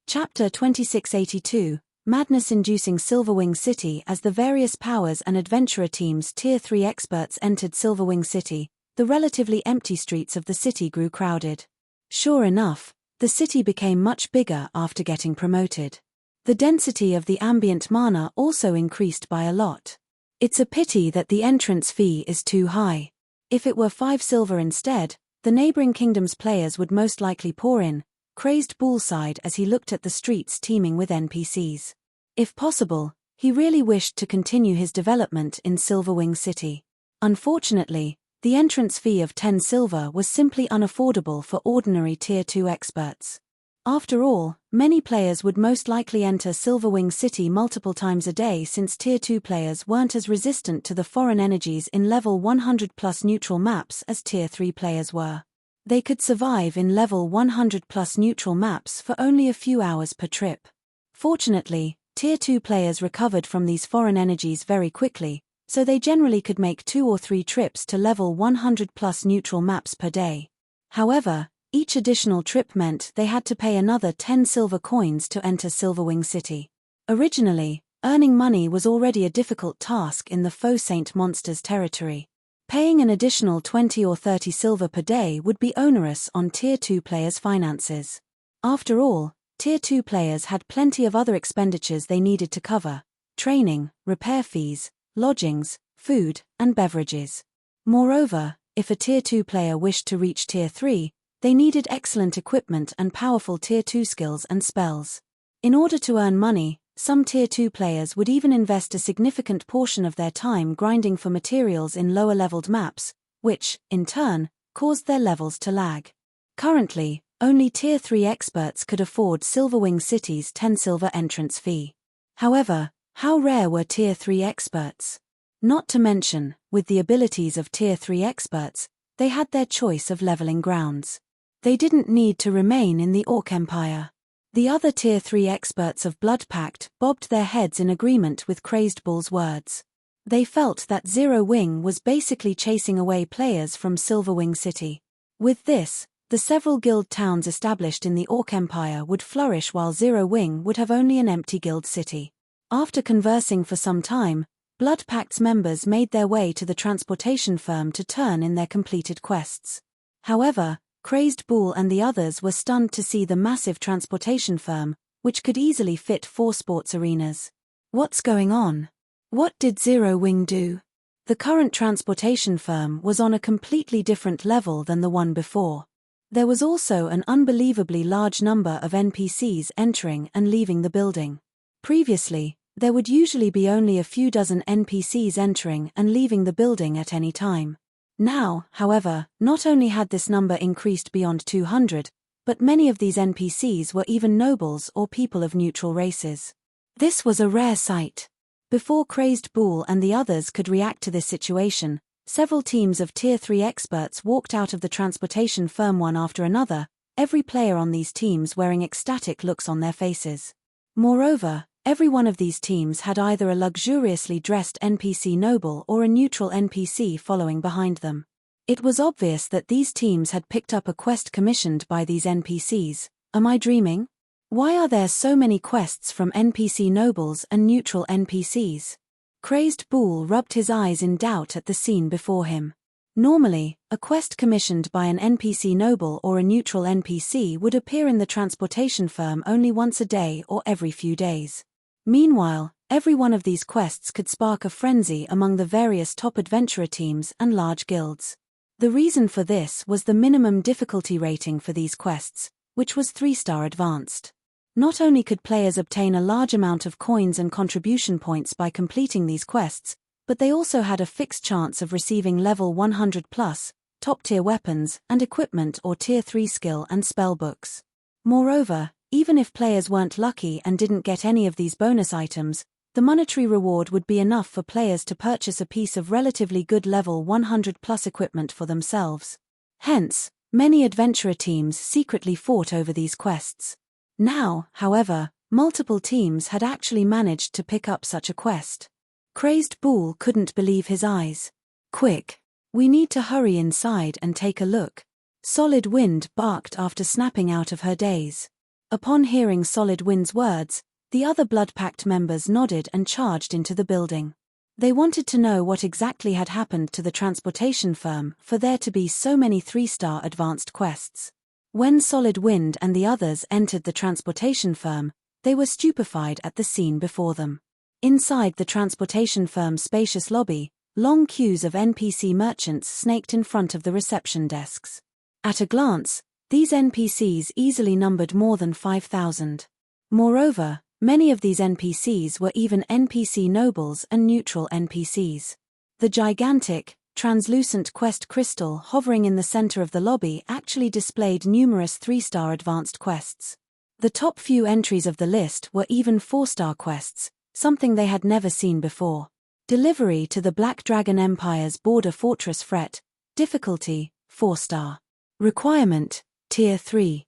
Chapter 2682, Madness-inducing Silverwing City. As the various powers and adventurer teams' Tier 3 experts entered Silverwing City, the relatively empty streets of the city grew crowded. Sure enough, the city became much bigger after getting promoted. The density of the ambient mana also increased by a lot. It's a pity that the entrance fee is too high. If it were 5 silver instead, the neighboring kingdom's players would most likely pour in, crazed Bull sighed as he looked at the streets teeming with NPCs. If possible, he really wished to continue his development in Silverwing City. Unfortunately, the entrance fee of 10 silver was simply unaffordable for ordinary Tier 2 experts. After all, many players would most likely enter Silverwing City multiple times a day since Tier 2 players weren't as resistant to the foreign energies in level 100+ neutral maps as Tier 3 players were. They could survive in level 100+ neutral maps for only a few hours per trip. Fortunately, Tier 2 players recovered from these foreign energies very quickly, so they generally could make 2 or 3 trips to level 100+ neutral maps per day. However, each additional trip meant they had to pay another 10 silver coins to enter Silverwing City. Originally, earning money was already a difficult task in the Faux Saint monsters territory. Paying an additional 20 or 30 silver per day would be onerous on Tier 2 players' finances. After all, Tier 2 players had plenty of other expenditures they needed to cover: training, repair fees, lodgings, food, and beverages. Moreover, if a Tier 2 player wished to reach Tier 3, they needed excellent equipment and powerful Tier 2 skills and spells. In order to earn money, some Tier 2 players would even invest a significant portion of their time grinding for materials in lower-leveled maps, which, in turn, caused their levels to lag. Currently, only Tier 3 experts could afford Silverwing City's 10 silver entrance fee. However, how rare were Tier 3 experts? Not to mention, with the abilities of Tier 3 experts, they had their choice of leveling grounds. They didn't need to remain in the Orc Empire. The other Tier 3 experts of Blood Pact bobbed their heads in agreement with Crazed Bull's words. They felt that Zero Wing was basically chasing away players from Silverwing City. With this, the several guild towns established in the Orc Empire would flourish while Zero Wing would have only an empty guild city. After conversing for some time, Blood Pact's members made their way to the transportation firm to turn in their completed quests. However, Crazed Bull and the others were stunned to see the massive transportation firm, which could easily fit 4 sports arenas. What's going on? What did Zero Wing do? The current transportation firm was on a completely different level than the one before. There was also an unbelievably large number of NPCs entering and leaving the building. Previously, there would usually be only a few dozen NPCs entering and leaving the building at any time. Now, however, not only had this number increased beyond 200, but many of these NPCs were even nobles or people of neutral races. This was a rare sight. Before Crazed Bull and the others could react to this situation, several teams of Tier 3 experts walked out of the transportation firm one after another, every player on these teams wearing ecstatic looks on their faces. Moreover, every one of these teams had either a luxuriously dressed NPC noble or a neutral NPC following behind them. It was obvious that these teams had picked up a quest commissioned by these NPCs. Am I dreaming? Why are there so many quests from NPC nobles and neutral NPCs? Crazed Bull rubbed his eyes in doubt at the scene before him. Normally, a quest commissioned by an NPC noble or a neutral NPC would appear in the transportation firm only once a day or every few days. Meanwhile, every one of these quests could spark a frenzy among the various top adventurer teams and large guilds. The reason for this was the minimum difficulty rating for these quests, which was 3-star advanced. Not only could players obtain a large amount of coins and contribution points by completing these quests, but they also had a fixed chance of receiving level 100+, top-tier weapons and equipment or Tier 3 skill and spell books. Moreover, even if players weren't lucky and didn't get any of these bonus items, the monetary reward would be enough for players to purchase a piece of relatively good level 100+ equipment for themselves. Hence, many adventurer teams secretly fought over these quests. Now, however, multiple teams had actually managed to pick up such a quest. Crazed Bull couldn't believe his eyes. Quick! We need to hurry inside and take a look. Solid Wind barked after snapping out of her daze. Upon hearing Solid Wind's words, the other Blood Pact members nodded and charged into the building. They wanted to know what exactly had happened to the transportation firm for there to be so many 3-star advanced quests. When Solid Wind and the others entered the transportation firm, they were stupefied at the scene before them. Inside the transportation firm's spacious lobby, long queues of NPC merchants snaked in front of the reception desks. At a glance, these NPCs easily numbered more than 5,000. Moreover, many of these NPCs were even NPC nobles and neutral NPCs. The gigantic, translucent quest crystal hovering in the center of the lobby actually displayed numerous 3-star advanced quests. The top few entries of the list were even 4-star quests, something they had never seen before. Delivery to the Black Dragon Empire's border fortress threat, difficulty, 4-star. Requirement, Tier 3.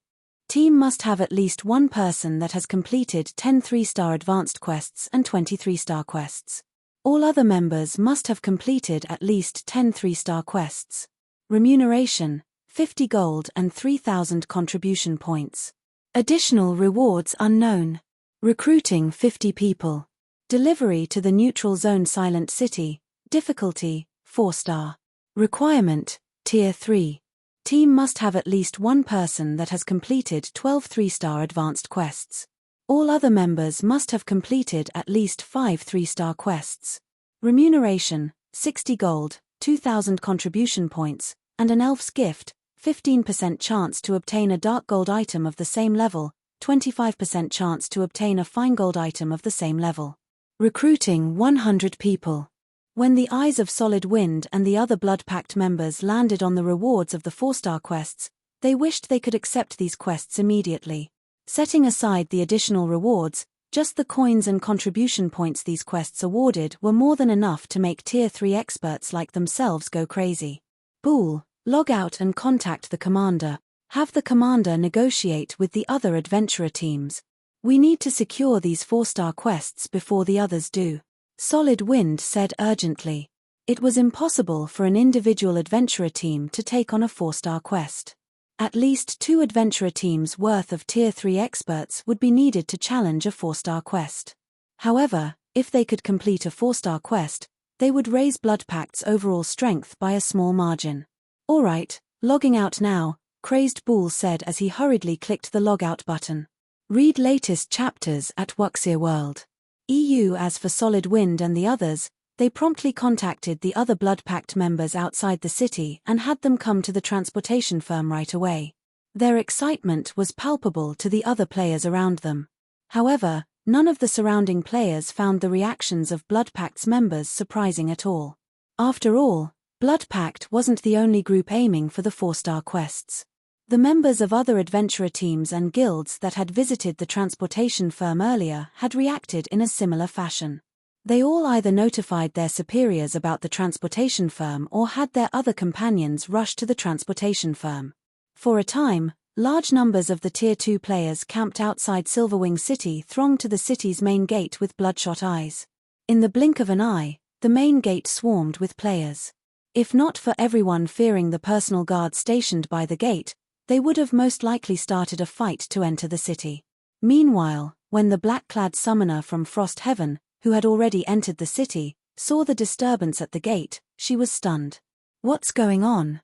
Team must have at least one person that has completed 10 3-star advanced quests and 20 3-star quests. All other members must have completed at least 10 3-star quests. Remuneration, 50 gold and 3,000 contribution points. Additional rewards unknown. Recruiting 50 people. Delivery to the neutral zone Silent City, difficulty, 4-star. Requirement, Tier 3. Team must have at least one person that has completed 12 3-star advanced quests. All other members must have completed at least 5 3-star quests. Remuneration, 60 gold, 2,000 contribution points, and an elf's gift, 15% chance to obtain a dark gold item of the same level, 25% chance to obtain a fine gold item of the same level. Recruiting 100 people. When the eyes of Solid Wind and the other Blood Pact members landed on the rewards of the 4-star quests, they wished they could accept these quests immediately. Setting aside the additional rewards, just the coins and contribution points these quests awarded were more than enough to make Tier 3 experts like themselves go crazy. Bool, log out and contact the commander. Have the commander negotiate with the other adventurer teams. We need to secure these 4-star quests before the others do. Solid Wind said urgently. It was impossible for an individual adventurer team to take on a 4-star quest. At least 2 adventurer teams worth of Tier 3 experts would be needed to challenge a 4-star quest. However, if they could complete a 4-star quest, they would raise Blood Pact's overall strength by a small margin. Alright, logging out now, Crazed Bool said as he hurriedly clicked the logout button. Read latest chapters at Wuxia World. EU. As for Solid Wind and the others, they promptly contacted the other Blood Pact members outside the city and had them come to the transportation firm right away. Their excitement was palpable to the other players around them. However, none of the surrounding players found the reactions of Blood Pact's members surprising at all. After all, Blood Pact wasn't the only group aiming for the 4-star quests. The members of other adventurer teams and guilds that had visited the transportation firm earlier had reacted in a similar fashion. They all either notified their superiors about the transportation firm or had their other companions rush to the transportation firm. For a time, large numbers of the Tier 2 players camped outside Silverwing City thronged to the city's main gate with bloodshot eyes. In the blink of an eye, the main gate swarmed with players. If not for everyone fearing the personal guard stationed by the gate, they would have most likely started a fight to enter the city. Meanwhile, when the black-clad summoner from Frost Heaven, who had already entered the city, saw the disturbance at the gate, she was stunned. What's going on?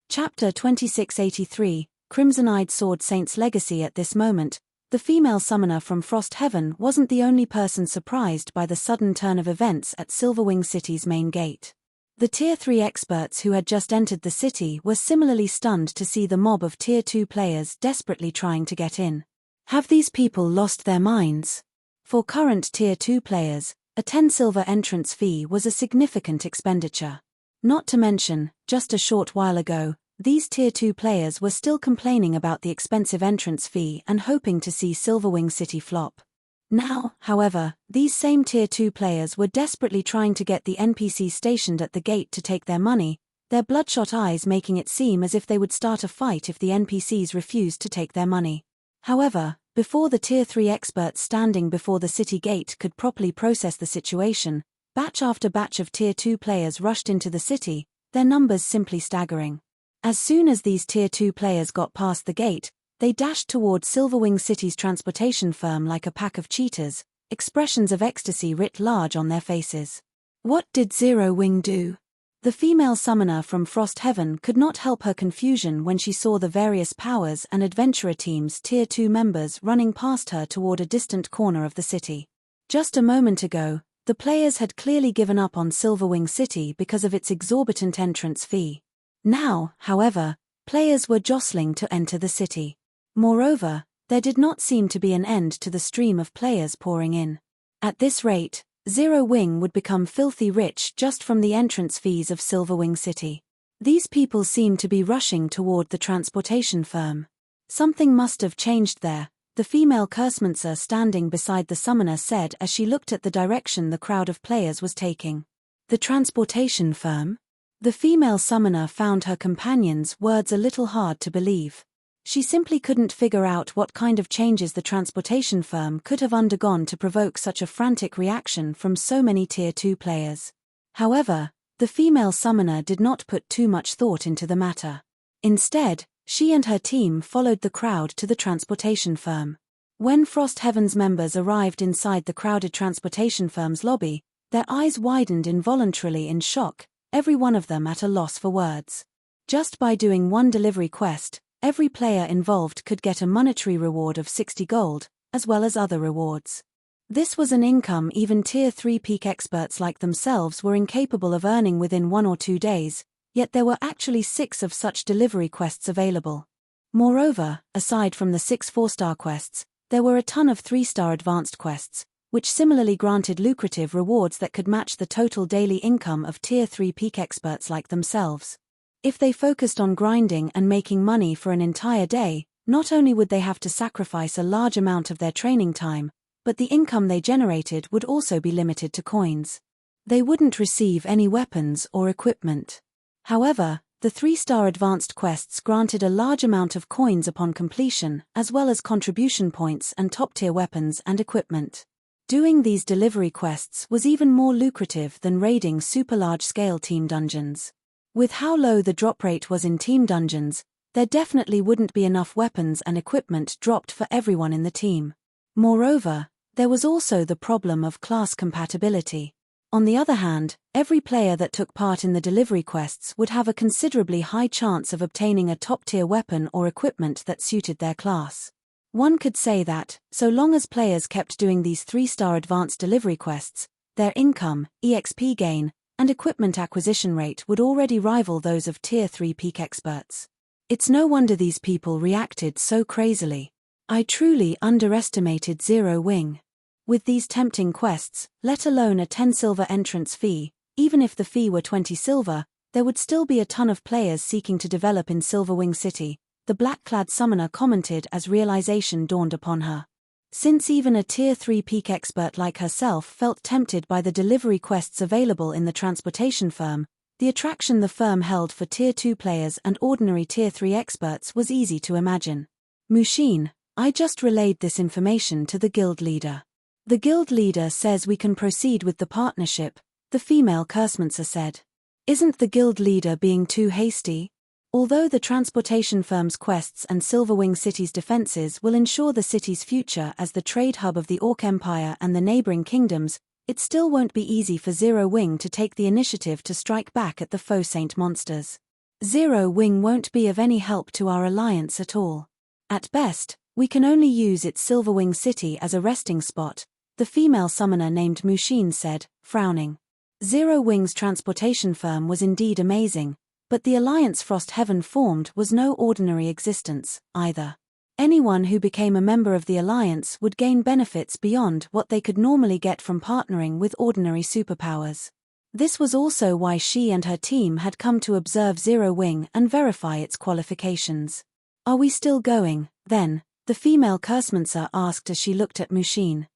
Chapter 2683, Crimson-Eyed Sword Saint's Legacy. At this moment, the female summoner from Frost Heaven wasn't the only person surprised by the sudden turn of events at Silverwing City's main gate. The Tier 3 experts who had just entered the city were similarly stunned to see the mob of Tier 2 players desperately trying to get in. Have these people lost their minds? For current Tier 2 players, a 10 silver entrance fee was a significant expenditure. Not to mention, just a short while ago, these Tier 2 players were still complaining about the expensive entrance fee and hoping to see Silverwing City flop. Now, however, these same Tier 2 players were desperately trying to get the NPC stationed at the gate to take their money, their bloodshot eyes making it seem as if they would start a fight if the NPCs refused to take their money. However, before the Tier 3 experts standing before the city gate could properly process the situation, batch after batch of Tier 2 players rushed into the city, their numbers simply staggering. As soon as these Tier 2 players got past the gate, They dashed toward Silverwing City's transportation firm like a pack of cheetahs, expressions of ecstasy writ large on their faces. What did Zero Wing do? The female summoner from Frost Heaven could not help her confusion when she saw the various powers and adventurer teams' Tier 2 members running past her toward a distant corner of the city. Just a moment ago, the players had clearly given up on Silverwing City because of its exorbitant entrance fee. Now, however, players were jostling to enter the city. Moreover, there did not seem to be an end to the stream of players pouring in. At this rate, Zero Wing would become filthy rich just from the entrance fees of Silverwing City. These people seemed to be rushing toward the transportation firm. Something must have changed there, the female Cursmancer standing beside the summoner said as she looked at the direction the crowd of players was taking. The transportation firm? The female summoner found her companion's words a little hard to believe. She simply couldn't figure out what kind of changes the transportation firm could have undergone to provoke such a frantic reaction from so many Tier 2 players. However, the female summoner did not put too much thought into the matter. Instead, she and her team followed the crowd to the transportation firm. When Frost Heaven's members arrived inside the crowded transportation firm's lobby, their eyes widened involuntarily in shock, every one of them at a loss for words. Just by doing one delivery quest, every player involved could get a monetary reward of 60 gold, as well as other rewards. This was an income even Tier 3 peak experts like themselves were incapable of earning within 1 or 2 days, yet there were actually 6 of such delivery quests available. Moreover, aside from the 6 4-star quests, there were a ton of 3-star advanced quests, which similarly granted lucrative rewards that could match the total daily income of Tier 3 peak experts like themselves. If they focused on grinding and making money for an entire day, not only would they have to sacrifice a large amount of their training time, but the income they generated would also be limited to coins. They wouldn't receive any weapons or equipment. However, the 3-star advanced quests granted a large amount of coins upon completion, as well as contribution points and top-tier weapons and equipment. Doing these delivery quests was even more lucrative than raiding super large-scale team dungeons. With how low the drop rate was in team dungeons, there definitely wouldn't be enough weapons and equipment dropped for everyone in the team. Moreover, there was also the problem of class compatibility. On the other hand, every player that took part in the delivery quests would have a considerably high chance of obtaining a top-tier weapon or equipment that suited their class. One could say that, so long as players kept doing these 3-star advanced delivery quests, their income, EXP gain, and equipment acquisition rate would already rival those of Tier 3 peak experts. It's no wonder these people reacted so crazily. I truly underestimated Zero Wing. With these tempting quests, let alone a 10 silver entrance fee, even if the fee were 20 silver, there would still be a ton of players seeking to develop in Silverwing City, the black-clad summoner commented as realization dawned upon her. Since even a Tier 3 peak expert like herself felt tempted by the delivery quests available in the transportation firm, the attraction the firm held for Tier 2 players and ordinary Tier 3 experts was easy to imagine. Mushin, I just relayed this information to the guild leader. The guild leader says we can proceed with the partnership, the female Cursmancer said. Isn't the guild leader being too hasty? Although the transportation firm's quests and Silverwing City's defenses will ensure the city's future as the trade hub of the Orc Empire and the neighboring kingdoms, it still won't be easy for Zero Wing to take the initiative to strike back at the faux saint monsters. Zero Wing won't be of any help to our alliance at all. At best, we can only use its Silverwing City as a resting spot, the female summoner named Mushin said, frowning. Zero Wing's transportation firm was indeed amazing, but the alliance Frost Heaven formed was no ordinary existence, either. Anyone who became a member of the alliance would gain benefits beyond what they could normally get from partnering with ordinary superpowers. This was also why she and her team had come to observe Zero Wing and verify its qualifications. Are we still going, then? The female Cursmancer asked as she looked at Mushin.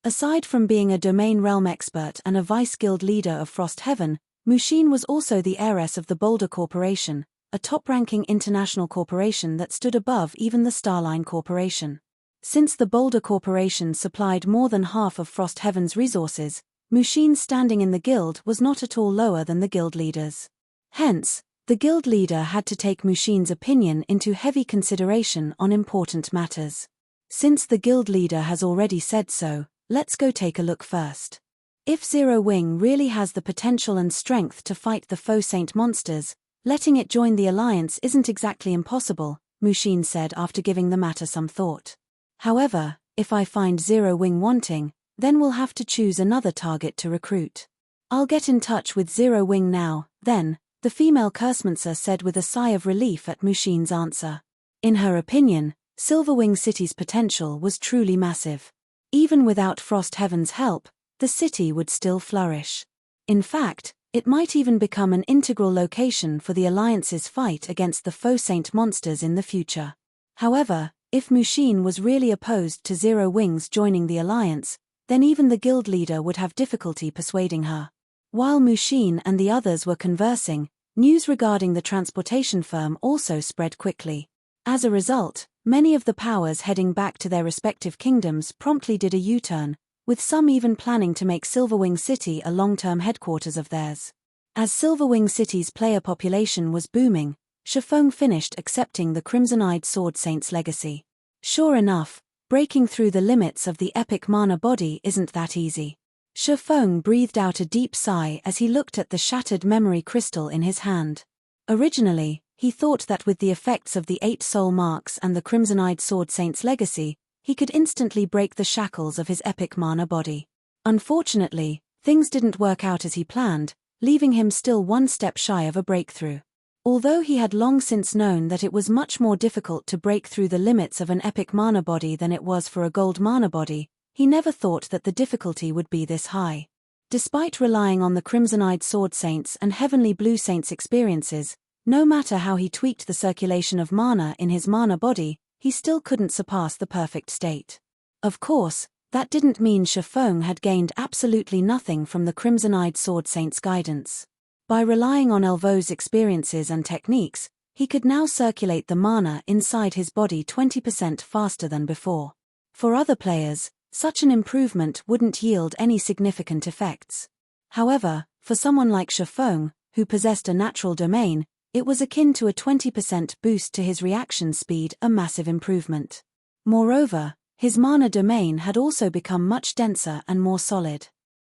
Aside from being a domain realm expert and a vice-guild leader of Frost Heaven, Mushin was also the heiress of the Boulder Corporation, a top-ranking international corporation that stood above even the Starline Corporation. Since the Boulder Corporation supplied more than half of Frost Heaven's resources, Mushin's standing in the guild was not at all lower than the guild leaders. Hence, The guild leader had to take Mushin's opinion into heavy consideration on important matters. Since the guild leader has already said so, let's go take a look first. If Zero Wing really has the potential and strength to fight the faux saint monsters, letting it join the alliance isn't exactly impossible, Mushin said after giving the matter some thought. However, if I find Zero Wing wanting, then we'll have to choose another target to recruit. I'll get in touch with Zero Wing now, then, the female Cursemancer said with a sigh of relief at Mushin's answer. In her opinion, Silverwing City's potential was truly massive. Even without Frost Heaven's help, the city would still flourish. In fact, it might even become an integral location for the Alliance's fight against the faux saint monsters in the future. However, if Mushin was really opposed to Zero Wings joining the Alliance, then even the guild leader would have difficulty persuading her. While Mushin and the others were conversing, news regarding the transportation firm also spread quickly. As a result, many of the powers heading back to their respective kingdoms promptly did a U-turn, with some even planning to make Silverwing City a long-term headquarters of theirs. As Silverwing City's player population was booming, Shifeng finished accepting the Crimson-Eyed Sword Saint's legacy. Sure enough, breaking through the limits of the epic mana body isn't that easy. Shifeng breathed out a deep sigh as he looked at the shattered memory crystal in his hand. Originally, he thought that with the effects of the 8 soul marks and the Crimson-Eyed Sword Saint's legacy, he could instantly break the shackles of his epic mana body. Unfortunately, things didn't work out as he planned, leaving him still one step shy of a breakthrough. Although he had long since known that it was much more difficult to break through the limits of an epic mana body than it was for a gold mana body, he never thought that the difficulty would be this high. Despite relying on the Crimson-Eyed Sword Saints and Heavenly Blue Saints' experiences, no matter how he tweaked the circulation of mana in his mana body, he still couldn't surpass the perfect state. Of course, that didn't mean Shifeng had gained absolutely nothing from the Crimson-Eyed Sword Saint's guidance. By relying on Elvo's experiences and techniques, he could now circulate the mana inside his body 20% faster than before. For other players, such an improvement wouldn't yield any significant effects. However, for someone like Shifeng, who possessed a natural domain, it was akin to a 20% boost to his reaction speed, a massive improvement. Moreover, his mana domain had also become much denser and more solid.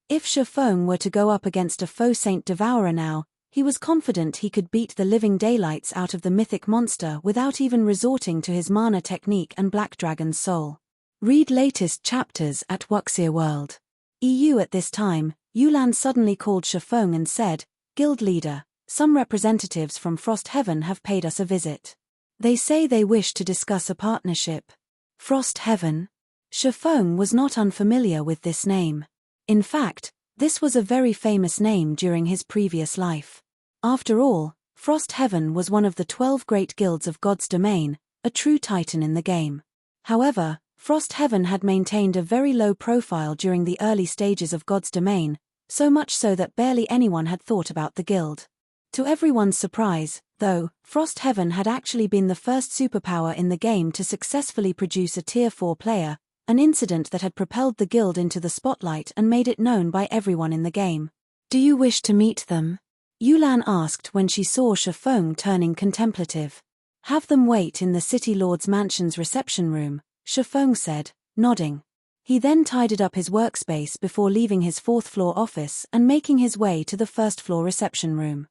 If Shifeng were to go up against a faux saint devourer now, he was confident he could beat the living daylights out of the mythic monster without even resorting to his mana technique and Black Dragon's soul. Read latest chapters at Wuxia World. EU. At this time, Yulan suddenly called Shifeng and said, "Guild leader, some representatives from Frost Heaven have paid us a visit. They say they wish to discuss a partnership." Frost Heaven? Shifeng was not unfamiliar with this name. In fact, this was a very famous name during his previous life. After all, Frost Heaven was one of the 12 great guilds of God's domain, a true titan in the game. However, Frost Heaven had maintained a very low profile during the early stages of God's domain, so much so that barely anyone had thought about the guild. To everyone's surprise, though, Frost Heaven had actually been the first superpower in the game to successfully produce a Tier 4 player, an incident that had propelled the guild into the spotlight and made it known by everyone in the game. "Do you wish to meet them?" Yulan asked when she saw Shifeng turning contemplative. "Have them wait in the City Lord's mansion's reception room," Shifeng said, nodding. He then tidied up his workspace before leaving his 4th-floor office and making his way to the 1st-floor reception room.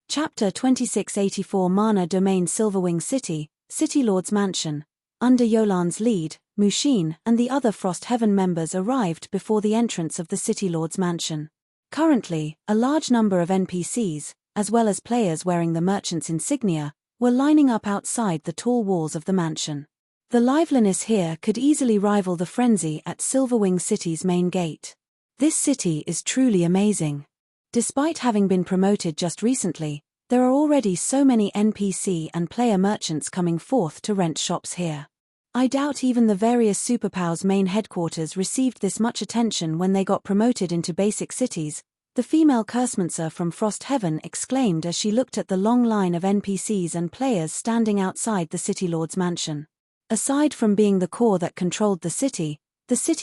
Chapter 2684 Mana Domain Silverwing City, City Lord's Mansion. Under Yolan's lead, Mushin and the other Frost Heaven members arrived before the entrance of the City Lord's Mansion. Currently, a large number of NPCs, as well as players wearing the merchant's insignia, were lining up outside the tall walls of the mansion. The liveliness here could easily rival the frenzy at Silverwing City's main gate. This city is truly amazing. Despite having been promoted just recently, there are already so many NPC and player merchants coming forth to rent shops here. I doubt even the various superpowers' main headquarters received this much attention when they got promoted into basic cities, the female Cursemancer from Frost Heaven exclaimed as she looked at the long line of NPCs and players standing outside the City Lord's mansion. Aside from being the core that controlled the City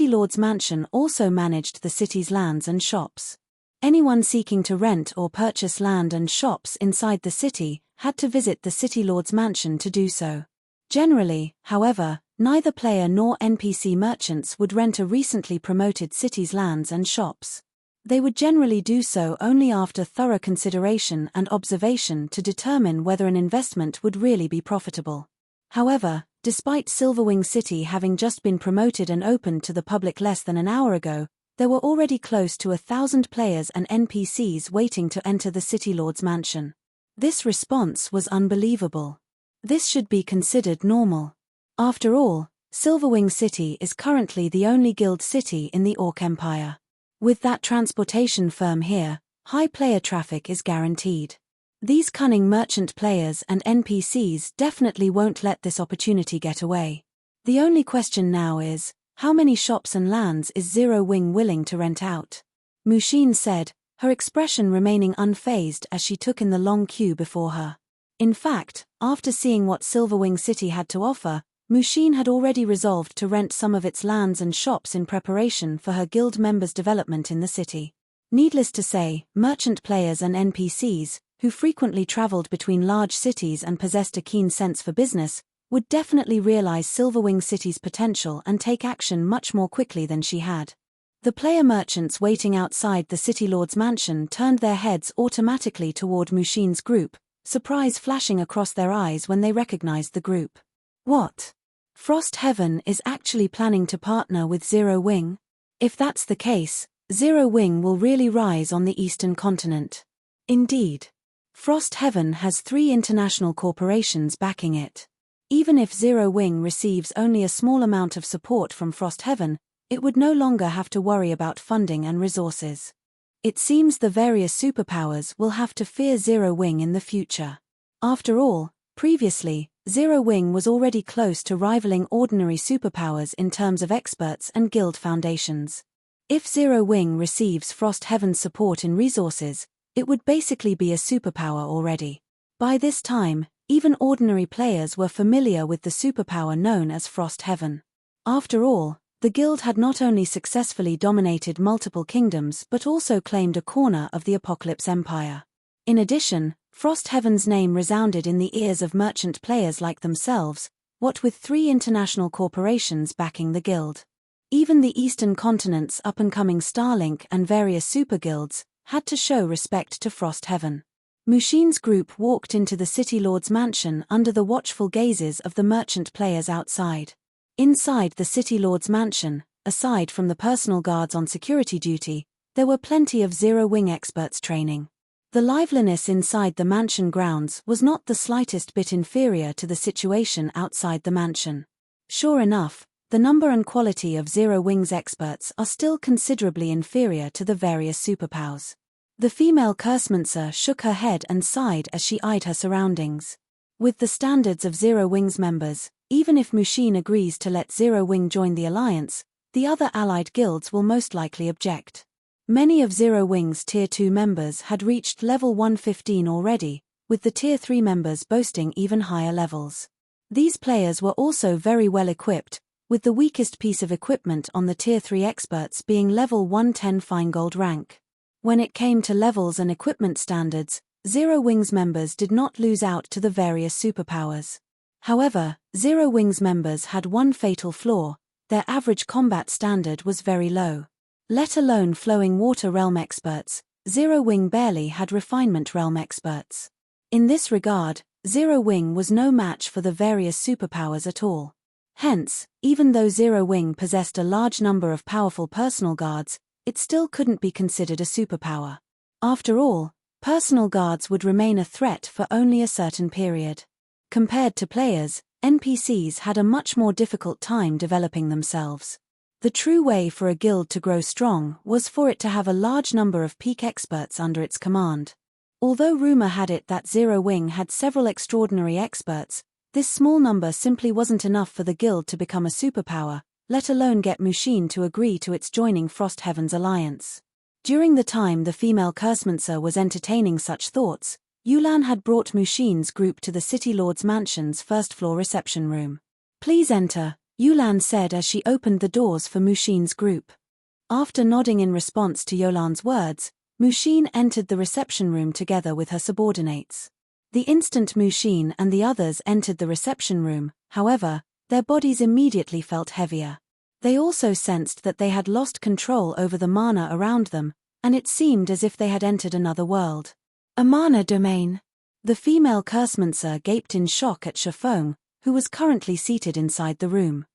Lord's mansion also managed the city's lands and shops. Anyone seeking to rent or purchase land and shops inside the city had to visit the City Lord's mansion to do so. Generally, however, neither player nor NPC merchants would rent a recently promoted city's lands and shops. They would generally do so only after thorough consideration and observation to determine whether an investment would really be profitable. However, despite Silverwing City having just been promoted and opened to the public less than an hour ago, there were already close to 1,000 players and NPCs waiting to enter the City Lord's mansion. This response was unbelievable. This should be considered normal. After all, Silverwing City is currently the only guild city in the Orc Empire. With that transportation firm here, high player traffic is guaranteed. These cunning merchant players and NPCs definitely won't let this opportunity get away. The only question now is, how many shops and lands is Zero Wing willing to rent out? Mushin said, her expression remaining unfazed as she took in the long queue before her. In fact, after seeing what Silverwing City had to offer, Mushin had already resolved to rent some of its lands and shops in preparation for her guild members' development in the city. Needless to say, merchant players and NPCs, who frequently traveled between large cities and possessed a keen sense for business, would definitely realize Silverwing City's potential and take action much more quickly than she had. The player merchants waiting outside the City Lord's mansion turned their heads automatically toward Mushin's group, surprise flashing across their eyes when they recognized the group. What? Frost Heaven is actually planning to partner with Zero Wing? If that's the case, Zero Wing will really rise on the Eastern continent. Indeed. Frost Heaven has 3 international corporations backing it. Even if Zero Wing receives only a small amount of support from Frost Heaven, it would no longer have to worry about funding and resources. It seems the various superpowers will have to fear Zero Wing in the future. After all, previously, Zero Wing was already close to rivaling ordinary superpowers in terms of experts and guild foundations. If Zero Wing receives Frost Heaven's support in resources, it would basically be a superpower already. By this time, even ordinary players were familiar with the superpower known as Frost Heaven. After all, the guild had not only successfully dominated multiple kingdoms but also claimed a corner of the Apocalypse Empire. In addition, Frost Heaven's name resounded in the ears of merchant players like themselves, what with 3 international corporations backing the guild. Even the Eastern continent's up-and-coming Silenc and various super-guilds had to show respect to Frost Heaven. Mushin's group walked into the City Lord's mansion under the watchful gazes of the merchant players outside. Inside the City Lord's mansion, aside from the personal guards on security duty, there were plenty of Zero Wing experts training. The liveliness inside the mansion grounds was not the slightest bit inferior to the situation outside the mansion. Sure enough, the number and quality of Zero Wing's experts are still considerably inferior to the various superpowers. The female Cursemancer shook her head and sighed as she eyed her surroundings. With the standards of Zero Wing's members, even if Mushin agrees to let Zero Wing join the alliance, the other allied guilds will most likely object. Many of Zero Wing's Tier 2 members had reached level 115 already, with the Tier 3 members boasting even higher levels. These players were also very well equipped, with the weakest piece of equipment on the Tier 3 experts being level 110 Fine Gold rank. When it came to levels and equipment standards, Zero Wing's members did not lose out to the various superpowers. However, Zero Wing's members had one fatal flaw: their average combat standard was very low. Let alone Flowing Water Realm experts, Zero Wing barely had Refinement Realm experts. In this regard, Zero Wing was no match for the various superpowers at all. Hence, even though Zero Wing possessed a large number of powerful personal guards, it still couldn't be considered a superpower. After all, personal guards would remain a threat for only a certain period. Compared to players, NPCs had a much more difficult time developing themselves. The true way for a guild to grow strong was for it to have a large number of peak experts under its command. Although rumor had it that Zero Wing had several extraordinary experts, this small number simply wasn't enough for the guild to become a superpower, let alone get Mushin to agree to its joining Frost Heaven's alliance. During the time the female Cursemancer was entertaining such thoughts, Yulan had brought Mushin's group to the City Lord's mansion's first-floor reception room. "Please enter," Yulan said as she opened the doors for Mushin's group. After nodding in response to Yolan's words, Mushin entered the reception room together with her subordinates. The instant Mushin and the others entered the reception room, however, their bodies immediately felt heavier. They also sensed that they had lost control over the mana around them, and it seemed as if they had entered another world. A mana domain. The female Cursemancer gaped in shock at Shifeng, who was currently seated inside the room.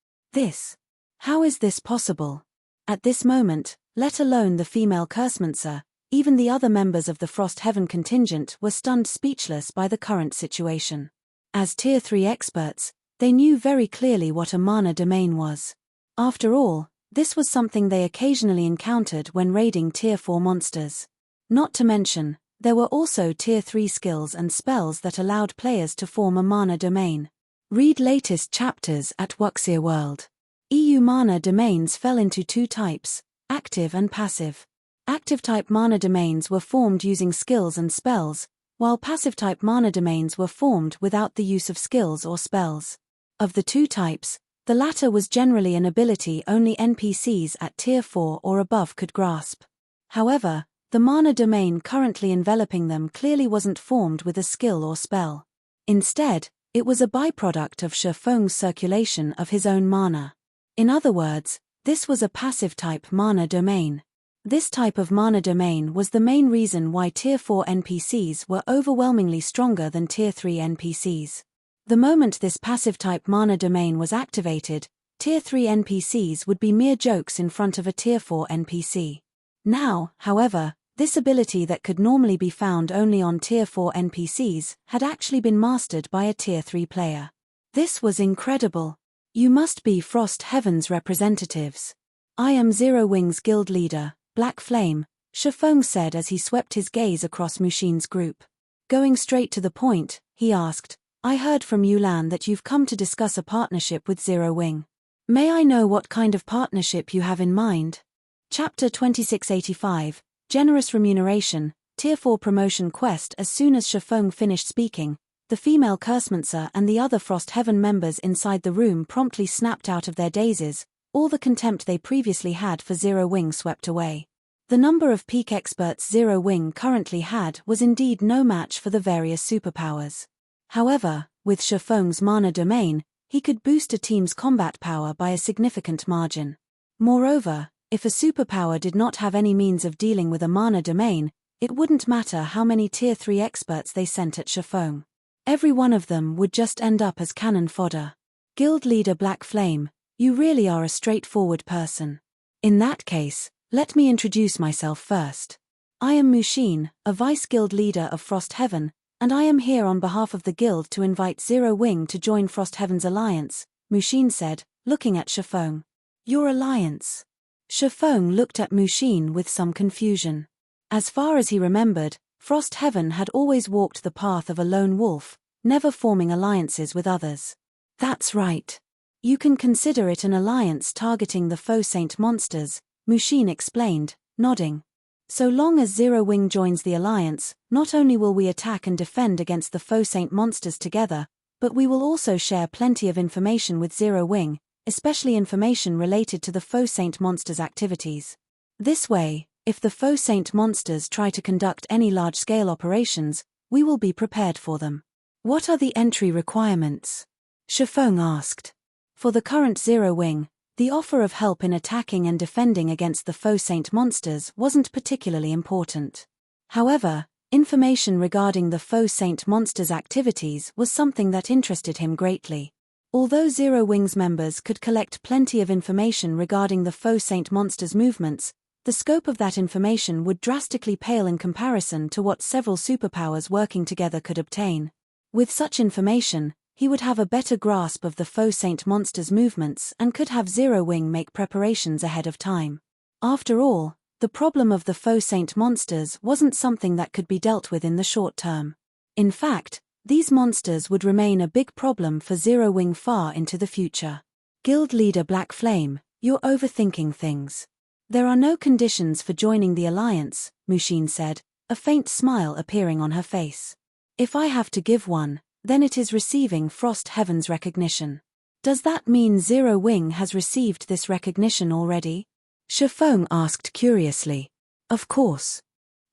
How is this possible? At this moment, let alone the female Cursemancer, even the other members of the Frost Heaven contingent were stunned speechless by the current situation. As Tier 3 experts, they knew very clearly what a mana domain was. After all, this was something they occasionally encountered when raiding Tier 4 monsters. Not to mention, there were also Tier 3 skills and spells that allowed players to form a mana domain. Read latest chapters at Wuxia World. EU mana domains fell into two types, active and passive. Active-type mana domains were formed using skills and spells, while passive-type mana domains were formed without the use of skills or spells. Of the two types, the latter was generally an ability only NPCs at Tier 4 or above could grasp. However, the mana domain currently enveloping them clearly wasn't formed with a skill or spell. Instead, it was a byproduct of Shifeng's circulation of his own mana. In other words, this was a passive-type mana domain. This type of mana domain was the main reason why Tier 4 NPCs were overwhelmingly stronger than Tier 3 NPCs. The moment this passive-type mana domain was activated, Tier 3 NPCs would be mere jokes in front of a Tier 4 NPC. Now, however, this ability that could normally be found only on Tier 4 NPCs had actually been mastered by a Tier 3 player. This was incredible. You must be Frost Heaven's representatives. I am Zero Wing's guild leader, Black Flame, Shifeng said as he swept his gaze across Mushin's group. Going straight to the point, he asked, I heard from Yulan that you've come to discuss a partnership with Zero Wing. May I know what kind of partnership you have in mind? Chapter 2685, Generous Remuneration, Tier 4 Promotion Quest. As soon as Shifeng finished speaking, the female Cursemancer and the other Frost Heaven members inside the room promptly snapped out of their dazes, all the contempt they previously had for Zero Wing swept away. The number of peak experts Zero Wing currently had was indeed no match for the various superpowers. However, with Shifeng's mana domain, he could boost a team's combat power by a significant margin. Moreover, if a superpower did not have any means of dealing with a mana domain, it wouldn't matter how many Tier 3 experts they sent at Shifeng. Every one of them would just end up as cannon fodder. Guild leader Black Flame, you really are a straightforward person. In that case, let me introduce myself first. I am Mushin, a vice-guild leader of Frost Heaven, and I am here on behalf of the guild to invite Zero Wing to join Frost Heaven's alliance, Mushin said, looking at Shifeng. Your alliance? Shifeng looked at Mushin with some confusion. As far as he remembered, Frost Heaven had always walked the path of a lone wolf, never forming alliances with others. That's right. You can consider it an alliance targeting the Faux Saint monsters, Mushin explained, nodding. So long as Zero Wing joins the alliance, not only will we attack and defend against the Faux Saint monsters together, but we will also share plenty of information with Zero Wing, especially information related to the Faux Saint monsters' activities. This way, if the Faux Saint monsters try to conduct any large-scale operations, we will be prepared for them. What are the entry requirements? Shifeng asked. For the current Zero Wing, the offer of help in attacking and defending against the Faux Saint monsters wasn't particularly important. However, information regarding the Faux Saint monsters' activities was something that interested him greatly. Although Zero Wing's members could collect plenty of information regarding the Faux Saint monsters' movements, the scope of that information would drastically pale in comparison to what several superpowers working together could obtain. With such information, he would have a better grasp of the Faux Saint monsters' movements and could have Zero Wing make preparations ahead of time. After all, the problem of the Faux Saint monsters wasn't something that could be dealt with in the short term. In fact, these monsters would remain a big problem for Zero Wing far into the future. Guild leader Black Flame, you're overthinking things. There are no conditions for joining the alliance, Mushin said, a faint smile appearing on her face. If I have to give one, then it is receiving Frost Heaven's recognition. Does that mean Zero Wing has received this recognition already? Shifeng asked curiously. Of course.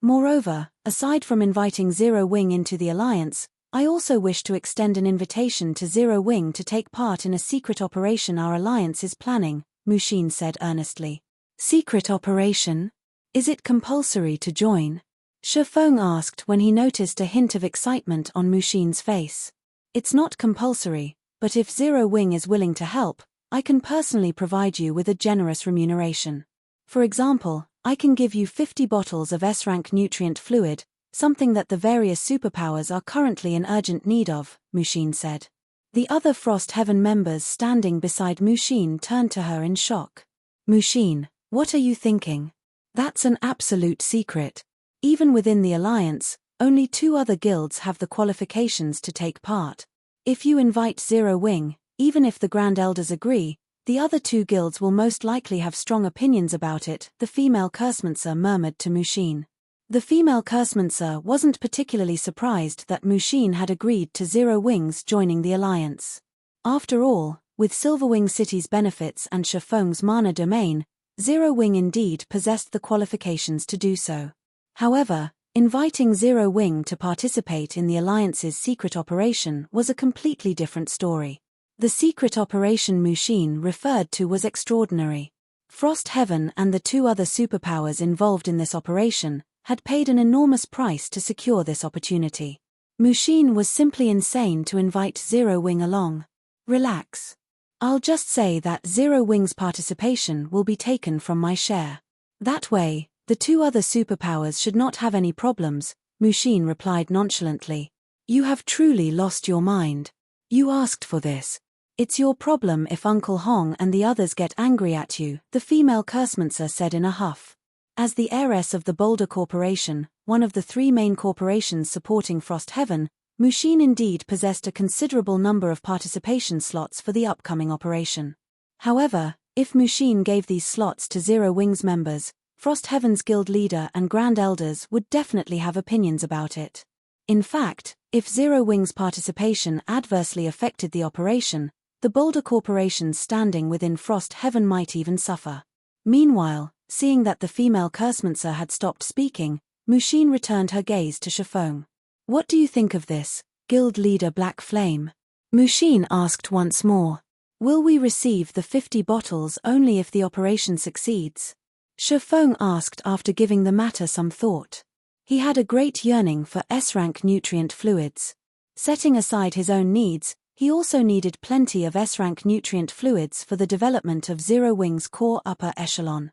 Moreover, aside from inviting Zero Wing into the alliance, I also wish to extend an invitation to Zero Wing to take part in a secret operation our alliance is planning, Mushin said earnestly. Secret operation? Is it compulsory to join? Shifeng asked when he noticed a hint of excitement on Mushin's face. It's not compulsory, but if Zero Wing is willing to help, I can personally provide you with a generous remuneration. For example, I can give you 50 bottles of S-rank nutrient fluid, something that the various superpowers are currently in urgent need of, Mushin said. The other Frost Heaven members standing beside Mushin turned to her in shock. Mushin, what are you thinking? That's an absolute secret. Even within the alliance, only 2 other guilds have the qualifications to take part. If you invite Zero Wing, even if the Grand Elders agree, the other 2 guilds will most likely have strong opinions about it, the female Cursemancer murmured to Mushin. The female Cursemancer wasn't particularly surprised that Mushin had agreed to Zero Wing's joining the alliance. After all, with Silverwing City's benefits and Shifeng's mana domain, Zero Wing indeed possessed the qualifications to do so. However, inviting Zero Wing to participate in the alliance's secret operation was a completely different story. The secret operation Mushin referred to was extraordinary. Frost Heaven and the 2 other superpowers involved in this operation had paid an enormous price to secure this opportunity. Mushin was simply insane to invite Zero Wing along. Relax. I'll just say that Zero Wing's participation will be taken from my share. That way, the 2 other superpowers should not have any problems, Mushin replied nonchalantly. You have truly lost your mind. You asked for this. It's your problem if Uncle Hong and the others get angry at you, the female Cursemancer said in a huff. As the heiress of the Boulder Corporation, one of the 3 main corporations supporting Frost Heaven, Mushin indeed possessed a considerable number of participation slots for the upcoming operation. However, if Mushin gave these slots to Zero Wing's members, Frost Heaven's guild leader and Grand Elders would definitely have opinions about it. In fact, if Zero Wing's participation adversely affected the operation, the Boulder Corporation's standing within Frost Heaven might even suffer. Meanwhile, seeing that the female Cursemancer had stopped speaking, Mushin returned her gaze to Shifeng. What do you think of this, guild leader Black Flame? Mushin asked once more. Will we receive the 50 bottles only if the operation succeeds? Shifeng asked after giving the matter some thought. He had a great yearning for S-rank nutrient fluids. Setting aside his own needs, he also needed plenty of S-rank nutrient fluids for the development of Zero Wing's core upper echelon.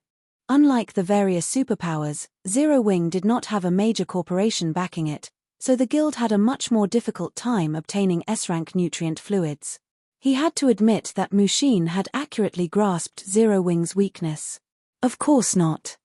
Unlike the various superpowers, Zero Wing did not have a major corporation backing it, so the guild had a much more difficult time obtaining S-rank nutrient fluids. He had to admit that Mushin had accurately grasped Zero Wing's weakness. Of course not.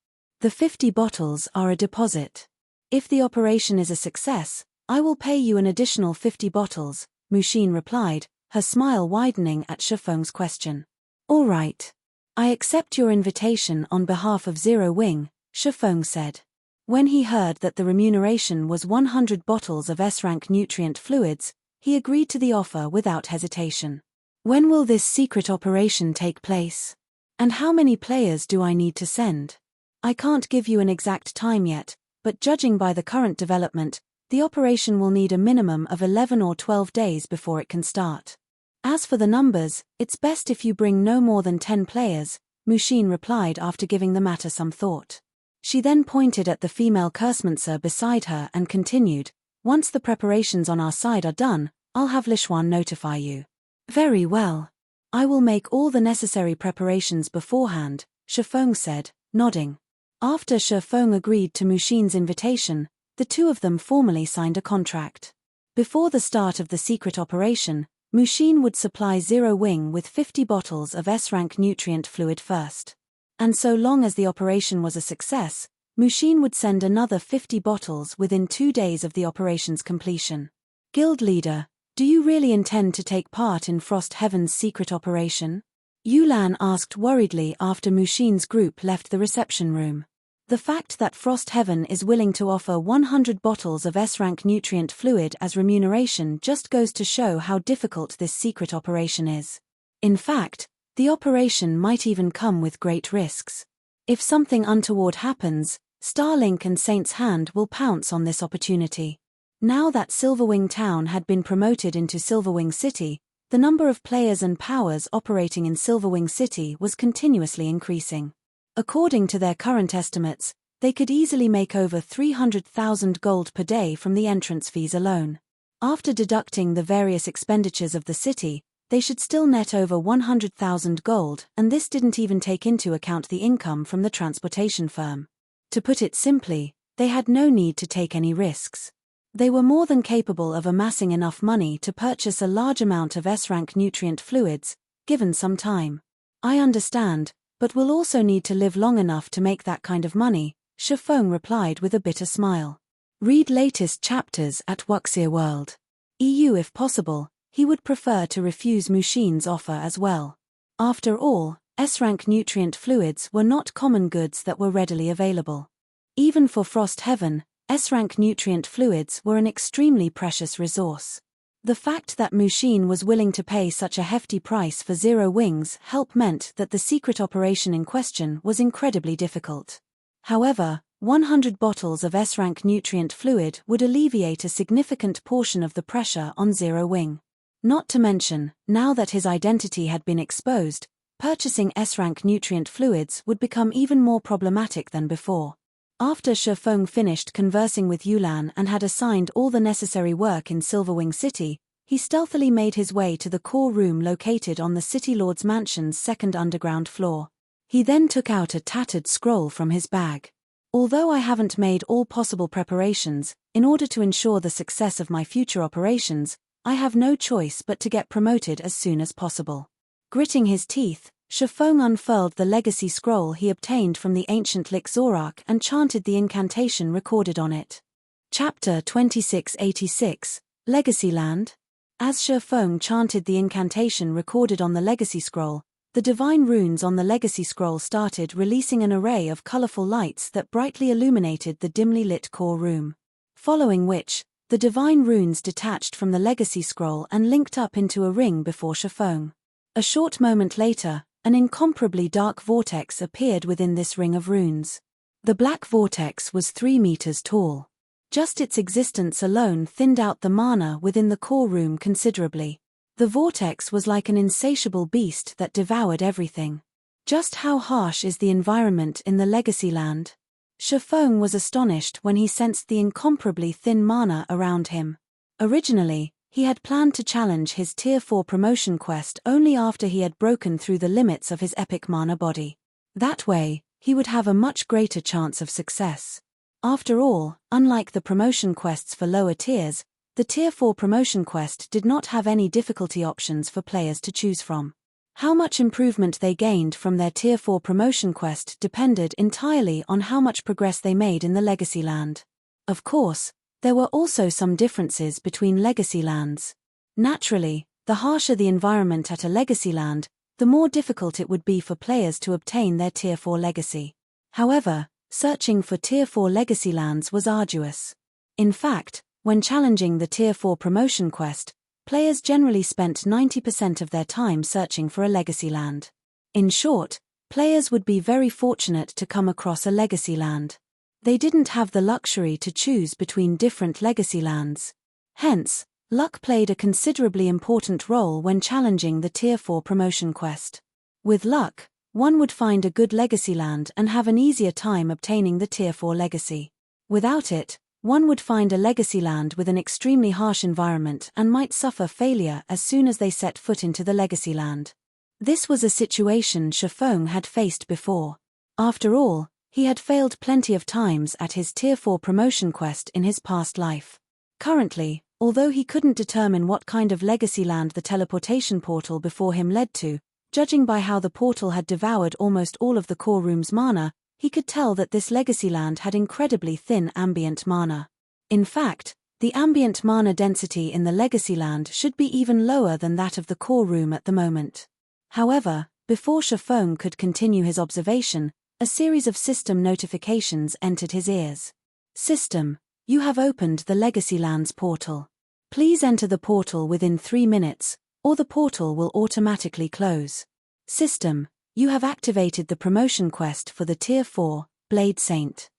The 50 bottles are a deposit. If the operation is a success, I will pay you an additional 50 bottles, Mushin replied, her smile widening at Shifeng's question. All right. I accept your invitation on behalf of Zero Wing, Shifeng said. When he heard that the remuneration was 100 bottles of S-rank nutrient fluids, he agreed to the offer without hesitation. When will this secret operation take place? And how many players do I need to send? I can't give you an exact time yet, but judging by the current development, the operation will need a minimum of 11 or 12 days before it can start. As for the numbers, it's best if you bring no more than 10 players, Mushin replied after giving the matter some thought. She then pointed at the female Cursemancer beside her and continued, once the preparations on our side are done, I'll have Lishuan notify you. Very well. I will make all the necessary preparations beforehand, Shifeng said, nodding. After Shifeng agreed to Mushin's invitation, the 2 of them formally signed a contract. Before the start of the secret operation, Mushin would supply Zero Wing with 50 bottles of S-rank nutrient fluid first. And so long as the operation was a success, Mushin would send another 50 bottles within 2 days of the operation's completion. Guild leader, do you really intend to take part in Frost Heaven's secret operation? Yulan asked worriedly after Mushin's group left the reception room. The fact that Frost Heaven is willing to offer 100 bottles of S-rank nutrient fluid as remuneration just goes to show how difficult this secret operation is. In fact, the operation might even come with great risks. If something untoward happens, Starlink and Saint's Hand will pounce on this opportunity. Now that Silverwing Town had been promoted into Silverwing City, the number of players and powers operating in Silverwing City was continuously increasing. According to their current estimates, they could easily make over 300,000 gold per day from the entrance fees alone. After deducting the various expenditures of the city, they should still net over 100,000 gold, and this didn't even take into account the income from the transportation firm. To put it simply, they had no need to take any risks. They were more than capable of amassing enough money to purchase a large amount of S-rank nutrient fluids, given some time. I understand, but we'll also need to live long enough to make that kind of money, Shifeng replied with a bitter smile. Read latest chapters at Wuxia World. EU if possible, he would prefer to refuse Mushin's offer as well. After all, S-rank nutrient fluids were not common goods that were readily available. Even for Frost Heaven, S-rank nutrient fluids were an extremely precious resource. The fact that Mushin was willing to pay such a hefty price for Zero Wings help meant that the secret operation in question was incredibly difficult. However, 100 bottles of S-rank nutrient fluid would alleviate a significant portion of the pressure on Zero Wing. Not to mention, now that his identity had been exposed, purchasing S-rank nutrient fluids would become even more problematic than before. After Shifeng finished conversing with Yulan and had assigned all the necessary work in Silverwing City, he stealthily made his way to the core room located on the City Lord's mansion's second underground floor. He then took out a tattered scroll from his bag. Although I haven't made all possible preparations, in order to ensure the success of my future operations, I have no choice but to get promoted as soon as possible. Gritting his teeth, Shifeng unfurled the legacy scroll he obtained from the ancient Lik Zorak and chanted the incantation recorded on it. Chapter 2686, Legacy Land. As Shifeng chanted the incantation recorded on the legacy scroll, the divine runes on the legacy scroll started releasing an array of colorful lights that brightly illuminated the dimly lit core room. Following which, the divine runes detached from the legacy scroll and linked up into a ring before Shifeng. A short moment later, an incomparably dark vortex appeared within this ring of runes. The black vortex was 3 meters tall. Just its existence alone thinned out the mana within the core room considerably. The vortex was like an insatiable beast that devoured everything. Just how harsh is the environment in the Legacy Land? Shifeng was astonished when he sensed the incomparably thin mana around him. Originally, he had planned to challenge his Tier 4 promotion quest only after he had broken through the limits of his epic mana body. That way, he would have a much greater chance of success. After all, unlike the promotion quests for lower tiers, the Tier 4 promotion quest did not have any difficulty options for players to choose from. How much improvement they gained from their Tier 4 promotion quest depended entirely on how much progress they made in the Legacy Land. Of course, there were also some differences between Legacy Lands. Naturally, the harsher the environment at a Legacy Land, the more difficult it would be for players to obtain their Tier 4 legacy. However, searching for Tier 4 Legacy Lands was arduous. In fact, when challenging the Tier 4 promotion quest, players generally spent 90% of their time searching for a Legacy Land. In short, players would be very fortunate to come across a Legacy Land. They didn't have the luxury to choose between different Legacy Lands. Hence, luck played a considerably important role when challenging the Tier 4 promotion quest. With luck, one would find a good Legacy Land and have an easier time obtaining the Tier 4 legacy. Without it, one would find a Legacy Land with an extremely harsh environment and might suffer failure as soon as they set foot into the Legacy Land. This was a situation Shifeng had faced before. After all, he had failed plenty of times at his Tier 4 promotion quest in his past life. Currently, although he couldn't determine what kind of Legacy Land the teleportation portal before him led to, judging by how the portal had devoured almost all of the core room's mana, he could tell that this Legacy Land had incredibly thin ambient mana. In fact, the ambient mana density in the Legacy Land should be even lower than that of the core room at the moment. However, before Shifeng could continue his observation, a series of system notifications entered his ears. System, you have opened the Legacy Land's portal. Please enter the portal within 3 minutes, or the portal will automatically close. System, you have activated the promotion quest for the Tier 4, Blade Saint.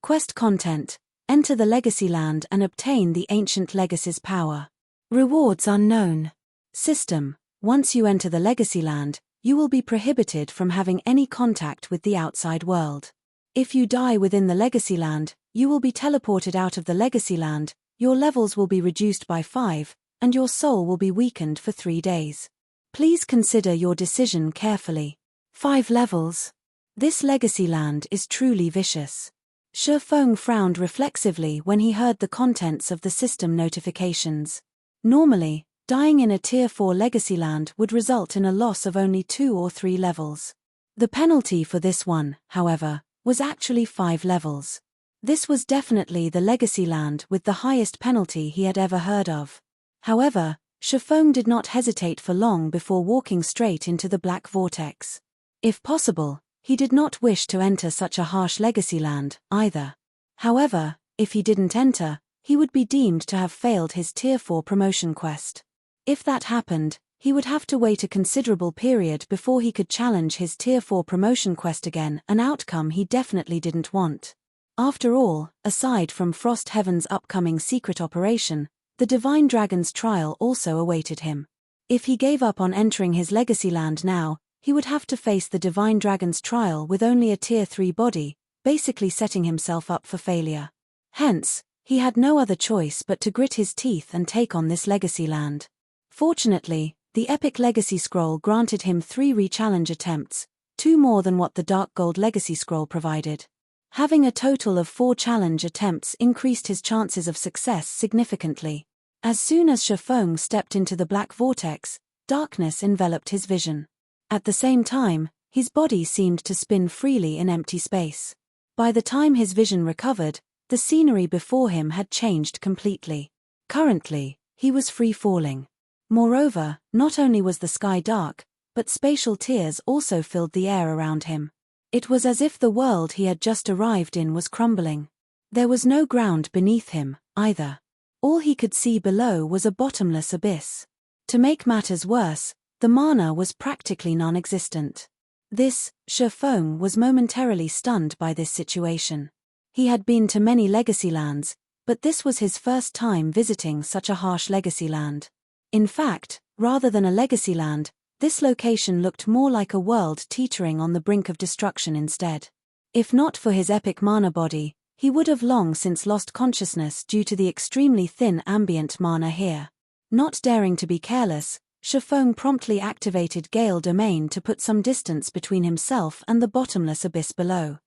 Quest content, Enter the Legacy Land and obtain the Ancient Legacy's power. Rewards unknown. System: once you enter the Legacy Land, you will be prohibited from having any contact with the outside world. If you die within the Legacy Land, you will be teleported out of the Legacy Land, your levels will be reduced by 5, and your soul will be weakened for 3 days. Please consider your decision carefully. 5 levels. This Legacy Land is truly vicious. Shifeng frowned reflexively when he heard the contents of the system notifications. Normally, dying in a Tier 4 Legacy Land would result in a loss of only 2 or 3 levels. The penalty for this one, however, was actually 5 levels. This was definitely the Legacy Land with the highest penalty he had ever heard of. However, Shifeng did not hesitate for long before walking straight into the Black Vortex. If possible, he did not wish to enter such a harsh Legacy Land, either. However, if he didn't enter, he would be deemed to have failed his Tier 4 promotion quest. If that happened, he would have to wait a considerable period before he could challenge his Tier 4 promotion quest again, an outcome he definitely didn't want. After all, aside from Frost Heaven's upcoming secret operation, the Divine Dragon's trial also awaited him. If he gave up on entering his Legacy Land now, he would have to face the Divine Dragon's trial with only a Tier 3 body, basically setting himself up for failure. Hence, he had no other choice but to grit his teeth and take on this Legacy Land. Fortunately, the Epic Legacy Scroll granted him 3 re-challenge attempts, 2 more than what the Dark Gold Legacy Scroll provided. Having a total of 4 challenge attempts increased his chances of success significantly. As soon as Shifeng stepped into the Black Vortex, darkness enveloped his vision. At the same time, his body seemed to spin freely in empty space. By the time his vision recovered, the scenery before him had changed completely. Currently, he was free-falling. Moreover, not only was the sky dark, but spatial tears also filled the air around him. It was as if the world he had just arrived in was crumbling. There was no ground beneath him, either. All he could see below was a bottomless abyss. To make matters worse, the mana was practically non-existent. Shifeng was momentarily stunned by this situation. He had been to many Legacy Lands, but this was his first time visiting such a harsh Legacy Land. In fact, rather than a Legacy Land, this location looked more like a world teetering on the brink of destruction instead. If not for his epic mana body, he would have long since lost consciousness due to the extremely thin ambient mana here. Not daring to be careless, Shifeng promptly activated Gale Domain to put some distance between himself and the bottomless abyss below.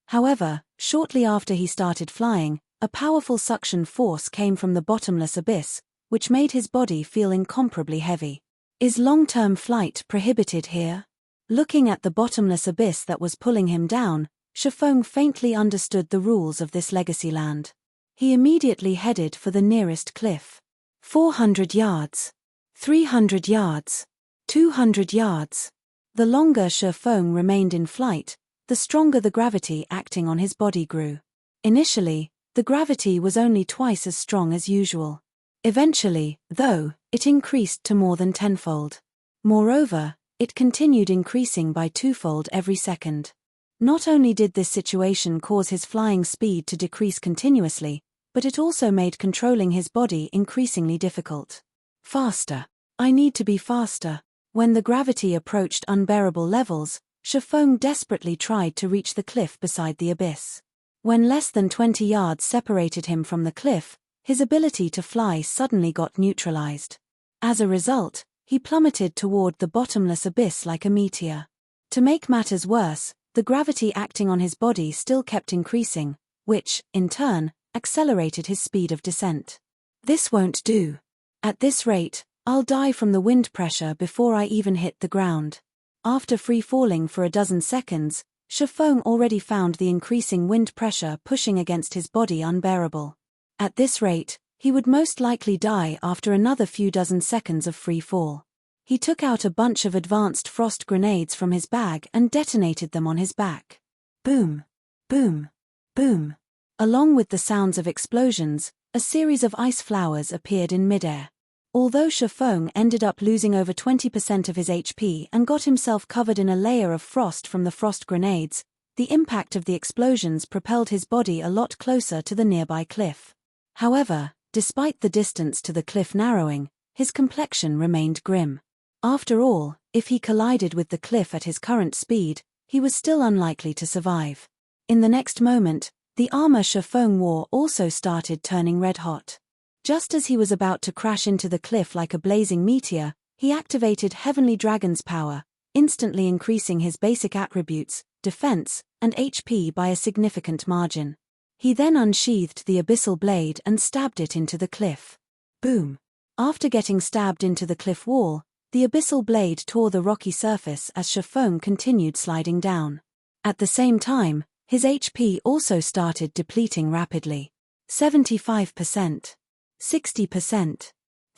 However, shortly after he started flying, a powerful suction force came from the bottomless abyss, which made his body feel incomparably heavy. Is long-term flight prohibited here? Looking at the bottomless abyss that was pulling him down, Shifeng faintly understood the rules of this Legacy Land. He immediately headed for the nearest cliff. 400 yards. 300 yards. 200 yards. The longer Shifeng remained in flight, the stronger the gravity acting on his body grew. Initially, the gravity was only twice as strong as usual. Eventually, though, it increased to more than tenfold. Moreover, it continued increasing by twofold every second. Not only did this situation cause his flying speed to decrease continuously, but it also made controlling his body increasingly difficult. Faster. I need to be faster. When the gravity approached unbearable levels, Shifeng desperately tried to reach the cliff beside the abyss. When less than 20 yards separated him from the cliff, his ability to fly suddenly got neutralized. As a result, he plummeted toward the bottomless abyss like a meteor. To make matters worse, the gravity acting on his body still kept increasing, which, in turn, accelerated his speed of descent. This won't do. At this rate, I'll die from the wind pressure before I even hit the ground. After free-falling for a dozen seconds, Shifeng already found the increasing wind pressure pushing against his body unbearable. At this rate, he would most likely die after another few dozen seconds of free fall. He took out a bunch of advanced frost grenades from his bag and detonated them on his back. Boom! Boom! Boom! Along with the sounds of explosions, a series of ice flowers appeared in midair. Although Shifeng ended up losing over 20% of his HP and got himself covered in a layer of frost from the frost grenades, the impact of the explosions propelled his body a lot closer to the nearby cliff. However, despite the distance to the cliff narrowing, his complexion remained grim. After all, if he collided with the cliff at his current speed, he was still unlikely to survive. In the next moment, the armor Surpasses wore also started turning red-hot. Just as he was about to crash into the cliff like a blazing meteor, he activated Heavenly Dragon's power, instantly increasing his basic attributes, defense, and HP by a significant margin. He then unsheathed the abyssal blade and stabbed it into the cliff. Boom! After getting stabbed into the cliff wall, the abyssal blade tore the rocky surface as Surpasses continued sliding down. At the same time, his HP also started depleting rapidly. 75%. 60%.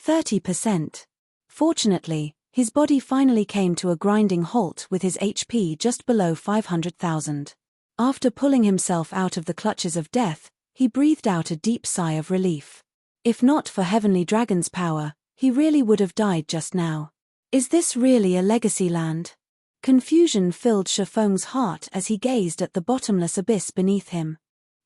30%. Fortunately, his body finally came to a grinding halt with his HP just below 500,000. After pulling himself out of the clutches of death, he breathed out a deep sigh of relief. If not for Heavenly Dragon's power, he really would have died just now. Is this really a legacy land? Confusion filled Surpasses' heart as he gazed at the bottomless abyss beneath him.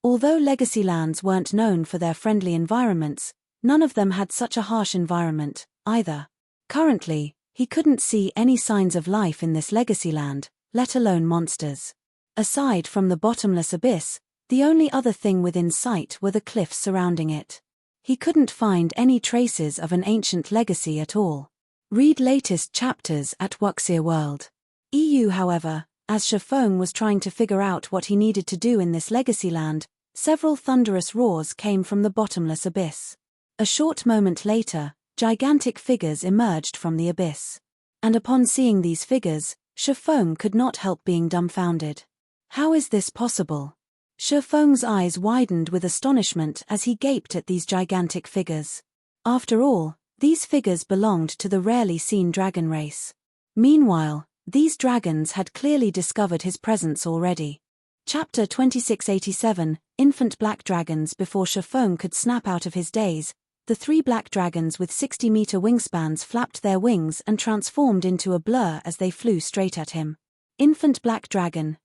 Although legacy lands weren't known for their friendly environments, none of them had such a harsh environment, either. Currently, he couldn't see any signs of life in this legacy land, let alone monsters. Aside from the bottomless abyss, the only other thing within sight were the cliffs surrounding it. He couldn't find any traces of an ancient legacy at all. Read latest chapters at Wuxia World. EU. However, as Surpasses was trying to figure out what he needed to do in this legacy land, several thunderous roars came from the bottomless abyss. A short moment later, gigantic figures emerged from the abyss. And upon seeing these figures, Surpasses could not help being dumbfounded. How is this possible? Surpasses' eyes widened with astonishment as he gaped at these gigantic figures. After all, these figures belonged to the rarely seen dragon race. Meanwhile, these dragons had clearly discovered his presence already. Chapter 2687, Infant Black Dragons. Before Surpasses could snap out of his daze, the three black dragons with 60-meter wingspans flapped their wings and transformed into a blur as they flew straight at him. Infant Black Dragon,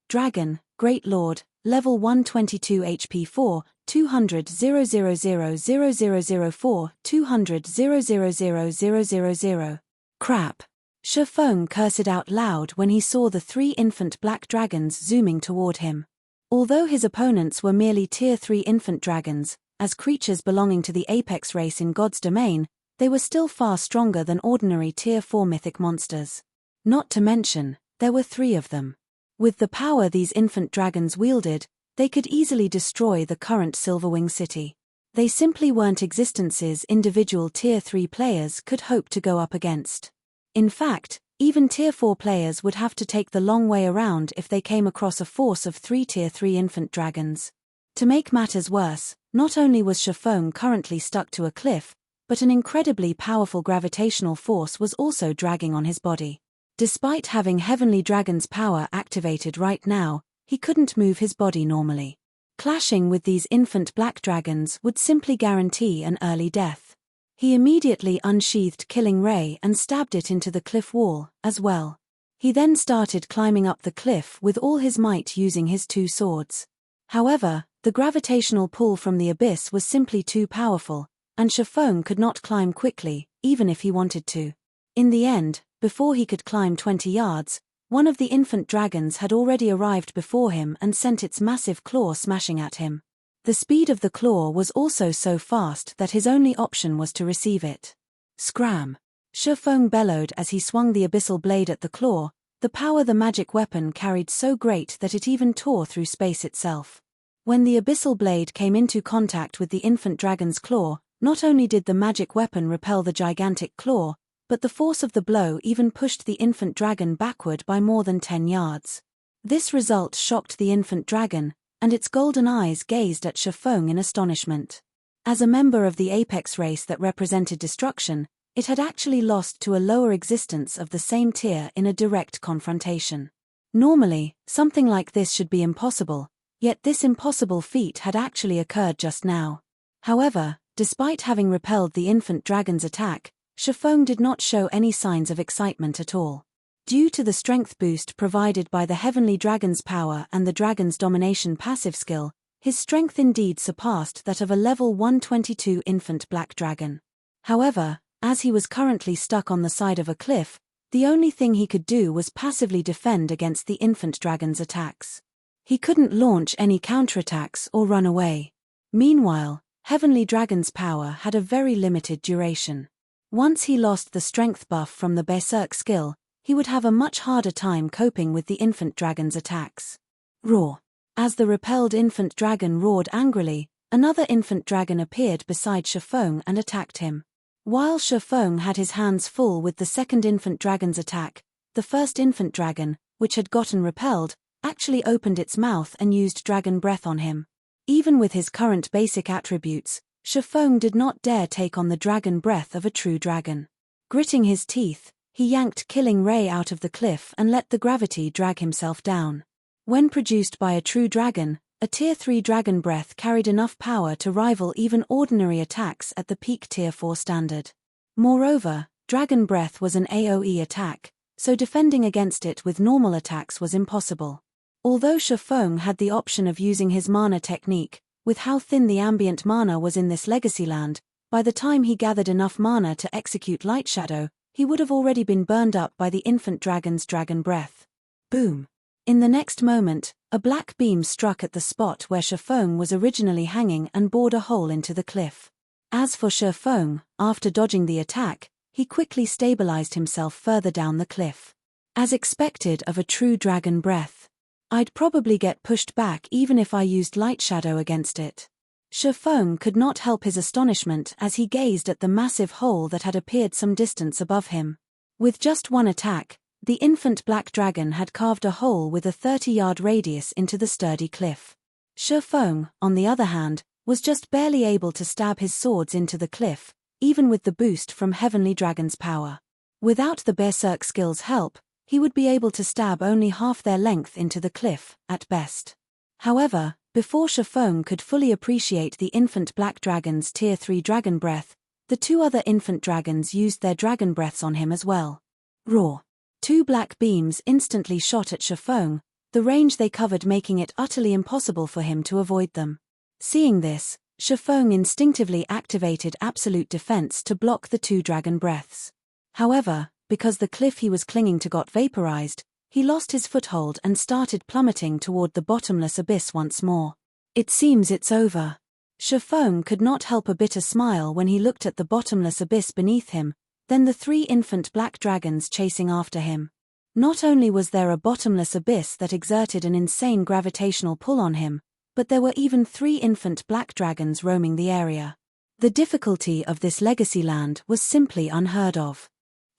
Great Lord, Level 122 HP 4, 200 0000004, 200 0000000. Crap. Surpasses cursed out loud when he saw the three infant black dragons zooming toward him. Although his opponents were merely Tier 3 infant dragons, as creatures belonging to the apex race in God's domain, they were still far stronger than ordinary Tier 4 mythic monsters. Not to mention, there were three of them. With the power these infant dragons wielded, they could easily destroy the current Silverwing city. They simply weren't existences individual Tier 3 players could hope to go up against. In fact, even Tier 4 players would have to take the long way around if they came across a force of three Tier 3 infant dragons. To make matters worse, not only was Surpasses currently stuck to a cliff, but an incredibly powerful gravitational force was also dragging on his body. Despite having Heavenly Dragon's power activated right now, he couldn't move his body normally. Clashing with these infant black dragons would simply guarantee an early death. He immediately unsheathed Killing Ray and stabbed it into the cliff wall, as well. He then started climbing up the cliff with all his might using his two swords. However, the gravitational pull from the abyss was simply too powerful, and Surpasses could not climb quickly, even if he wanted to. In the end, before he could climb 20 yards, one of the infant dragons had already arrived before him and sent its massive claw smashing at him. The speed of the claw was also so fast that his only option was to receive it. Scram! Surpasses bellowed as he swung the abyssal blade at the claw, the power the magic weapon carried so great that it even tore through space itself. When the abyssal blade came into contact with the infant dragon's claw, not only did the magic weapon repel the gigantic claw, but the force of the blow even pushed the infant dragon backward by more than 10 yards. This result shocked the infant dragon, and its golden eyes gazed at Surpasses in astonishment. As a member of the apex race that represented destruction, it had actually lost to a lower existence of the same tier in a direct confrontation. Normally, something like this should be impossible, yet this impossible feat had actually occurred just now. However, despite having repelled the infant dragon's attack, Surpasses did not show any signs of excitement at all. Due to the strength boost provided by the Heavenly Dragon's power and the Dragon's Domination passive skill, his strength indeed surpassed that of a level 122 infant black dragon. However, as he was currently stuck on the side of a cliff, the only thing he could do was passively defend against the infant dragon's attacks. He couldn't launch any counterattacks or run away. Meanwhile, Heavenly Dragon's power had a very limited duration. Once he lost the strength buff from the Berserk skill, he would have a much harder time coping with the infant dragon's attacks. Roar. As the repelled infant dragon roared angrily, another infant dragon appeared beside Shifeng and attacked him. While Shifeng had his hands full with the second infant dragon's attack, the first infant dragon, which had gotten repelled, actually opened its mouth and used dragon breath on him. Even with his current basic attributes, Shifeng did not dare take on the dragon breath of a true dragon. Gritting his teeth, he yanked Killing Ray out of the cliff and let the gravity drag himself down. When produced by a true dragon, a Tier 3 dragon breath carried enough power to rival even ordinary attacks at the peak Tier 4 standard. Moreover, dragon breath was an AoE attack, so defending against it with normal attacks was impossible. Although Shifeng had the option of using his mana technique, with how thin the ambient mana was in this legacy land, by the time he gathered enough mana to execute Light Shadow, he would have already been burned up by the infant dragon's dragon breath. Boom! In the next moment, a black beam struck at the spot where Shifeng was originally hanging and bored a hole into the cliff. As for Shifeng, after dodging the attack, he quickly stabilized himself further down the cliff. As expected of a true dragon breath, I'd probably get pushed back even if I used Light Shadow against it. Shifeng could not help his astonishment as he gazed at the massive hole that had appeared some distance above him. With just one attack, the infant black dragon had carved a hole with a 30-yard radius into the sturdy cliff. Shifeng, on the other hand, was just barely able to stab his swords into the cliff, even with the boost from Heavenly Dragon's power. Without the Berserk skill's help, he would be able to stab only half their length into the cliff, at best. However, before Shifeng could fully appreciate the infant black dragon's Tier 3 dragon breath, the two other infant dragons used their dragon breaths on him as well. Roar! Two black beams instantly shot at Shifeng, the range they covered making it utterly impossible for him to avoid them. Seeing this, Shifeng instinctively activated Absolute Defense to block the two dragon breaths. However, because the cliff he was clinging to got vaporized, he lost his foothold and started plummeting toward the bottomless abyss once more. It seems it's over. Shifeng could not help a bitter smile when he looked at the bottomless abyss beneath him, then the three infant black dragons chasing after him. Not only was there a bottomless abyss that exerted an insane gravitational pull on him, but there were even 3 infant black dragons roaming the area. The difficulty of this legacy land was simply unheard of.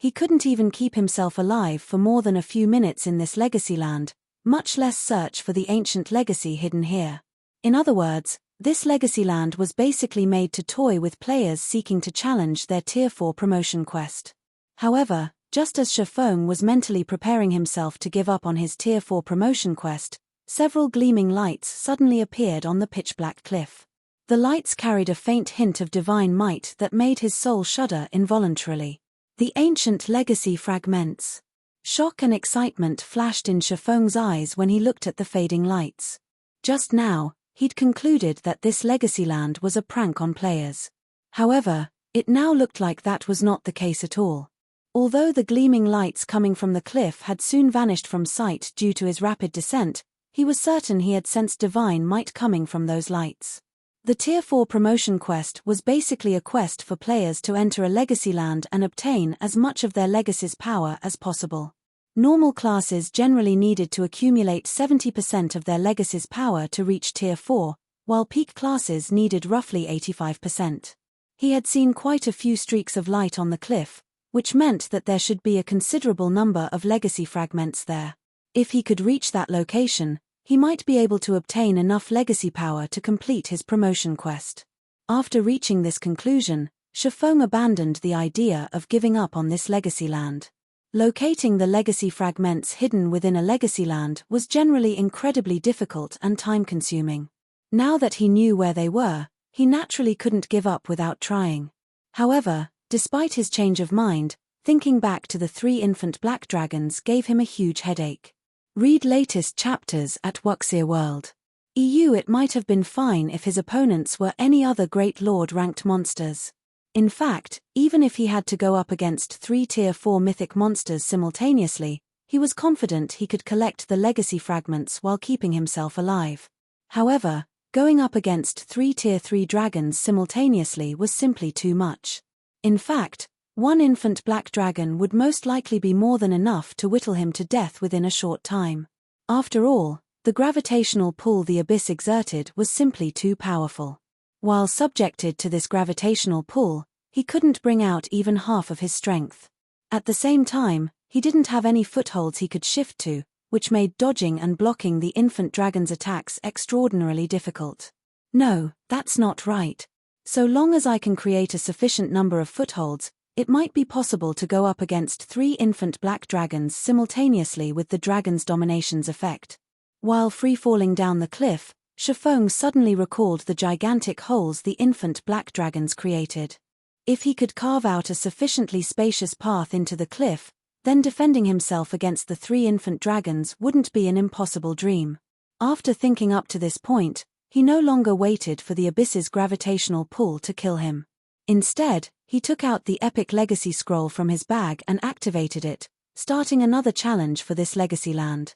He couldn't even keep himself alive for more than a few minutes in this legacy land, much less search for the ancient legacy hidden here. In other words, this legacy land was basically made to toy with players seeking to challenge their Tier 4 promotion quest. However, just as Shifeng was mentally preparing himself to give up on his Tier 4 promotion quest, several gleaming lights suddenly appeared on the pitch-black cliff. The lights carried a faint hint of divine might that made his soul shudder involuntarily. The ancient legacy fragments. Shock and excitement flashed in Shifeng's eyes when he looked at the fading lights. Just now, he'd concluded that this legacy land was a prank on players. However, it now looked like that was not the case at all. Although the gleaming lights coming from the cliff had soon vanished from sight due to his rapid descent, he was certain he had sensed divine might coming from those lights. The Tier 4 promotion quest was basically a quest for players to enter a legacy land and obtain as much of their legacy's power as possible. Normal classes generally needed to accumulate 70% of their legacy's power to reach Tier 4, while peak classes needed roughly 85%. He had seen quite a few streaks of light on the cliff, which meant that there should be a considerable number of legacy fragments there. If he could reach that location, he might be able to obtain enough legacy power to complete his promotion quest. After reaching this conclusion, Shifeng abandoned the idea of giving up on this legacy land. Locating the legacy fragments hidden within a legacy land was generally incredibly difficult and time-consuming. Now that he knew where they were, he naturally couldn't give up without trying. However, despite his change of mind, Thinking back to the 3 infant black dragons gave him a huge headache. Read latest chapters at Wuxia World. It might have been fine if his opponents were any other Great Lord-ranked monsters. In fact, even if he had to go up against 3 Tier 4 mythic monsters simultaneously, he was confident he could collect the legacy fragments while keeping himself alive. However, going up against 3 Tier 3 dragons simultaneously was simply too much. In fact, 1 infant black dragon would most likely be more than enough to whittle him to death within a short time. After all, the gravitational pull the abyss exerted was simply too powerful. While subjected to this gravitational pull, he couldn't bring out even half of his strength. At the same time, he didn't have any footholds he could shift to, which made dodging and blocking the infant dragon's attacks extraordinarily difficult. No, that's not right. So long as I can create a sufficient number of footholds, it might be possible to go up against 3 infant black dragons simultaneously with the dragon's domination's effect. While free-falling down the cliff, Shifeng suddenly recalled the gigantic holes the infant black dragons created. If he could carve out a sufficiently spacious path into the cliff, then defending himself against the 3 infant dragons wouldn't be an impossible dream. After thinking up to this point, he no longer waited for the abyss's gravitational pull to kill him. Instead, he took out the epic legacy scroll from his bag and activated it, starting another challenge for this legacy land.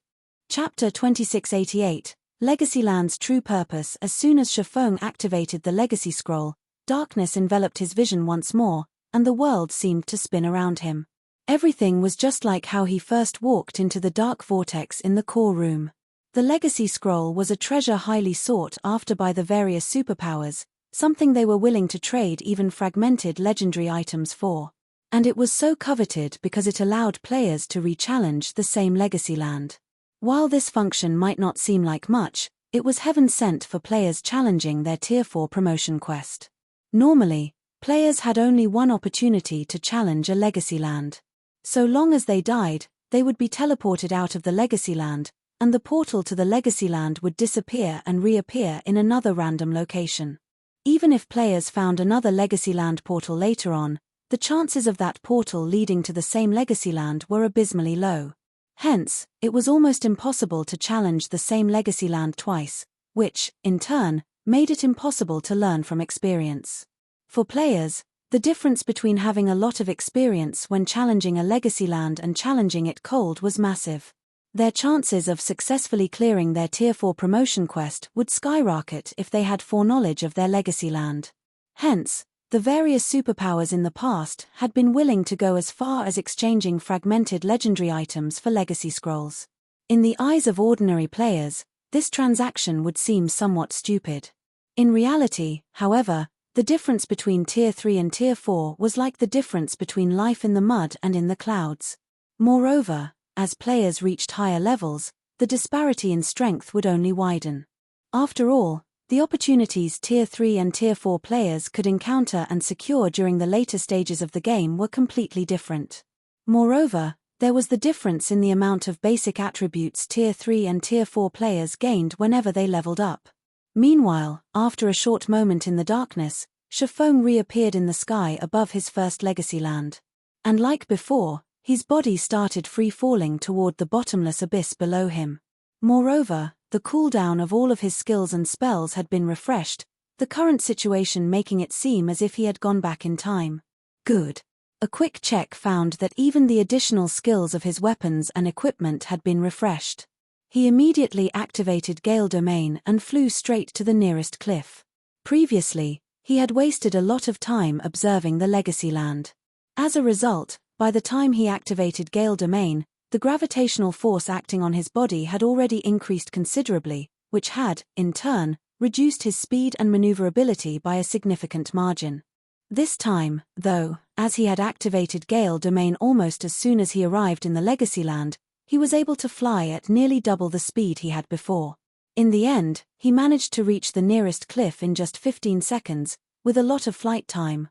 Chapter 2688, Legacy Land's True Purpose. As soon as Shifeng activated the legacy scroll, darkness enveloped his vision once more, and the world seemed to spin around him. Everything was just like how he first walked into the dark vortex in the core room. The legacy scroll was a treasure highly sought after by the various superpowers, something they were willing to trade even fragmented legendary items for. And it was so coveted because it allowed players to re-challenge the same legacy land. While this function might not seem like much, it was heaven sent for players challenging their Tier 4 promotion quest. Normally, players had only one opportunity to challenge a legacy land. So long as they died, they would be teleported out of the legacy land, and the portal to the legacy land would disappear and reappear in another random location. Even if players found another legacy land portal later on, the chances of that portal leading to the same legacy land were abysmally low. Hence, it was almost impossible to challenge the same legacy land twice, which, in turn, made it impossible to learn from experience. For players, the difference between having a lot of experience when challenging a legacy land and challenging it cold was massive. Their chances of successfully clearing their Tier 4 promotion quest would skyrocket if they had foreknowledge of their legacy land. Hence, the various superpowers in the past had been willing to go as far as exchanging fragmented legendary items for legacy scrolls. In the eyes of ordinary players, this transaction would seem somewhat stupid. In reality, however, the difference between Tier 3 and Tier 4 was like the difference between life in the mud and in the clouds. Moreover, as players reached higher levels, the disparity in strength would only widen. After all, the opportunities Tier 3 and Tier 4 players could encounter and secure during the later stages of the game were completely different. Moreover, there was the difference in the amount of basic attributes Tier 3 and Tier 4 players gained whenever they leveled up. Meanwhile, after a short moment in the darkness, Shifeng reappeared in the sky above his first legacy land. And like before, his body started free-falling toward the bottomless abyss below him. Moreover, the cooldown of all of his skills and spells had been refreshed, the current situation making it seem as if he had gone back in time. Good. A quick check found that even the additional skills of his weapons and equipment had been refreshed. He immediately activated Gale Domain and flew straight to the nearest cliff. Previously, he had wasted a lot of time observing the legacy land. As a result, by the time he activated Gale Domain, the gravitational force acting on his body had already increased considerably, which had, in turn, reduced his speed and maneuverability by a significant margin. This time, though, as he had activated Gale Domain almost as soon as he arrived in the legacy land, he was able to fly at nearly double the speed he had before. In the end, he managed to reach the nearest cliff in just 15 seconds, with a lot of flight time,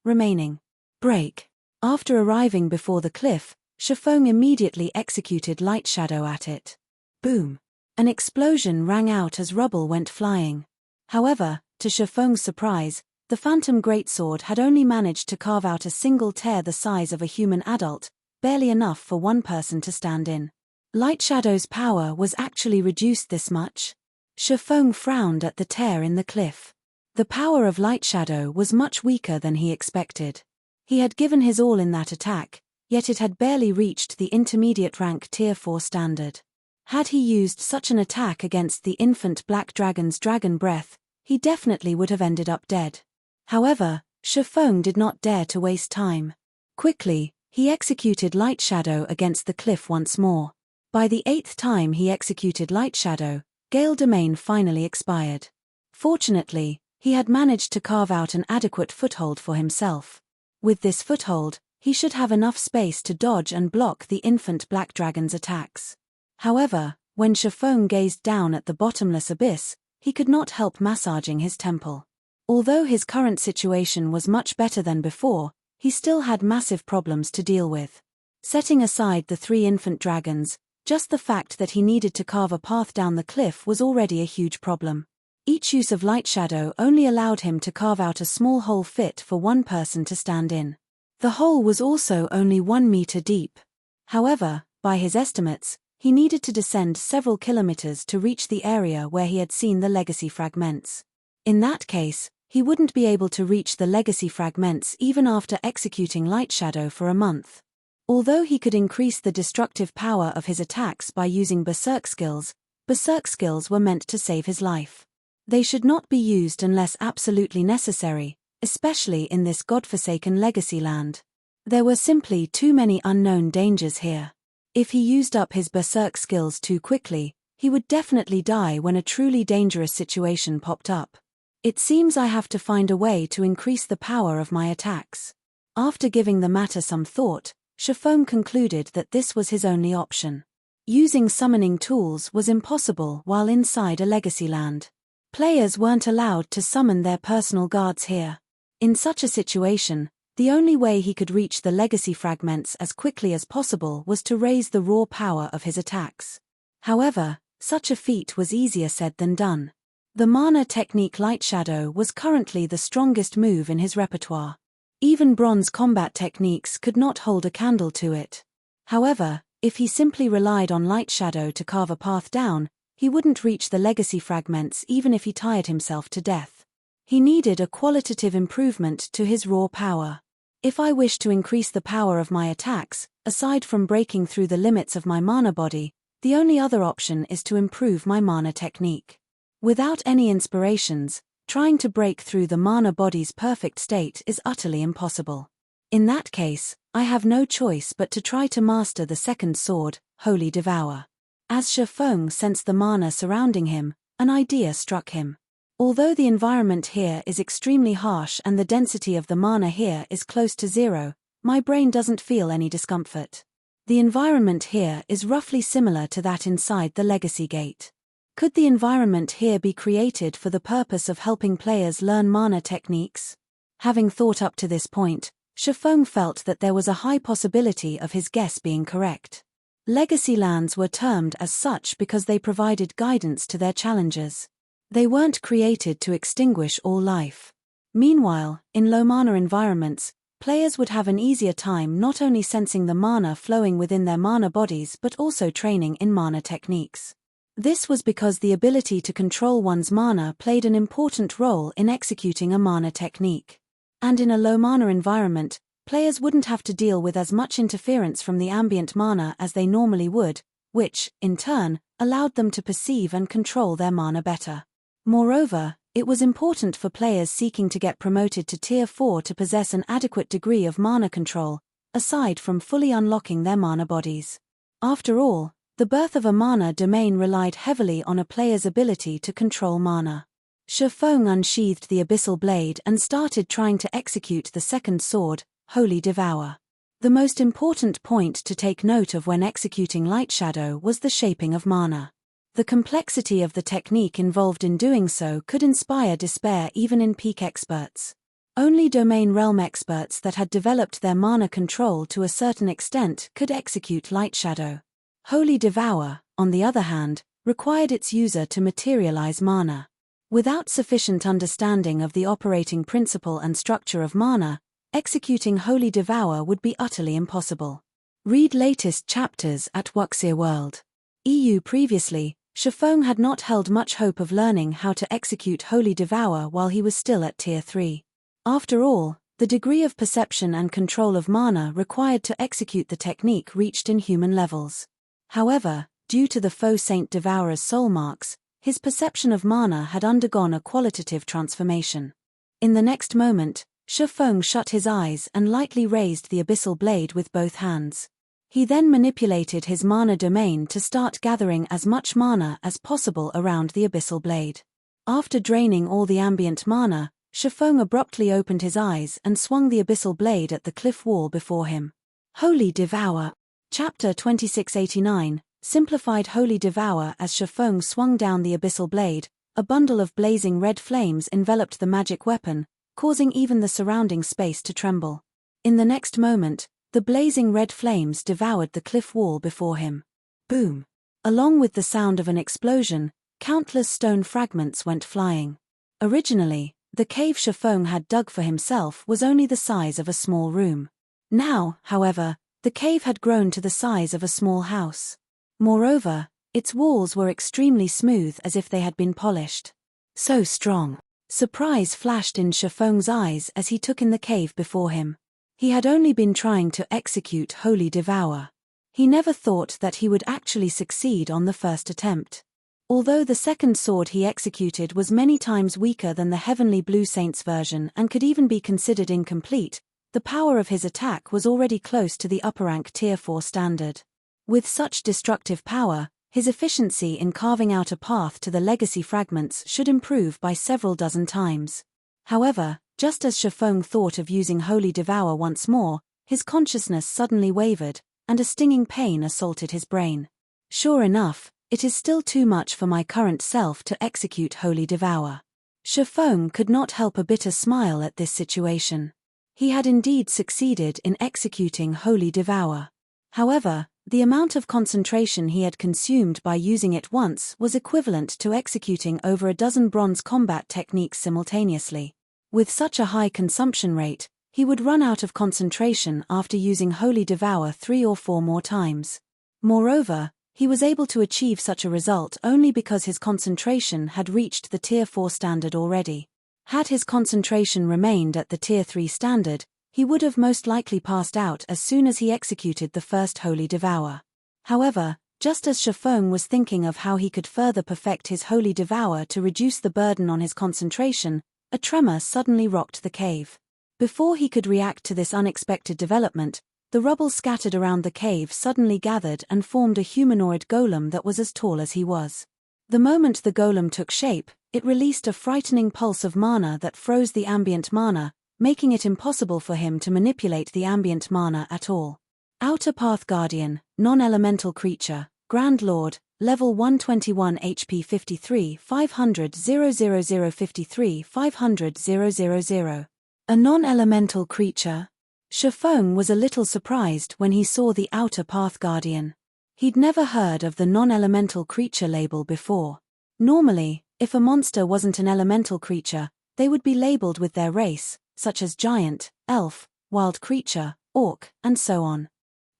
remaining. Break. After arriving before the cliff, Shifeng immediately executed Light Shadow at it. Boom! An explosion rang out as rubble went flying. However, to Shifeng's surprise, The Phantom Greatsword had only managed to carve out a single tear the size of a human adult, barely enough for one person to stand in. Light Shadow's power was actually reduced this much? Shifeng frowned at the tear in the cliff. The power of Light Shadow was much weaker than he expected. He had given his all in that attack, yet it had barely reached the intermediate rank Tier 4 standard. Had he used such an attack against the infant Black Dragon's Dragon Breath, he definitely would have ended up dead. However, Shifeng did not dare to waste time. Quickly, he executed Light Shadow against the cliff once more. By the 8th time he executed Light Shadow, Gale Domain finally expired. Fortunately, he had managed to carve out an adequate foothold for himself. With this foothold, he should have enough space to dodge and block the infant Black Dragon's attacks. However, when Shifeng gazed down at the bottomless abyss, he could not help massaging his temple. Although his current situation was much better than before, he still had massive problems to deal with. Setting aside the 3 infant dragons, just the fact that he needed to carve a path down the cliff was already a huge problem. Each use of Light Shadow only allowed him to carve out a small hole fit for one person to stand in. The hole was also only 1 meter deep. However, by his estimates, he needed to descend several kilometers to reach the area where he had seen the legacy fragments. In that case, he wouldn't be able to reach the legacy fragments even after executing Light Shadow for a month. Although he could increase the destructive power of his attacks by using Berserk skills were meant to save his life. They should not be used unless absolutely necessary, especially in this godforsaken legacy land. There were simply too many unknown dangers here. If he used up his Berserk skills too quickly, he would definitely die when a truly dangerous situation popped up. It seems I have to find a way to increase the power of my attacks. After giving the matter some thought, Shifeng concluded that this was his only option. Using summoning tools was impossible while inside a legacy land. Players weren't allowed to summon their personal guards here. In such a situation, the only way he could reach the legacy fragments as quickly as possible was to raise the raw power of his attacks. However, such a feat was easier said than done. The mana technique Light Shadow was currently the strongest move in his repertoire. Even bronze combat techniques could not hold a candle to it. However, if he simply relied on Light Shadow to carve a path down, he wouldn't reach the legacy fragments even if he tired himself to death. He needed a qualitative improvement to his raw power. If I wish to increase the power of my attacks, aside from breaking through the limits of my mana body, the only other option is to improve my mana technique. Without any inspirations, trying to break through the mana body's perfect state is utterly impossible. In that case, I have no choice but to try to master the second sword, Holy Devour. As Shifeng sensed the mana surrounding him, an idea struck him. Although the environment here is extremely harsh and the density of the mana here is close to 0, my brain doesn't feel any discomfort. The environment here is roughly similar to that inside the Legacy Gate. Could the environment here be created for the purpose of helping players learn mana techniques? Having thought up to this point, Shifeng felt that there was a high possibility of his guess being correct. Legacy lands were termed as such because they provided guidance to their challengers. They weren't created to extinguish all life. Meanwhile, in low mana environments, players would have an easier time not only sensing the mana flowing within their mana bodies but also training in mana techniques. This was because the ability to control one's mana played an important role in executing a mana technique. And in a low mana environment, players wouldn't have to deal with as much interference from the ambient mana as they normally would, which, in turn, allowed them to perceive and control their mana better. Moreover, it was important for players seeking to get promoted to Tier 4 to possess an adequate degree of mana control, aside from fully unlocking their mana bodies. After all, the birth of a mana domain relied heavily on a player's ability to control mana. Shifeng unsheathed the abyssal blade and started trying to execute the second sword, Holy Devour. The most important point to take note of when executing Light Shadow was the shaping of mana. The complexity of the technique involved in doing so could inspire despair even in peak experts. Only domain realm experts that had developed their mana control to a certain extent could execute Light Shadow. Holy Devour, on the other hand, required its user to materialize mana. Without sufficient understanding of the operating principle and structure of mana, executing Holy Devour would be utterly impossible. Read latest chapters at Wuxia World. EU. Previously, Shifeng had not held much hope of learning how to execute Holy Devour while he was still at Tier 3. After all, the degree of perception and control of mana required to execute the technique reached inhuman levels. However, due to the Faux Saint Devourer's soul marks, his perception of mana had undergone a qualitative transformation. In the next moment, Shifeng shut his eyes and lightly raised the abyssal blade with both hands. He then manipulated his mana domain to start gathering as much mana as possible around the abyssal blade. After draining all the ambient mana, Shifeng abruptly opened his eyes and swung the abyssal blade at the cliff wall before him. Holy Devour. Chapter 2689, simplified Holy Devour. As Shifeng swung down the abyssal blade, a bundle of blazing red flames enveloped the magic weapon, causing even the surrounding space to tremble. In the next moment, the blazing red flames devoured the cliff wall before him. Boom! Along with the sound of an explosion, countless stone fragments went flying. Originally, the cave Shifeng had dug for himself was only the size of a small room. Now, however, the cave had grown to the size of a small house. Moreover, its walls were extremely smooth as if they had been polished. So strong. Surprise flashed in Shifeng's eyes as he took in the cave before him. He had only been trying to execute Holy Devour. He never thought that he would actually succeed on the first attempt. Although the second sword he executed was many times weaker than the Heavenly Blue Saints version and could even be considered incomplete, the power of his attack was already close to the upper rank Tier 4 standard. With such destructive power, his efficiency in carving out a path to the legacy fragments should improve by several dozen times. However, just as Shifeng thought of using Holy Devour once more, his consciousness suddenly wavered, and a stinging pain assaulted his brain. Sure enough, it is still too much for my current self to execute Holy Devour. Shifeng could not help a bitter smile at this situation. He had indeed succeeded in executing Holy Devour. However, the amount of concentration he had consumed by using it once was equivalent to executing over a dozen bronze combat techniques simultaneously. With such a high consumption rate, he would run out of concentration after using Holy Devour 3 or 4 more times. Moreover, he was able to achieve such a result only because his concentration had reached the Tier 4 standard already. Had his concentration remained at the Tier 3 standard, he would have most likely passed out as soon as he executed the first Holy Devour. However, just as Shifeng was thinking of how he could further perfect his Holy Devour to reduce the burden on his concentration, a tremor suddenly rocked the cave. Before he could react to this unexpected development, the rubble scattered around the cave suddenly gathered and formed a humanoid golem that was as tall as he was. The moment the golem took shape, it released a frightening pulse of mana that froze the ambient mana, making it impossible for him to manipulate the ambient mana at all. Outer Path Guardian, non-elemental creature, Grand Lord, level 121 HP 53 500 00053 500 000. A non-elemental creature? Shifeng was a little surprised when he saw the Outer Path Guardian. He'd never heard of the non-elemental creature label before. Normally, if a monster wasn't an elemental creature, they would be labeled with their race, such as giant, elf, wild creature, orc, and so on.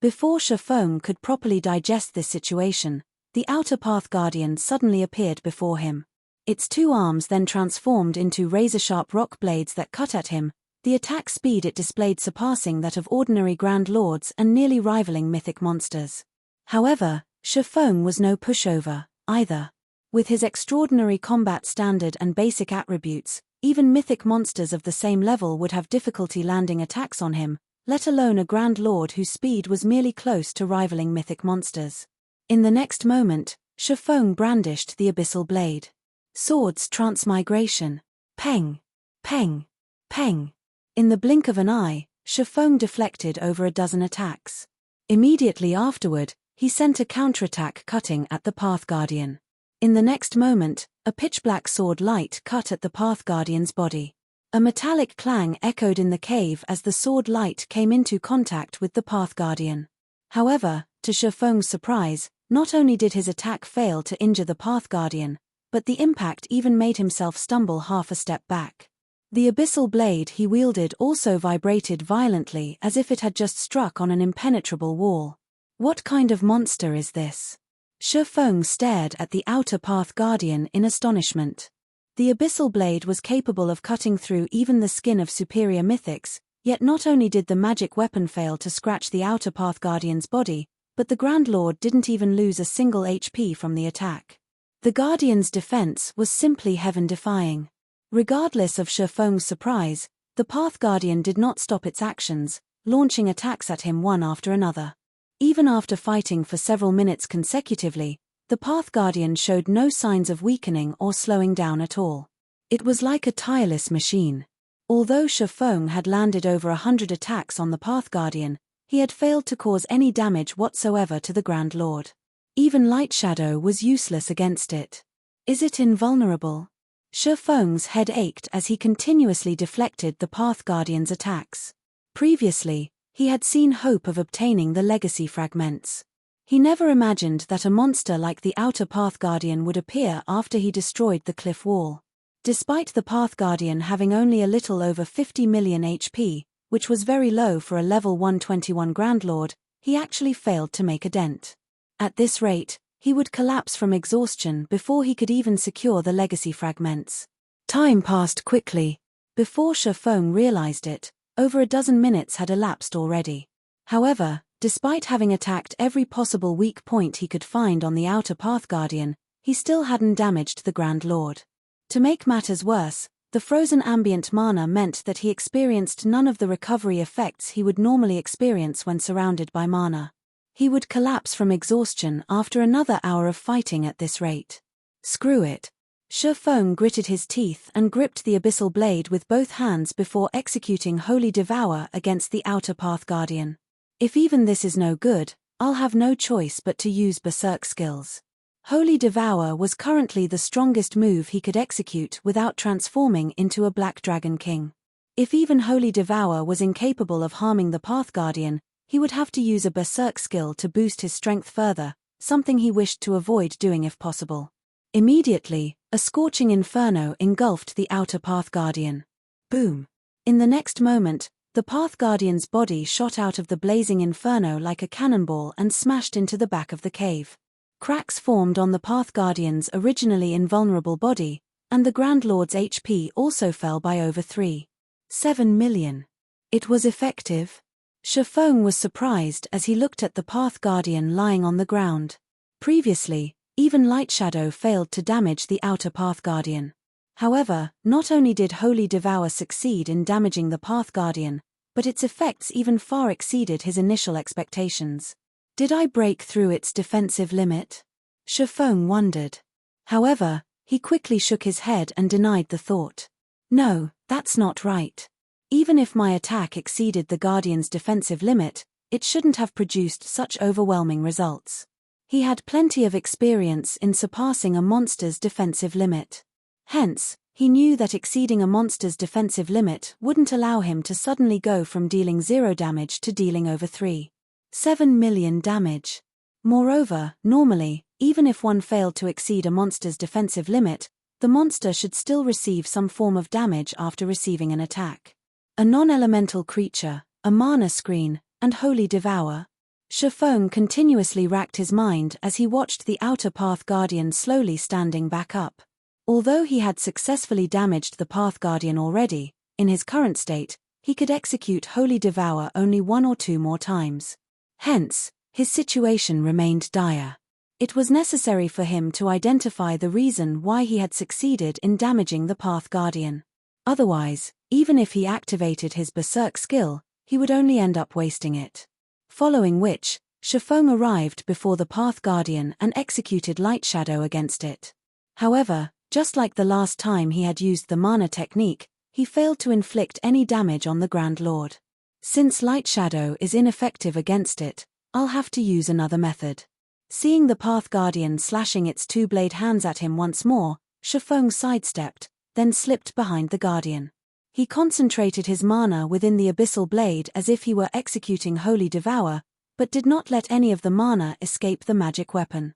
Before Shifeng could properly digest this situation, the Outer Path Guardian suddenly appeared before him. Its 2 arms then transformed into razor-sharp rock blades that cut at him, the attack speed it displayed surpassing that of ordinary Grand Lords and nearly rivaling mythic monsters. However, Shifeng was no pushover, either. With his extraordinary combat standard and basic attributes, even mythic monsters of the same level would have difficulty landing attacks on him, let alone a Grand Lord whose speed was merely close to rivaling mythic monsters. In the next moment, Shifeng brandished the abyssal blade. Swords transmigration. Peng! Peng! Peng! In the blink of an eye, Shifeng deflected over a dozen attacks. Immediately afterward, he sent a counterattack cutting at the Path Guardian. In the next moment, a pitch-black sword light cut at the Path Guardian's body. A metallic clang echoed in the cave as the sword light came into contact with the Path Guardian. However, to Shifeng's surprise, not only did his attack fail to injure the Path Guardian, but the impact even made himself stumble half a step back. The abyssal blade he wielded also vibrated violently as if it had just struck on an impenetrable wall. What kind of monster is this? Shifeng stared at the outer path guardian in astonishment. The abyssal blade was capable of cutting through even the skin of superior mythics, yet not only did the magic weapon fail to scratch the outer path guardian's body, but the Grand Lord didn't even lose a single HP from the attack. The guardian's defense was simply heaven-defying. Regardless of Shifeng's surprise, the path guardian did not stop its actions, launching attacks at him one after another. Even after fighting for several minutes consecutively, the path guardian showed no signs of weakening or slowing down at all. It was like a tireless machine. Although Shifeng had landed over 100 attacks on the path guardian, he had failed to cause any damage whatsoever to the Grand Lord. Even Light Shadow was useless against it. Is it invulnerable? Shifeng's head ached as he continuously deflected the path guardian's attacks. Previously, he had seen hope of obtaining the legacy fragments. He never imagined that a monster like the outer path guardian would appear after he destroyed the cliff wall. Despite the path guardian having only a little over 50 million HP, which was very low for a level 121 Grand Lord, he actually failed to make a dent. At this rate, he would collapse from exhaustion before he could even secure the legacy fragments. Time passed quickly. Before Shifeng realized it, over a dozen minutes had elapsed already. However, despite having attacked every possible weak point he could find on the outer path guardian, he still hadn't damaged the Grand Lord. To make matters worse, the frozen ambient mana meant that he experienced none of the recovery effects he would normally experience when surrounded by mana. He would collapse from exhaustion after another hour of fighting at this rate. Screw it. Shifeng gritted his teeth and gripped the abyssal blade with both hands before executing Holy Devour against the outer path guardian. If even this is no good, I'll have no choice but to use berserk skills. Holy Devour was currently the strongest move he could execute without transforming into a Black Dragon King. If even Holy Devour was incapable of harming the path guardian, he would have to use a berserk skill to boost his strength further, something he wished to avoid doing if possible. Immediately, a scorching inferno engulfed the outer path guardian. Boom! In the next moment, the path guardian's body shot out of the blazing inferno like a cannonball and smashed into the back of the cave. Cracks formed on the path guardian's originally invulnerable body, and the Grand Lord's HP also fell by over 3.7 million. It was effective. Shifeng was surprised as he looked at the path guardian lying on the ground. Previously, even Light Shadow failed to damage the outer path guardian. However, not only did Holy Devour succeed in damaging the path guardian, but its effects even far exceeded his initial expectations. Did I break through its defensive limit? Shifeng wondered. However, he quickly shook his head and denied the thought. No, that's not right. Even if my attack exceeded the Guardian's defensive limit, it shouldn't have produced such overwhelming results. He had plenty of experience in surpassing a monster's defensive limit. Hence, he knew that exceeding a monster's defensive limit wouldn't allow him to suddenly go from dealing 0 damage to dealing over 3.7 million damage. Moreover, normally, even if one failed to exceed a monster's defensive limit, the monster should still receive some form of damage after receiving an attack. A non-elemental creature, a mana screen, and Holy Devour. Shifeng continuously racked his mind as he watched the outer path guardian slowly standing back up. Although he had successfully damaged the path guardian already, in his current state, he could execute Holy Devour only 1 or 2 more times. Hence, his situation remained dire. It was necessary for him to identify the reason why he had succeeded in damaging the path guardian. Otherwise, even if he activated his berserk skill, he would only end up wasting it. Following which, Shifeng arrived before the path guardian and executed Light Shadow against it. However, just like the last time he had used the mana technique, he failed to inflict any damage on the Grand Lord. Since Light Shadow is ineffective against it, I'll have to use another method. Seeing the path guardian slashing its 2-blade hands at him once more, Shifeng sidestepped, then slipped behind the guardian. He concentrated his mana within the abyssal blade as if he were executing Holy Devour, but did not let any of the mana escape the magic weapon.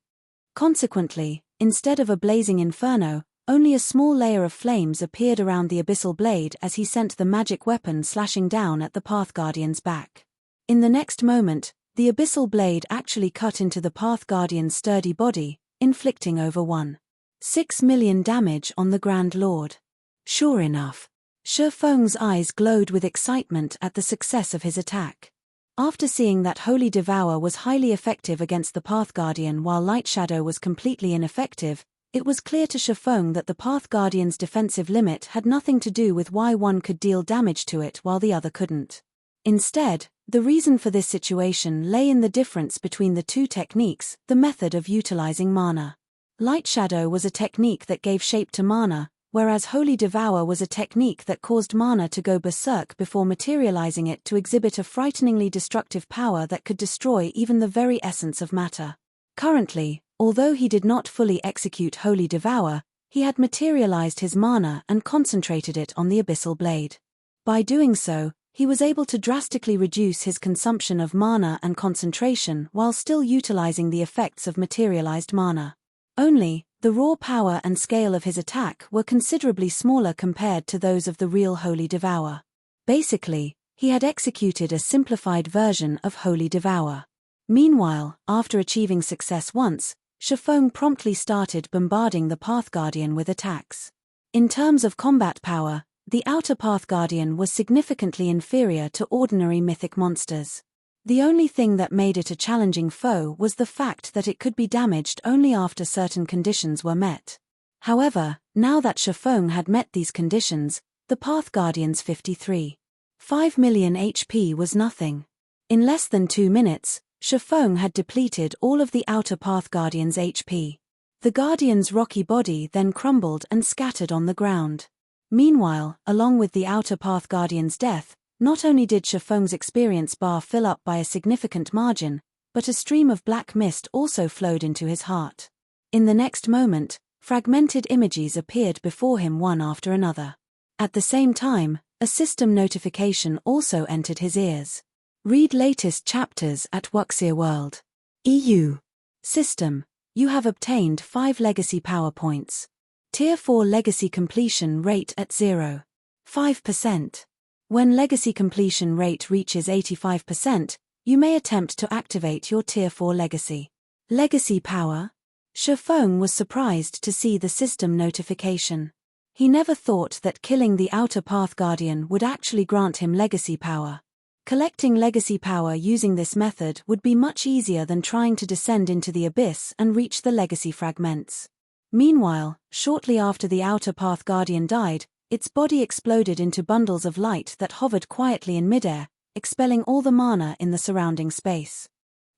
Consequently, instead of a blazing inferno, only a small layer of flames appeared around the abyssal blade as he sent the magic weapon slashing down at the Path Guardian's back. In the next moment, the abyssal blade actually cut into the Path Guardian's sturdy body, inflicting over 1.6 million damage on the Grand Lord. Sure enough, Shifeng's eyes glowed with excitement at the success of his attack. After seeing that Holy Devour was highly effective against the Path Guardian while Light Shadow was completely ineffective, it was clear to Shifeng that the Path Guardian's defensive limit had nothing to do with why one could deal damage to it while the other couldn't. Instead, the reason for this situation lay in the difference between the two techniques, the method of utilizing mana. Light Shadow was a technique that gave shape to mana, whereas Holy Devour was a technique that caused mana to go berserk before materializing it to exhibit a frighteningly destructive power that could destroy even the very essence of matter. Currently, although he did not fully execute Holy Devour, he had materialized his mana and concentrated it on the abyssal blade. By doing so, he was able to drastically reduce his consumption of mana and concentration while still utilizing the effects of materialized mana. Only, the raw power and scale of his attack were considerably smaller compared to those of the real Holy Devour. Basically, he had executed a simplified version of Holy Devour. Meanwhile, after achieving success once, Shifeng promptly started bombarding the Path Guardian with attacks. In terms of combat power, the outer Path Guardian was significantly inferior to ordinary mythic monsters. The only thing that made it a challenging foe was the fact that it could be damaged only after certain conditions were met. However, now that Shifeng had met these conditions, the Path Guardian's 53.5 million HP was nothing. In less than 2 minutes, Shifeng had depleted all of the outer Path Guardian's HP. The Guardian's rocky body then crumbled and scattered on the ground. Meanwhile, along with the outer Path Guardian's death, not only did Shifeng's experience bar fill up by a significant margin, but a stream of black mist also flowed into his heart. In the next moment, fragmented images appeared before him one after another. At the same time, a system notification also entered his ears. Read latest chapters at Wuxia World. EU. System. You have obtained 5 legacy power points. Tier 4 legacy completion rate at 0.5%. When legacy completion rate reaches 85%, you may attempt to activate your Tier 4 legacy. Legacy power? Shifeng was surprised to see the system notification. He never thought that killing the outer Path Guardian would actually grant him legacy power. Collecting legacy power using this method would be much easier than trying to descend into the abyss and reach the legacy fragments. Meanwhile, shortly after the outer Path Guardian died, its body exploded into bundles of light that hovered quietly in midair, expelling all the mana in the surrounding space.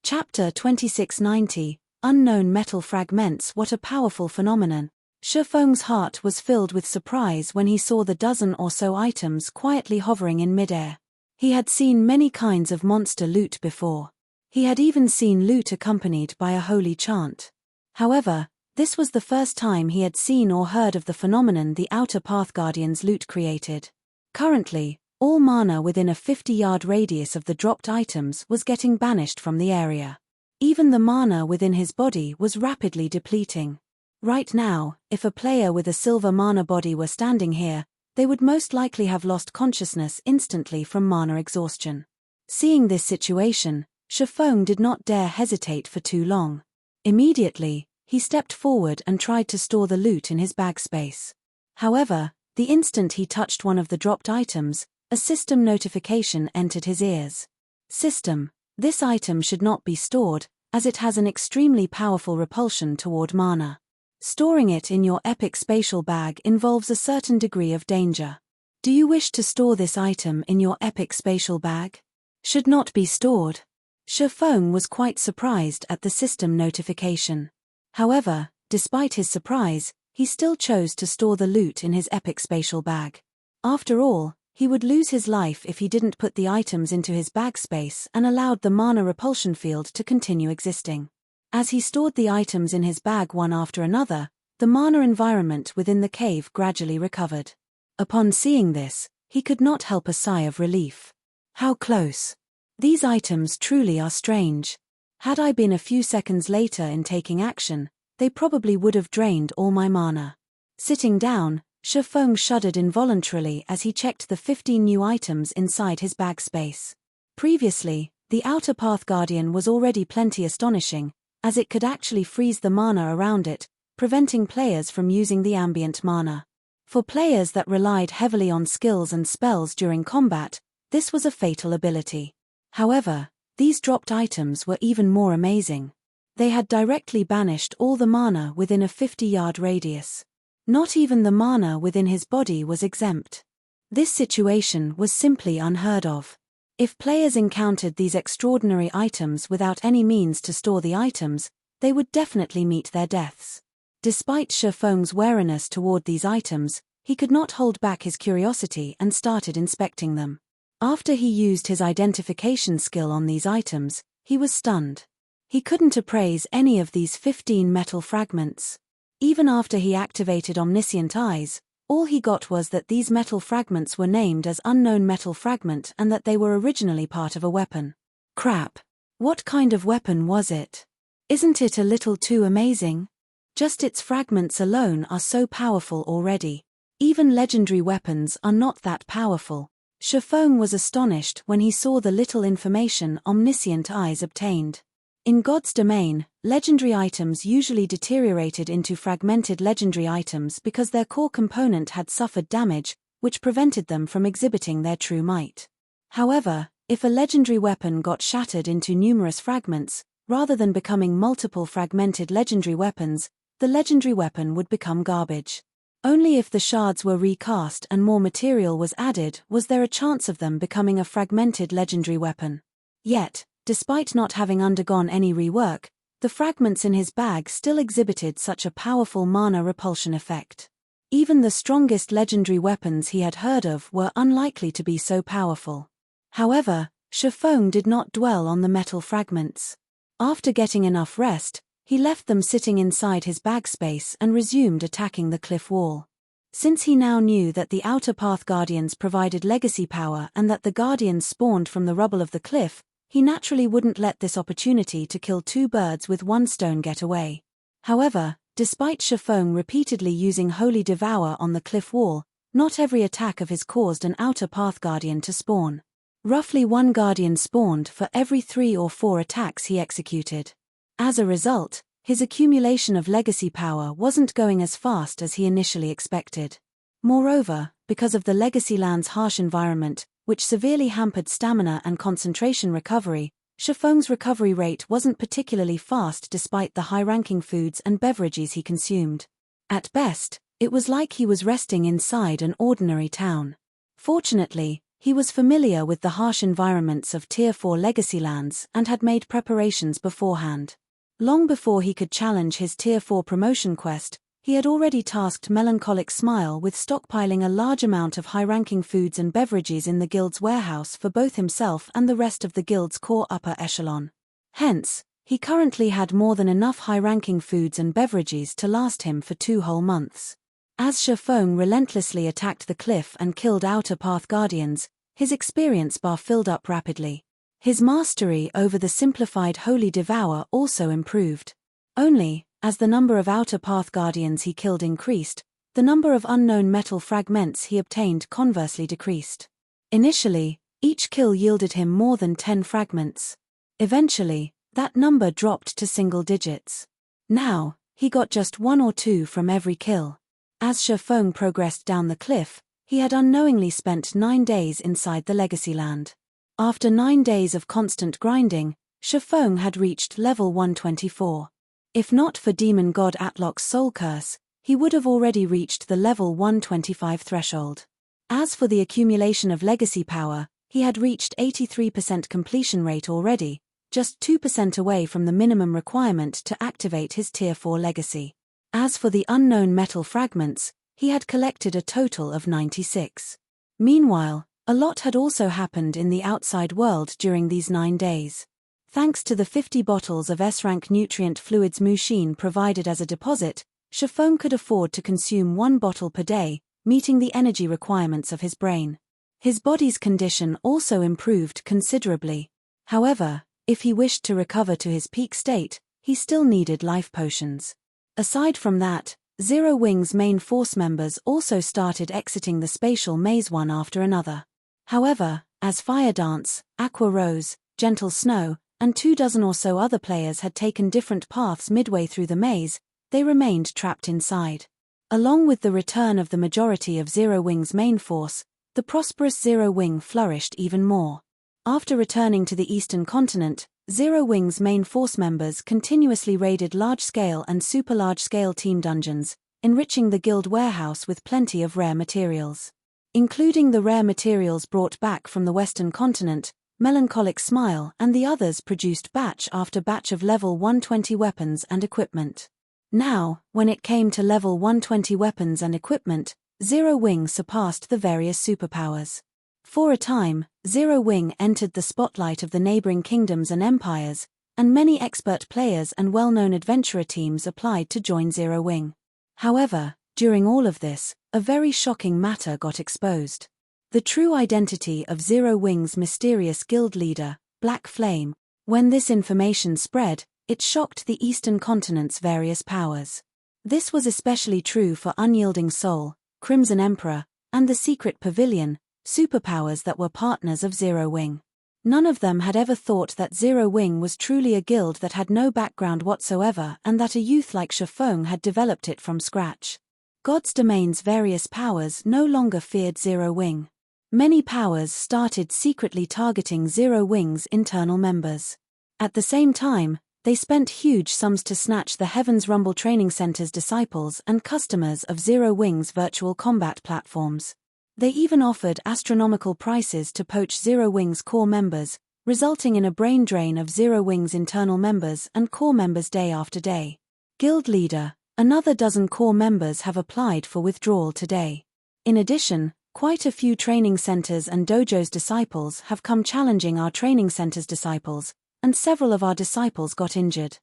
Chapter 2690, Unknown Metal Fragments. What a powerful phenomenon. Shifeng's heart was filled with surprise when he saw the dozen or so items quietly hovering in midair. He had seen many kinds of monster loot before. He had even seen loot accompanied by a holy chant. However, this was the first time he had seen or heard of the phenomenon the outer Path Guardian's loot created. Currently, all mana within a 50-yard radius of the dropped items was getting banished from the area. Even the mana within his body was rapidly depleting. Right now, if a player with a silver mana body were standing here, they would most likely have lost consciousness instantly from mana exhaustion. Seeing this situation, Shifeng did not dare hesitate for too long. Immediately, he stepped forward and tried to store the loot in his bag space. However, the instant he touched one of the dropped items, a system notification entered his ears. System, this item should not be stored, as it has an extremely powerful repulsion toward mana. Storing it in your epic spatial bag involves a certain degree of danger. Do you wish to store this item in your epic spatial bag? Should not be stored. Shifeng was quite surprised at the system notification. However, despite his surprise, he still chose to store the loot in his epic spatial bag. After all, he would lose his life if he didn't put the items into his bag space and allowed the mana repulsion field to continue existing. As he stored the items in his bag one after another, the mana environment within the cave gradually recovered. Upon seeing this, he could not help a sigh of relief. How close! These items truly are strange. Had I been a few seconds later in taking action, they probably would have drained all my mana. Sitting down, Shifeng shuddered involuntarily as he checked the 15 new items inside his bag space. Previously, the Outer Path Guardian was already plenty astonishing, as it could actually freeze the mana around it, preventing players from using the ambient mana. For players that relied heavily on skills and spells during combat, this was a fatal ability. However, these dropped items were even more amazing. They had directly banished all the mana within a 50-yard radius. Not even the mana within his body was exempt. This situation was simply unheard of. If players encountered these extraordinary items without any means to store the items, they would definitely meet their deaths. Despite Shifeng's wariness toward these items, he could not hold back his curiosity and started inspecting them. After he used his identification skill on these items, he was stunned. He couldn't appraise any of these 15 metal fragments. Even after he activated Omniscient Eyes, all he got was that these metal fragments were named as Unknown Metal Fragment and that they were originally part of a weapon. Crap. What kind of weapon was it? Isn't it a little too amazing? Just its fragments alone are so powerful already. Even legendary weapons are not that powerful. Shifeng was astonished when he saw the little information Omniscient Eyes obtained. In God's domain, legendary items usually deteriorated into fragmented legendary items because their core component had suffered damage, which prevented them from exhibiting their true might. However, if a legendary weapon got shattered into numerous fragments, rather than becoming multiple fragmented legendary weapons, the legendary weapon would become garbage. Only if the shards were recast and more material was added was there a chance of them becoming a fragmented legendary weapon. Yet, despite not having undergone any rework, the fragments in his bag still exhibited such a powerful mana repulsion effect. Even the strongest legendary weapons he had heard of were unlikely to be so powerful. However, Shifeng did not dwell on the metal fragments. After getting enough rest, he left them sitting inside his bag space and resumed attacking the cliff wall. Since he now knew that the Outer Path Guardians provided legacy power and that the Guardians spawned from the rubble of the cliff, he naturally wouldn't let this opportunity to kill two birds with one stone get away. However, despite Shifeng repeatedly using Holy Devour on the cliff wall, not every attack of his caused an Outer Path Guardian to spawn. Roughly one Guardian spawned for every 3 or 4 attacks he executed. As a result, his accumulation of legacy power wasn't going as fast as he initially expected. Moreover, because of the legacy land's harsh environment, which severely hampered stamina and concentration recovery, Shifeng's recovery rate wasn't particularly fast despite the high-ranking foods and beverages he consumed. At best, it was like he was resting inside an ordinary town. Fortunately, he was familiar with the harsh environments of Tier 4 legacy lands and had made preparations beforehand. Long before he could challenge his Tier 4 promotion quest, he had already tasked Melancholic Smile with stockpiling a large amount of high-ranking foods and beverages in the guild's warehouse for both himself and the rest of the guild's core upper echelon. Hence, he currently had more than enough high-ranking foods and beverages to last him for 2 whole months. As Shifeng relentlessly attacked the cliff and killed Outer Path Guardians, his experience bar filled up rapidly. His mastery over the simplified Holy Devour also improved. Only, as the number of Outer Path Guardians he killed increased, the number of unknown metal fragments he obtained conversely decreased. Initially, each kill yielded him more than 10 fragments. Eventually, that number dropped to single digits. Now, he got just 1 or 2 from every kill. As Shifeng progressed down the cliff, he had unknowingly spent 9 days inside the Legacy Land. After 9 days of constant grinding, Shifeng had reached level 124. If not for Demon God Atlok's soul curse, he would have already reached the level 125 threshold. As for the accumulation of legacy power, he had reached 83% completion rate already, just 2% away from the minimum requirement to activate his Tier 4 legacy. As for the unknown metal fragments, he had collected a total of 96. Meanwhile, a lot had also happened in the outside world during these 9 days. Thanks to the 50 bottles of S-rank nutrient fluids Mushin provided as a deposit, Shifeng could afford to consume 1 bottle per day, meeting the energy requirements of his brain. His body's condition also improved considerably. However, if he wished to recover to his peak state, he still needed life potions. Aside from that, Zero Wing's main force members also started exiting the spatial maze one after another. However, as Fire Dance, Aqua Rose, Gentle Snow, and 24 or so other players had taken different paths midway through the maze, they remained trapped inside. Along with the return of the majority of Zero Wing's main force, the prosperous Zero Wing flourished even more. After returning to the eastern continent, Zero Wing's main force members continuously raided large-scale and super-large-scale team dungeons, enriching the guild warehouse with plenty of rare materials. Including the rare materials brought back from the western continent, Melancholic Smile and the others produced batch after batch of level 120 weapons and equipment. Now, when it came to level 120 weapons and equipment, Zero Wing surpassed the various superpowers. For a time, Zero Wing entered the spotlight of the neighboring kingdoms and empires, and many expert players and well-known adventurer teams applied to join Zero Wing. However, during all of this, a very shocking matter got exposed. The true identity of Zero Wing's mysterious guild leader, Black Flame. When this information spread, it shocked the Eastern Continent's various powers. This was especially true for Unyielding Soul, Crimson Emperor, and the Secret Pavilion, superpowers that were partners of Zero Wing. None of them had ever thought that Zero Wing was truly a guild that had no background whatsoever and that a youth like Shifeng had developed it from scratch. God's Domain's various powers no longer feared Zero Wing. Many powers started secretly targeting Zero Wing's internal members. At the same time, they spent huge sums to snatch the Heaven's Rumble Training Center's disciples and customers of Zero Wing's virtual combat platforms. They even offered astronomical prices to poach Zero Wing's core members, resulting in a brain drain of Zero Wing's internal members and core members day after day. Guild Leader, another dozen core members have applied for withdrawal today. In addition, quite a few training centers and dojos disciples have come challenging our training center's disciples, and several of our disciples got injured.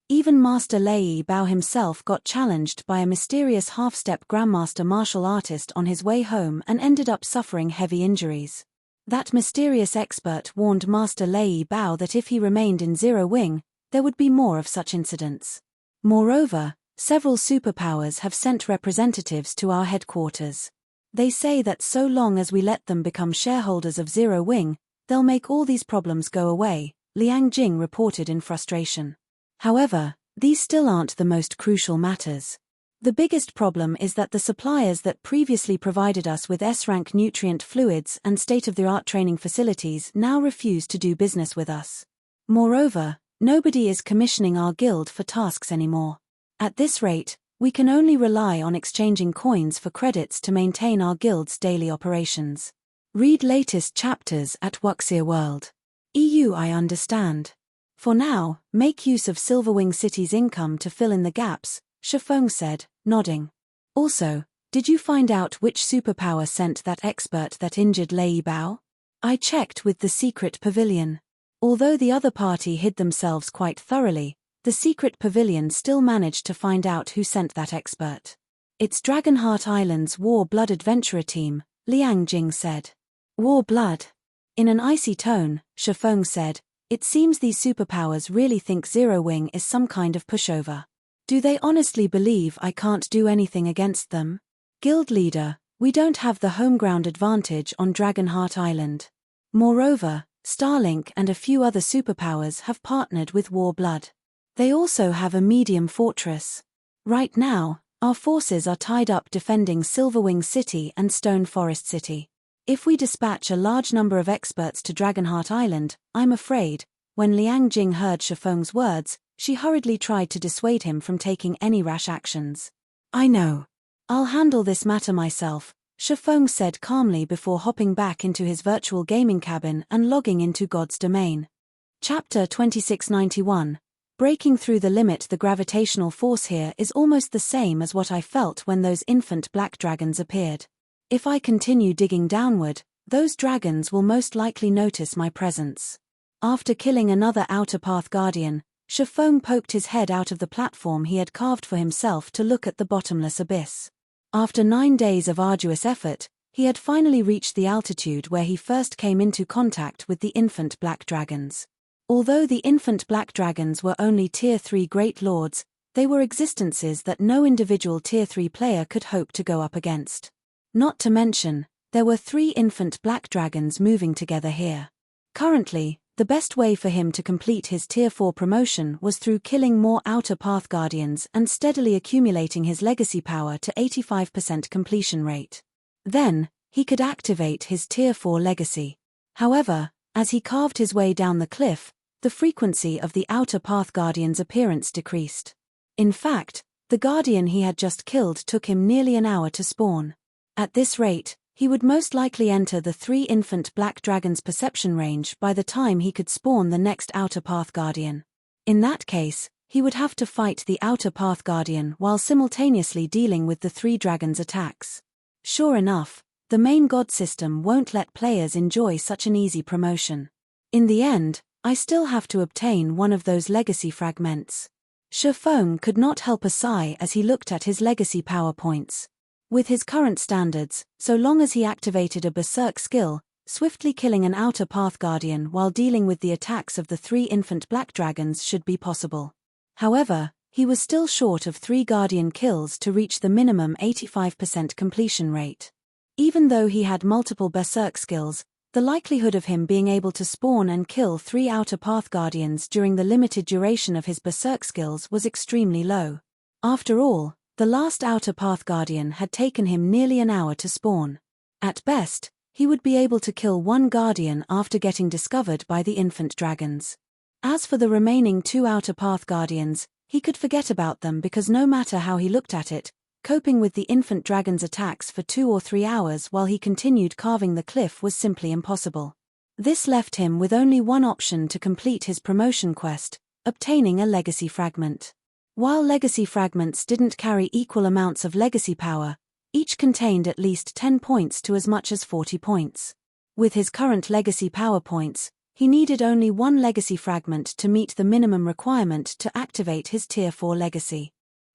Even Master Lei Bao himself got challenged by a mysterious half-step Grandmaster martial artist on his way home and ended up suffering heavy injuries. That mysterious expert warned Master Lei Bao that if he remained in Zero Wing, there would be more of such incidents. Moreover, several superpowers have sent representatives to our headquarters. They say that so long as we let them become shareholders of Zero Wing, they'll make all these problems go away, Liang Jing reported in frustration. However, these still aren't the most crucial matters. The biggest problem is that the suppliers that previously provided us with S-rank nutrient fluids and state-of-the-art training facilities now refuse to do business with us. Moreover, nobody is commissioning our guild for tasks anymore. At this rate, we can only rely on exchanging coins for credits to maintain our guild's daily operations. Read latest chapters at Wuxia World. EU. I understand. For now, make use of Silverwing City's income to fill in the gaps, Shifeng said, nodding. Also, did you find out which superpower sent that expert that injured Lei Bao? I checked with the Secret Pavilion. Although the other party hid themselves quite thoroughly, the Secret Pavilion still managed to find out who sent that expert. It's Dragonheart Island's War Blood Adventurer team, Liang Jing said. War Blood? In an icy tone, Shifeng said, it seems these superpowers really think Zero Wing is some kind of pushover. Do they honestly believe I can't do anything against them? Guild Leader, we don't have the home ground advantage on Dragonheart Island. Moreover, Starlink and a few other superpowers have partnered with War Blood. They also have a medium fortress. Right now, our forces are tied up defending Silverwing City and Stone Forest City. If we dispatch a large number of experts to Dragonheart Island, I'm afraid, when Liang Jing heard Shifeng's words, she hurriedly tried to dissuade him from taking any rash actions. I know. I'll handle this matter myself, Shifeng said calmly before hopping back into his virtual gaming cabin and logging into God's Domain. Chapter 2691. Breaking through the limit. The gravitational force here is almost the same as what I felt when those infant black dragons appeared. If I continue digging downward, those dragons will most likely notice my presence. After killing another Outer Path Guardian, Shifeng poked his head out of the platform he had carved for himself to look at the bottomless abyss. After 9 days of arduous effort, he had finally reached the altitude where he first came into contact with the infant black dragons. Although the infant black dragons were only Tier 3 Great Lords, They were existences that no individual Tier 3 player could hope to go up against. Not to mention, there were 3 infant black dragons moving together here. Currently, the best way for him to complete his Tier 4 promotion was through killing more Outer Path Guardians and steadily accumulating his legacy power to 85% completion rate. Then, he could activate his Tier 4 legacy. However, as he carved his way down the cliff, the frequency of the Outer Path Guardian's appearance decreased. In fact, the Guardian he had just killed took him nearly an hour to spawn. At this rate, he would most likely enter the 3 infant black dragons' perception range by the time he could spawn the next Outer Path Guardian. In that case, he would have to fight the Outer Path Guardian while simultaneously dealing with the 3 dragons' attacks. Sure enough, the main god system won't let players enjoy such an easy promotion. In the end, I still have to obtain one of those legacy fragments. Foregone could not help a sigh as he looked at his legacy power points. With his current standards, so long as he activated a berserk skill, swiftly killing an Outer Path Guardian while dealing with the attacks of the 3 infant black dragons should be possible. However, he was still short of 3 Guardian kills to reach the minimum 85% completion rate. Even though he had multiple berserk skills, the likelihood of him being able to spawn and kill 3 Outer Path Guardians during the limited duration of his berserk skills was extremely low. After all, the last Outer Path Guardian had taken him nearly an hour to spawn. At best, he would be able to kill 1 Guardian after getting discovered by the infant dragons. As for the remaining 2 Outer Path Guardians, he could forget about them because no matter how he looked at it, coping with the infant dragon's attacks for 2 or 3 hours while he continued carving the cliff was simply impossible. This left him with only one option to complete his promotion quest, obtaining a legacy fragment. While legacy fragments didn't carry equal amounts of legacy power, each contained at least 10 points to as much as 40 points. With his current legacy power points, he needed only 1 legacy fragment to meet the minimum requirement to activate his Tier 4 legacy.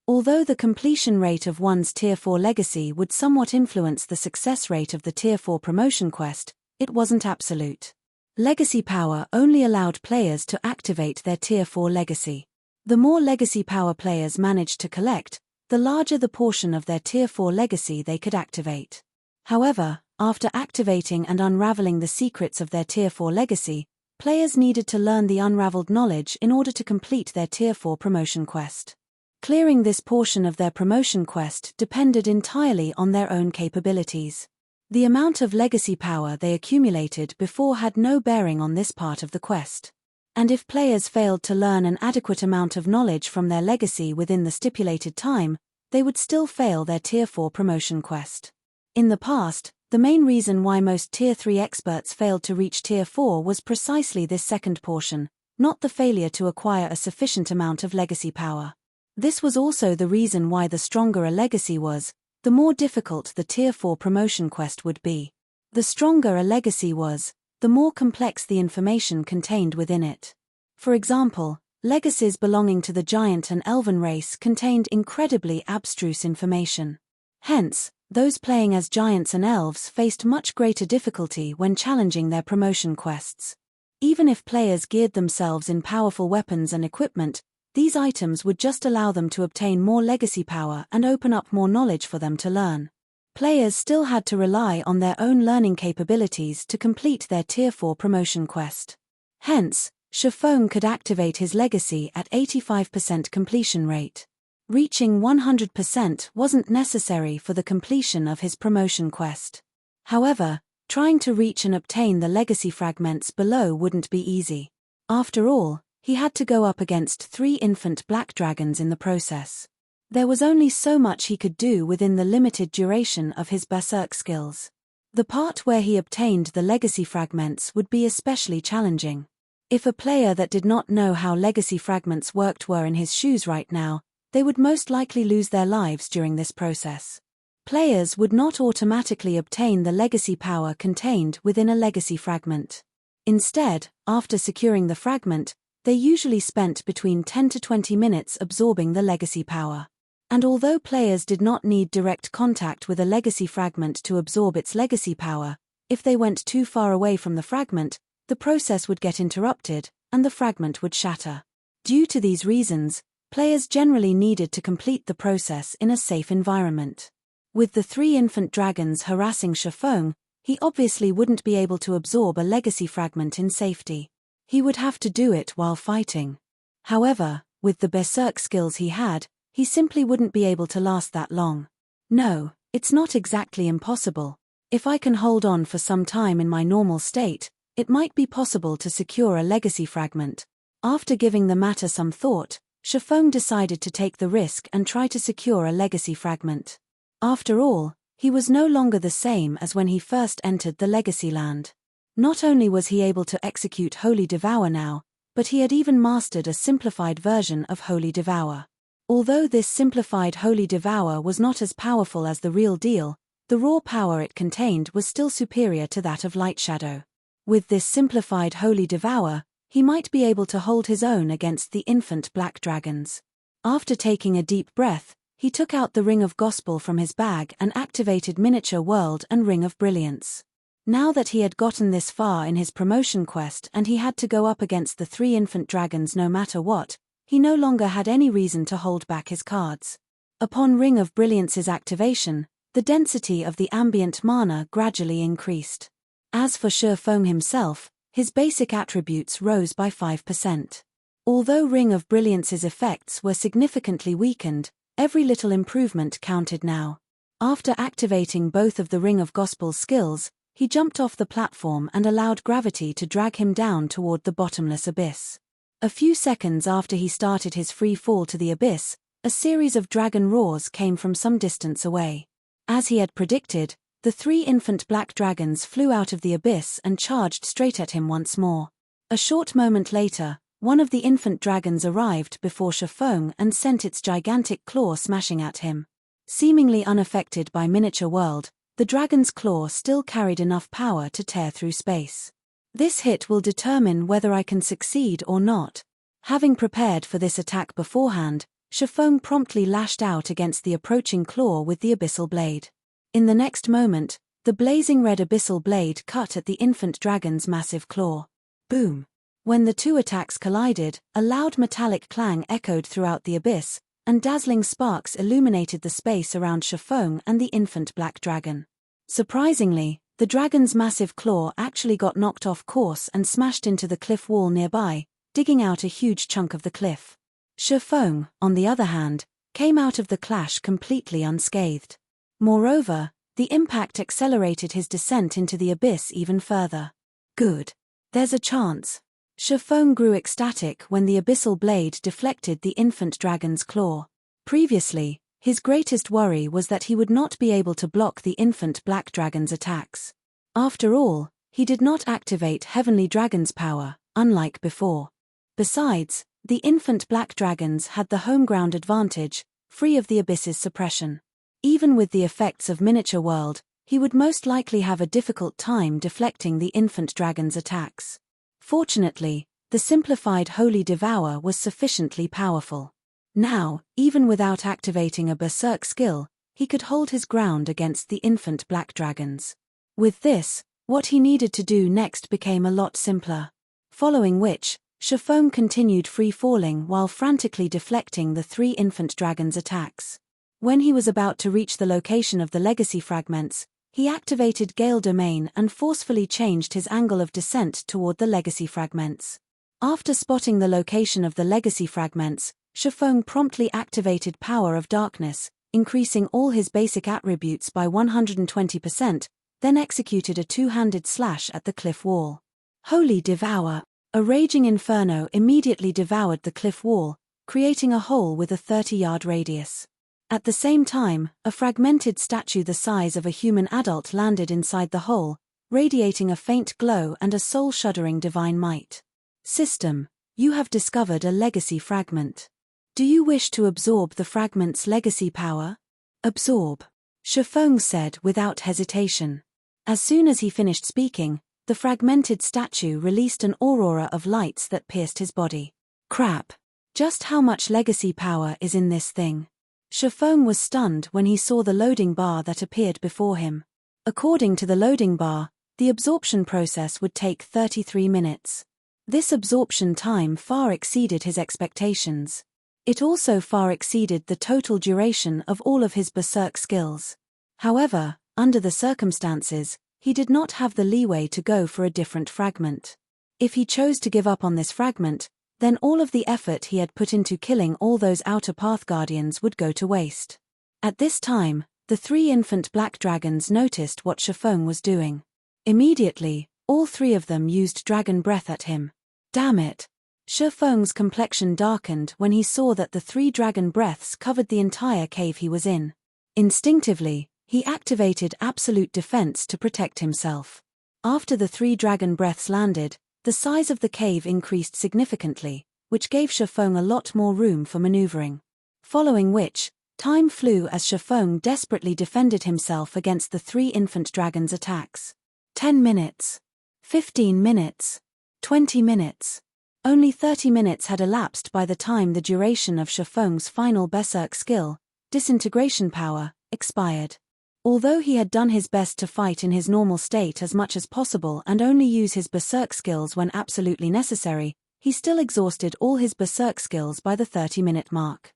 Although the completion rate of one's Tier 4 legacy would somewhat influence the success rate of the Tier 4 promotion quest, it wasn't absolute. Legacy power only allowed players to activate their Tier 4 legacy. The more legacy power players managed to collect, the larger the portion of their Tier 4 legacy they could activate. However, after activating and unraveling the secrets of their Tier 4 legacy, players needed to learn the unraveled knowledge in order to complete their Tier 4 promotion quest. Clearing this portion of their promotion quest depended entirely on their own capabilities. The amount of legacy power they accumulated before had no bearing on this part of the quest. And if players failed to learn an adequate amount of knowledge from their legacy within the stipulated time, they would still fail their Tier 4 promotion quest. In the past, the main reason why most Tier 3 experts failed to reach Tier 4 was precisely this second portion, not the failure to acquire a sufficient amount of legacy power. This was also the reason why the stronger a legacy was, the more difficult the Tier 4 promotion quest would be. The stronger a legacy was, the more complex the information contained within it. For example, legacies belonging to the giant and elven race contained incredibly abstruse information. Hence, those playing as giants and elves faced much greater difficulty when challenging their promotion quests. Even if players geared themselves in powerful weapons and equipment, these items would just allow them to obtain more legacy power and open up more knowledge for them to learn. Players still had to rely on their own learning capabilities to complete their Tier 4 promotion quest. Hence, Foregone could activate his legacy at 85% completion rate. Reaching 100% wasn't necessary for the completion of his promotion quest. However, trying to reach and obtain the legacy fragments below wouldn't be easy. After all, he had to go up against 3 infant black dragons in the process. There was only so much he could do within the limited duration of his berserk skills. The part where he obtained the legacy fragments would be especially challenging. If a player that did not know how legacy fragments worked were in his shoes right now, they would most likely lose their lives during this process. Players would not automatically obtain the legacy power contained within a legacy fragment. Instead, after securing the fragment, they usually spent between 10 to 20 minutes absorbing the legacy power. And although players did not need direct contact with a legacy fragment to absorb its legacy power, if they went too far away from the fragment, the process would get interrupted, and the fragment would shatter. Due to these reasons, Players generally needed to complete the process in a safe environment. With the 3 infant dragons harassing Shifeng, he obviously wouldn't be able to absorb a legacy fragment in safety. He would have to do it while fighting. However, with the berserk skills he had, he simply wouldn't be able to last that long. No, it's not exactly impossible. If I can hold on for some time in my normal state, it might be possible to secure a legacy fragment. After giving the matter some thought, Shifeng decided to take the risk and try to secure a legacy fragment. After all, he was no longer the same as when he first entered the Legacy Land. Not only was he able to execute Holy Devour now, but he had even mastered a simplified version of Holy Devour. Although this simplified Holy Devour was not as powerful as the real deal, the raw power it contained was still superior to that of Light Shadow. With this simplified Holy Devour, he might be able to hold his own against the infant black dragons. After taking a deep breath, he took out the Ring of Gospel from his bag and activated Miniature World and Ring of Brilliance. Now that he had gotten this far in his promotion quest and he had to go up against the 3 infant dragons no matter what, he no longer had any reason to hold back his cards. Upon Ring of Brilliance's activation, the density of the ambient mana gradually increased. As for Shifeng himself, his basic attributes rose by 5%. Although Ring of Brilliance's effects were significantly weakened, every little improvement counted now. After activating both of the Ring of Gospel skills, he jumped off the platform and allowed gravity to drag him down toward the bottomless abyss. A few seconds after he started his free fall to the abyss, a series of dragon roars came from some distance away. As he had predicted, the 3 infant black dragons flew out of the abyss and charged straight at him once more. A short moment later, one of the infant dragons arrived before Shifeng and sent its gigantic claw smashing at him. Seemingly unaffected by Miniature World, the dragon's claw still carried enough power to tear through space. This hit will determine whether I can succeed or not. Having prepared for this attack beforehand, Shifeng promptly lashed out against the approaching claw with the abyssal blade. In the next moment, the blazing red abyssal blade cut at the infant dragon's massive claw. Boom! When the 2 attacks collided, a loud metallic clang echoed throughout the abyss, and dazzling sparks illuminated the space around Shifeng and the infant black dragon. Surprisingly, the dragon's massive claw actually got knocked off course and smashed into the cliff wall nearby, digging out a huge chunk of the cliff. Shifeng, on the other hand, came out of the clash completely unscathed. Moreover, the impact accelerated his descent into the abyss even further. Good. There's a chance. Shifeng grew ecstatic when the abyssal blade deflected the infant dragon's claw. Previously, his greatest worry was that he would not be able to block the infant black dragon's attacks. After all, he did not activate Heavenly Dragon's power, unlike before. Besides, the infant black dragons had the home ground advantage, free of the abyss's suppression. Even with the effects of Miniature World, he would most likely have a difficult time deflecting the infant dragon's attacks. Fortunately, the simplified Holy Devour was sufficiently powerful. Now, even without activating a berserk skill, he could hold his ground against the infant black dragons. With this, what he needed to do next became a lot simpler. Following which, Shifeng continued free-falling while frantically deflecting the 3 infant dragons' attacks. When he was about to reach the location of the legacy fragments, he activated Gale Domain and forcefully changed his angle of descent toward the legacy fragments. After spotting the location of the legacy fragments, Shifeng promptly activated Power of Darkness, increasing all his basic attributes by 120%, then executed a 2-handed slash at the cliff wall. Holy Devour! A raging inferno immediately devoured the cliff wall, creating a hole with a 30-yard radius. At the same time, a fragmented statue the size of a human adult landed inside the hole, radiating a faint glow and a soul-shuddering divine might. System, you have discovered a legacy fragment. Do you wish to absorb the fragment's legacy power? Absorb, Shifeng said without hesitation. As soon as he finished speaking, the fragmented statue released an aurora of lights that pierced his body. Crap! Just how much legacy power is in this thing? Shifeng was stunned when he saw the loading bar that appeared before him. According to the loading bar, the absorption process would take 33 minutes. This absorption time far exceeded his expectations. It also far exceeded the total duration of all of his berserk skills. However, under the circumstances, he did not have the leeway to go for a different fragment. If he chose to give up on this fragment, then all of the effort he had put into killing all those outer path guardians would go to waste. At this time, the 3 infant black dragons noticed what Shifeng was doing. Immediately, all 3 of them used dragon breath at him. Damn it! Shifeng's complexion darkened when he saw that the 3 dragon breaths covered the entire cave he was in. Instinctively, he activated absolute defense to protect himself. After the 3 dragon breaths landed, the size of the cave increased significantly, which gave Shifeng a lot more room for maneuvering. Following which, time flew as Shifeng desperately defended himself against the 3 infant dragons' attacks. 10 minutes. 15 minutes. 20 minutes. Only 30 minutes had elapsed by the time the duration of Shifeng's final berserk skill, disintegration power, expired. Although he had done his best to fight in his normal state as much as possible and only use his berserk skills when absolutely necessary, he still exhausted all his berserk skills by the 30-minute mark.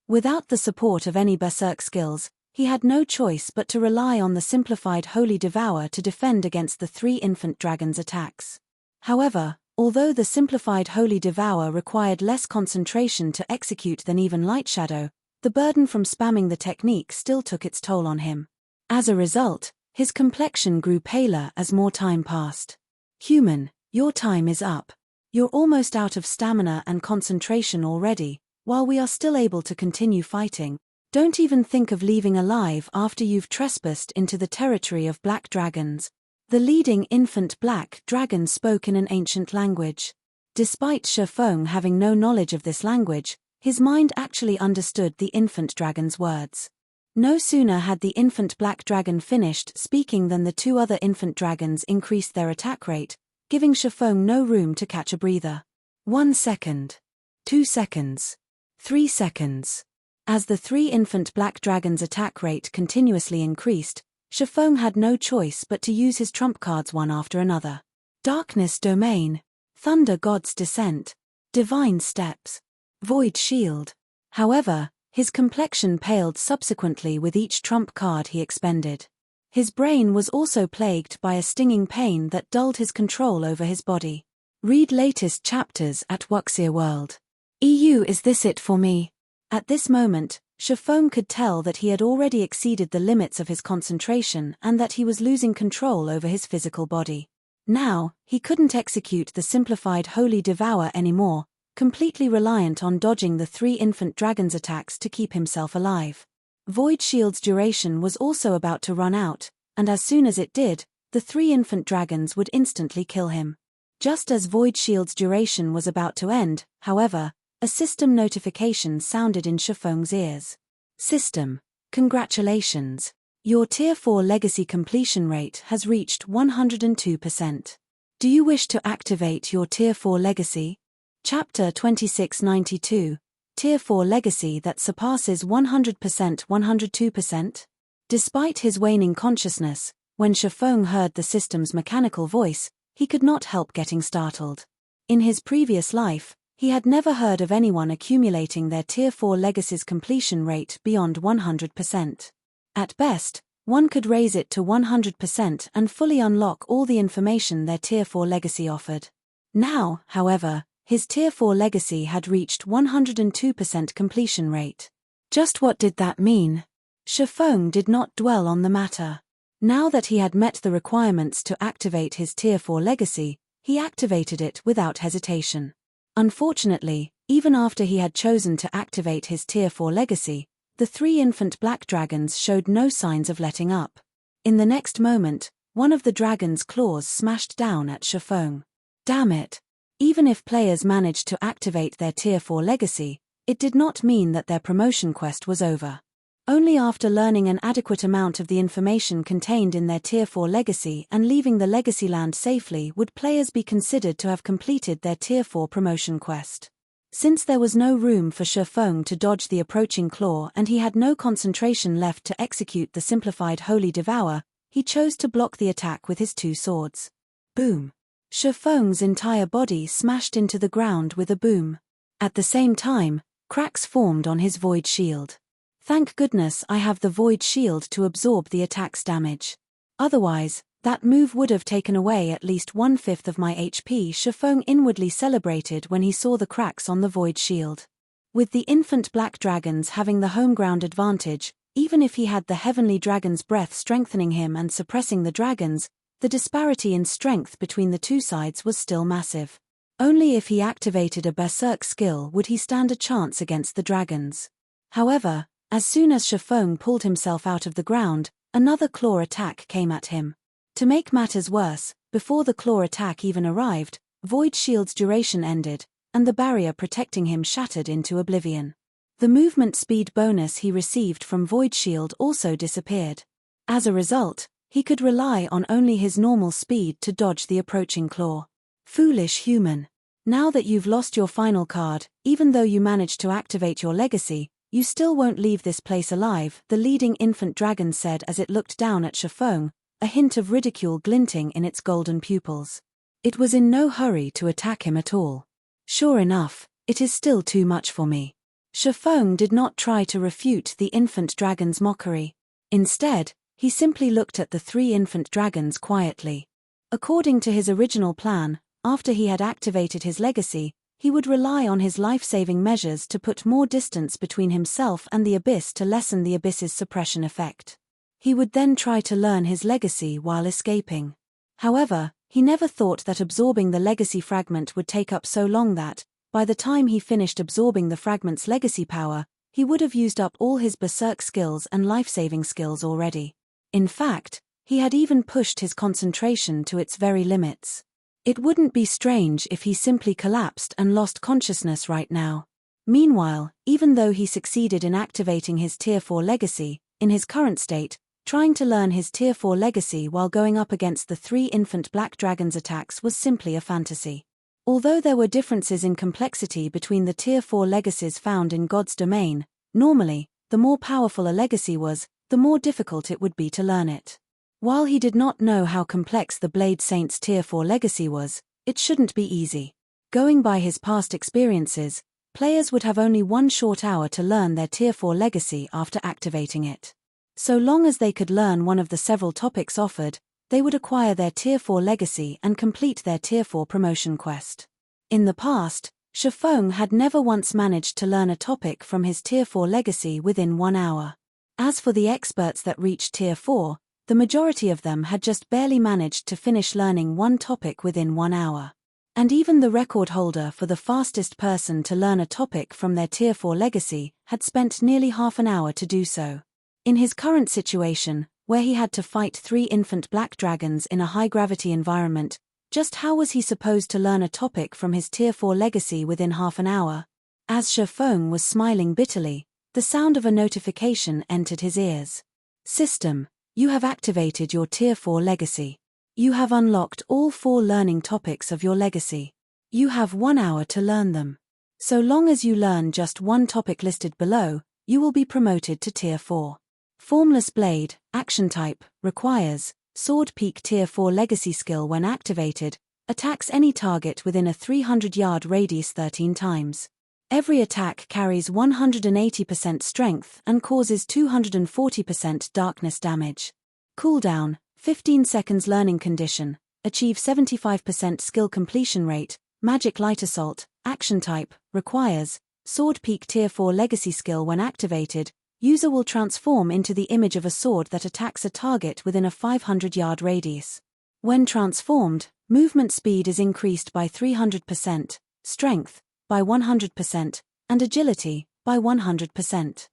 Without the support of any berserk skills, he had no choice but to rely on the simplified Holy Devour to defend against the 3 infant dragons' attacks. However, although the simplified Holy Devour required less concentration to execute than even Light Shadow, the burden from spamming the technique still took its toll on him. As a result, his complexion grew paler as more time passed. Human, your time is up. You're almost out of stamina and concentration already. While we are still able to continue fighting, don't even think of leaving alive after you've trespassed into the territory of black dragons. The leading infant black dragon spoke in an ancient language. Despite Shifeng having no knowledge of this language, his mind actually understood the infant dragon's words. No sooner had the infant black dragon finished speaking than the 2 other infant dragons increased their attack rate, giving Shifeng no room to catch a breather. 1 second. 2 seconds. 3 seconds. As the 3 infant black dragons' attack rate continuously increased, Shifeng had no choice but to use his trump cards one after another. Darkness Domain. Thunder God's Descent. Divine Steps. Void Shield. However, his complexion paled subsequently with each trump card he expended. His brain was also plagued by a stinging pain that dulled his control over his body. Read latest chapters at Wuxia World. Is this it for me? At this moment, Shifeng could tell that he had already exceeded the limits of his concentration and that he was losing control over his physical body. Now, he couldn't execute the simplified Holy Devour anymore, completely reliant on dodging the 3 infant dragons' attacks to keep himself alive. Void Shield's duration was also about to run out, and as soon as it did, the 3 infant dragons would instantly kill him. Just as Void Shield's duration was about to end, however, a system notification sounded in Shifeng's ears. System, congratulations. Your Tier 4 legacy completion rate has reached 102%. Do you wish to activate your Tier 4 legacy? Chapter 2692, Tier 4 Legacy that surpasses 100% 102%? Despite his waning consciousness, when Shifeng heard the system's mechanical voice, he could not help getting startled. In his previous life, he had never heard of anyone accumulating their Tier 4 Legacy's completion rate beyond 100%. At best, one could raise it to 100% and fully unlock all the information their Tier 4 Legacy offered. Now, however, his Tier 4 Legacy had reached 102% completion rate. Just what did that mean? Shifeng did not dwell on the matter. Now that he had met the requirements to activate his Tier 4 Legacy, he activated it without hesitation. Unfortunately, even after he had chosen to activate his Tier 4 Legacy, the 3 infant black dragons showed no signs of letting up. In the next moment, one of the dragon's claws smashed down at Shifeng. Damn it! Even if players managed to activate their Tier 4 Legacy, it did not mean that their promotion quest was over. Only after learning an adequate amount of the information contained in their Tier 4 Legacy and leaving the Legacy Land safely would players be considered to have completed their Tier 4 promotion quest. Since there was no room for Shifeng to dodge the approaching claw and he had no concentration left to execute the simplified Holy Devour, he chose to block the attack with his 2 swords. Boom! Shifeng's entire body smashed into the ground with a boom. At the same time, Cracks formed on his void shield. Thank goodness I have the void shield to absorb the attack's damage. Otherwise, that move would have taken away at least 1/5 of my HP. Shifeng inwardly celebrated when he saw the cracks on the void shield. With the infant black dragons having the home ground advantage, even if he had the heavenly dragon's breath strengthening him and suppressing the dragons, the disparity in strength between the two sides was still massive. Only if he activated a berserk skill would he stand a chance against the dragons. However, as soon as Shifeng pulled himself out of the ground, another claw attack came at him. To make matters worse, before the claw attack even arrived, Void Shield's duration ended, and the barrier protecting him shattered into oblivion. The movement speed bonus he received from Void Shield also disappeared. As a result, he could rely on only his normal speed to dodge the approaching claw. Foolish human. Now that you've lost your final card, even though you managed to activate your legacy, you still won't leave this place alive, the leading infant dragon said as it looked down at Shifeng, a hint of ridicule glinting in its golden pupils. It was in no hurry to attack him at all. Sure enough, it is still too much for me. Shifeng did not try to refute the infant dragon's mockery. Instead, he simply looked at the three infant dragons quietly. According to his original plan, after he had activated his legacy, he would rely on his life-saving measures to put more distance between himself and the abyss to lessen the abyss's suppression effect. He would then try to learn his legacy while escaping. However, he never thought that absorbing the legacy fragment would take up so long that, by the time he finished absorbing the fragment's legacy power, he would have used up all his berserk skills and life-saving skills already. In fact, he had even pushed his concentration to its very limits. It wouldn't be strange if he simply collapsed and lost consciousness right now. Meanwhile, even though he succeeded in activating his Tier 4 legacy, in his current state, trying to learn his Tier 4 legacy while going up against the three infant black dragons' attacks was simply a fantasy. Although there were differences in complexity between the Tier 4 legacies found in God's domain, normally, the more powerful a legacy was, the more difficult it would be to learn it. While he did not know how complex the Blade Saint's Tier 4 legacy was, it shouldn't be easy. Going by his past experiences, players would have only one short hour to learn their Tier 4 legacy after activating it. So long as they could learn one of the several topics offered, they would acquire their Tier 4 legacy and complete their Tier 4 promotion quest. In the past, Shifeng had never once managed to learn a topic from his Tier 4 legacy within 1 hour. As for the experts that reached Tier 4, the majority of them had just barely managed to finish learning one topic within 1 hour. And even the record holder for the fastest person to learn a topic from their Tier 4 legacy had spent nearly half an hour to do so. In his current situation, where he had to fight three infant black dragons in a high-gravity environment, just how was he supposed to learn a topic from his Tier 4 legacy within half an hour? As Shifeng was smiling bitterly, the sound of a notification entered his ears. System, you have activated your Tier 4 legacy. You have unlocked all 4 learning topics of your legacy. You have 1 hour to learn them. So long as you learn just one topic listed below, you will be promoted to Tier 4. Formless Blade, Action Type, requires, Sword Peak Tier 4 Legacy skill when activated, attacks any target within a 300-yard radius 13 times. Every attack carries 180% strength and causes 240% darkness damage. Cooldown, 15 seconds learning condition, achieve 75% skill completion rate, Magic Light Assault, Action Type, requires, Sword Peak Tier 4 Legacy skill when activated, user will transform into the image of a sword that attacks a target within a 500-yard radius. When transformed, movement speed is increased by 300%, strength, by 100%, and agility, by 100%.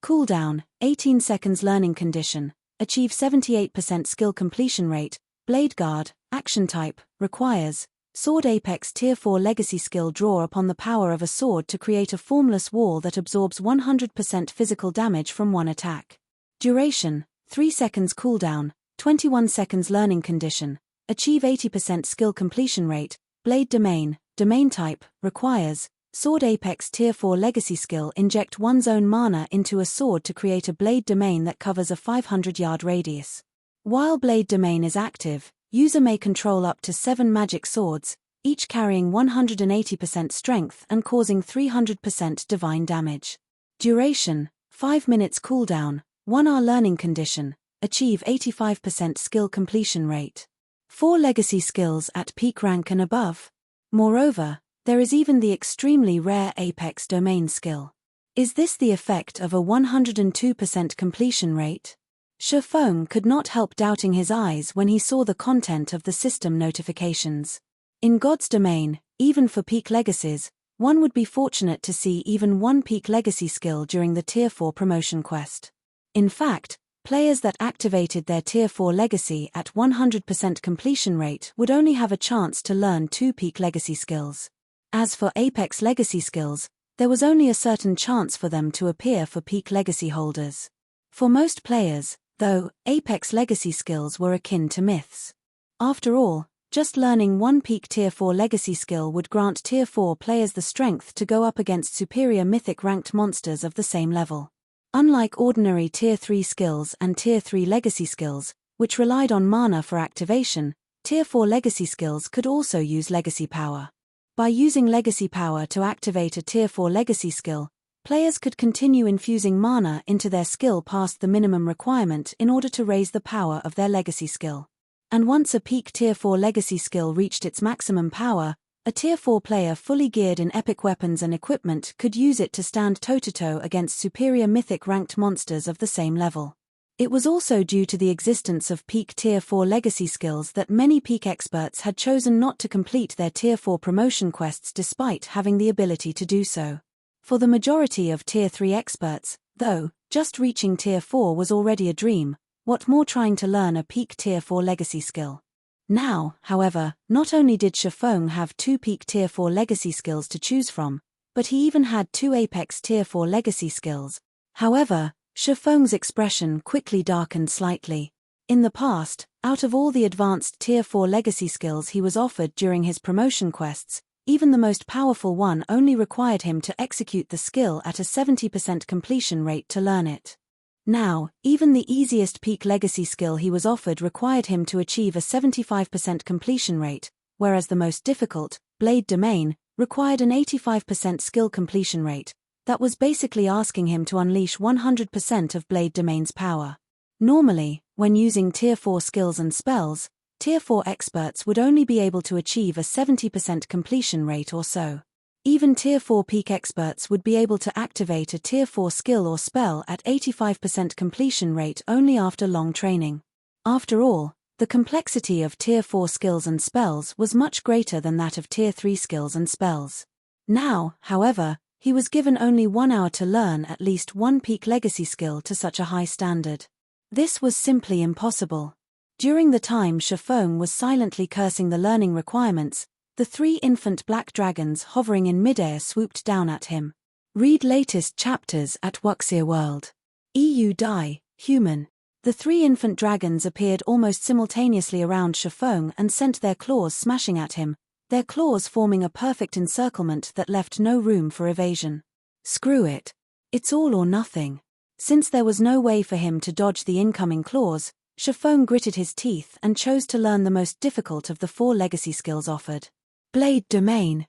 Cooldown, 18 seconds learning condition, achieve 78% skill completion rate, Blade Guard, Action Type, requires, Sword Apex Tier 4 Legacy skill draw upon the power of a sword to create a formless wall that absorbs 100% physical damage from one attack. Duration, 3 seconds cooldown, 21 seconds learning condition, achieve 80% skill completion rate, Blade Domain, Domain Type, requires, Sword Apex Tier 4 Legacy skill inject one's own mana into a sword to create a blade domain that covers a 500-yard radius. While Blade Domain is active, user may control up to 7 magic swords, each carrying 180% strength and causing 300% divine damage. Duration, 5 minutes cooldown, 1 hour learning condition, achieve 85% skill completion rate. 4 legacy skills at peak rank and above. Moreover, there is even the extremely rare Apex Domain skill. Is this the effect of a 102% completion rate? Shifeng could not help doubting his eyes when he saw the content of the system notifications. In God's domain, even for peak legacies, one would be fortunate to see even one peak legacy skill during the Tier 4 promotion quest. In fact, players that activated their Tier 4 legacy at 100% completion rate would only have a chance to learn 2 peak legacy skills. As for Apex legacy skills, there was only a certain chance for them to appear for peak legacy holders. For most players, though, Apex legacy skills were akin to myths. After all, just learning one peak Tier 4 legacy skill would grant Tier 4 players the strength to go up against superior mythic ranked monsters of the same level. Unlike ordinary Tier 3 skills and Tier 3 legacy skills, which relied on mana for activation, Tier 4 legacy skills could also use legacy power. By using legacy power to activate a Tier 4 legacy skill, players could continue infusing mana into their skill past the minimum requirement in order to raise the power of their legacy skill. And once a peak Tier 4 legacy skill reached its maximum power, a Tier 4 player fully geared in epic weapons and equipment could use it to stand toe-to-toe against superior mythic ranked monsters of the same level. It was also due to the existence of peak Tier 4 legacy skills that many peak experts had chosen not to complete their Tier 4 promotion quests despite having the ability to do so. For the majority of Tier 3 experts, though, just reaching Tier 4 was already a dream, what more trying to learn a peak Tier 4 legacy skill. Now, however, not only did Shifeng have 2 peak Tier 4 legacy skills to choose from, but he even had 2 Apex Tier 4 legacy skills. However, Shifeng's expression quickly darkened slightly. In the past, out of all the advanced Tier 4 legacy skills he was offered during his promotion quests, even the most powerful one only required him to execute the skill at a 70% completion rate to learn it. Now, even the easiest peak legacy skill he was offered required him to achieve a 75% completion rate, whereas the most difficult, Blade Domain, required an 85% skill completion rate. That was basically asking him to unleash 100% of Blade Domain's power. Normally, when using Tier 4 skills and spells, Tier 4 experts would only be able to achieve a 70% completion rate or so. Even Tier 4 peak experts would be able to activate a Tier 4 skill or spell at 85% completion rate only after long training. After all, the complexity of Tier 4 skills and spells was much greater than that of Tier 3 skills and spells. Now, however, he was given only 1 hour to learn at least one peak legacy skill to such a high standard. This was simply impossible. During the time Shifeng was silently cursing the learning requirements, the 3 infant black dragons hovering in midair swooped down at him. Read latest chapters at Wuxia World. EU Die, Human. The 3 infant dragons appeared almost simultaneously around Shifeng and sent their claws smashing at him, their claws forming a perfect encirclement that left no room for evasion. Screw it. It's all or nothing. Since there was no way for him to dodge the incoming claws, Shifeng gritted his teeth and chose to learn the most difficult of the 4 legacy skills offered. Blade Domain.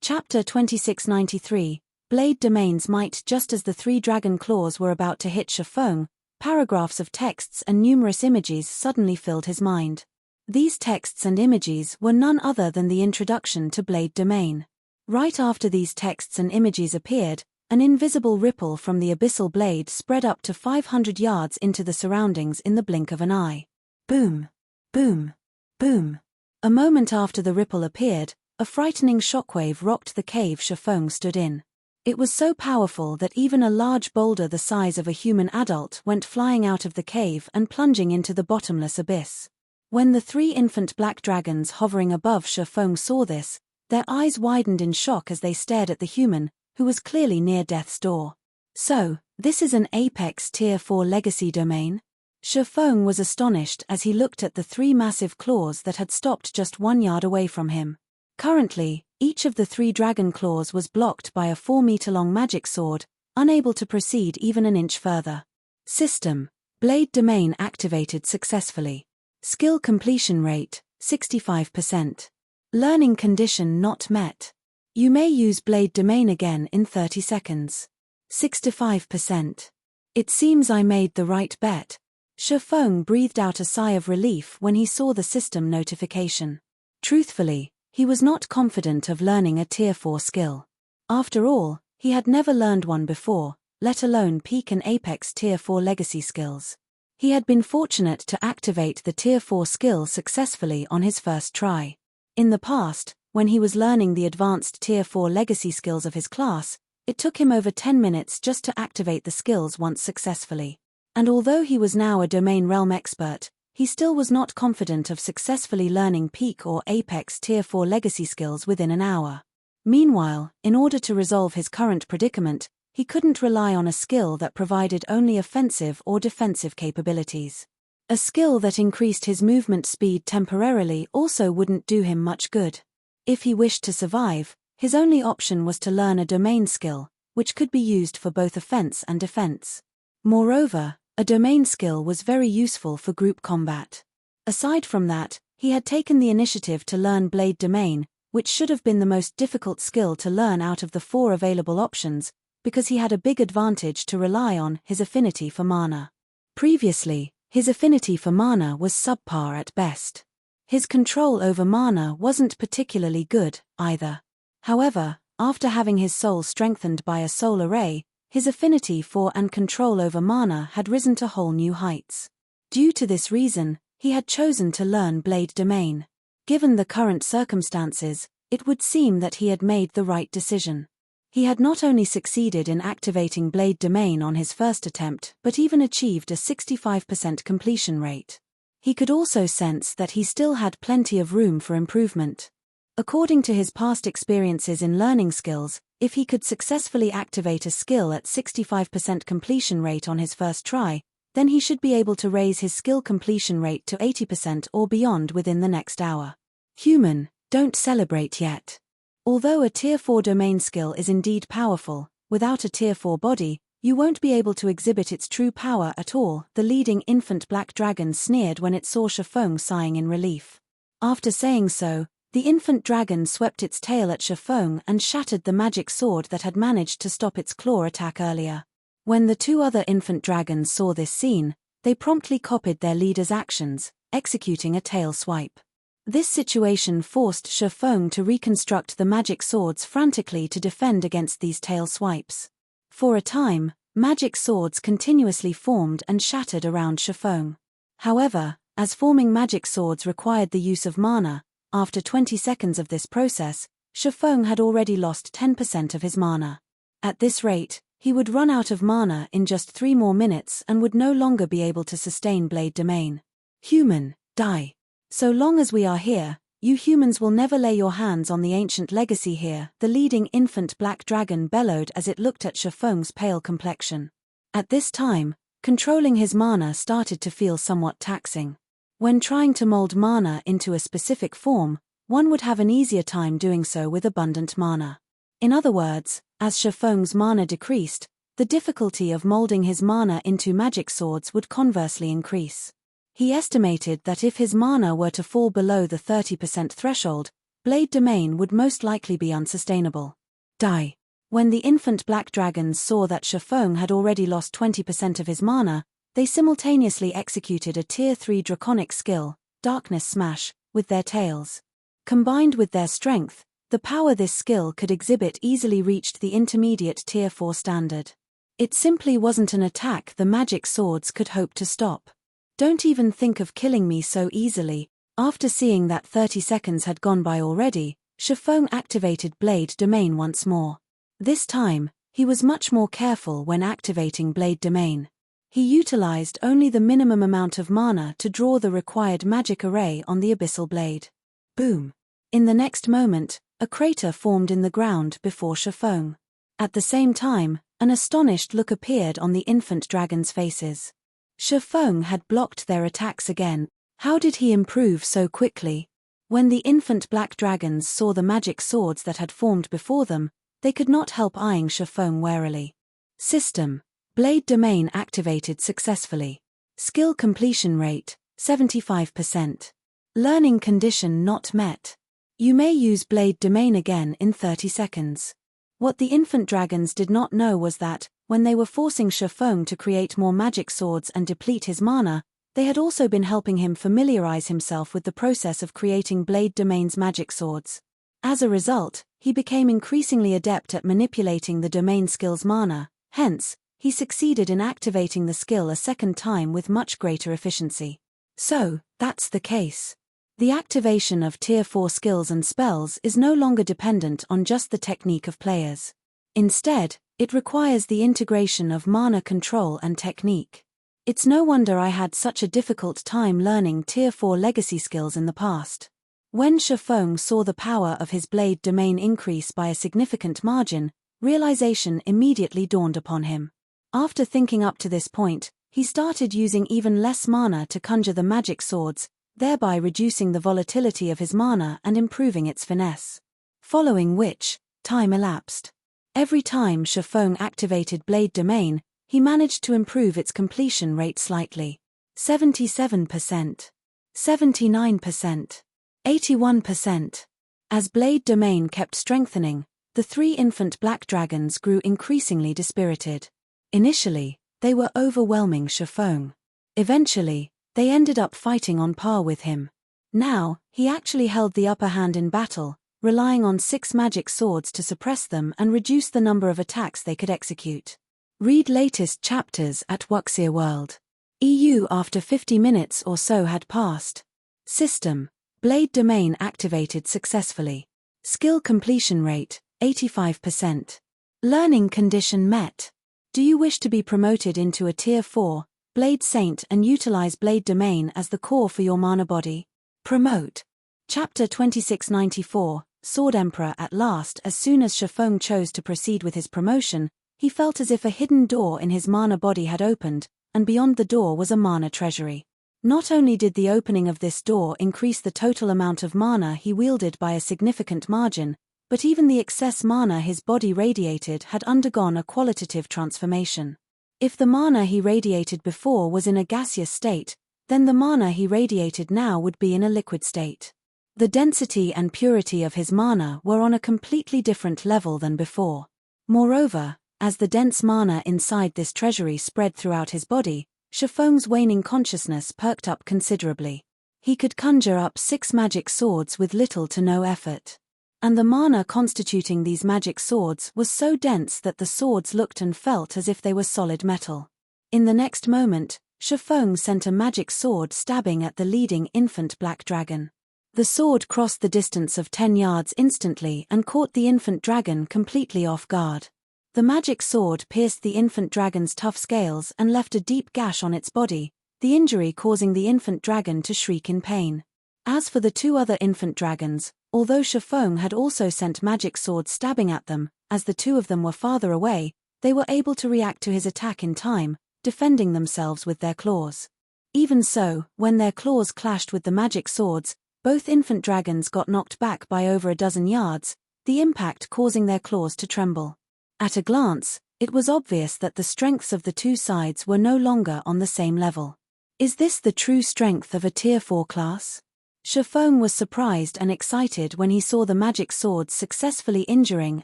Chapter 2693, Blade Domain's might. Just as the 3 dragon claws were about to hit Shifeng, paragraphs of texts and numerous images suddenly filled his mind. These texts and images were none other than the introduction to Blade Domain. Right after these texts and images appeared, an invisible ripple from the abyssal blade spread up to 500 yards into the surroundings in the blink of an eye. Boom! Boom! Boom! A moment after the ripple appeared, a frightening shockwave rocked the cave Shifeng stood in. It was so powerful that even a large boulder the size of a human adult went flying out of the cave and plunging into the bottomless abyss. When the 3 infant black dragons hovering above Shifeng saw this, their eyes widened in shock as they stared at the human, who was clearly near death's door. So, this is an Apex Tier 4 legacy domain? Shifeng was astonished as he looked at the 3 massive claws that had stopped just 1 yard away from him. Currently, each of the 3 dragon claws was blocked by a 4-meter-long magic sword, unable to proceed even an inch further. System. Blade Domain activated successfully. Skill completion rate, 65%. Learning condition not met. You may use Blade Domain again in 30 seconds. 65%. It seems I made the right bet. Shifeng breathed out a sigh of relief when he saw the system notification. Truthfully, he was not confident of learning a Tier 4 skill. After all, he had never learned one before, let alone peak and apex Tier 4 legacy skills. He had been fortunate to activate the Tier 4 skill successfully on his first try. In the past, when he was learning the advanced Tier 4 legacy skills of his class, it took him over 10 minutes just to activate the skills once successfully. And although he was now a domain realm expert, he still was not confident of successfully learning peak or apex Tier 4 legacy skills within an hour. Meanwhile, in order to resolve his current predicament, he couldn't rely on a skill that provided only offensive or defensive capabilities. A skill that increased his movement speed temporarily also wouldn't do him much good. If he wished to survive, his only option was to learn a domain skill, which could be used for both offense and defense. Moreover, a domain skill was very useful for group combat. Aside from that, he had taken the initiative to learn Blade Domain, which should have been the most difficult skill to learn out of the 4 available options, because he had a big advantage to rely on his affinity for mana. Previously, his affinity for mana was subpar at best. His control over mana wasn't particularly good, either. However, after having his soul strengthened by a soul array, his affinity for and control over mana had risen to whole new heights. Due to this reason, he had chosen to learn Blade Domain. Given the current circumstances, it would seem that he had made the right decision. He had not only succeeded in activating Blade Domain on his first attempt but even achieved a 65% completion rate. He could also sense that he still had plenty of room for improvement. According to his past experiences in learning skills, if he could successfully activate a skill at 65% completion rate on his first try, then he should be able to raise his skill completion rate to 80% or beyond within the next hour. Human, don't celebrate yet. Although a Tier 4 domain skill is indeed powerful, without a Tier 4 body, you won't be able to exhibit its true power at all, the leading infant black dragon sneered when it saw Shifeng sighing in relief. After saying so, the infant dragon swept its tail at Shifeng and shattered the magic sword that had managed to stop its claw attack earlier. When the 2 other infant dragons saw this scene, they promptly copied their leader's actions, executing a tail swipe. This situation forced Shifeng to reconstruct the magic swords frantically to defend against these tail swipes. For a time, magic swords continuously formed and shattered around Shifeng. However, as forming magic swords required the use of mana, after 20 seconds of this process, Shifeng had already lost 10% of his mana. At this rate, he would run out of mana in just 3 more minutes and would no longer be able to sustain Blade Domain. Human, die. So long as we are here, you humans will never lay your hands on the ancient legacy here, the leading infant black dragon bellowed as it looked at Shifeng's pale complexion. At this time, controlling his mana started to feel somewhat taxing. When trying to mold mana into a specific form, one would have an easier time doing so with abundant mana. In other words, as Shifeng's mana decreased, the difficulty of molding his mana into magic swords would conversely increase. He estimated that if his mana were to fall below the 30% threshold, Blade Domain would most likely be unsustainable. Die. When the infant black dragons saw that Shifeng had already lost 20% of his mana, they simultaneously executed a Tier 3 draconic skill, Darkness Smash, with their tails. Combined with their strength, the power this skill could exhibit easily reached the intermediate Tier 4 standard. It simply wasn't an attack the magic swords could hope to stop. Don't even think of killing me so easily. After seeing that 30 seconds had gone by already, Shifeng activated Blade Domain once more. This time, he was much more careful when activating Blade Domain. He utilized only the minimum amount of mana to draw the required magic array on the abyssal blade. Boom! In the next moment, a crater formed in the ground before Shifeng. At the same time, an astonished look appeared on the infant dragons' faces. Shifeng had blocked their attacks again. How did he improve so quickly? When the infant black dragons saw the magic swords that had formed before them, they could not help eyeing Shifeng warily. System: Blade Domain activated successfully. Skill completion rate: 75%. Learning condition not met. You may use Blade Domain again in 30 seconds. What the infant dragons did not know was that, when they were forcing Shifeng to create more magic swords and deplete his mana, they had also been helping him familiarize himself with the process of creating Blade Domain's magic swords. As a result, he became increasingly adept at manipulating the domain skill's mana, hence, he succeeded in activating the skill a second time with much greater efficiency. So, that's the case. The activation of Tier 4 skills and spells is no longer dependent on just the technique of players. Instead, it requires the integration of mana control and technique. It's no wonder I had such a difficult time learning Tier 4 legacy skills in the past. When Shifeng saw the power of his Blade Domain increase by a significant margin, realization immediately dawned upon him. After thinking up to this point, he started using even less mana to conjure the magic swords, thereby reducing the volatility of his mana and improving its finesse. Following which, time elapsed. Every time Shifeng activated Blade Domain, he managed to improve its completion rate slightly. 77%. 79%. 81%. As Blade Domain kept strengthening, the three infant black dragons grew increasingly dispirited. Initially, they were overwhelming Shifeng. Eventually, they ended up fighting on par with him. Now, he actually held the upper hand in battle, relying on 6 magic swords to suppress them and reduce the number of attacks they could execute. Read latest chapters at Wuxia World. EU. After 50 minutes or so had passed. System. Blade Domain activated successfully. Skill completion rate, 85%. Learning condition met. Do you wish to be promoted into a Tier 4, Blade Saint and utilize Blade Domain as the core for your mana body? Promote. Chapter 2694, Sword Emperor. At last, as soon as Shifeng chose to proceed with his promotion, he felt as if a hidden door in his mana body had opened, and beyond the door was a mana treasury. Not only did the opening of this door increase the total amount of mana he wielded by a significant margin, but even the excess mana his body radiated had undergone a qualitative transformation. If the mana he radiated before was in a gaseous state, then the mana he radiated now would be in a liquid state. The density and purity of his mana were on a completely different level than before. Moreover, as the dense mana inside this treasury spread throughout his body, Shifeng's waning consciousness perked up considerably. He could conjure up 6 magic swords with little to no effort. And the mana constituting these magic swords was so dense that the swords looked and felt as if they were solid metal. In the next moment, Shifeng sent a magic sword stabbing at the leading infant black dragon. The sword crossed the distance of 10 yards instantly and caught the infant dragon completely off guard. The magic sword pierced the infant dragon's tough scales and left a deep gash on its body, the injury causing the infant dragon to shriek in pain. As for the 2 other infant dragons, although Shifeng had also sent magic swords stabbing at them, as the 2 of them were farther away, they were able to react to his attack in time, defending themselves with their claws. Even so, when their claws clashed with the magic swords, both infant dragons got knocked back by over a dozen yards, the impact causing their claws to tremble. At a glance, it was obvious that the strengths of the 2 sides were no longer on the same level. Is this the true strength of a Tier 4 class? Shifeng was surprised and excited when he saw the magic swords successfully injuring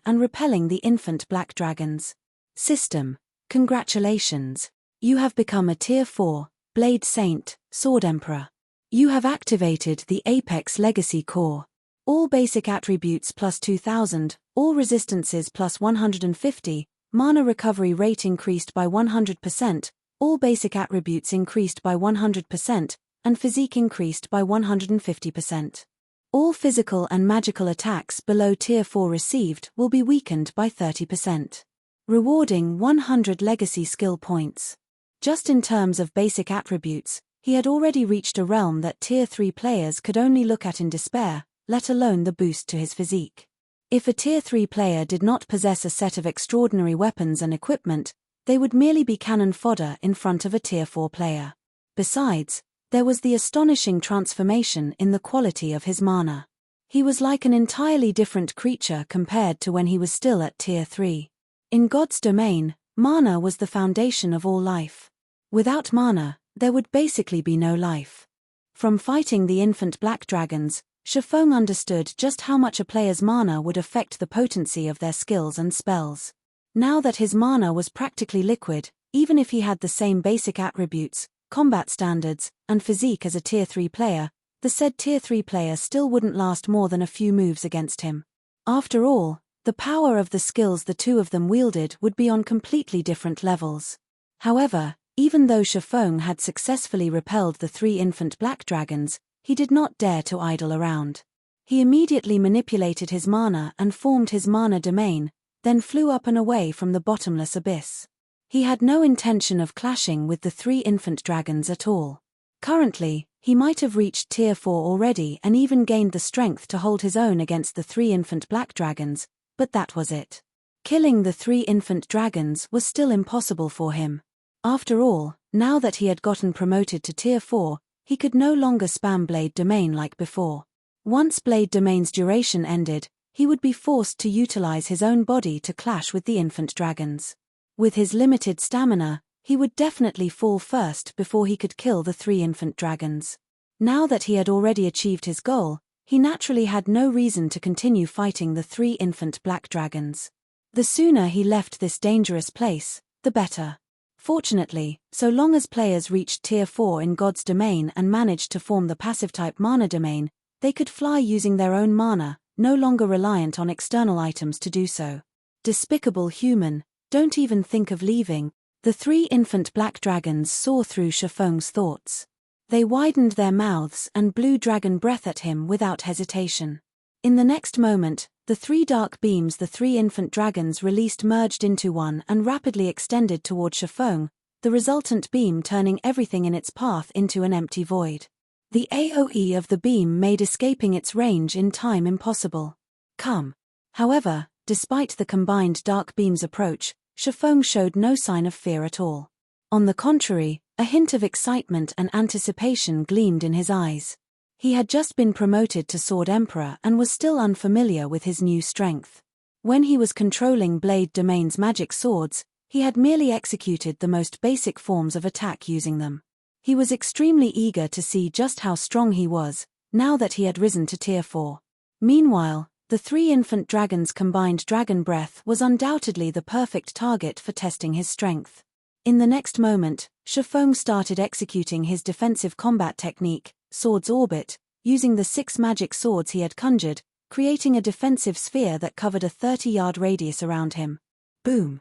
and repelling the infant black dragons. System. Congratulations. You have become a Tier 4, Blade Saint, Sword Emperor. You have activated the Apex Legacy Core. All basic attributes plus 2000, all resistances plus 150, mana recovery rate increased by 100%, all basic attributes increased by 100%, and physique increased by 150%. All physical and magical attacks below Tier 4 received will be weakened by 30%. Rewarding 100 legacy skill points. Just in terms of basic attributes, he had already reached a realm that Tier 3 players could only look at in despair, let alone the boost to his physique. If a Tier 3 player did not possess a set of extraordinary weapons and equipment, they would merely be cannon fodder in front of a Tier 4 player. Besides, there was the astonishing transformation in the quality of his mana. He was like an entirely different creature compared to when he was still at Tier 3. In God's domain, mana was the foundation of all life. Without mana, there would basically be no life. From fighting the infant black dragons, Shifeng understood just how much a player's mana would affect the potency of their skills and spells. Now that his mana was practically liquid, even if he had the same basic attributes, combat standards, and physique as a Tier 3 player, the said Tier 3 player still wouldn't last more than a few moves against him. After all, the power of the skills the two of them wielded would be on completely different levels. However, even though Shifeng had successfully repelled the 3 infant black dragons, he did not dare to idle around. He immediately manipulated his mana and formed his mana domain, then flew up and away from the bottomless abyss. He had no intention of clashing with the 3 infant dragons at all. Currently, he might have reached Tier 4 already and even gained the strength to hold his own against the 3 infant black dragons, but that was it. Killing the 3 infant dragons was still impossible for him. After all, now that he had gotten promoted to Tier 4, he could no longer spam Blade Domain like before. Once Blade Domain's duration ended, he would be forced to utilize his own body to clash with the infant dragons. With his limited stamina, he would definitely fall first before he could kill the 3 infant dragons. Now that he had already achieved his goal, he naturally had no reason to continue fighting the 3 infant black dragons. The sooner he left this dangerous place, the better. Fortunately, so long as players reached Tier 4 in God's Domain and managed to form the passive-type mana domain, they could fly using their own mana, no longer reliant on external items to do so. Despicable human, don't even think of leaving. The 3 infant black dragons saw through Shifeng's thoughts. They widened their mouths and blew dragon breath at him without hesitation. In the next moment, the 3 dark beams the 3 infant dragons released merged into one and rapidly extended toward Shifeng, the resultant beam turning everything in its path into an empty void. The AoE of the beam made escaping its range in time impossible. Come. However, despite the combined dark beam's approach, Shifeng showed no sign of fear at all. On the contrary, a hint of excitement and anticipation gleamed in his eyes. He had just been promoted to Sword Emperor and was still unfamiliar with his new strength. When he was controlling Blade Domain's magic swords, he had merely executed the most basic forms of attack using them. He was extremely eager to see just how strong he was, now that he had risen to Tier 4. Meanwhile, the 3 infant dragons' combined dragon breath was undoubtedly the perfect target for testing his strength. In the next moment, Shifeng started executing his defensive combat technique, Sword's Orbit, using the 6 magic swords he had conjured, creating a defensive sphere that covered a 30-yard radius around him. Boom!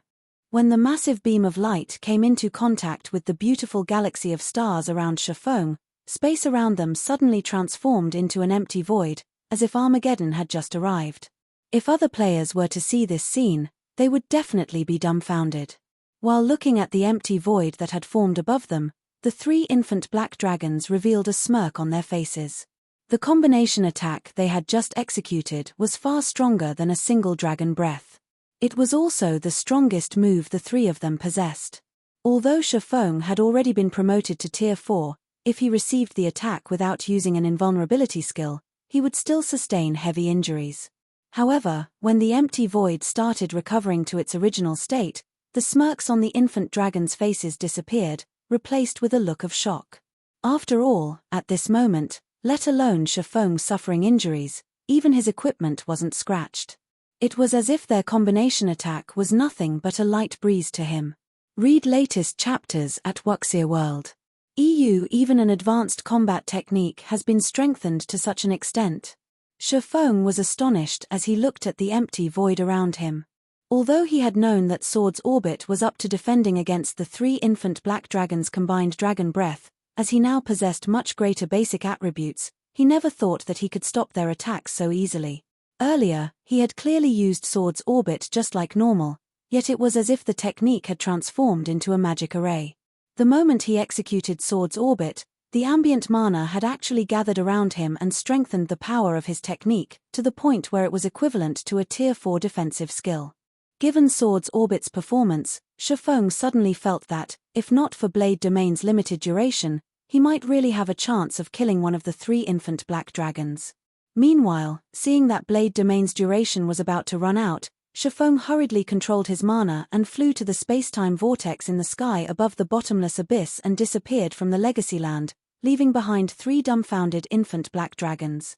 When the massive beam of light came into contact with the beautiful galaxy of stars around Shifeng, space around them suddenly transformed into an empty void, as if Armageddon had just arrived. If other players were to see this scene, they would definitely be dumbfounded. While looking at the empty void that had formed above them, the 3 infant black dragons revealed a smirk on their faces. The combination attack they had just executed was far stronger than a single dragon breath. It was also the strongest move the 3 of them possessed. Although Shifeng had already been promoted to Tier 4, if he received the attack without using an invulnerability skill, he would still sustain heavy injuries. However, when the empty void started recovering to its original state, the smirks on the infant dragons' faces disappeared, replaced with a look of shock. After all, at this moment, let alone Shifeng suffering injuries, even his equipment wasn't scratched. It was as if their combination attack was nothing but a light breeze to him. Read latest chapters at Wuxia World. Even an advanced combat technique has been strengthened to such an extent. Shifeng was astonished as he looked at the empty void around him. Although he had known that Sword's Orbit was up to defending against the 3 infant black dragons' combined dragon breath, as he now possessed much greater basic attributes, he never thought that he could stop their attacks so easily. Earlier, he had clearly used Sword's Orbit just like normal, yet it was as if the technique had transformed into a magic array. The moment he executed Sword's Orbit, the ambient mana had actually gathered around him and strengthened the power of his technique, to the point where it was equivalent to a Tier 4 defensive skill. Given Sword's Orbit's performance, Shifeng suddenly felt that, if not for Blade Domain's limited duration, he might really have a chance of killing one of the 3 infant black dragons. Meanwhile, seeing that Blade Domain's duration was about to run out, Shifeng hurriedly controlled his mana and flew to the space-time vortex in the sky above the bottomless abyss and disappeared from the Legacy Land, leaving behind 3 dumbfounded infant black dragons.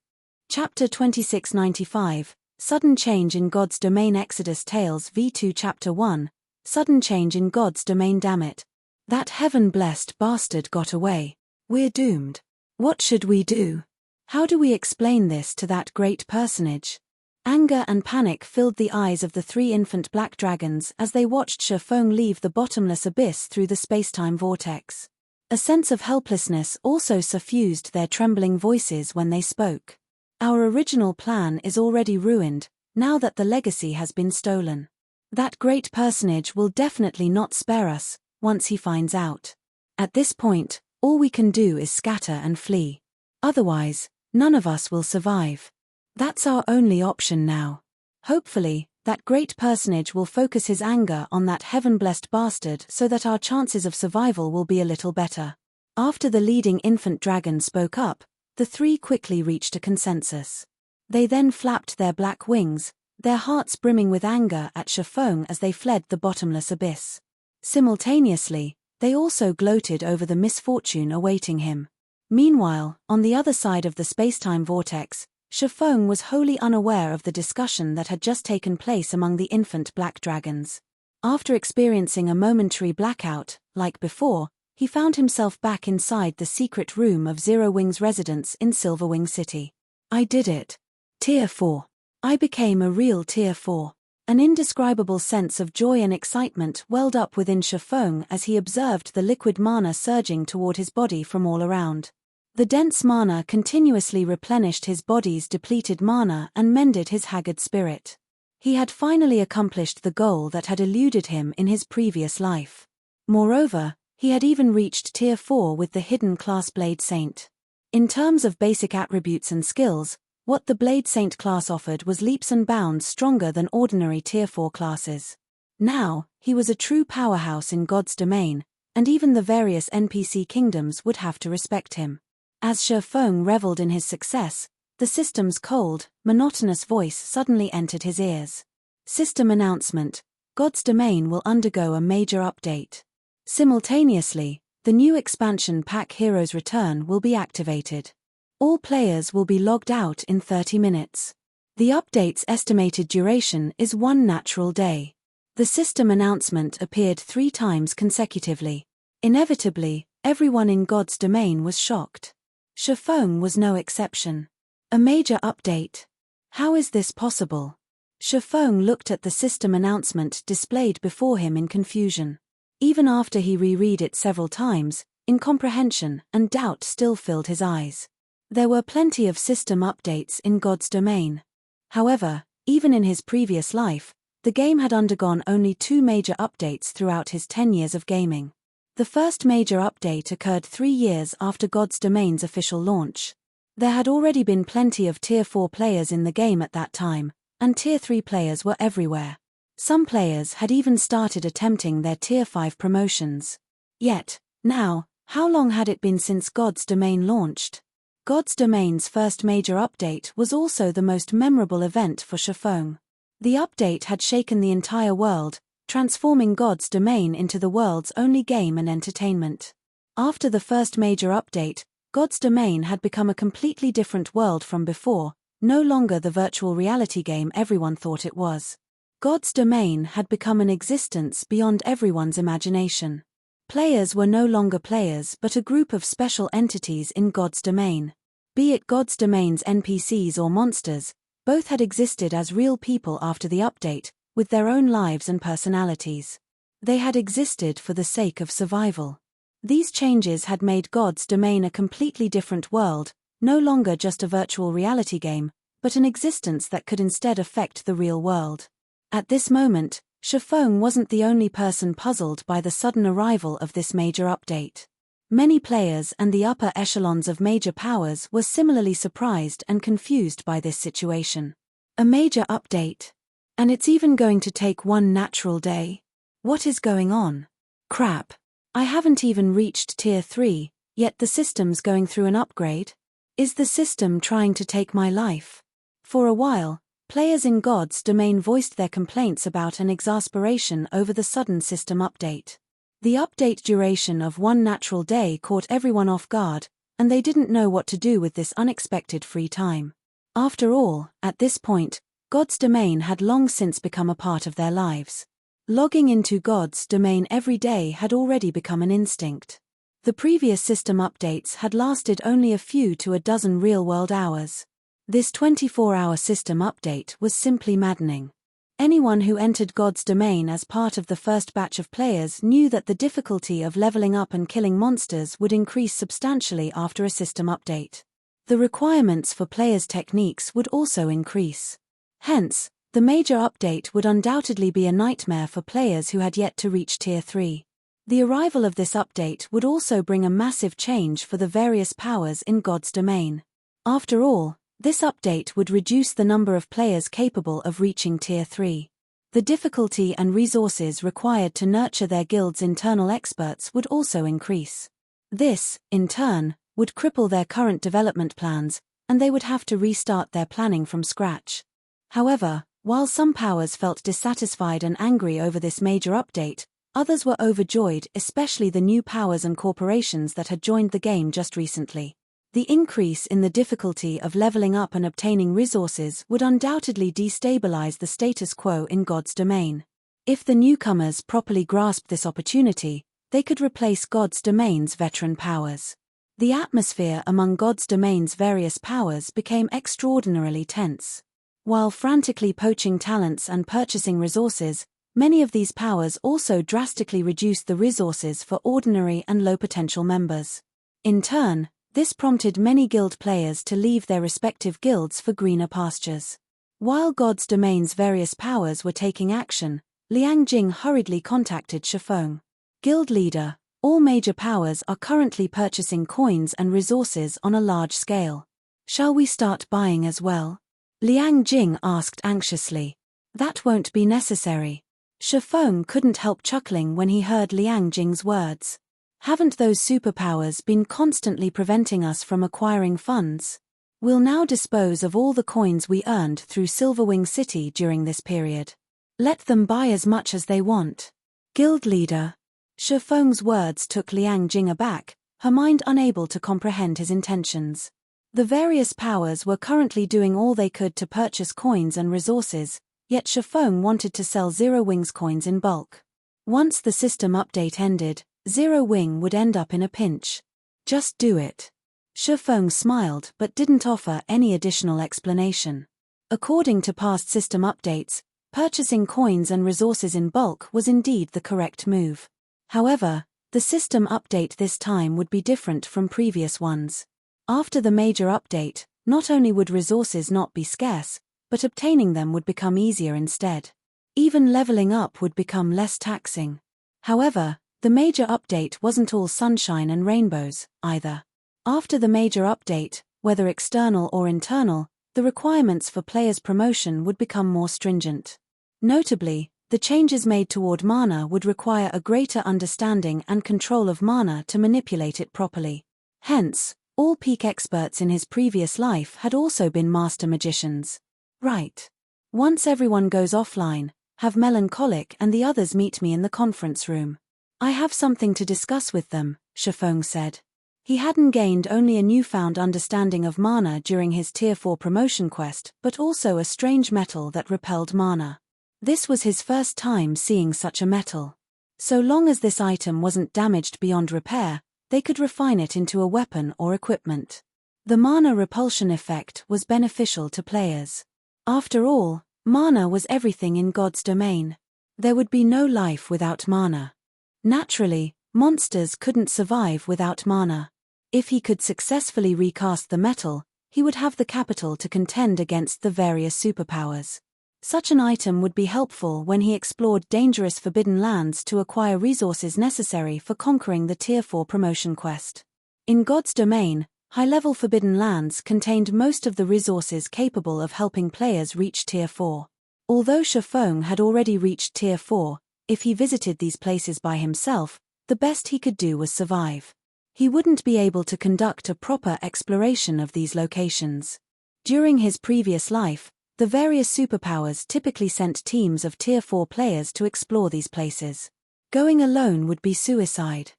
Chapter 2695, Sudden Change in God's Domain. Exodus Tales v2 Chapter 1, Sudden Change in God's Domain. Dammit. That heaven-blessed bastard got away. We're doomed. What should we do? How do we explain this to that great personage? Anger and panic filled the eyes of the three infant black dragons as they watched Shifeng leave the bottomless abyss through the spacetime vortex. A sense of helplessness also suffused their trembling voices when they spoke. Our original plan is already ruined, now that the legacy has been stolen. That great personage will definitely not spare us, once he finds out. At this point, all we can do is scatter and flee. Otherwise, none of us will survive. That's our only option now. Hopefully, that great personage will focus his anger on that heaven-blessed bastard so that our chances of survival will be a little better. After the leading infant dragon spoke up, the three quickly reached a consensus. They then flapped their black wings, their hearts brimming with anger at Shifeng as they fled the bottomless abyss. Simultaneously, they also gloated over the misfortune awaiting him. Meanwhile, on the other side of the spacetime vortex, Shifeng was wholly unaware of the discussion that had just taken place among the infant black dragons. After experiencing a momentary blackout, like before, he found himself back inside the secret room of Zero Wing's residence in Silverwing City. I did it. Tier 4. I became a real Tier 4. An indescribable sense of joy and excitement welled up within Shifeng as he observed the liquid mana surging toward his body from all around. The dense mana continuously replenished his body's depleted mana and mended his haggard spirit. He had finally accomplished the goal that had eluded him in his previous life. Moreover, he had even reached Tier 4 with the hidden class Blade Saint. In terms of basic attributes and skills, what the Blade Saint class offered was leaps and bounds stronger than ordinary Tier 4 classes. Now, he was a true powerhouse in God's domain, and even the various NPC kingdoms would have to respect him. As Shifeng reveled in his success, the system's cold, monotonous voice suddenly entered his ears. System announcement: God's domain will undergo a major update. Simultaneously, the new expansion pack Heroes Return will be activated. All players will be logged out in 30 minutes. The update's estimated duration is 1 natural day. The system announcement appeared 3 times consecutively. Inevitably, everyone in God's domain was shocked. Shifeng was no exception. A major update? How is this possible? Shifeng looked at the system announcement displayed before him in confusion. Even after he reread it several times, incomprehension and doubt still filled his eyes. There were plenty of system updates in God's domain. However, even in his previous life, the game had undergone only 2 major updates throughout his 10 years of gaming. The first major update occurred 3 years after God's domain's official launch. There had already been plenty of Tier 4 players in the game at that time, and Tier 3 players were everywhere. Some players had even started attempting their Tier 5 promotions. Yet, now, how long had it been since God's domain launched? God's domain's first major update was also the most memorable event for Shifeng. The update had shaken the entire world, transforming God's domain into the world's only game and entertainment. After the first major update, God's domain had become a completely different world from before, no longer the virtual reality game everyone thought it was. God's domain had become an existence beyond everyone's imagination. Players were no longer players but a group of special entities in God's domain. Be it God's domain's NPCs or monsters, both had existed as real people after the update, with their own lives and personalities. They had existed for the sake of survival. These changes had made God's domain a completely different world, no longer just a virtual reality game, but an existence that could instead affect the real world. At this moment, Shifeng wasn't the only person puzzled by the sudden arrival of this major update. Many players and the upper echelons of major powers were similarly surprised and confused by this situation. A major update? And it's even going to take 1 natural day? What is going on? Crap. I haven't even reached Tier 3, yet the system's going through an upgrade? Is the system trying to take my life? For a while, players in God's domain voiced their complaints about and exasperation over the sudden system update. The update duration of 1 natural day caught everyone off guard, and they didn't know what to do with this unexpected free time. After all, at this point, God's domain had long since become a part of their lives. Logging into God's domain every day had already become an instinct. The previous system updates had lasted only a few to a dozen real-world hours. This 24-hour system update was simply maddening. Anyone who entered God's domain as part of the first batch of players knew that the difficulty of leveling up and killing monsters would increase substantially after a system update. The requirements for players' techniques would also increase. Hence, the major update would undoubtedly be a nightmare for players who had yet to reach Tier 3. The arrival of this update would also bring a massive change for the various powers in God's domain. After all, this update would reduce the number of players capable of reaching Tier 3. The difficulty and resources required to nurture their guild's internal experts would also increase. This, in turn, would cripple their current development plans, and they would have to restart their planning from scratch. However, while some powers felt dissatisfied and angry over this major update, others were overjoyed, especially the new powers and corporations that had joined the game just recently. The increase in the difficulty of leveling up and obtaining resources would undoubtedly destabilize the status quo in God's domain. If the newcomers properly grasped this opportunity, they could replace God's domain's veteran powers. The atmosphere among God's domain's various powers became extraordinarily tense. While frantically poaching talents and purchasing resources, many of these powers also drastically reduced the resources for ordinary and low-potential members. In turn, this prompted many guild players to leave their respective guilds for greener pastures. While God's domain's various powers were taking action, Liang Jing hurriedly contacted Shifeng. Guild leader, all major powers are currently purchasing coins and resources on a large scale. Shall we start buying as well? Liang Jing asked anxiously. That won't be necessary. Shifeng couldn't help chuckling when he heard Liang Jing's words. Haven't those superpowers been constantly preventing us from acquiring funds? We'll now dispose of all the coins we earned through Silverwing City during this period. Let them buy as much as they want. Guild leader. Shifeng's words took Liang Jing aback, her mind unable to comprehend his intentions. The various powers were currently doing all they could to purchase coins and resources, yet Shifeng wanted to sell Zero Wing's coins in bulk. Once the system update ended, Zero Wing would end up in a pinch. Just do it. Shifeng smiled but didn't offer any additional explanation. According to past system updates, purchasing coins and resources in bulk was indeed the correct move. However, the system update this time would be different from previous ones. After the major update, not only would resources not be scarce, but obtaining them would become easier instead. Even leveling up would become less taxing. However, the major update wasn't all sunshine and rainbows, either. After the major update, whether external or internal, the requirements for players' promotion would become more stringent. Notably, the changes made toward mana would require a greater understanding and control of mana to manipulate it properly. Hence, all peak experts in his previous life had also been master magicians. Right. Once everyone goes offline, have Melancholic and the others meet me in the conference room. I have something to discuss with them, Shifeng said. He hadn't gained only a newfound understanding of mana during his Tier 4 promotion quest, but also a strange metal that repelled mana. This was his first time seeing such a metal. So long as this item wasn't damaged beyond repair, they could refine it into a weapon or equipment. The mana repulsion effect was beneficial to players. After all, mana was everything in God's domain. There would be no life without mana. Naturally, monsters couldn't survive without mana. If he could successfully recast the metal, he would have the capital to contend against the various superpowers. Such an item would be helpful when he explored dangerous forbidden lands to acquire resources necessary for conquering the Tier 4 promotion quest. In God's domain, high-level forbidden lands contained most of the resources capable of helping players reach Tier 4. Although Shifeng had already reached Tier 4, if he visited these places by himself, the best he could do was survive. He wouldn't be able to conduct a proper exploration of these locations. During his previous life, the various superpowers typically sent teams of Tier 4 players to explore these places. Going alone would be suicide.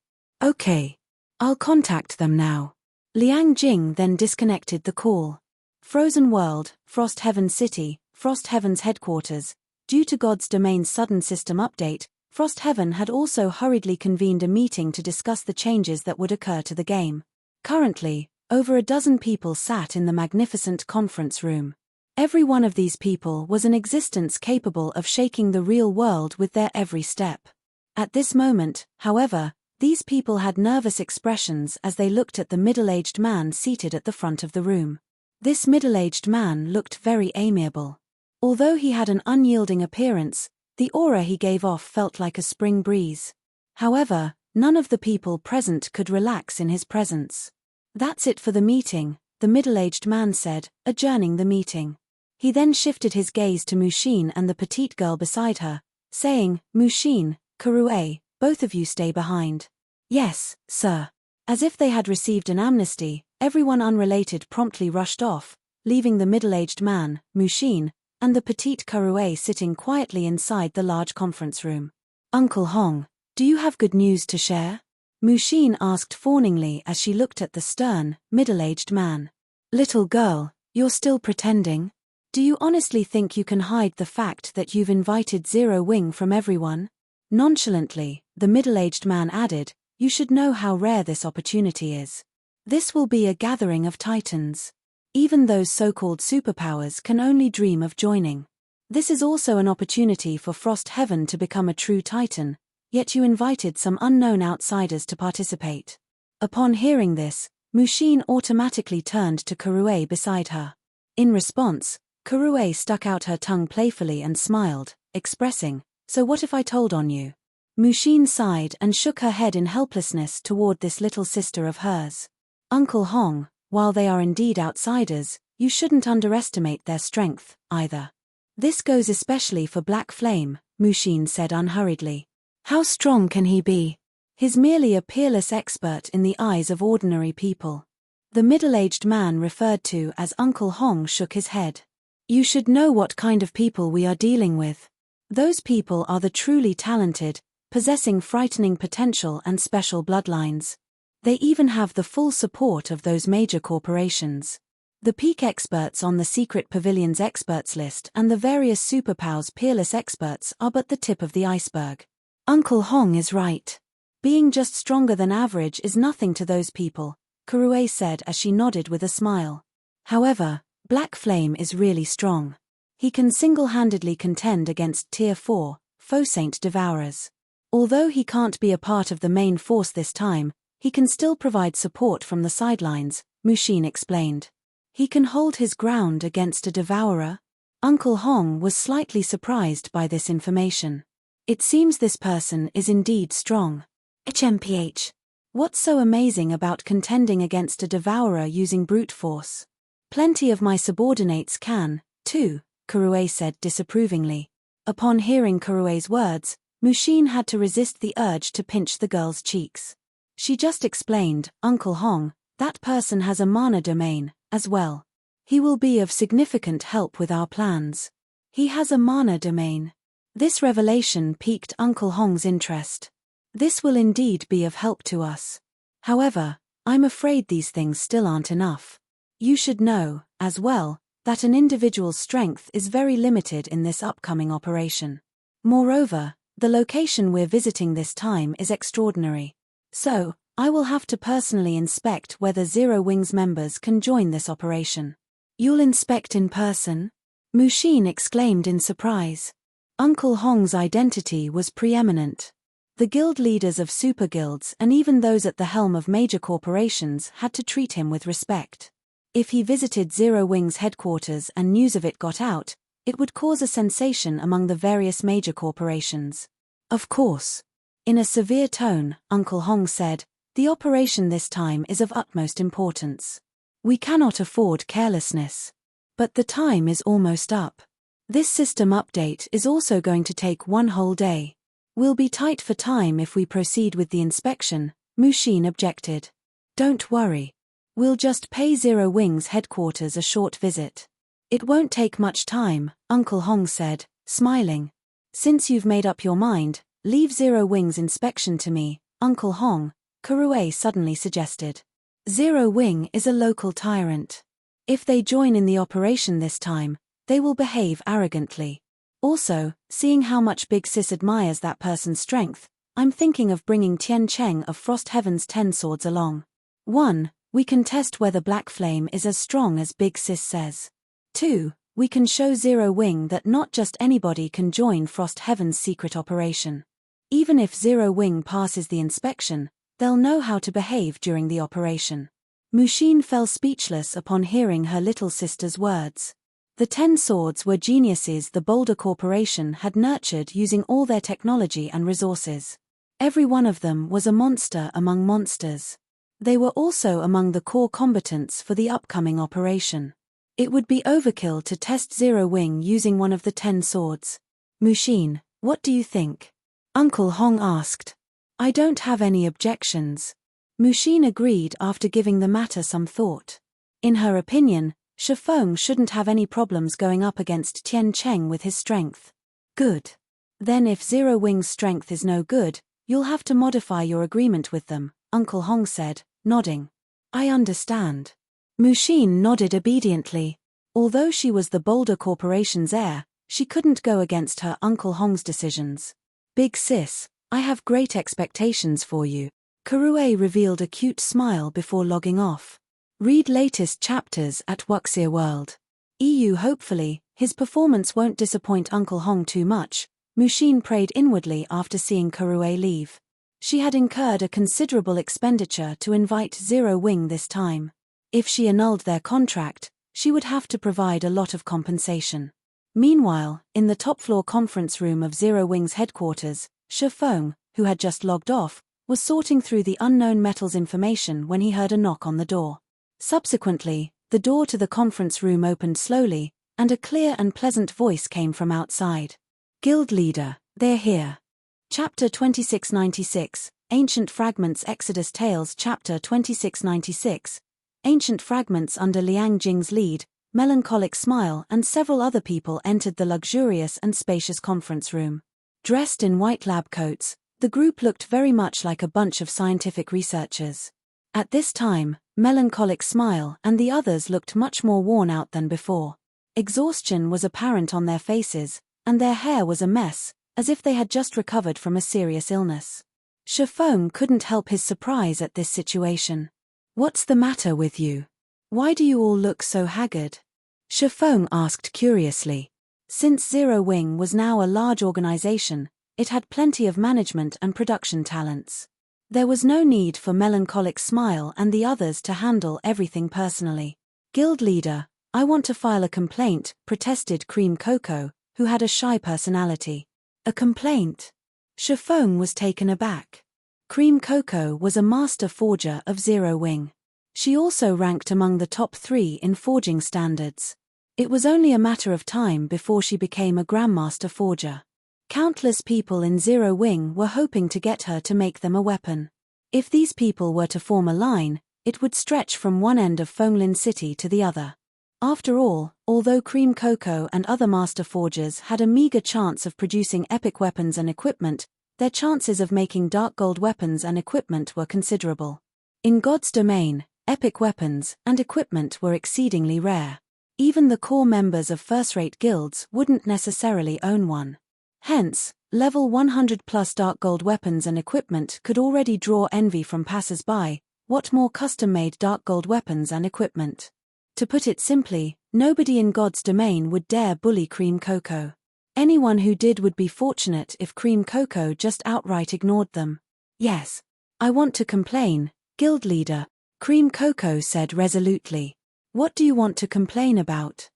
Okay. I'll contact them now. Liang Jing then disconnected the call. Frozen World, Frost Heaven City, Frost Heaven's headquarters. Due to God's Domain's sudden system update, Frost Heaven had also hurriedly convened a meeting to discuss the changes that would occur to the game. Currently, over a dozen people sat in the magnificent conference room. Every one of these people was an existence capable of shaking the real world with their every step. At this moment, however, these people had nervous expressions as they looked at the middle-aged man seated at the front of the room. This middle-aged man looked very amiable. Although he had an unyielding appearance, the aura he gave off felt like a spring breeze. However, none of the people present could relax in his presence. "That's it for the meeting," the middle-aged man said, adjourning the meeting. He then shifted his gaze to Mushin and the petite girl beside her, saying, "Mushin, Kurue, both of you stay behind." "Yes, sir." As if they had received an amnesty, everyone unrelated promptly rushed off, leaving the middle-aged man, Mushin, and the petite Kurue sitting quietly inside the large conference room. "Uncle Hong, do you have good news to share?" Mushin asked fawningly as she looked at the stern, middle-aged man. "Little girl, you're still pretending? Do you honestly think you can hide the fact that you've invited Zero Wing from everyone?" Nonchalantly, the middle-aged man added, "You should know how rare this opportunity is. This will be a gathering of titans. Even those so-called superpowers can only dream of joining. This is also an opportunity for Frost Heaven to become a true titan, yet you invited some unknown outsiders to participate." Upon hearing this, Mushin automatically turned to Kurue beside her. In response, Kurue stuck out her tongue playfully and smiled, expressing, "So what if I told on you?" Mushin sighed and shook her head in helplessness toward this little sister of hers. "Uncle Hong, while they are indeed outsiders, you shouldn't underestimate their strength, either. This goes especially for Black Flame," Mushin said unhurriedly. "How strong can he be? He's merely a peerless expert in the eyes of ordinary people." The middle-aged man referred to as Uncle Hong shook his head. "You should know what kind of people we are dealing with. Those people are the truly talented, possessing frightening potential and special bloodlines. They even have the full support of those major corporations. The peak experts on the secret pavilion's experts list and the various superpowers peerless experts are but the tip of the iceberg. Uncle Hong is right. Being just stronger than average is nothing to those people," Kurue said as she nodded with a smile. "However, Black Flame is really strong. He can single-handedly contend against Tier 4, Faux-Saint Devourers. Although he can't be a part of the main force this time, he can still provide support from the sidelines," Mushin explained. "He can hold his ground against a devourer?" Uncle Hong was slightly surprised by this information. "It seems this person is indeed strong. HMPH. What's so amazing about contending against a devourer using brute force? Plenty of my subordinates can, too," Kurue said disapprovingly. Upon hearing Kurue's words, Mushin had to resist the urge to pinch the girl's cheeks. She just explained, "Uncle Hong, that person has a mana domain, as well. He will be of significant help with our plans." "He has a mana domain." This revelation piqued Uncle Hong's interest. "This will indeed be of help to us. However, I'm afraid these things still aren't enough. You should know, as well, that an individual's strength is very limited in this upcoming operation. Moreover, the location we're visiting this time is extraordinary. So, I will have to personally inspect whether Zero Wing's members can join this operation." "You'll inspect in person?" Mushin exclaimed in surprise. Uncle Hong's identity was preeminent. The guild leaders of super guilds and even those at the helm of major corporations had to treat him with respect. If he visited Zero Wing's headquarters and news of it got out, it would cause a sensation among the various major corporations. "Of course." In a severe tone, Uncle Hong said, "The operation this time is of utmost importance. We cannot afford carelessness. But the time is almost up. This system update is also going to take one whole day. We'll be tight for time if we proceed with the inspection," Mushin objected. "Don't worry. We'll just pay Zero Wing's headquarters a short visit. It won't take much time," Uncle Hong said, smiling. "Since you've made up your mind, leave Zero Wing's inspection to me, Uncle Hong," Kurue suddenly suggested. "Zero Wing is a local tyrant. If they join in the operation this time, they will behave arrogantly. Also, seeing how much Big Sis admires that person's strength, I'm thinking of bringing Tian Cheng of Frost Heaven's 10 swords along. 1. We can test whether Black Flame is as strong as Big Sis says. 2. We can show Zero Wing that not just anybody can join Frost Heaven's secret operation. Even if Zero Wing passes the inspection, they'll know how to behave during the operation. Mushin fell speechless upon hearing her little sister's words. The 10 swords were geniuses the Boulder Corporation had nurtured using all their technology and resources. Every one of them was a monster among monsters. They were also among the core combatants for the upcoming operation. It would be overkill to test Zero Wing using one of the 10 swords. Mushin, what do you think? Uncle Hong asked. I don't have any objections. Mushin agreed after giving the matter some thought. In her opinion, Shifeng shouldn't have any problems going up against Tian Cheng with his strength. Good. Then if Zero Wing's strength is no good, you'll have to modify your agreement with them, Uncle Hong said, nodding. I understand. Mushin nodded obediently. Although she was the Boulder Corporation's heir, she couldn't go against her Uncle Hong's decisions. Big Sis, I have great expectations for you. Karue revealed a cute smile before logging off. Read latest chapters at Wuxia World. EU. Hopefully, his performance won't disappoint Uncle Hong too much, Mushin prayed inwardly after seeing Karue leave. She had incurred a considerable expenditure to invite Zero Wing this time. If she annulled their contract, she would have to provide a lot of compensation. Meanwhile, in the top-floor conference room of Zero Wing's headquarters, Shifeng, who had just logged off, was sorting through the unknown metals information when he heard a knock on the door. Subsequently, the door to the conference room opened slowly, and a clear and pleasant voice came from outside. Guild Leader, they're here. Chapter 2696, Ancient Fragments. Exodus Tales. Chapter 2696, Ancient Fragments. Under Liang Jing's lead, Melancholic Smile and several other people entered the luxurious and spacious conference room. Dressed in white lab coats, the group looked very much like a bunch of scientific researchers. At this time, Melancholic Smile and the others looked much more worn out than before. Exhaustion was apparent on their faces, and their hair was a mess, as if they had just recovered from a serious illness. Shifeng couldn't help his surprise at this situation. What's the matter with you? Why do you all look so haggard? Shifeng asked curiously. Since Zero Wing was now a large organization, it had plenty of management and production talents. There was no need for Melancholic Smile and the others to handle everything personally. Guild Leader, I want to file a complaint, protested Cream Cocoa, who had a shy personality. A complaint? Shifeng was taken aback. Cream Cocoa was a master forger of Zero Wing. She also ranked among the top 3 in forging standards. It was only a matter of time before she became a Grandmaster Forger. Countless people in Zero Wing were hoping to get her to make them a weapon. If these people were to form a line, it would stretch from one end of Fenglin City to the other. After all, although Cream Cocoa and other master forgers had a meager chance of producing epic weapons and equipment, their chances of making dark gold weapons and equipment were considerable. In God's domain, epic weapons and equipment were exceedingly rare. Even the core members of first-rate guilds wouldn't necessarily own one. Hence, level 100+ dark gold weapons and equipment could already draw envy from passers-by. What more custom-made dark gold weapons and equipment? To put it simply, nobody in God's domain would dare bully Cream Cocoa. Anyone who did would be fortunate if Cream Cocoa just outright ignored them. Yes. I want to complain, Guild Leader, Cream Cocoa said resolutely. What do you want to complain about?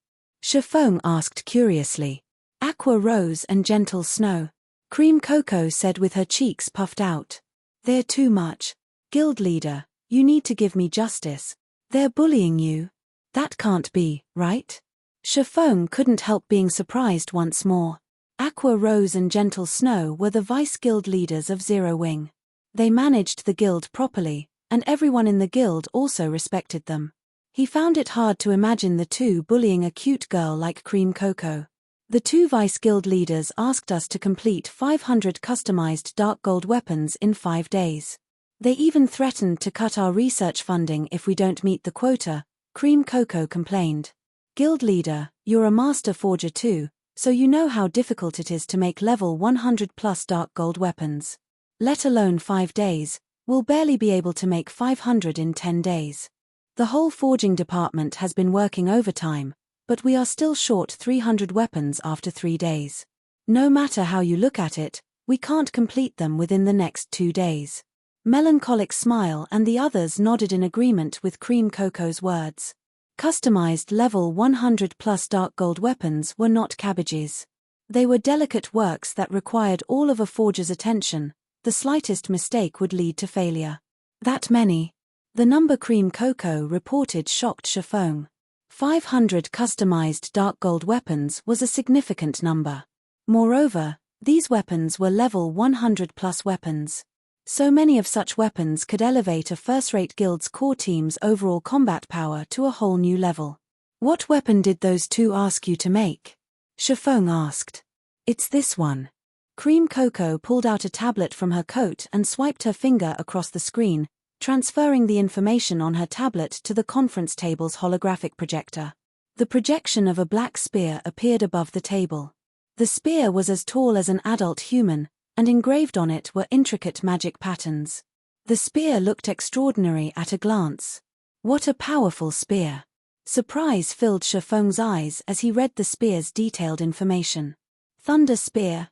Shifeng asked curiously. Aqua Rose and Gentle Snow. Cream Cocoa said with her cheeks puffed out. They're too much. Guild Leader, you need to give me justice. They're bullying you. That can't be, right? Shifeng couldn't help being surprised once more. Aqua Rose and Gentle Snow were the vice guild leaders of Zero Wing. They managed the guild properly, and everyone in the guild also respected them. He found it hard to imagine the two bullying a cute girl like Cream Cocoa. The 2 vice guild leaders asked us to complete 500 customized dark gold weapons in 5 days. They even threatened to cut our research funding if we don't meet the quota, Cream Cocoa complained. Guild leader, you're a master forger too, so you know how difficult it is to make level 100 plus dark gold weapons. Let alone 5 days, we'll barely be able to make 500 in 10 days. The whole forging department has been working overtime, but we are still short 300 weapons after 3 days. No matter how you look at it, we can't complete them within the next 2 days. Melancholic smile and the others nodded in agreement with Cream Cocoa's words. Customized level 100 plus dark gold weapons were not cabbages. They were delicate works that required all of a forger's attention. The slightest mistake would lead to failure. That many? The number Cream Cocoa reported shocked Chiffon. 500 customized dark gold weapons was a significant number. Moreover, these weapons were level 100 plus weapons. So many of such weapons could elevate a first-rate guild's core team's overall combat power to a whole new level. What weapon did those two ask you to make? Chiffon asked. It's this one. Cream Cocoa pulled out a tablet from her coat and swiped her finger across the screen, transferring the information on her tablet to the conference table's holographic projector. The projection of a black spear appeared above the table. The spear was as tall as an adult human, and engraved on it were intricate magic patterns. The spear looked extraordinary at a glance. What a powerful spear! Surprise filled Chiffon's eyes as he read the spear's detailed information. Thunder spear,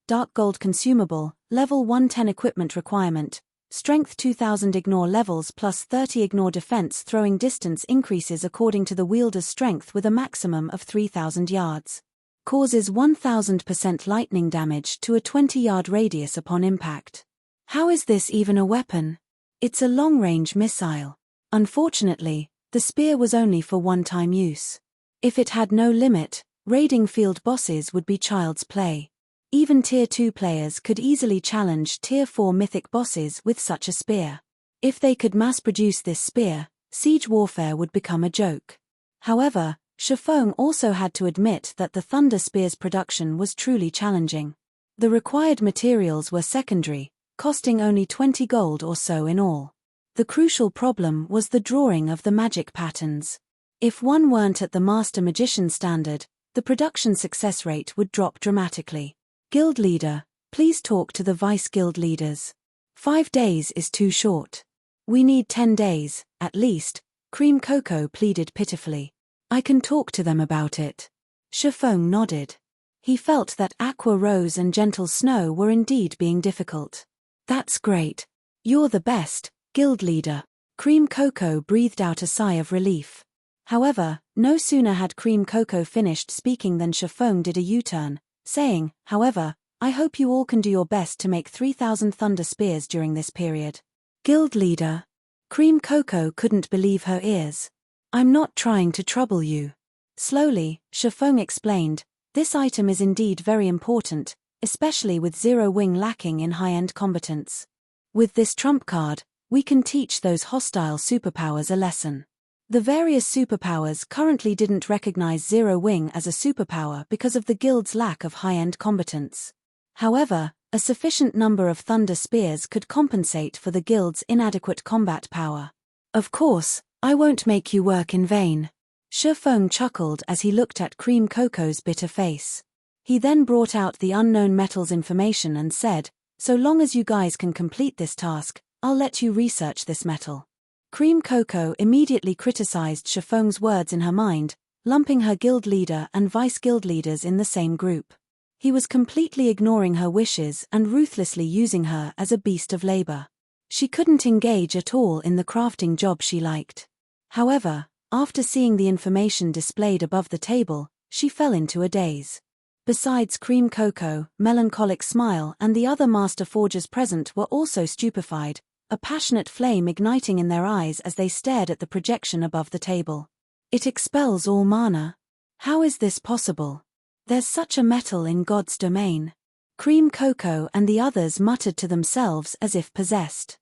dark gold consumable, level 110 equipment requirement, strength 2000 ignore levels plus 30 ignore defense throwing distance increases according to the wielder's strength with a maximum of 3000 yards. Causes 1000% lightning damage to a 20-yard radius upon impact. How is this even a weapon? It's a long-range missile. Unfortunately, the spear was only for one-time use. If it had no limit, raiding field bosses would be child's play. Even Tier 2 players could easily challenge Tier 4 mythic bosses with such a spear. If they could mass-produce this spear, siege warfare would become a joke. However, Chiffon also had to admit that the Thunder Spear's production was truly challenging. The required materials were secondary, costing only 20 gold or so in all. The crucial problem was the drawing of the magic patterns. If one weren't at the Master Magician standard, the production success rate would drop dramatically. Guild leader, please talk to the vice guild leaders. 5 days is too short. We need 10 days, at least, Cream Cocoa pleaded pitifully. I can talk to them about it. Chiffon nodded. He felt that Aqua Rose and Gentle Snow were indeed being difficult. That's great. You're the best, guild leader. Cream Cocoa breathed out a sigh of relief. However, no sooner had Cream Cocoa finished speaking than Chiffon did a U-turn, saying, however, I hope you all can do your best to make 3000 Thunder Spears during this period. Guild leader. Cream Cocoa couldn't believe her ears. I'm not trying to trouble you. Slowly, Chiffon explained, this item is indeed very important, especially with Zero Wing lacking in high-end combatants. With this trump card, we can teach those hostile superpowers a lesson. The various superpowers currently didn't recognize Zero Wing as a superpower because of the guild's lack of high-end combatants. However, a sufficient number of Thunder Spears could compensate for the guild's inadequate combat power. Of course, I won't make you work in vain. Chiffon chuckled as he looked at Cream Cocoa's bitter face. He then brought out the unknown metals information and said, so long as you guys can complete this task, I'll let you research this metal. Cream Cocoa immediately criticized Chiffon's words in her mind, lumping her guild leader and vice guild leaders in the same group. He was completely ignoring her wishes and ruthlessly using her as a beast of labor. She couldn't engage at all in the crafting job she liked. However, after seeing the information displayed above the table, she fell into a daze. Besides Cream Cocoa, Melancholic Smile and the other master forgers present were also stupefied, a passionate flame igniting in their eyes as they stared at the projection above the table. It expels all mana. How is this possible? There's such a metal in God's domain. Cream Cocoa and the others muttered to themselves as if possessed.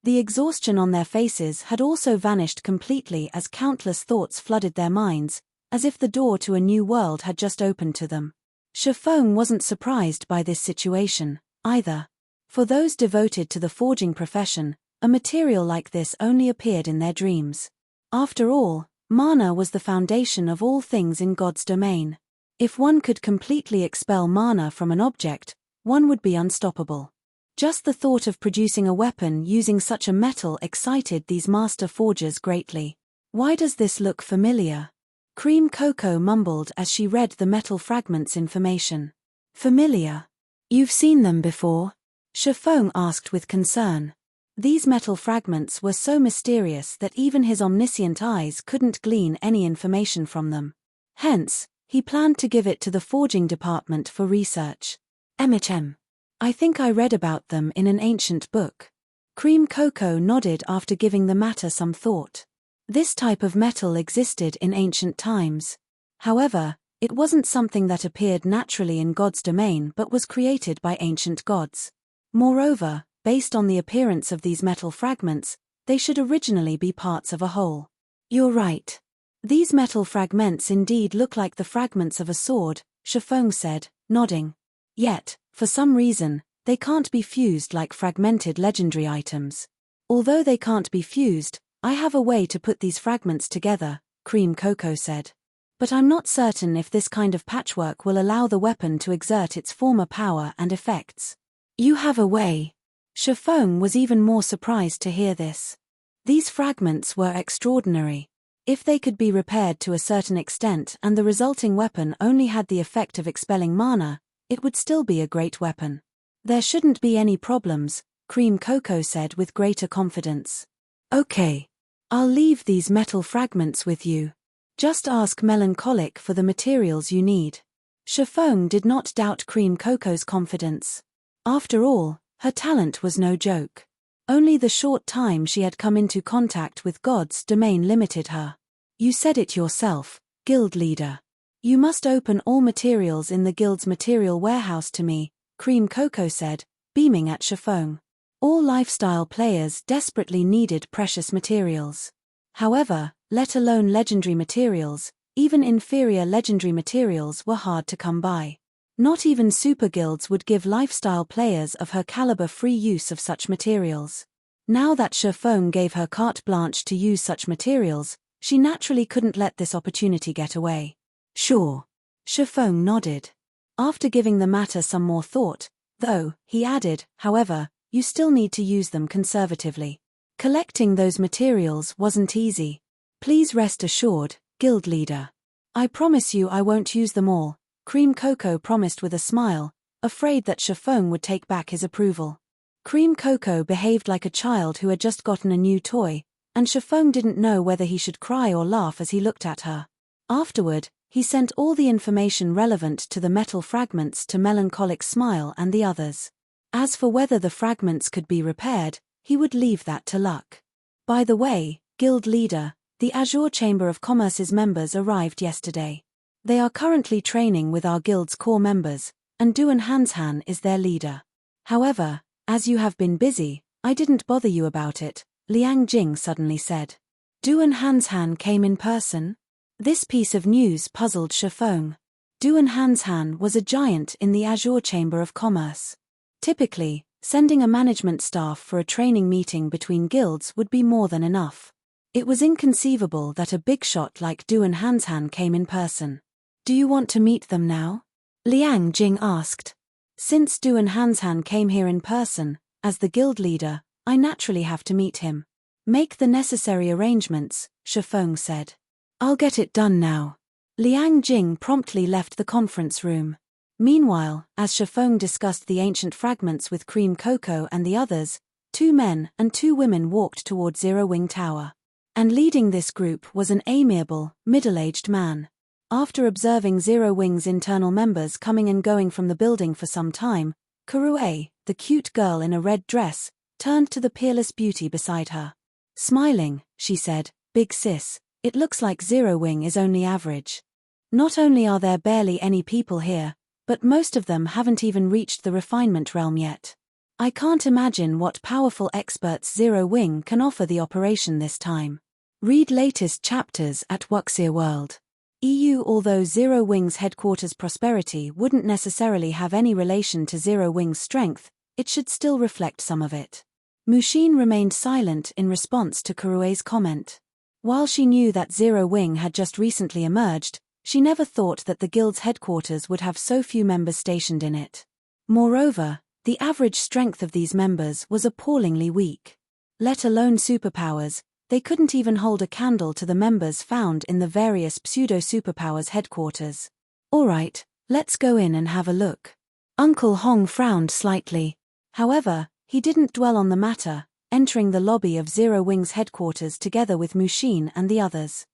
The exhaustion on their faces had also vanished completely as countless thoughts flooded their minds, as if the door to a new world had just opened to them. Chiffon wasn't surprised by this situation, either. For those devoted to the forging profession, a material like this only appeared in their dreams. After all, Mana was the foundation of all things in God's domain. If one could completely expel mana from an object, one would be unstoppable. Just the thought of producing a weapon using such a metal excited these master forgers greatly. Why does this look familiar? Cream Cocoa mumbled as she read the metal fragments information. Familiar? You've seen them before? Shifeng asked with concern. These metal fragments were so mysterious that even his omniscient eyes couldn't glean any information from them. Hence, he planned to give it to the forging department for research. I think I read about them in an ancient book. Cream Cocoa nodded after giving the matter some thought. This type of metal existed in ancient times. However, it wasn't something that appeared naturally in God's domain but was created by ancient gods. Moreover, based on the appearance of these metal fragments, they should originally be parts of a whole. You're right. These metal fragments indeed look like the fragments of a sword, Shifeng said, nodding. Yet, for some reason, they can't be fused like fragmented legendary items. Although they can't be fused, I have a way to put these fragments together, Cream Cocoa said. But I'm not certain if this kind of patchwork will allow the weapon to exert its former power and effects. You have a way. Shifeng was even more surprised to hear this. These fragments were extraordinary. If they could be repaired to a certain extent and the resulting weapon only had the effect of expelling mana, it would still be a great weapon. There shouldn't be any problems, Cream Cocoa said with greater confidence. Okay. I'll leave these metal fragments with you. Just ask Melancholic for the materials you need. Shifeng did not doubt Cream Cocoa's confidence. After all, her talent was no joke. Only the short time she had come into contact with God's domain limited her. You said it yourself, guild leader. You must open all materials in the guild's material warehouse to me, Cream Cocoa said, beaming at Shifeng. All lifestyle players desperately needed precious materials. However, let alone legendary materials, even inferior legendary materials were hard to come by. Not even super guilds would give lifestyle players of her caliber free use of such materials. Now that Shifeng gave her carte blanche to use such materials, she naturally couldn't let this opportunity get away. Sure. Shifeng nodded. After giving the matter some more thought, though, he added, however, you still need to use them conservatively. Collecting those materials wasn't easy. Please rest assured, guild leader. I promise you I won't use them all, Cream Cocoa promised with a smile, afraid that Shifeng would take back his approval. Cream Cocoa behaved like a child who had just gotten a new toy, and Shifeng didn't know whether he should cry or laugh as he looked at her. Afterward, he sent all the information relevant to the metal fragments to Melancholic Smile and the others. As for whether the fragments could be repaired, he would leave that to luck. By the way, guild leader, the Azure Chamber of Commerce's members arrived yesterday. They are currently training with our guild's core members, and Duan Hanshan is their leader. However, as you have been busy, I didn't bother you about it, Liang Jing suddenly said. Duan Hanshan came in person? This piece of news puzzled Shifeng. Duan Hanshan was a giant in the Azure Chamber of Commerce. Typically, sending a management staff for a training meeting between guilds would be more than enough. It was inconceivable that a big shot like Duan Hanshan came in person. Do you want to meet them now? Liang Jing asked. Since Duan Hanshan came here in person, as the guild leader, I naturally have to meet him. Make the necessary arrangements, Shifeng said. I'll get it done now. Liang Jing promptly left the conference room. Meanwhile, as Shifeng discussed the ancient fragments with Cream Cocoa and the others, 2 men and 2 women walked toward Zero Wing Tower. And leading this group was an amiable, middle-aged man. After observing Zero Wing's internal members coming and going from the building for some time, Kurue, the cute girl in a red dress, turned to the peerless beauty beside her. Smiling, she said, Big sis, it looks like Zero Wing is only average. Not only are there barely any people here, but most of them haven't even reached the refinement realm yet. I can't imagine what powerful experts Zero Wing can offer the operation this time. Read latest chapters at Wuxia World. EU. Although Zero Wing's headquarters' prosperity wouldn't necessarily have any relation to Zero Wing's strength, it should still reflect some of it. Mushin remained silent in response to Kurue's comment. While she knew that Zero Wing had just recently emerged, she never thought that the guild's headquarters would have so few members stationed in it. Moreover, the average strength of these members was appallingly weak. Let alone superpowers, they couldn't even hold a candle to the members found in the various pseudo-superpowers headquarters. Alright, let's go in and have a look. Uncle Hong frowned slightly. However, he didn't dwell on the matter, entering the lobby of Zero Wing's headquarters together with Mushin and the others.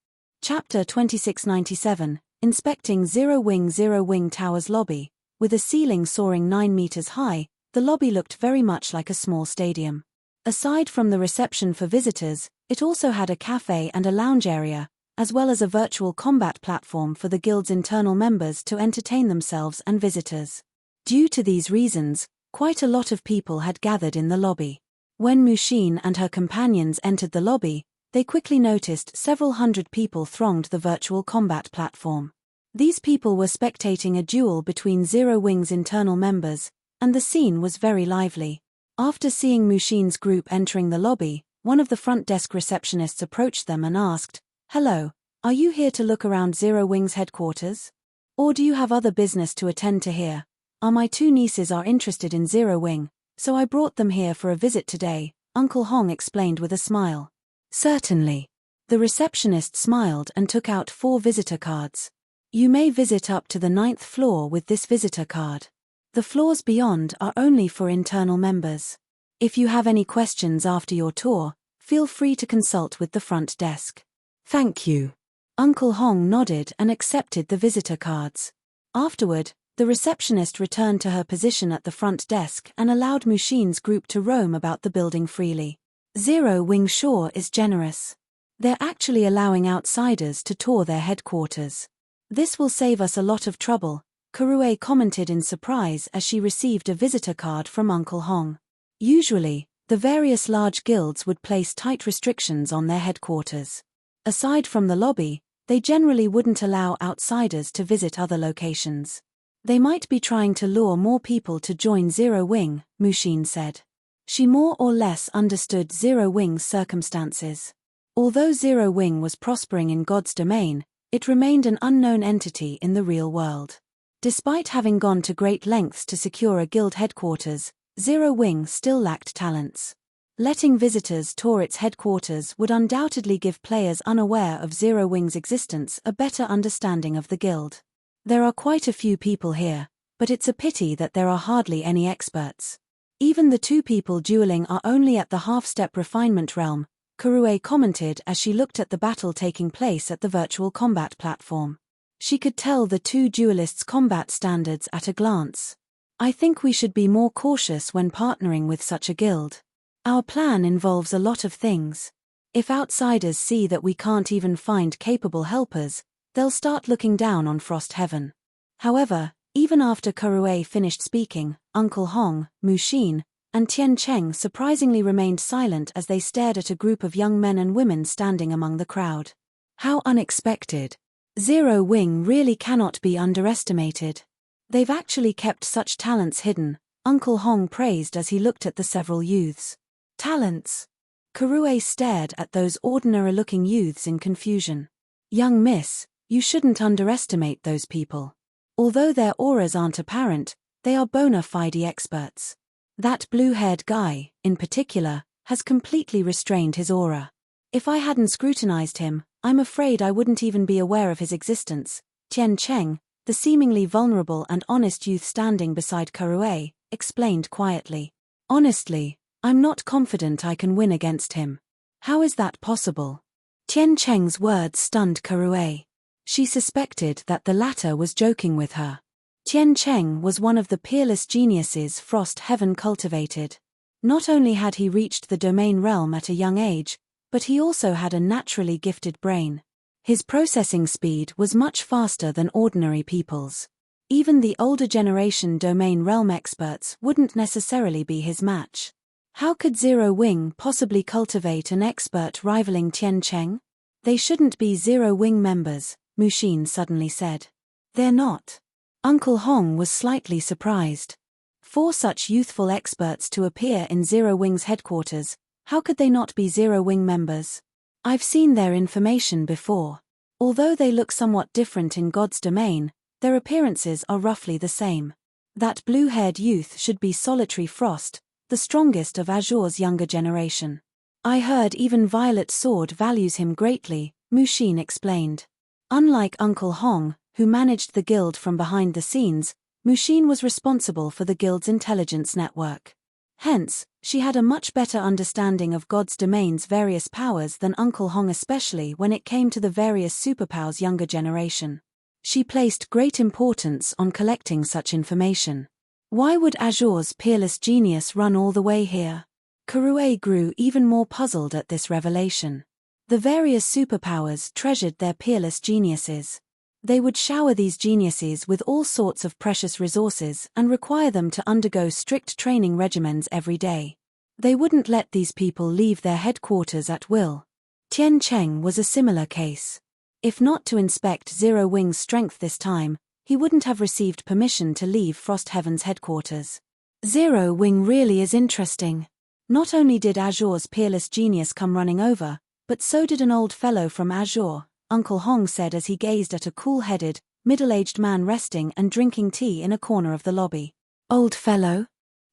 Chapter 2697, Inspecting Zero Wing Tower's lobby. With a ceiling soaring 9 meters high, the lobby looked very much like a small stadium. Aside from the reception for visitors, it also had a cafe and a lounge area, as well as a virtual combat platform for the guild's internal members to entertain themselves and visitors. Due to these reasons, quite a lot of people had gathered in the lobby. When Mushin and her companions entered the lobby, they quickly noticed several hundred people thronged the virtual combat platform. These people were spectating a duel between Zero Wing's internal members, and the scene was very lively. After seeing Mushin's group entering the lobby, one of the front desk receptionists approached them and asked, "Hello, are you here to look around Zero Wing's headquarters? Or do you have other business to attend to here? My 2 nieces are interested in Zero Wing, so I brought them here for a visit today," Uncle Hong explained with a smile. "Certainly." The receptionist smiled and took out 4 visitor cards. "You may visit up to the 9th floor with this visitor card. The floors beyond are only for internal members. If you have any questions after your tour, feel free to consult with the front desk." "Thank you." Uncle Hong nodded and accepted the visitor cards. Afterward, the receptionist returned to her position at the front desk and allowed Mushin's group to roam about the building freely. Zero Wing sure is generous. They're actually allowing outsiders to tour their headquarters. "This will save us a lot of trouble," Karue commented in surprise as she received a visitor card from Uncle Hong. Usually, the various large guilds would place tight restrictions on their headquarters. Aside from the lobby, they generally wouldn't allow outsiders to visit other locations. "They might be trying to lure more people to join Zero Wing," Mushin said. She more or less understood Zero Wing's circumstances. Although Zero Wing was prospering in God's domain, it remained an unknown entity in the real world. Despite having gone to great lengths to secure a guild headquarters, Zero Wing still lacked talents. Letting visitors tour its headquarters would undoubtedly give players unaware of Zero Wing's existence a better understanding of the guild. "There are quite a few people here, but it's a pity that there are hardly any experts. Even the 2 people dueling are only at the half-step refinement realm," Karue commented as she looked at the battle taking place at the virtual combat platform. She could tell the 2 duelists' combat standards at a glance. "I think we should be more cautious when partnering with such a guild. Our plan involves a lot of things. If outsiders see that we can't even find capable helpers, they'll start looking down on Frost Heaven." However, even after Karue finished speaking, Uncle Hong, Mushin, and Tian Cheng surprisingly remained silent as they stared at a group of young men and women standing among the crowd. How unexpected. Zero Wing really cannot be underestimated. They've actually kept such talents hidden, Uncle Hong praised as he looked at the several youths. Talents? Karue stared at those ordinary-looking youths in confusion. "Young miss, you shouldn't underestimate those people. Although their auras aren't apparent, they are bona fide experts. That blue-haired guy, in particular, has completely restrained his aura. If I hadn't scrutinized him, I'm afraid I wouldn't even be aware of his existence," Tian Cheng, the seemingly vulnerable and honest youth standing beside Karue, explained quietly. "Honestly, I'm not confident I can win against him." "How is that possible?" Tian Cheng's words stunned Karue. She suspected that the latter was joking with her. Tian Cheng was one of the peerless geniuses Frost Heaven cultivated. Not only had he reached the domain realm at a young age, but he also had a naturally gifted brain. His processing speed was much faster than ordinary people's. Even the older generation domain realm experts wouldn't necessarily be his match. How could Zero Wing possibly cultivate an expert rivaling Tian Cheng? "They shouldn't be Zero Wing members," Mushin suddenly said. "They're not." Uncle Hong was slightly surprised. 4 such youthful experts to appear in Zero Wing's headquarters, how could they not be Zero Wing members? I've seen their information before. Although they look somewhat different in God's domain, their appearances are roughly the same. That blue-haired youth should be Solitary Frost, the strongest of Azure's younger generation. I heard even Violet Sword values him greatly, Mushin explained. Unlike Uncle Hong, who managed the guild from behind the scenes, Mushin was responsible for the guild's intelligence network. Hence, she had a much better understanding of God's domain's various powers than Uncle Hong, especially when it came to the various superpowers' younger generation. She placed great importance on collecting such information. Why would Azure's peerless genius run all the way here? Kurue grew even more puzzled at this revelation. The various superpowers treasured their peerless geniuses. They would shower these geniuses with all sorts of precious resources and require them to undergo strict training regimens every day. They wouldn't let these people leave their headquarters at will. Tian Cheng was a similar case. If not to inspect Zero Wing's strength this time, he wouldn't have received permission to leave Frost Heaven's headquarters. Zero Wing really is interesting. Not only did Azure's peerless genius come running over, but so did an old fellow from Azure, Uncle Hong said as he gazed at a cool-headed, middle-aged man resting and drinking tea in a corner of the lobby. Old fellow?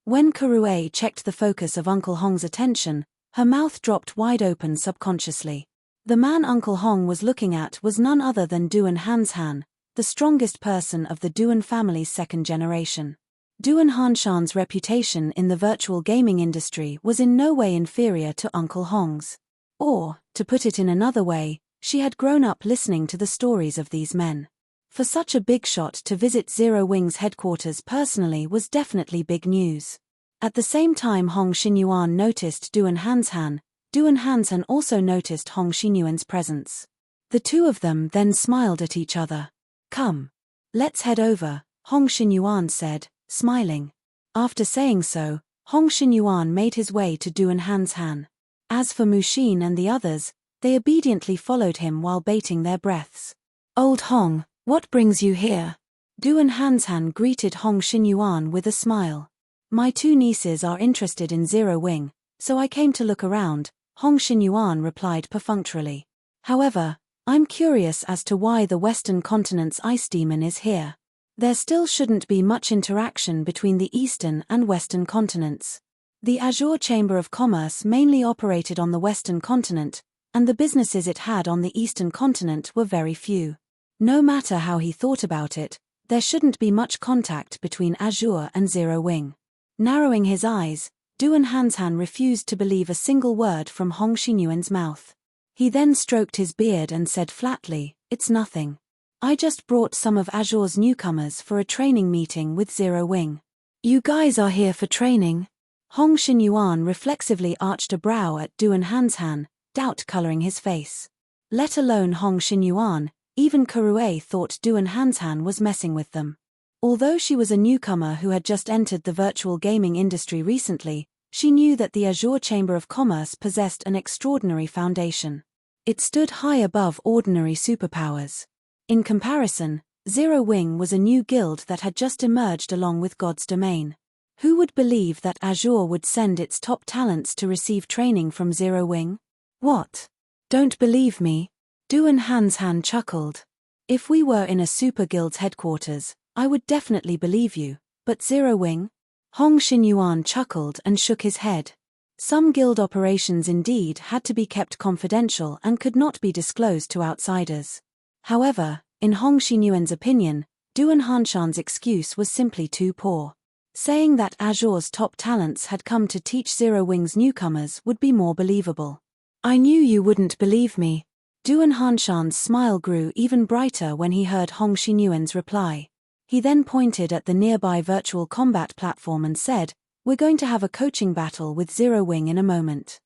When Kurue checked the focus of Uncle Hong's attention, her mouth dropped wide open subconsciously. The man Uncle Hong was looking at was none other than Duan Hanshan, the strongest person of the Duan family's second generation. Duan Hanshan's reputation in the virtual gaming industry was in no way inferior to Uncle Hong's. Or, to put it in another way, she had grown up listening to the stories of these men. For such a big shot to visit Zero Wing's headquarters personally was definitely big news. At the same time Hong Xinyuan noticed Duan Hansan also noticed Hong Xinyuan's presence. The two of them then smiled at each other. Come. Let's head over, Hong Xinyuan said, smiling. After saying so, Hong Xinyuan made his way to Duan Hansan. As for Mushin and the others, they obediently followed him while bating their breaths. Old Hong, what brings you here? Duan Hansan greeted Hong Xinyuan with a smile. My two nieces are interested in Zero Wing, so I came to look around, Hong Xinyuan replied perfunctorily. However, I'm curious as to why the Western Continent's ice demon is here. There still shouldn't be much interaction between the Eastern and Western continents. The Azure Chamber of Commerce mainly operated on the Western Continent, and the businesses it had on the Eastern Continent were very few. No matter how he thought about it, there shouldn't be much contact between Azure and Zero Wing. Narrowing his eyes, Duan Hansan refused to believe a single word from Hong Xinyuan's mouth. He then stroked his beard and said flatly, "It's nothing. I just brought some of Azure's newcomers for a training meeting with Zero Wing." You guys are here for training? Hong Xinyuan reflexively arched a brow at Duan Hansan, doubt coloring his face. Let alone Hong Xinyuan, even Kurue thought Duan Hansan was messing with them. Although she was a newcomer who had just entered the virtual gaming industry recently, she knew that the Azure Chamber of Commerce possessed an extraordinary foundation. It stood high above ordinary superpowers. In comparison, Zero Wing was a new guild that had just emerged along with God's domain. Who would believe that Azure would send its top talents to receive training from Zero Wing? What? Don't believe me? Duan Hansan chuckled. If we were in a super guild's headquarters, I would definitely believe you, but Zero Wing? Hong Xinyuan chuckled and shook his head. Some guild operations indeed had to be kept confidential and could not be disclosed to outsiders. However, in Hong Xinyuan's opinion, Duan Hanshan's excuse was simply too poor. Saying that Azure's top talents had come to teach Zero Wing's newcomers would be more believable. I knew you wouldn't believe me. Duan Hanshan's smile grew even brighter when he heard Hong Xinyuan's reply. He then pointed at the nearby virtual combat platform and said, "We're going to have a coaching battle with Zero Wing in a moment.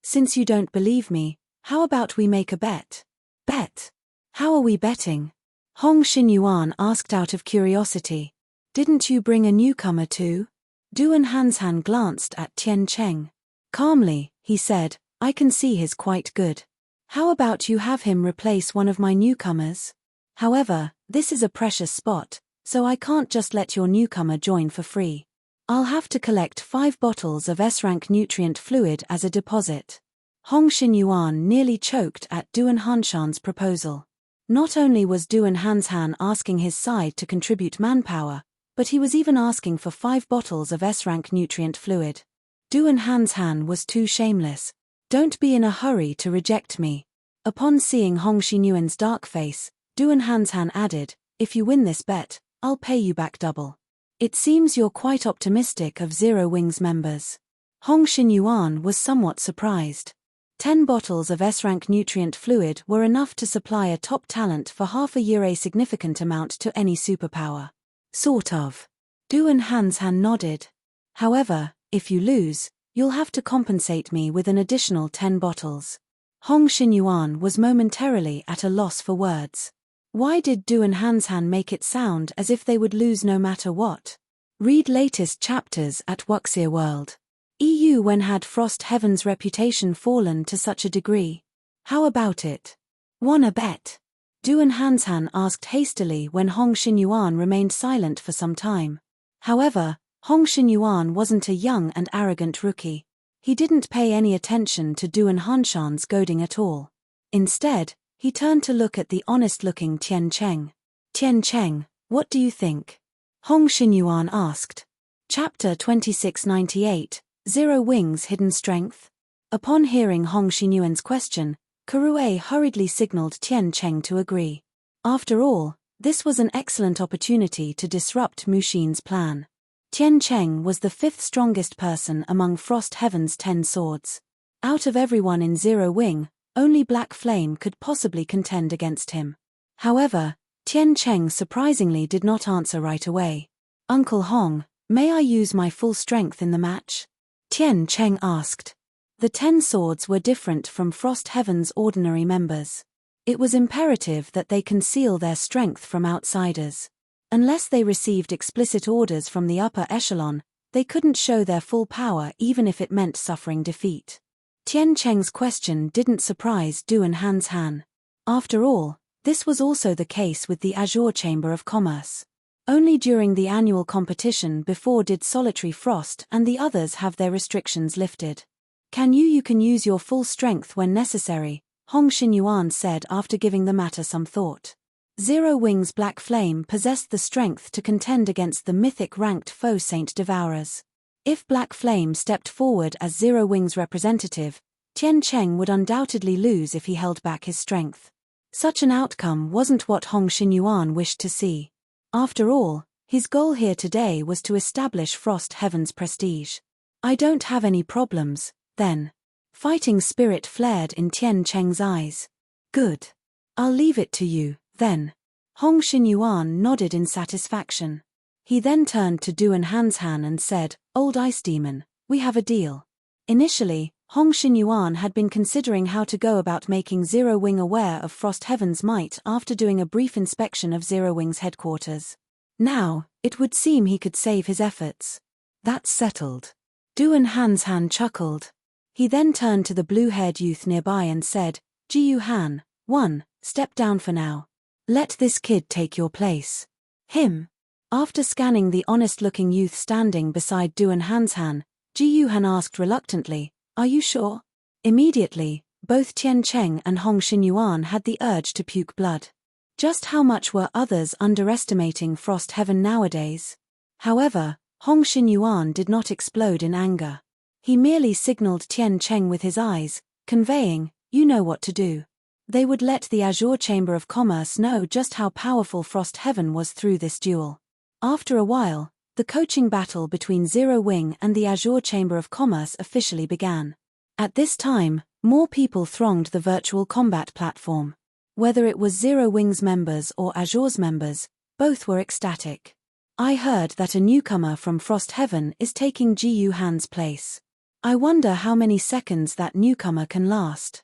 Since you don't believe me, how about we make a bet?" Bet? How are we betting? Hong Xinyuan asked out of curiosity. Didn't you bring a newcomer too? Duan Hansan glanced at Tian Cheng. Calmly, he said, I can see he's quite good. How about you have him replace one of my newcomers? However, this is a precious spot, so I can't just let your newcomer join for free. I'll have to collect 5 bottles of S-rank nutrient fluid as a deposit. Hong Xinyuan nearly choked at Duan Hanshan's proposal. Not only was Duan Hanshan asking his side to contribute manpower, but he was even asking for 5 bottles of S-rank nutrient fluid. Duan Hanshan was too shameless. Don't be in a hurry to reject me. Upon seeing Hong Xinyuan's dark face, Duan Hanshan added, if you win this bet, I'll pay you back double. It seems you're quite optimistic of Zero Wing's members. Hong Xinyuan was somewhat surprised. 10 bottles of S-rank nutrient fluid were enough to supply a top talent for half a year, a significant amount to any superpower. Sort of. Duan Hanshan nodded. However, if you lose, you'll have to compensate me with an additional 10 bottles. Hong Xinyuan was momentarily at a loss for words. Why did Duan Hanshan make it sound as if they would lose no matter what? Read latest chapters at Wuxia World. When had Frost Heaven's reputation fallen to such a degree? How about it? Wanna bet? Duan Hanshan asked hastily when Hong Xinyuan remained silent for some time. However, Hong Xinyuan wasn't a young and arrogant rookie. He didn't pay any attention to Duan Hanshan's goading at all. Instead, he turned to look at the honest-looking Tian Cheng. Tian Cheng, what do you think? Hong Xinyuan asked. Chapter 2698, Zero Wing's Hidden Strength. Upon hearing Hong Xinyuan's question, Kurue hurriedly signaled Tian Cheng to agree. After all, this was an excellent opportunity to disrupt Mu Xin's plan. Tian Cheng was the 5th strongest person among Frost Heaven's 10 swords. Out of everyone in Zero Wing, only Black Flame could possibly contend against him. However, Tian Cheng surprisingly did not answer right away. Uncle Hong, may I use my full strength in the match? Tian Cheng asked. The 10 swords were different from Frost Heaven's ordinary members. It was imperative that they conceal their strength from outsiders. Unless they received explicit orders from the upper echelon, they couldn't show their full power even if it meant suffering defeat. Tian Cheng's question didn't surprise Duan Hanshan. After all, this was also the case with the Azure Chamber of Commerce. Only during the annual competition before did Solitary Frost and the others have their restrictions lifted. You can use your full strength when necessary, Hong Xinyuan said after giving the matter some thought. Zero Wing's Black Flame possessed the strength to contend against the mythic-ranked foe Saint Devourers. If Black Flame stepped forward as Zero Wing's representative, Tian Cheng would undoubtedly lose if he held back his strength. Such an outcome wasn't what Hong Xinyuan wished to see. After all, his goal here today was to establish Frost Heaven's prestige. I don't have any problems, then. Fighting spirit flared in Tian Cheng's eyes. Good. I'll leave it to you, then. Hong Xinyuan nodded in satisfaction. He then turned to Duan Hanshan and said, Old Ice Demon, we have a deal. Initially, Hong Xinyuan had been considering how to go about making Zero Wing aware of Frost Heaven's might after doing a brief inspection of Zero Wing's headquarters. Now, it would seem he could save his efforts. That's settled. Duan Hanshan chuckled. He then turned to the blue-haired youth nearby and said, Jiyu Han, 1, step down for now. Let this kid take your place. Him. After scanning the honest-looking youth standing beside Duan Hanshan, Jiyu Han asked reluctantly, Are you sure? Immediately, both Tian Cheng and Hong Xinyuan had the urge to puke blood. Just how much were others underestimating Frost Heaven nowadays? However, Hong Xinyuan did not explode in anger. He merely signaled Tian Cheng with his eyes, conveying, you know what to do. They would let the Azure Chamber of Commerce know just how powerful Frost Heaven was through this duel. After a while, the coaching battle between Zero Wing and the Azure Chamber of Commerce officially began. At this time, more people thronged the virtual combat platform. Whether it was Zero Wing's members or Azure's members, both were ecstatic. I heard that a newcomer from Frost Heaven is taking Jiyu Han's place. I wonder how many seconds that newcomer can last.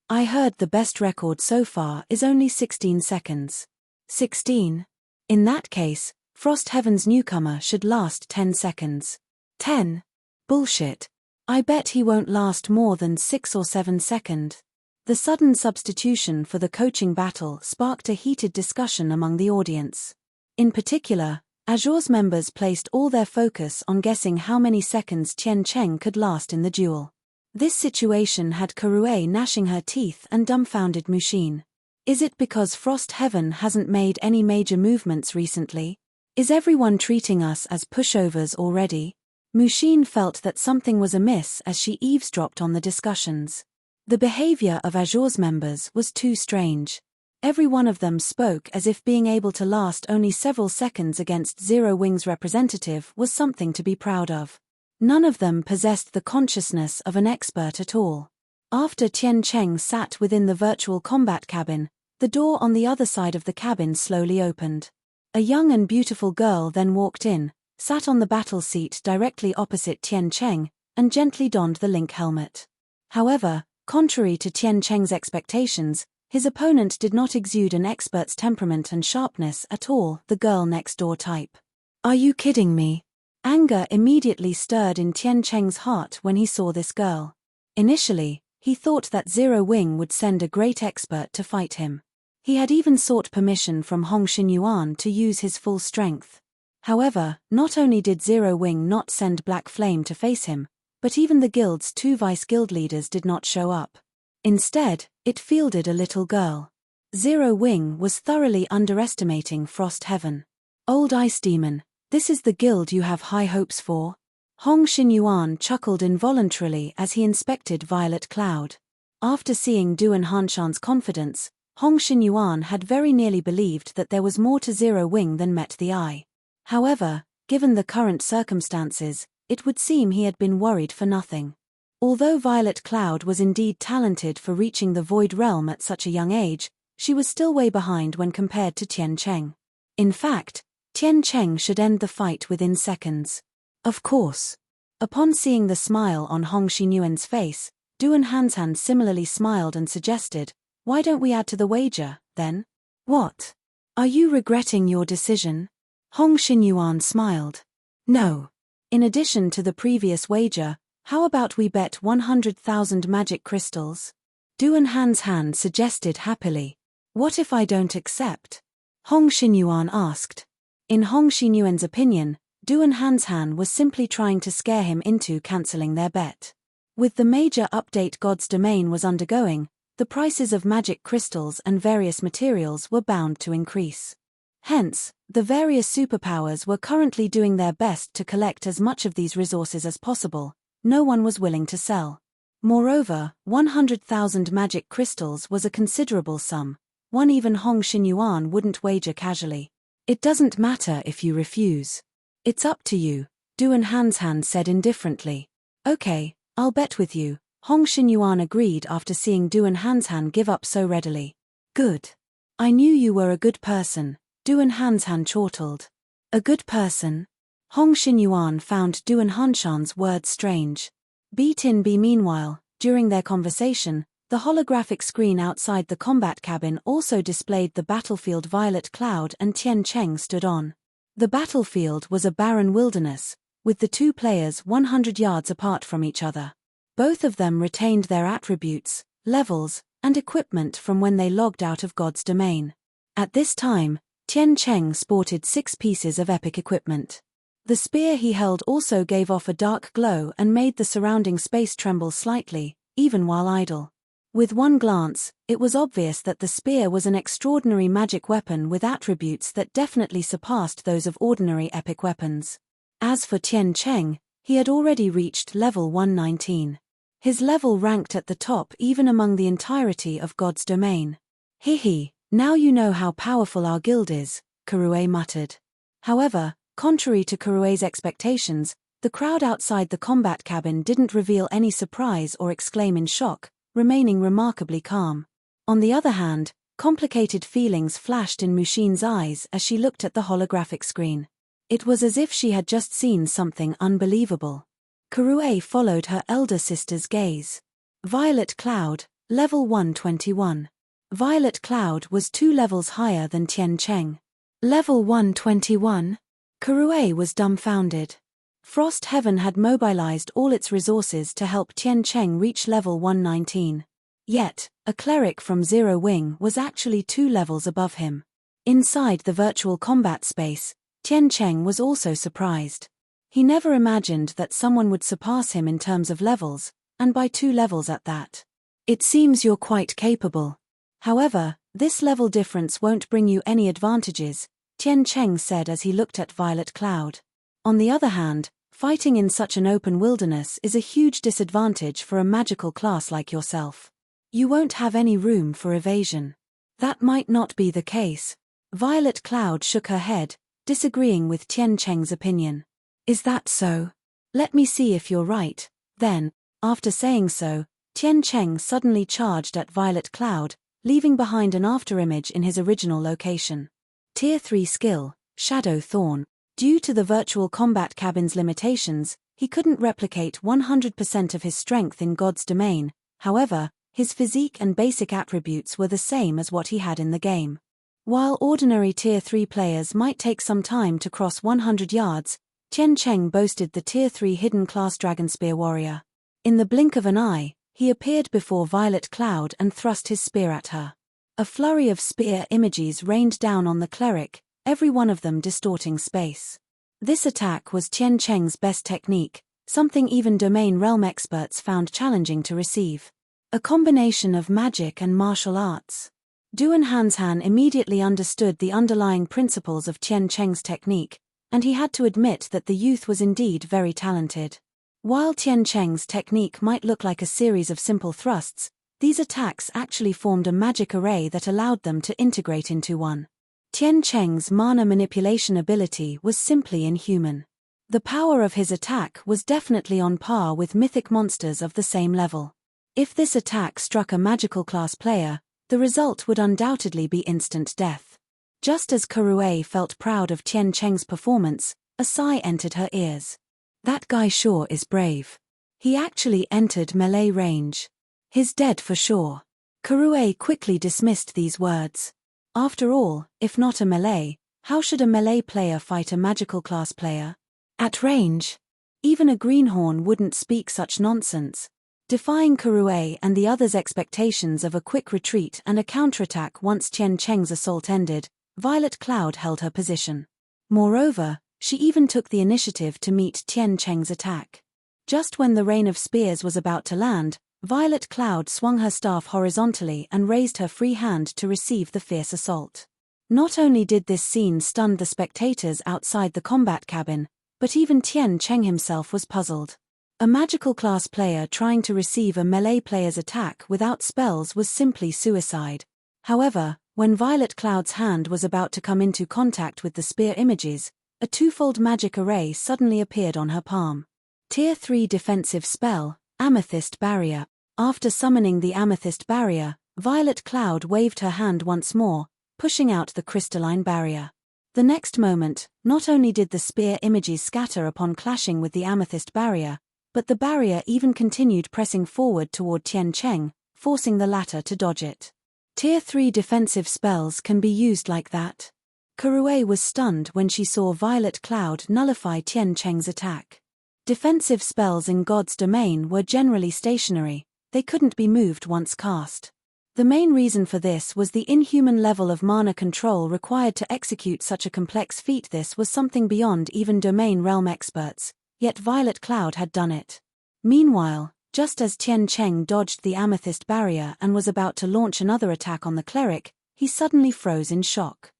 I heard the best record so far is only 16 seconds. 16? In that case, Frost Heaven's newcomer should last 10 seconds. 10? Bullshit. I bet he won't last more than 6 or 7 seconds. The sudden substitution for the coaching battle sparked a heated discussion among the audience. In particular, Azure's members placed all their focus on guessing how many seconds Tian Cheng could last in the duel. This situation had Karue gnashing her teeth and dumbfounded Mushin. Is it because Frost Heaven hasn't made any major movements recently? Is everyone treating us as pushovers already? Mushin felt that something was amiss as she eavesdropped on the discussions. The behavior of Azure's members was too strange. Every one of them spoke as if being able to last only several seconds against Zero Wing's representative was something to be proud of. None of them possessed the consciousness of an expert at all. After Tian Cheng sat within the virtual combat cabin, the door on the other side of the cabin slowly opened. A young and beautiful girl then walked in, sat on the battle seat directly opposite Tian Cheng, and gently donned the link helmet. However, contrary to Tian Cheng's expectations, his opponent did not exude an expert's temperament and sharpness at all, the girl next door type. Are you kidding me? Anger immediately stirred in Tian Cheng's heart when he saw this girl. Initially, he thought that Zero Wing would send a great expert to fight him. He had even sought permission from Hong Xinyuan to use his full strength. However, not only did Zero Wing not send Black Flame to face him, but even the guild's 2 vice-guild leaders did not show up. Instead, it fielded a little girl. Zero Wing was thoroughly underestimating Frost Heaven. Old Ice Demon, this is the guild you have high hopes for? Hong Xinyuan chuckled involuntarily as he inspected Violet Cloud. After seeing Duan Hanshan's confidence, Hong Xinyuan had very nearly believed that there was more to Zero Wing than met the eye. However, given the current circumstances, it would seem he had been worried for nothing. Although Violet Cloud was indeed talented for reaching the Void Realm at such a young age, she was still way behind when compared to Tian Cheng. In fact, Tian Cheng should end the fight within seconds. Of course. Upon seeing the smile on Hong Xinyuan's face, Duan Hanshan similarly smiled and suggested, "Why don't we add to the wager, then?" "What? Are you regretting your decision?" Hong Xinyuan smiled. "No. In addition to the previous wager, how about we bet 100,000 magic crystals?" Duan Hanshan suggested happily. "What if I don't accept?" Hong Xinyuan asked. In Hong Xinyuan's opinion, Duan Hanshan was simply trying to scare him into cancelling their bet. With the major update God's Domain was undergoing, the prices of magic crystals and various materials were bound to increase. Hence, the various superpowers were currently doing their best to collect as much of these resources as possible. No one was willing to sell. Moreover, 100,000 magic crystals was a considerable sum, one even Hong Xinyuan wouldn't wager casually. "It doesn't matter if you refuse. It's up to you," Duan Hanshan said indifferently. "Okay, I'll bet with you," Hong Xinyuan agreed after seeing Duan Hanshan give up so readily. "Good. I knew you were a good person," Duan Hanshan chortled. "A good person?" Hong Xinyuan found Duan Hanshan's words strange. Meanwhile, during their conversation, the holographic screen outside the combat cabin also displayed the battlefield Violet Cloud and Tian Cheng stood on. The battlefield was a barren wilderness, with the two players 100 yards apart from each other. Both of them retained their attributes, levels, and equipment from when they logged out of God's Domain. At this time, Tian Cheng sported 6 pieces of epic equipment. The spear he held also gave off a dark glow and made the surrounding space tremble slightly, even while idle. With one glance, it was obvious that the spear was an extraordinary magic weapon with attributes that definitely surpassed those of ordinary epic weapons. As for Tian Cheng, he had already reached level 119. His level ranked at the top even among the entirety of God's Domain. "Hehe, now you know how powerful our guild is," Karue muttered. However, contrary to Karue's expectations, the crowd outside the combat cabin didn't reveal any surprise or exclaim in shock, remaining remarkably calm. On the other hand, complicated feelings flashed in Mushin's eyes as she looked at the holographic screen. It was as if she had just seen something unbelievable. Karue followed her elder sister's gaze. Violet Cloud, level 121. Violet Cloud was 2 levels higher than Tian Cheng. Level 121? Karue was dumbfounded. Frost Heaven had mobilized all its resources to help Tian Cheng reach level 119. Yet, a cleric from Zero Wing was actually 2 levels above him. Inside the virtual combat space, Tian Cheng was also surprised. He never imagined that someone would surpass him in terms of levels, and by 2 levels at that. It seems you're quite capable. However, this level difference won't bring you any advantages, Tian Cheng said as he looked at Violet Cloud. On the other hand, fighting in such an open wilderness is a huge disadvantage for a magical class like yourself. You won't have any room for evasion. That might not be the case. Violet Cloud shook her head, disagreeing with Tian Cheng's opinion. Is that so? Let me see if you're right. Then, after saying so, Tian Cheng suddenly charged at Violet Cloud, leaving behind an afterimage in his original location. Tier 3 skill, Shadow Thorn. Due to the virtual combat cabin's limitations, he couldn't replicate 100% of his strength in God's domain. However, his physique and basic attributes were the same as what he had in the game. While ordinary Tier 3 players might take some time to cross 100 yards, Tian Cheng boasted the Tier 3 hidden class Dragon Spear Warrior. In the blink of an eye, he appeared before Violet Cloud and thrust his spear at her. A flurry of spear images rained down on the cleric, every one of them distorting space. This attack was Tian Cheng's best technique, something even domain realm experts found challenging to receive. A combination of magic and martial arts. Duan Hanshan immediately understood the underlying principles of Tian Cheng's technique, and he had to admit that the youth was indeed very talented. While Tian Cheng's technique might look like a series of simple thrusts, these attacks actually formed a magic array that allowed them to integrate into one. Tian Cheng's mana manipulation ability was simply inhuman. The power of his attack was definitely on par with mythic monsters of the same level. If this attack struck a magical class player, the result would undoubtedly be instant death. Just as Kurue felt proud of Tian Cheng's performance, a sigh entered her ears. That guy sure is brave. He actually entered melee range. He's dead for sure. Kurue quickly dismissed these words. After all, if not a melee, how should a melee player fight a magical class player? At range? Even a greenhorn wouldn't speak such nonsense. Defying Kurue and the others' expectations of a quick retreat and a counterattack once Tian Cheng's assault ended, Violet Cloud held her position. Moreover, she even took the initiative to meet Tian Cheng's attack. Just when the rain of spears was about to land, Violet Cloud swung her staff horizontally and raised her free hand to receive the fierce assault. Not only did this scene stun the spectators outside the combat cabin, but even Tian Cheng himself was puzzled. A magical class player trying to receive a melee player's attack without spells was simply suicide. However, when Violet Cloud's hand was about to come into contact with the spear images, a twofold magic array suddenly appeared on her palm. Tier 3 defensive spell, Amethyst Barrier. After summoning the Amethyst Barrier, Violet Cloud waved her hand once more, pushing out the crystalline barrier. The next moment, not only did the spear images scatter upon clashing with the Amethyst Barrier, but the barrier even continued pressing forward toward Tian Cheng, forcing the latter to dodge it. Tier 3 defensive spells can be used like that. Kurue was stunned when she saw Violet Cloud nullify Tian Cheng's attack. Defensive spells in God's domain were generally stationary, they couldn't be moved once cast. The main reason for this was the inhuman level of mana control required to execute such a complex feat. This was something beyond even domain realm experts, yet Violet Cloud had done it. Meanwhile, just as Tian Cheng dodged the Amethyst Barrier and was about to launch another attack on the cleric, he suddenly froze in shock.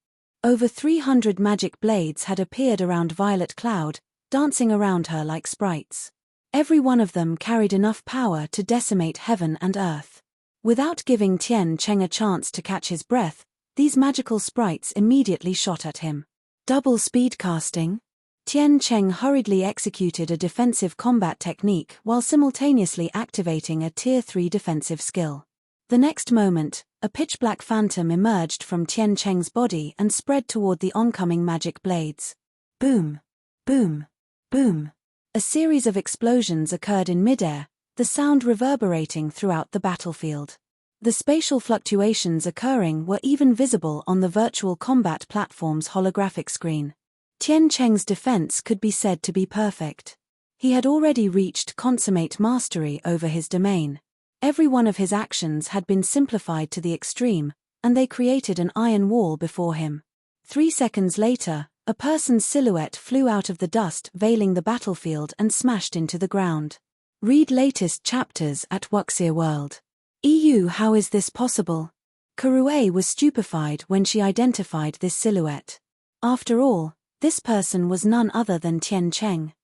Over 300 magic blades had appeared around Violet Cloud, dancing around her like sprites. Every one of them carried enough power to decimate heaven and earth. Without giving Tian Cheng a chance to catch his breath, these magical sprites immediately shot at him. Double speed casting? Tian Cheng hurriedly executed a defensive combat technique while simultaneously activating a Tier 3 defensive skill. The next moment, a pitch-black phantom emerged from Tian Cheng's body and spread toward the oncoming magic blades. Boom! Boom! Boom! A series of explosions occurred in midair, the sound reverberating throughout the battlefield. The spatial fluctuations occurring were even visible on the virtual combat platform's holographic screen. Tian Cheng's defense could be said to be perfect. He had already reached consummate mastery over his domain. Every one of his actions had been simplified to the extreme, and they created an iron wall before him. 3 seconds later, a person's silhouette flew out of the dust veiling the battlefield and smashed into the ground. Read latest chapters at Wuxia World. EU. How is this possible? Kurue was stupefied when she identified this silhouette. After all, this person was none other than Tian Cheng.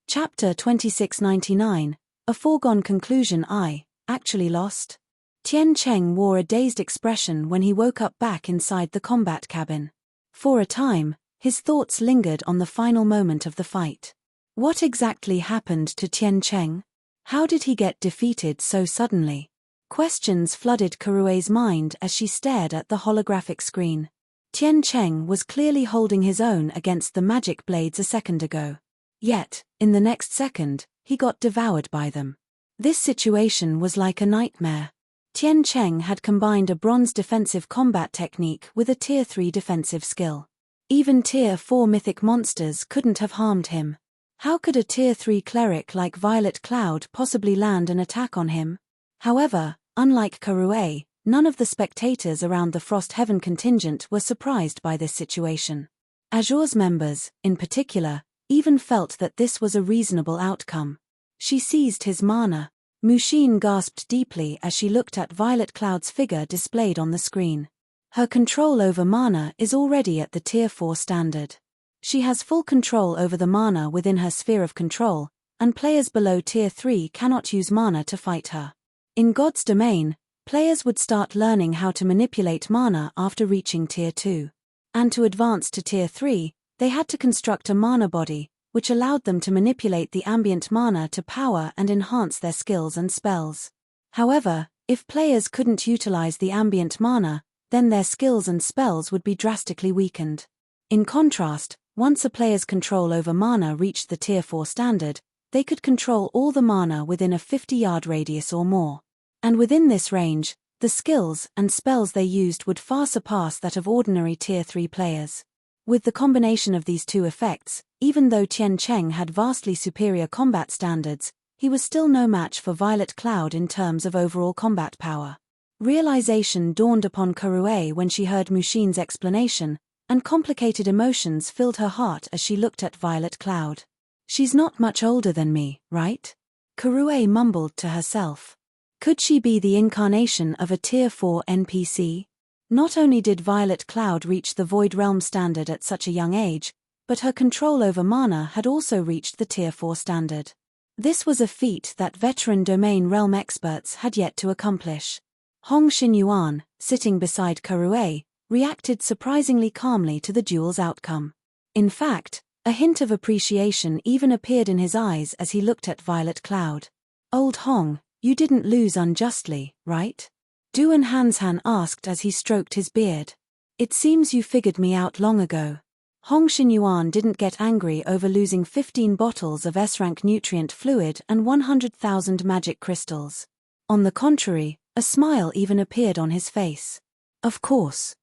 Chapter 2699, A Foregone Conclusion. I actually lost? Tian Cheng wore a dazed expression when he woke up back inside the combat cabin. For a time, his thoughts lingered on the final moment of the fight. What exactly happened to Tian Cheng? How did he get defeated so suddenly? Questions flooded Kurue's mind as she stared at the holographic screen. Tian Cheng was clearly holding his own against the magic blades a second ago. Yet, in the next second, he got devoured by them. This situation was like a nightmare. Tian Cheng had combined a bronze defensive combat technique with a Tier 3 defensive skill. Even Tier 4 mythic monsters couldn't have harmed him. How could a Tier 3 cleric like Violet Cloud possibly land an attack on him? However, unlike Kurue, none of the spectators around the Frost Heaven contingent were surprised by this situation. Azure's members, in particular, even felt that this was a reasonable outcome. She seized his mana. Mushin gasped deeply as she looked at Violet Cloud's figure displayed on the screen. Her control over mana is already at the Tier 4 standard. She has full control over the mana within her sphere of control, and players below Tier 3 cannot use mana to fight her. In God's domain, players would start learning how to manipulate mana after reaching Tier 2. And to advance to Tier 3, they had to construct a mana body, which allowed them to manipulate the ambient mana to power and enhance their skills and spells. However, if players couldn't utilize the ambient mana, then their skills and spells would be drastically weakened. In contrast, once a player's control over mana reached the Tier 4 standard, they could control all the mana within a 50-yard radius or more. And within this range, the skills and spells they used would far surpass that of ordinary Tier 3 players. With the combination of these two effects, even though Tian Cheng had vastly superior combat standards, he was still no match for Violet Cloud in terms of overall combat power. Realization dawned upon Kurue when she heard Mushin's explanation, and complicated emotions filled her heart as she looked at Violet Cloud. She's not much older than me, right? Kurue mumbled to herself. Could she be the incarnation of a Tier 4 NPC? Not only did Violet Cloud reach the Void Realm standard at such a young age, but her control over mana had also reached the Tier 4 standard. This was a feat that veteran domain realm experts had yet to accomplish. Hong Xinyuan, sitting beside Kurue, reacted surprisingly calmly to the duel's outcome. In fact, a hint of appreciation even appeared in his eyes as he looked at Violet Cloud. Old Hong, you didn't lose unjustly, right? Duan Hanshan asked as he stroked his beard. It seems you figured me out long ago. Hong Xinyuan didn't get angry over losing 15 bottles of S-rank nutrient fluid and 100,000 magic crystals. On the contrary, a smile even appeared on his face. Of course.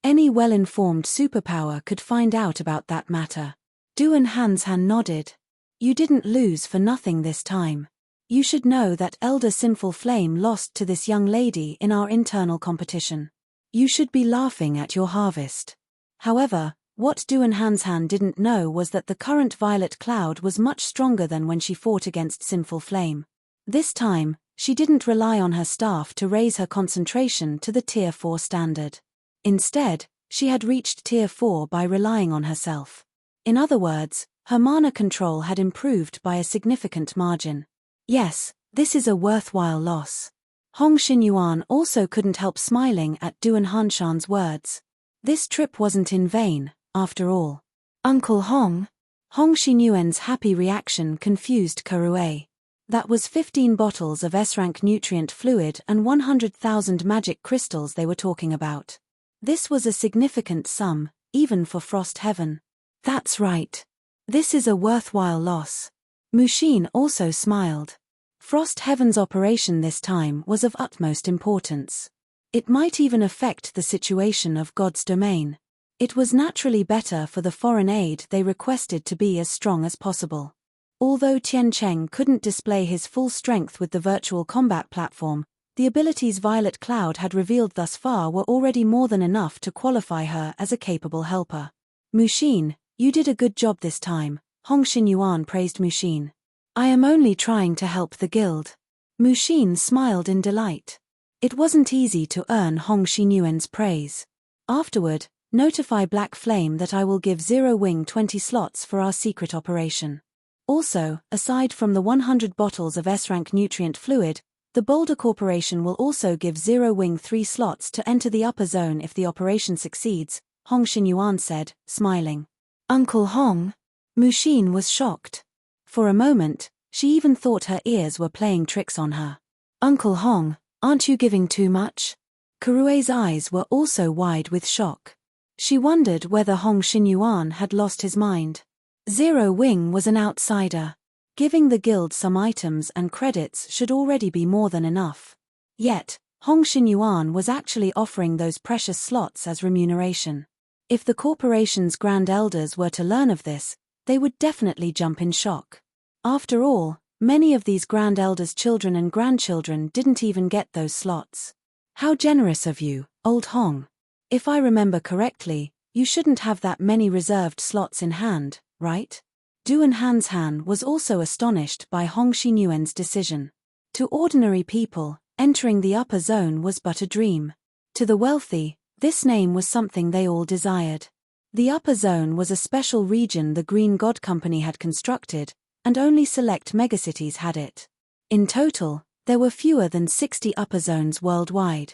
Any well-informed superpower could find out about that matter. Duan Hanshan nodded. You didn't lose for nothing this time. You should know that Elder Sinful Flame lost to this young lady in our internal competition. You should be laughing at your harvest. However, what Duan Hanshan didn't know was that the current Violet Cloud was much stronger than when she fought against Sinful Flame. This time, she didn't rely on her staff to raise her concentration to the Tier 4 standard. Instead, she had reached Tier 4 by relying on herself. In other words, her mana control had improved by a significant margin. Yes, this is a worthwhile loss. Hong Xinyuan also couldn't help smiling at Duan Hanshan's words. This trip wasn't in vain, after all. Uncle Hong? Hong Xinyuan's happy reaction confused Kurue. That was 15 bottles of S-rank nutrient fluid and 100,000 magic crystals they were talking about. This was a significant sum, even for Frost Heaven. That's right. This is a worthwhile loss. Mushin also smiled. Frost Heaven's operation this time was of utmost importance. It might even affect the situation of God's domain. It was naturally better for the foreign aid they requested to be as strong as possible. Although Tian Cheng couldn't display his full strength with the virtual combat platform, the abilities Violet Cloud had revealed thus far were already more than enough to qualify her as a capable helper. Mushin, you did a good job this time, Hong Xinyuan praised Mushin. I am only trying to help the guild. Mushin smiled in delight. It wasn't easy to earn Hong Xinyuan's praise. Afterward, notify Black Flame that I will give Zero Wing 20 slots for our secret operation. Also, aside from the 100 bottles of S-rank nutrient fluid, the Boulder Corporation will also give Zero Wing 3 slots to enter the upper zone if the operation succeeds, Hong Xinyuan said, smiling. Uncle Hong? Mushin was shocked. For a moment, she even thought her ears were playing tricks on her. Uncle Hong, aren't you giving too much? Karue's eyes were also wide with shock. She wondered whether Hong Xinyuan had lost his mind. Zero Wing was an outsider. Giving the guild some items and credits should already be more than enough. Yet, Hong Xinyuan was actually offering those precious slots as remuneration. If the corporation's Grand Elders were to learn of this, they would definitely jump in shock. After all, many of these Grand Elders' children and grandchildren didn't even get those slots. How generous of you, old Hong. If I remember correctly, you shouldn't have that many reserved slots in hand, right? Duan Hanshan was also astonished by Hong Xinyuan's decision. To ordinary people, entering the upper zone was but a dream. To the wealthy, this name was something they all desired. The upper zone was a special region the Green God Company had constructed, and only select megacities had it. In total, there were fewer than 60 upper zones worldwide.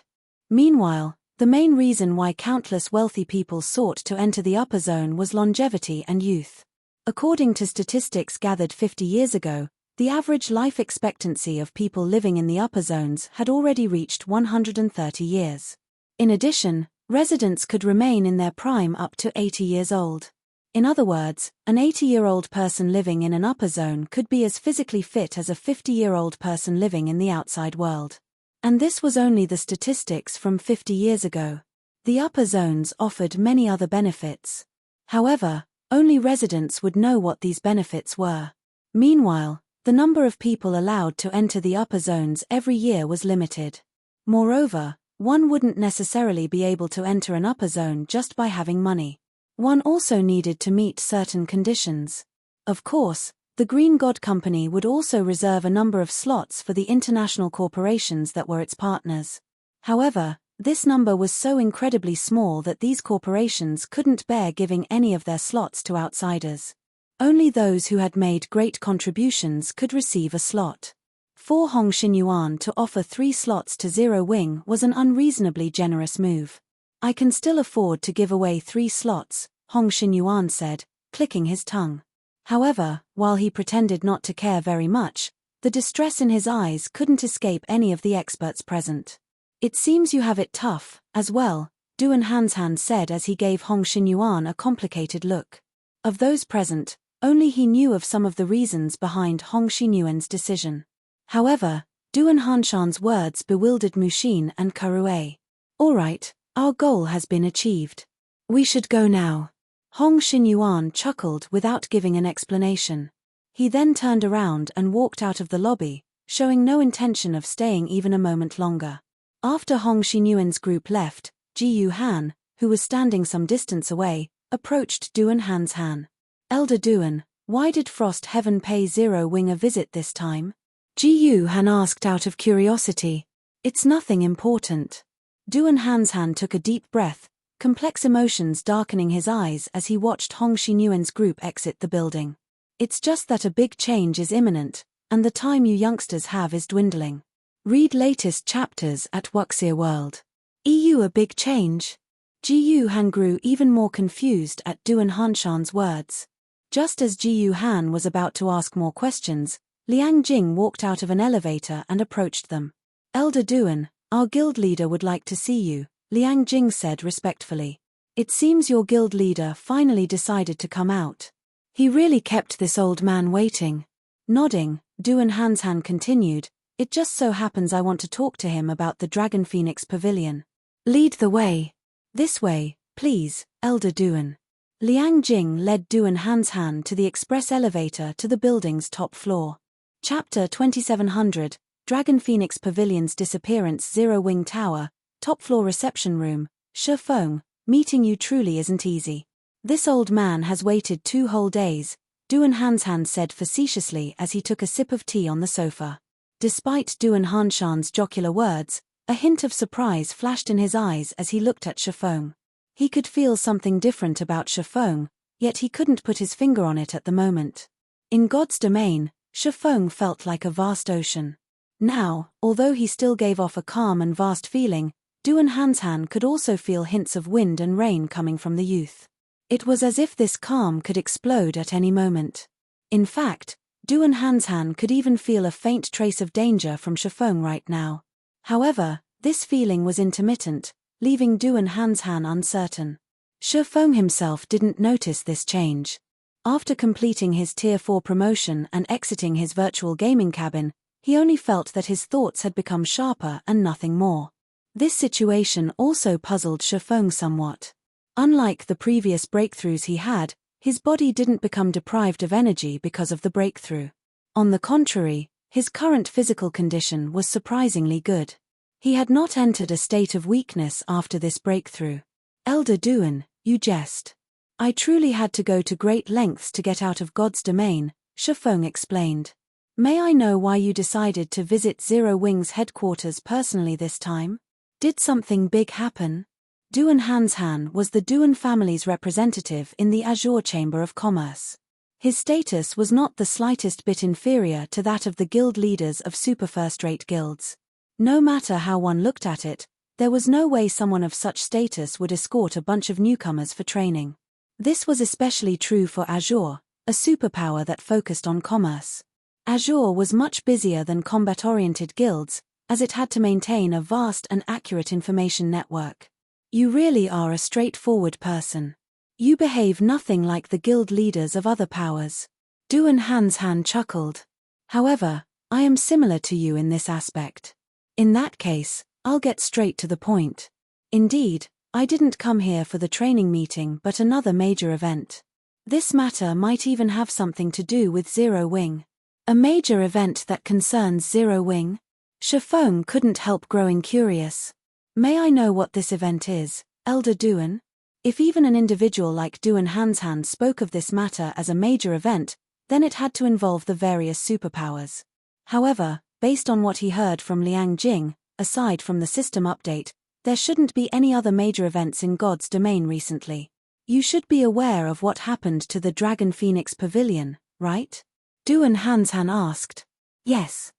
Meanwhile, the main reason why countless wealthy people sought to enter the upper zone was longevity and youth. According to statistics gathered 50 years ago, the average life expectancy of people living in the upper zones had already reached 130 years. In addition, residents could remain in their prime up to 80 years old. In other words, an 80-year-old person living in an upper zone could be as physically fit as a 50-year-old person living in the outside world. And this was only the statistics from 50 years ago. The upper zones offered many other benefits. However, only residents would know what these benefits were. Meanwhile, the number of people allowed to enter the upper zones every year was limited. Moreover, one wouldn't necessarily be able to enter an upper zone just by having money. One also needed to meet certain conditions. Of course, the Green God Company would also reserve a number of slots for the international corporations that were its partners. However, this number was so incredibly small that these corporations couldn't bear giving any of their slots to outsiders. Only those who had made great contributions could receive a slot. For Hong Xinyuan to offer 3 slots to Zero Wing was an unreasonably generous move. I can still afford to give away 3 slots, Hong Xinyuan said, clicking his tongue. However, while he pretended not to care very much, the distress in his eyes couldn't escape any of the experts present. It seems you have it tough, as well, Duan Hanshan said as he gave Hong Xinyuan a complicated look. Of those present, only he knew of some of the reasons behind Hong Xinyuan's decision. However, Duan Hanshan's words bewildered Mushin and Karue. All right, our goal has been achieved. We should go now. Hong Xinyuan chuckled without giving an explanation. He then turned around and walked out of the lobby, showing no intention of staying even a moment longer. After Hong Xinyuan's group left, Ji Yu Han, who was standing some distance away, approached Duan Hanshan. Elder Duan, why did Frost Heaven pay Zero Wing a visit this time? Ji Yu Han asked out of curiosity. It's nothing important. Duan Hanshan took a deep breath, complex emotions darkening his eyes as he watched Hong Xinyuan's group exit the building. It's just that a big change is imminent, and the time you youngsters have is dwindling. Read latest chapters at Wuxia World. EU a big change? Ji Yu Han grew even more confused at Duan Hanshan's words. Just as Ji Yu Han was about to ask more questions, Liang Jing walked out of an elevator and approached them. Elder Duan, our guild leader would like to see you, Liang Jing said respectfully. It seems your guild leader finally decided to come out. He really kept this old man waiting. Nodding, Duan Hanshan continued, it just so happens I want to talk to him about the Dragon Phoenix Pavilion. Lead the way. This way, please, Elder Duan. Liang Jing led Duan Hanshan to the express elevator to the building's top floor. Chapter 2700, Dragon Phoenix Pavilion's Disappearance. Zero Wing Tower, top floor reception room. Shifeng, meeting you truly isn't easy. This old man has waited 2 whole days, Duan Hanshan said facetiously as he took a sip of tea on the sofa. Despite Duan Hanshan's jocular words, a hint of surprise flashed in his eyes as he looked at Shifeng. He could feel something different about Shifeng, yet he couldn't put his finger on it at the moment. In God's domain, Shifeng felt like a vast ocean. Now, although he still gave off a calm and vast feeling, Duan Hanshan could also feel hints of wind and rain coming from the youth. It was as if this calm could explode at any moment. In fact, Duan Hanshan could even feel a faint trace of danger from Shifeng right now. However, this feeling was intermittent, leaving Duan Hanshan uncertain. Shifeng himself didn't notice this change. After completing his Tier 4 promotion and exiting his virtual gaming cabin, he only felt that his thoughts had become sharper and nothing more. This situation also puzzled Shifeng somewhat. Unlike the previous breakthroughs he had, his body didn't become deprived of energy because of the breakthrough. On the contrary, his current physical condition was surprisingly good. He had not entered a state of weakness after this breakthrough. Elder Duan, you jest. I truly had to go to great lengths to get out of God's domain, Shifeng explained. May I know why you decided to visit Zero Wing's headquarters personally this time? Did something big happen? Duan Hanshan was the Duan family's representative in the Azure Chamber of Commerce. His status was not the slightest bit inferior to that of the guild leaders of super first-rate guilds. No matter how one looked at it, there was no way someone of such status would escort a bunch of newcomers for training. This was especially true for Azure, a superpower that focused on commerce. Azure was much busier than combat-oriented guilds, as it had to maintain a vast and accurate information network. You really are a straightforward person. You behave nothing like the guild leaders of other powers. Duan Hanshan chuckled. However, I am similar to you in this aspect. In that case, I'll get straight to the point. Indeed, I didn't come here for the training meeting but another major event. This matter might even have something to do with Zero Wing. A major event that concerns Zero Wing? Shifeng couldn't help growing curious. May I know what this event is, Elder Duan? If even an individual like Duan Hanshan spoke of this matter as a major event, then it had to involve the various superpowers. However, based on what he heard from Liang Jing, aside from the system update, there shouldn't be any other major events in God's domain recently. You should be aware of what happened to the Dragon Phoenix Pavilion, right? Duan Hanshan asked. Yes.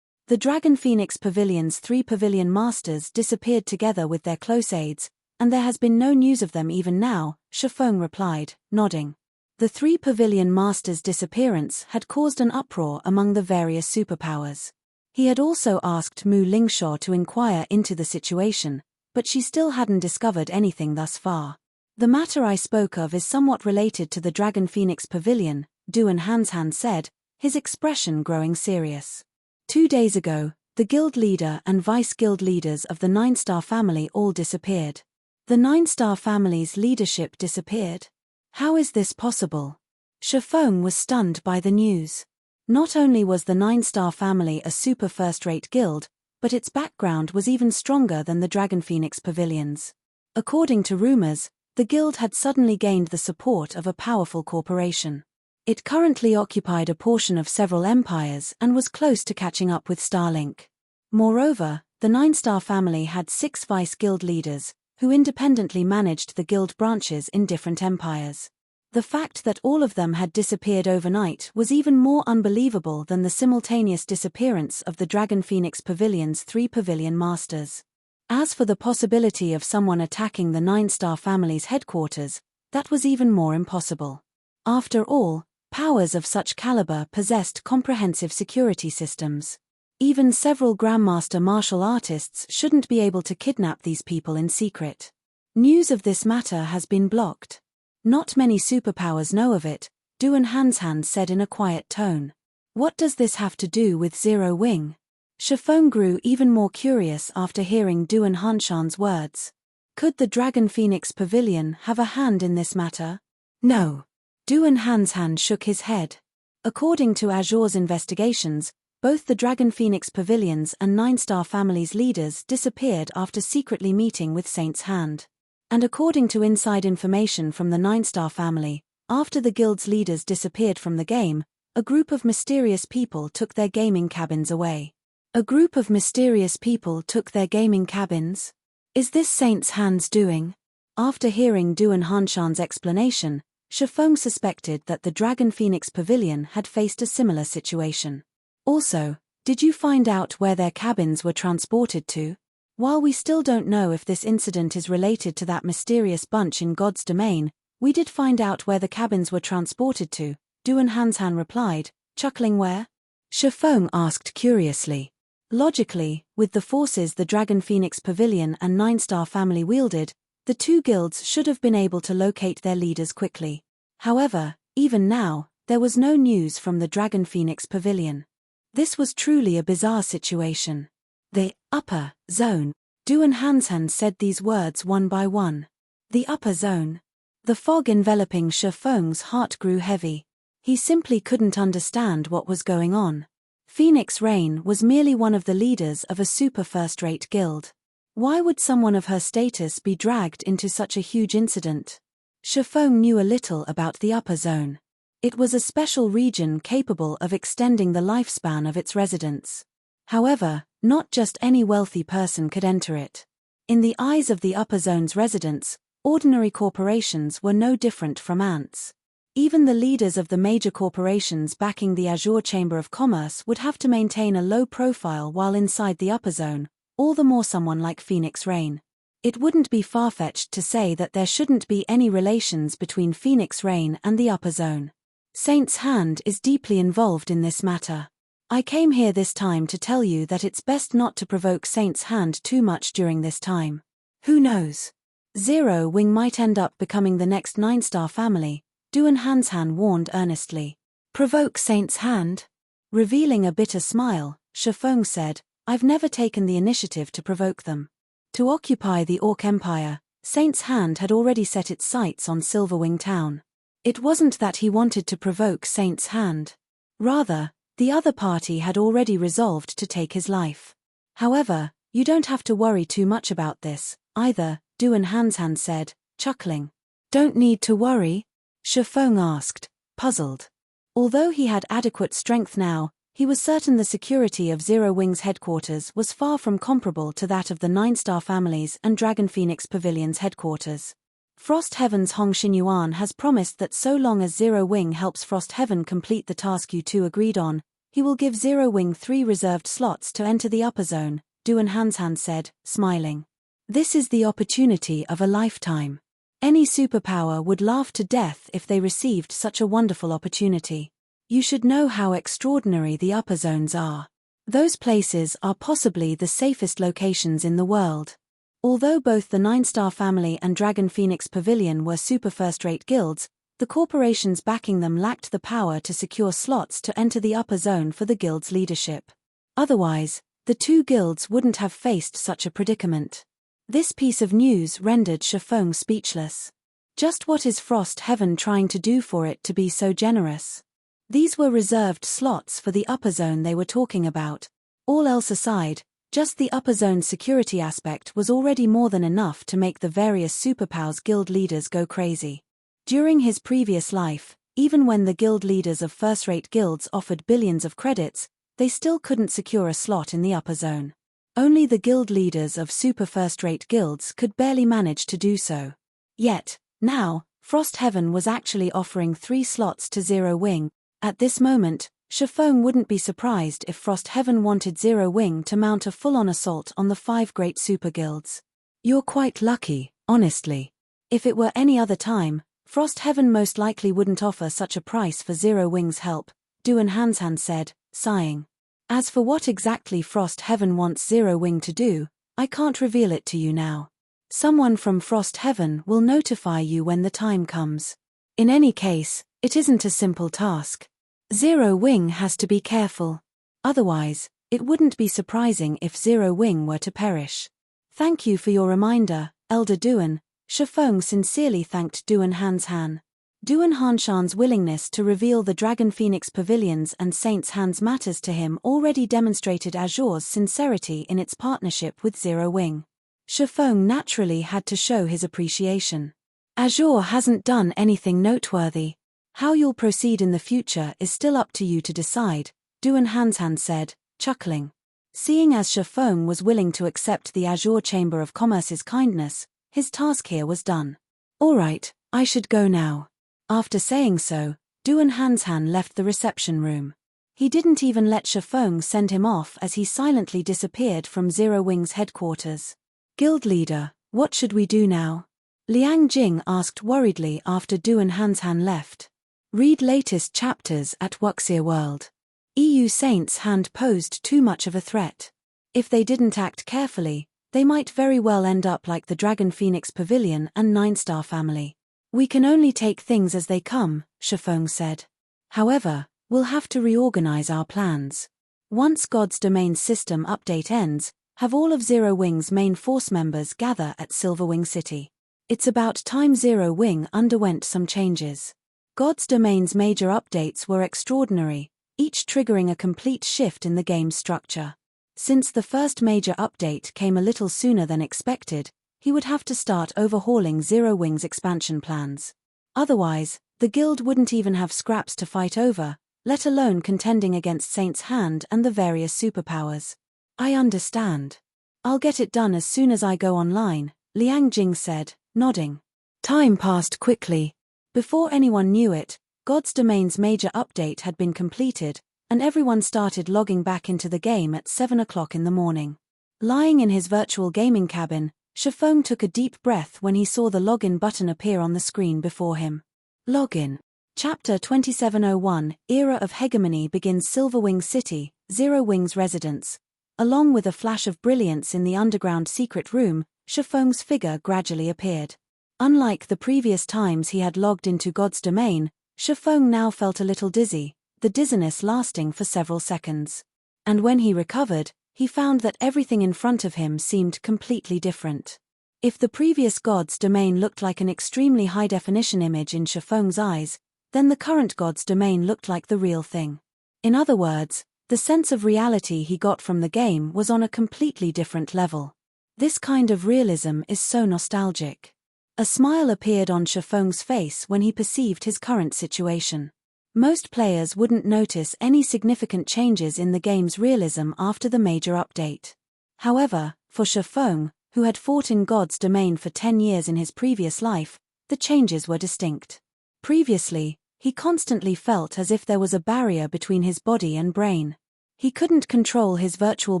The Dragon Phoenix Pavilion's 3 pavilion masters disappeared together with their close aides, and there has been no news of them even now, Shifeng replied, nodding. The 3 pavilion masters' disappearance had caused an uproar among the various superpowers. He had also asked Mu Lingshaw to inquire into the situation, but she still hadn't discovered anything thus far. The matter I spoke of is somewhat related to the Dragon Phoenix Pavilion, Duan Hanshan said, his expression growing serious. 2 days ago, the guild leader and vice-guild leaders of the 9-star family all disappeared. The 9-star family's leadership disappeared? How is this possible? Shifeng was stunned by the news. Not only was the 9-star family a super first-rate guild, but its background was even stronger than the Dragon Phoenix Pavilions. According to rumors, the guild had suddenly gained the support of a powerful corporation. It currently occupied a portion of several empires and was close to catching up with Silenc. Moreover, the 9-star family had 6 vice-guild leaders, who independently managed the guild branches in different empires. The fact that all of them had disappeared overnight was even more unbelievable than the simultaneous disappearance of the Dragon Phoenix Pavilion's 3 pavilion masters. As for the possibility of someone attacking the 9-star family's headquarters, that was even more impossible. After all, powers of such caliber possessed comprehensive security systems. Even several Grandmaster martial artists shouldn't be able to kidnap these people in secret. News of this matter has been blocked. Not many superpowers know of it, Duan Hanshan said in a quiet tone. What does this have to do with Zero Wing? Shifeng grew even more curious after hearing Duan Hanshan's words. Could the Dragon Phoenix Pavilion have a hand in this matter? No. Duan Hanshan shook his head. According to Azure's investigations, both the Dragon Phoenix Pavilions and 9-star family's leaders disappeared after secretly meeting with Saint's Hand. And according to inside information from the 9-star family, After the guild's leaders disappeared from the game, a group of mysterious people took their gaming cabins away. A group of mysterious people took their gaming cabins? Is this Saint's Hand's doing? After hearing Duan Hanshan's explanation, Shifeng suspected that the Dragon Phoenix Pavilion had faced a similar situation. Also, did you find out where their cabins were transported to? While we still don't know if this incident is related to that mysterious bunch in God's domain, we did find out where the cabins were transported to, Duan Hanshan replied, chuckling. Where? Shifeng asked curiously. Logically, with the forces the Dragon Phoenix Pavilion and Nine-Star family wielded, the two guilds should have been able to locate their leaders quickly. However, even now, there was no news from the Dragon Phoenix Pavilion. This was truly a bizarre situation. The upper zone. Duan Hanshan said these words one by one. The upper zone. The fog enveloping Shifeng's heart grew heavy. He simply couldn't understand what was going on. Phoenix Rain was merely one of the leaders of a super first-rate guild. Why would someone of her status be dragged into such a huge incident? Shifeng knew a little about the upper zone. It was a special region capable of extending the lifespan of its residents. However, not just any wealthy person could enter it. In the eyes of the upper zone's residents, ordinary corporations were no different from ants. Even the leaders of the major corporations backing the Azure Chamber of Commerce would have to maintain a low profile while inside the upper zone, all the more someone like Phoenix Rain. It wouldn't be far-fetched to say that there shouldn't be any relations between Phoenix Rain and the upper zone. Saint's Hand is deeply involved in this matter. I came here this time to tell you that it's best not to provoke Saint's Hand too much during this time. Who knows? Zero Wing might end up becoming the next Nine-Star family, Duan Hanshan warned earnestly. Provoke Saint's Hand? Revealing a bitter smile, Shifeng said, I've never taken the initiative to provoke them. To occupy the Orc Empire, Saint's Hand had already set its sights on Silverwing town. It wasn't that he wanted to provoke Saint's Hand. Rather, the other party had already resolved to take his life. However, you don't have to worry too much about this, either, Duan Hanshan said, chuckling. Don't need to worry? Shifeng asked, puzzled. Although he had adequate strength now, he was certain the security of Zero Wing's headquarters was far from comparable to that of the Nine-Star families and Dragon Phoenix Pavilion's headquarters. Frost Heaven's Hong Xinyuan has promised that so long as Zero Wing helps Frost Heaven complete the task you two agreed on, he will give Zero Wing 3 reserved slots to enter the upper zone, Duan Hanshan said, smiling. This is the opportunity of a lifetime. Any superpower would laugh to death if they received such a wonderful opportunity. You should know how extraordinary the upper zones are. Those places are possibly the safest locations in the world. Although both the Nine-Star family and Dragon Phoenix Pavilion were super first-rate guilds, the corporations backing them lacked the power to secure slots to enter the upper zone for the guild's leadership. Otherwise, the two guilds wouldn't have faced such a predicament. This piece of news rendered Shifeng speechless. Just what is Frost Heaven trying to do for it to be so generous? These were reserved slots for the upper zone they were talking about. All else aside, just the upper zone's security aspect was already more than enough to make the various superpowers guild leaders go crazy. During his previous life, even when the guild leaders of first-rate guilds offered billions of credits, they still couldn't secure a slot in the upper zone. Only the guild leaders of super first-rate guilds could barely manage to do so. Yet, now, Frost Heaven was actually offering 3 slots to Zero Wing. At this moment, Shifeng wouldn't be surprised if Frost Heaven wanted Zero Wing to mount a full-on assault on the 5 great super guilds. You're quite lucky, honestly. If it were any other time, Frost Heaven most likely wouldn't offer such a price for Zero Wing's help, Duan Hanshan said, sighing. As for what exactly Frost Heaven wants Zero Wing to do, I can't reveal it to you now. Someone from Frost Heaven will notify you when the time comes. In any case, it isn't a simple task. Zero Wing has to be careful. Otherwise, it wouldn't be surprising if Zero Wing were to perish. Thank you for your reminder, Elder Duan. Shifeng sincerely thanked Duan Hanshan. Duan Hanshan's willingness to reveal the Dragon Phoenix Pavilions and Saint's Hands matters to him already demonstrated Azure's sincerity in its partnership with Zero Wing. Shifeng naturally had to show his appreciation. Azure hasn't done anything noteworthy. How you'll proceed in the future is still up to you to decide, Duan Hansan said, chuckling. Seeing as Shifeng was willing to accept the Azure Chamber of Commerce's kindness, his task here was done. All right, I should go now. After saying so, Duan Hansan left the reception room. He didn't even let Shifeng send him off as he silently disappeared from Zero Wing's headquarters. Guild leader, what should we do now? Liang Jing asked worriedly after Duan Hansan left. Read latest chapters at Wuxia World. EU Saints' hand posed too much of a threat. If they didn't act carefully, they might very well end up like the Dragon Phoenix Pavilion and Nine-Star family. We can only take things as they come, Shifeng said. However, we'll have to reorganize our plans. Once God's Domain system update ends, have all of Zero Wing's main force members gather at Silverwing City. It's about time Zero Wing underwent some changes. God's Domain's major updates were extraordinary, each triggering a complete shift in the game's structure. Since the first major update came a little sooner than expected, he would have to start overhauling Zero Wing's expansion plans. Otherwise, the guild wouldn't even have scraps to fight over, let alone contending against Saint's Hand and the various superpowers. I understand. I'll get it done as soon as I go online, Liang Jing said, nodding. Time passed quickly. Before anyone knew it, God's Domain's major update had been completed, and everyone started logging back into the game at 7 o'clock in the morning. Lying in his virtual gaming cabin, Shifeng took a deep breath when he saw the login button appear on the screen before him. Login. Chapter 2701, Era of Hegemony begins. Silverwing City, Zero Wing's residence. Along with a flash of brilliance in the underground secret room, Shifeng's figure gradually appeared. Unlike the previous times he had logged into God's Domain, Shifeng now felt a little dizzy, the dizziness lasting for several seconds. And when he recovered, he found that everything in front of him seemed completely different. If the previous God's Domain looked like an extremely high-definition image in Shifeng's eyes, then the current God's Domain looked like the real thing. In other words, the sense of reality he got from the game was on a completely different level. This kind of realism is so nostalgic. A smile appeared on Shifeng's face when he perceived his current situation. Most players wouldn't notice any significant changes in the game's realism after the major update. However, for Shifeng, who had fought in God's Domain for 10 years in his previous life, the changes were distinct. Previously, he constantly felt as if there was a barrier between his body and brain. He couldn't control his virtual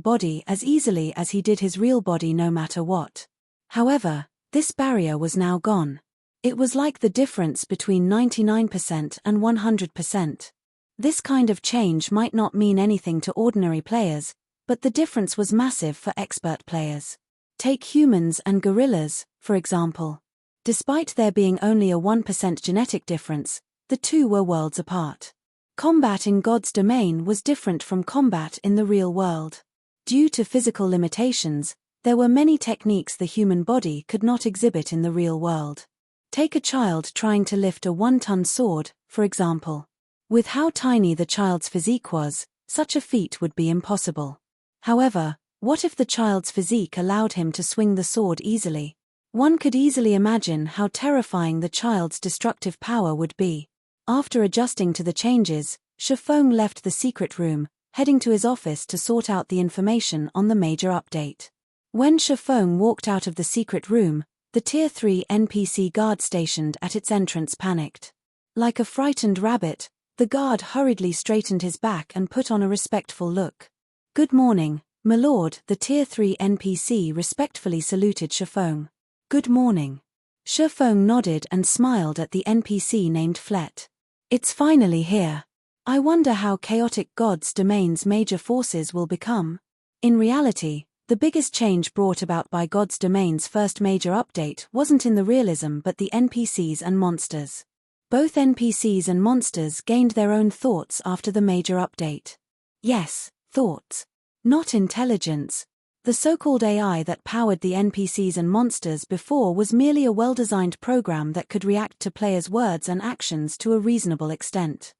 body as easily as he did his real body no matter what. However, this barrier was now gone. It was like the difference between 99% and 100%. This kind of change might not mean anything to ordinary players, but the difference was massive for expert players. Take humans and gorillas, for example. Despite there being only a 1% genetic difference, the two were worlds apart. Combat in God's Domain was different from combat in the real world. Due to physical limitations, there were many techniques the human body could not exhibit in the real world. Take a child trying to lift a 1-ton sword, for example. With how tiny the child's physique was, such a feat would be impossible. However, what if the child's physique allowed him to swing the sword easily? One could easily imagine how terrifying the child's destructive power would be. After adjusting to the changes, Shifeng left the secret room, heading to his office to sort out the information on the major update. When Shifeng walked out of the secret room, the Tier 3 NPC guard stationed at its entrance panicked. Like a frightened rabbit, the guard hurriedly straightened his back and put on a respectful look. Good morning, my lord. The Tier 3 NPC respectfully saluted Shifeng. Good morning. Shifeng nodded and smiled at the NPC named Flet. It's finally here. I wonder how chaotic God's Domain's major forces will become. In reality, the biggest change brought about by God's Domain's first major update wasn't in the realism but the NPCs and monsters. Both NPCs and monsters gained their own thoughts after the major update. Yes, thoughts. Not intelligence. The so-called AI that powered the NPCs and monsters before was merely a well-designed program that could react to players' words and actions to a reasonable extent.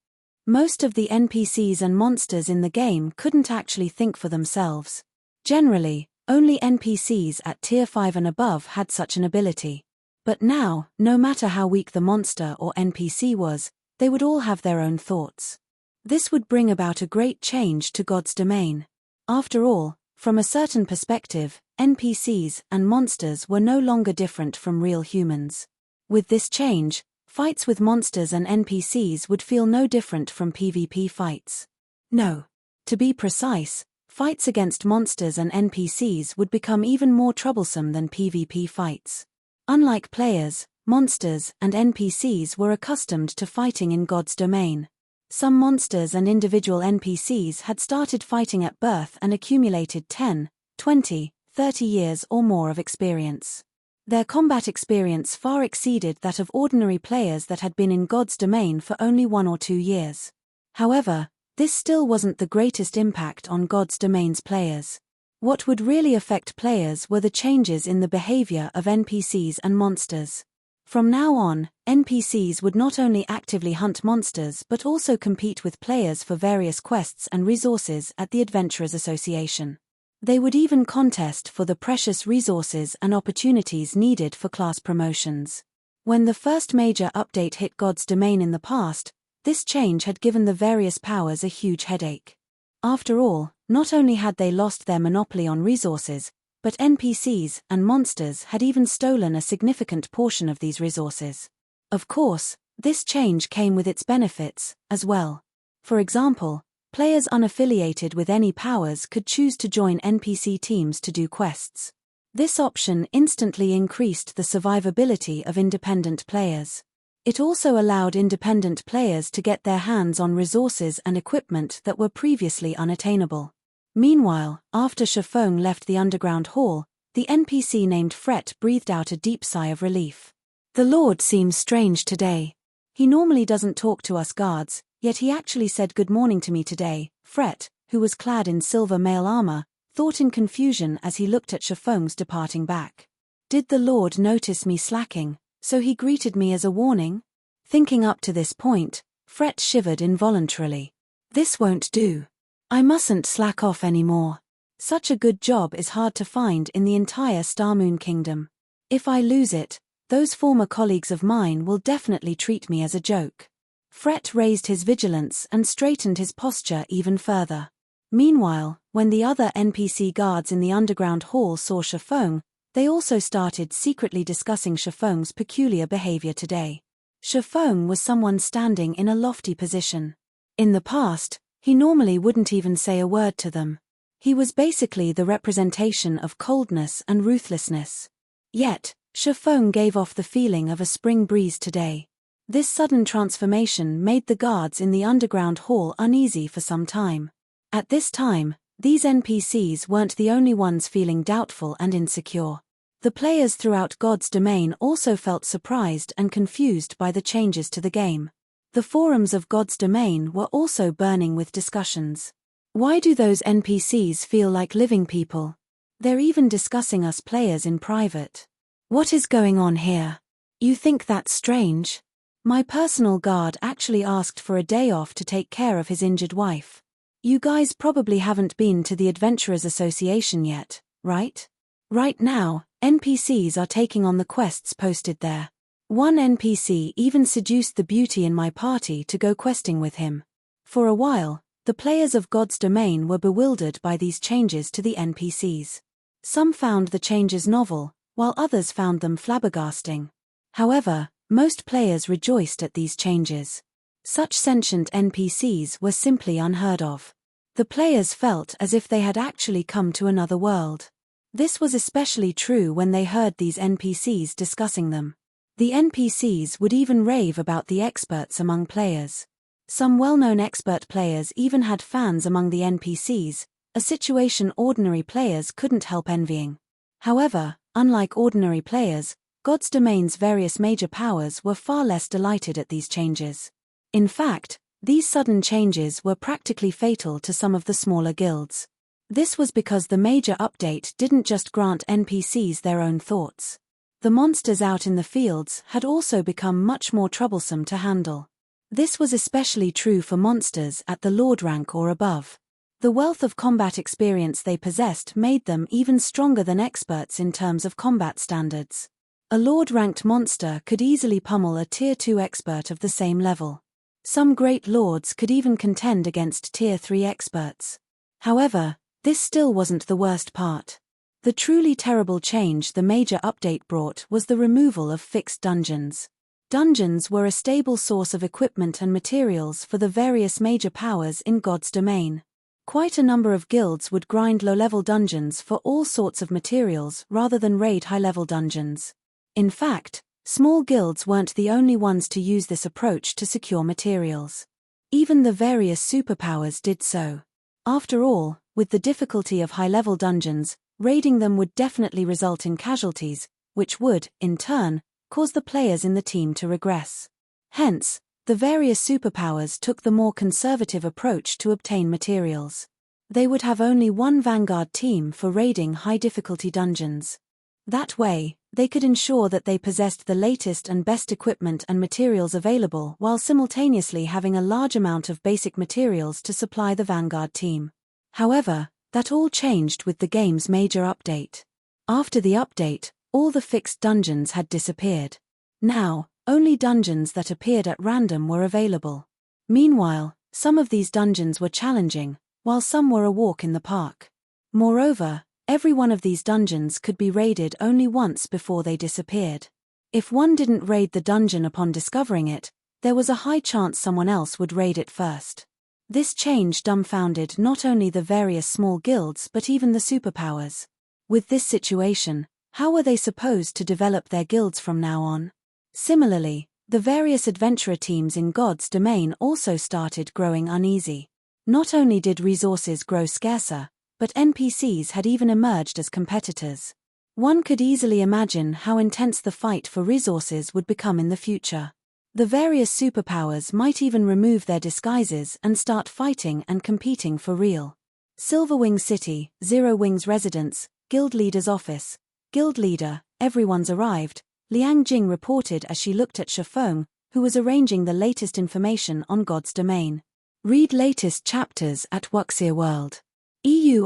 Most of the NPCs and monsters in the game couldn't actually think for themselves. Generally, only NPCs at Tier 5 and above had such an ability. But now, no matter how weak the monster or NPC was, they would all have their own thoughts. This would bring about a great change to God's domain. After all, from a certain perspective, NPCs and monsters were no longer different from real humans. With this change, fights with monsters and NPCs would feel no different from PvP fights. No. To be precise, fights against monsters and NPCs would become even more troublesome than PvP fights. Unlike players, monsters and NPCs were accustomed to fighting in God's domain. Some monsters and individual NPCs had started fighting at birth and accumulated 10, 20, 30 years or more of experience. Their combat experience far exceeded that of ordinary players that had been in God's domain for only 1 or 2 years. However, this still wasn't the greatest impact on God's domain's players. What would really affect players were the changes in the behavior of NPCs and monsters. From now on, NPCs would not only actively hunt monsters but also compete with players for various quests and resources at the Adventurers Association. They would even contest for the precious resources and opportunities needed for class promotions. When the first major update hit God's domain in the past, this change had given the various powers a huge headache. After all, not only had they lost their monopoly on resources, but NPCs and monsters had even stolen a significant portion of these resources. Of course, this change came with its benefits, as well. For example, players unaffiliated with any powers could choose to join NPC teams to do quests. This option instantly increased the survivability of independent players. It also allowed independent players to get their hands on resources and equipment that were previously unattainable. Meanwhile, after Shafong left the underground hall, the NPC named Fret breathed out a deep sigh of relief. The Lord seems strange today. He normally doesn't talk to us guards, yet he actually said good morning to me today. Fret, who was clad in silver mail armor, thought in confusion as he looked at Shafong's departing back. Did the Lord notice me slacking, so he greeted me as a warning? Thinking up to this point, Fret shivered involuntarily. This won't do. I mustn't slack off anymore. Such a good job is hard to find in the entire Starmoon Kingdom. If I lose it, those former colleagues of mine will definitely treat me as a joke. Fret raised his vigilance and straightened his posture even further. Meanwhile, when the other NPC guards in the underground hall saw Shafong, they also started secretly discussing Shafong's peculiar behavior today. Shafong was someone standing in a lofty position. In the past, he normally wouldn't even say a word to them. He was basically the representation of coldness and ruthlessness. Yet, Shafong gave off the feeling of a spring breeze today. This sudden transformation made the guards in the underground hall uneasy for some time. At this time, these NPCs weren't the only ones feeling doubtful and insecure. The players throughout God's domain also felt surprised and confused by the changes to the game. The forums of God's domain were also burning with discussions. Why do those NPCs feel like living people? They're even discussing us players in private. What is going on here? You think that's strange? My personal guard actually asked for a day off to take care of his injured wife. You guys probably haven't been to the Adventurers Association yet, right? Right now, NPCs are taking on the quests posted there. One NPC even seduced the beauty in my party to go questing with him. For a while, the players of God's domain were bewildered by these changes to the NPCs. Some found the changes novel, while others found them flabbergasting. However, most players rejoiced at these changes. Such sentient NPCs were simply unheard of. The players felt as if they had actually come to another world. This was especially true when they heard these NPCs discussing them. The NPCs would even rave about the experts among players. Some well-known expert players even had fans among the NPCs, a situation ordinary players couldn't help envying. However, unlike ordinary players, God's domain's various major powers were far less delighted at these changes. In fact, these sudden changes were practically fatal to some of the smaller guilds. This was because the major update didn't just grant NPCs their own thoughts. The monsters out in the fields had also become much more troublesome to handle. This was especially true for monsters at the Lord rank or above. The wealth of combat experience they possessed made them even stronger than experts in terms of combat standards. A Lord-ranked monster could easily pummel a Tier 2 expert of the same level. Some great lords could even contend against Tier 3 experts. However, this still wasn't the worst part. The truly terrible change the major update brought was the removal of fixed dungeons. Dungeons were a stable source of equipment and materials for the various major powers in God's domain. Quite a number of guilds would grind low-level dungeons for all sorts of materials rather than raid high-level dungeons. In fact, small guilds weren't the only ones to use this approach to secure materials. Even the various superpowers did so. After all, with the difficulty of high-level dungeons, raiding them would definitely result in casualties, which would, in turn, cause the players in the team to regress. Hence, the various superpowers took the more conservative approach to obtain materials. They would have only one vanguard team for raiding high-difficulty dungeons. That way, they could ensure that they possessed the latest and best equipment and materials available while simultaneously having a large amount of basic materials to supply the vanguard team. However, that all changed with the game's major update. After the update, all the fixed dungeons had disappeared. Now, only dungeons that appeared at random were available. Meanwhile, some of these dungeons were challenging, while some were a walk in the park. Moreover, every one of these dungeons could be raided only once before they disappeared. If one didn't raid the dungeon upon discovering it, there was a high chance someone else would raid it first. This change dumbfounded not only the various small guilds but even the superpowers. With this situation, how were they supposed to develop their guilds from now on? Similarly, the various adventurer teams in God's domain also started growing uneasy. Not only did resources grow scarcer, but NPCs had even emerged as competitors. One could easily imagine how intense the fight for resources would become in the future. The various superpowers might even remove their disguises and start fighting and competing for real. Silverwing City, Zero Wing's residence, Guild Leader's office. Guild Leader, everyone's arrived, Liang Jing reported as she looked at Shifeng, who was arranging the latest information on God's domain. Read latest chapters at Wuxia World.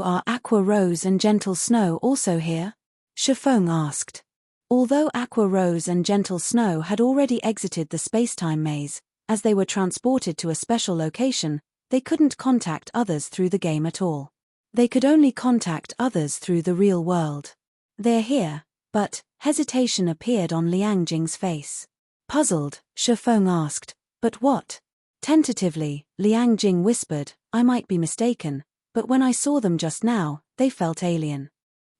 Are Aqua Rose and Gentle Snow also here? Shifeng asked. Although Aqua Rose and Gentle Snow had already exited the spacetime maze, as they were transported to a special location, they couldn't contact others through the game at all. They could only contact others through the real world. They're here, but hesitation appeared on Liang Jing's face. Puzzled, Shifeng asked, but what? Tentatively, Liang Jing whispered, I might be mistaken, but when I saw them just now, they felt alien.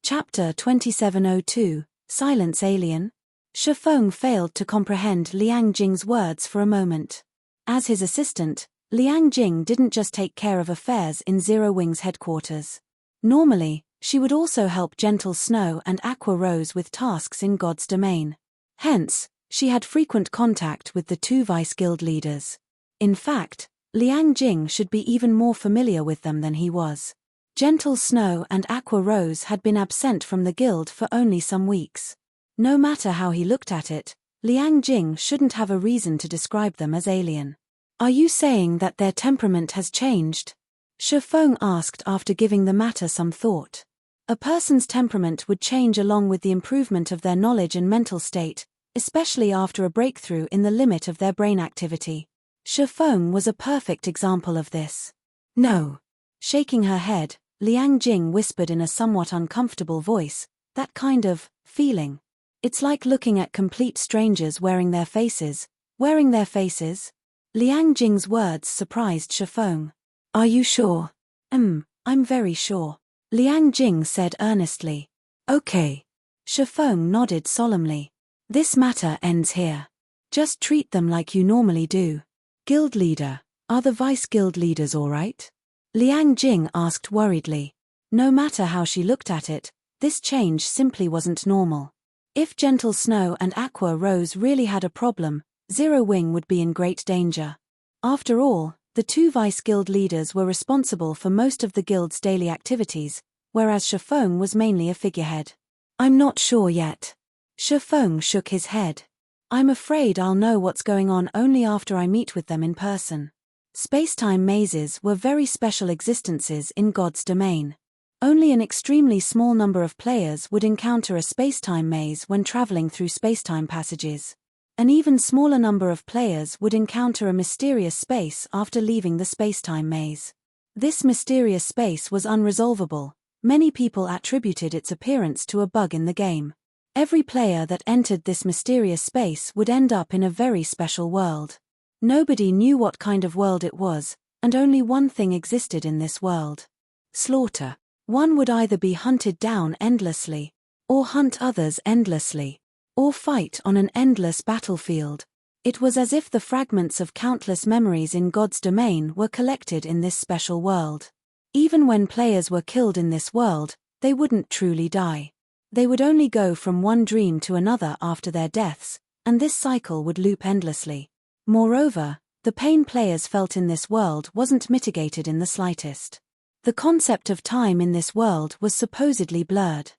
Chapter 2702, Silence Alien? Shifeng failed to comprehend Liang Jing's words for a moment. As his assistant, Liang Jing didn't just take care of affairs in Zero Wing's headquarters. Normally, she would also help Gentle Snow and Aqua Rose with tasks in God's domain. Hence, she had frequent contact with the two vice guild leaders. In fact, Liang Jing should be even more familiar with them than he was. Gentle Snow and Aqua Rose had been absent from the guild for only some weeks. No matter how he looked at it, Liang Jing shouldn't have a reason to describe them as alien. Are you saying that their temperament has changed? Shifeng asked after giving the matter some thought. A person's temperament would change along with the improvement of their knowledge and mental state, especially after a breakthrough in the limit of their brain activity. Shifeng was a perfect example of this. No. Shaking her head, Liang Jing whispered in a somewhat uncomfortable voice, that kind of feeling. It's like looking at complete strangers wearing their faces. Liang Jing's words surprised Shifeng. Are you sure? I'm very sure. Liang Jing said earnestly. Okay. Shifeng nodded solemnly. This matter ends here. Just treat them like you normally do. Guild leader, are the vice guild leaders all right? Liang Jing asked worriedly. No matter how she looked at it, this change simply wasn't normal. If Gentle Snow and Aqua Rose really had a problem, Zero Wing would be in great danger. After all, the two vice guild leaders were responsible for most of the guild's daily activities, whereas Shifeng was mainly a figurehead. I'm not sure yet. Shifeng shook his head. I'm afraid I'll know what's going on only after I meet with them in person. Spacetime mazes were very special existences in God's domain. Only an extremely small number of players would encounter a spacetime maze when traveling through spacetime passages. An even smaller number of players would encounter a mysterious space after leaving the spacetime maze. This mysterious space was unresolvable. Many people attributed its appearance to a bug in the game. Every player that entered this mysterious space would end up in a very special world. Nobody knew what kind of world it was, and only one thing existed in this world: slaughter. One would either be hunted down endlessly, or hunt others endlessly, or fight on an endless battlefield. It was as if the fragments of countless memories in God's domain were collected in this special world. Even when players were killed in this world, they wouldn't truly die. They would only go from one dream to another after their deaths, and this cycle would loop endlessly. Moreover, the pain players felt in this world wasn't mitigated in the slightest. The concept of time in this world was supposedly blurred.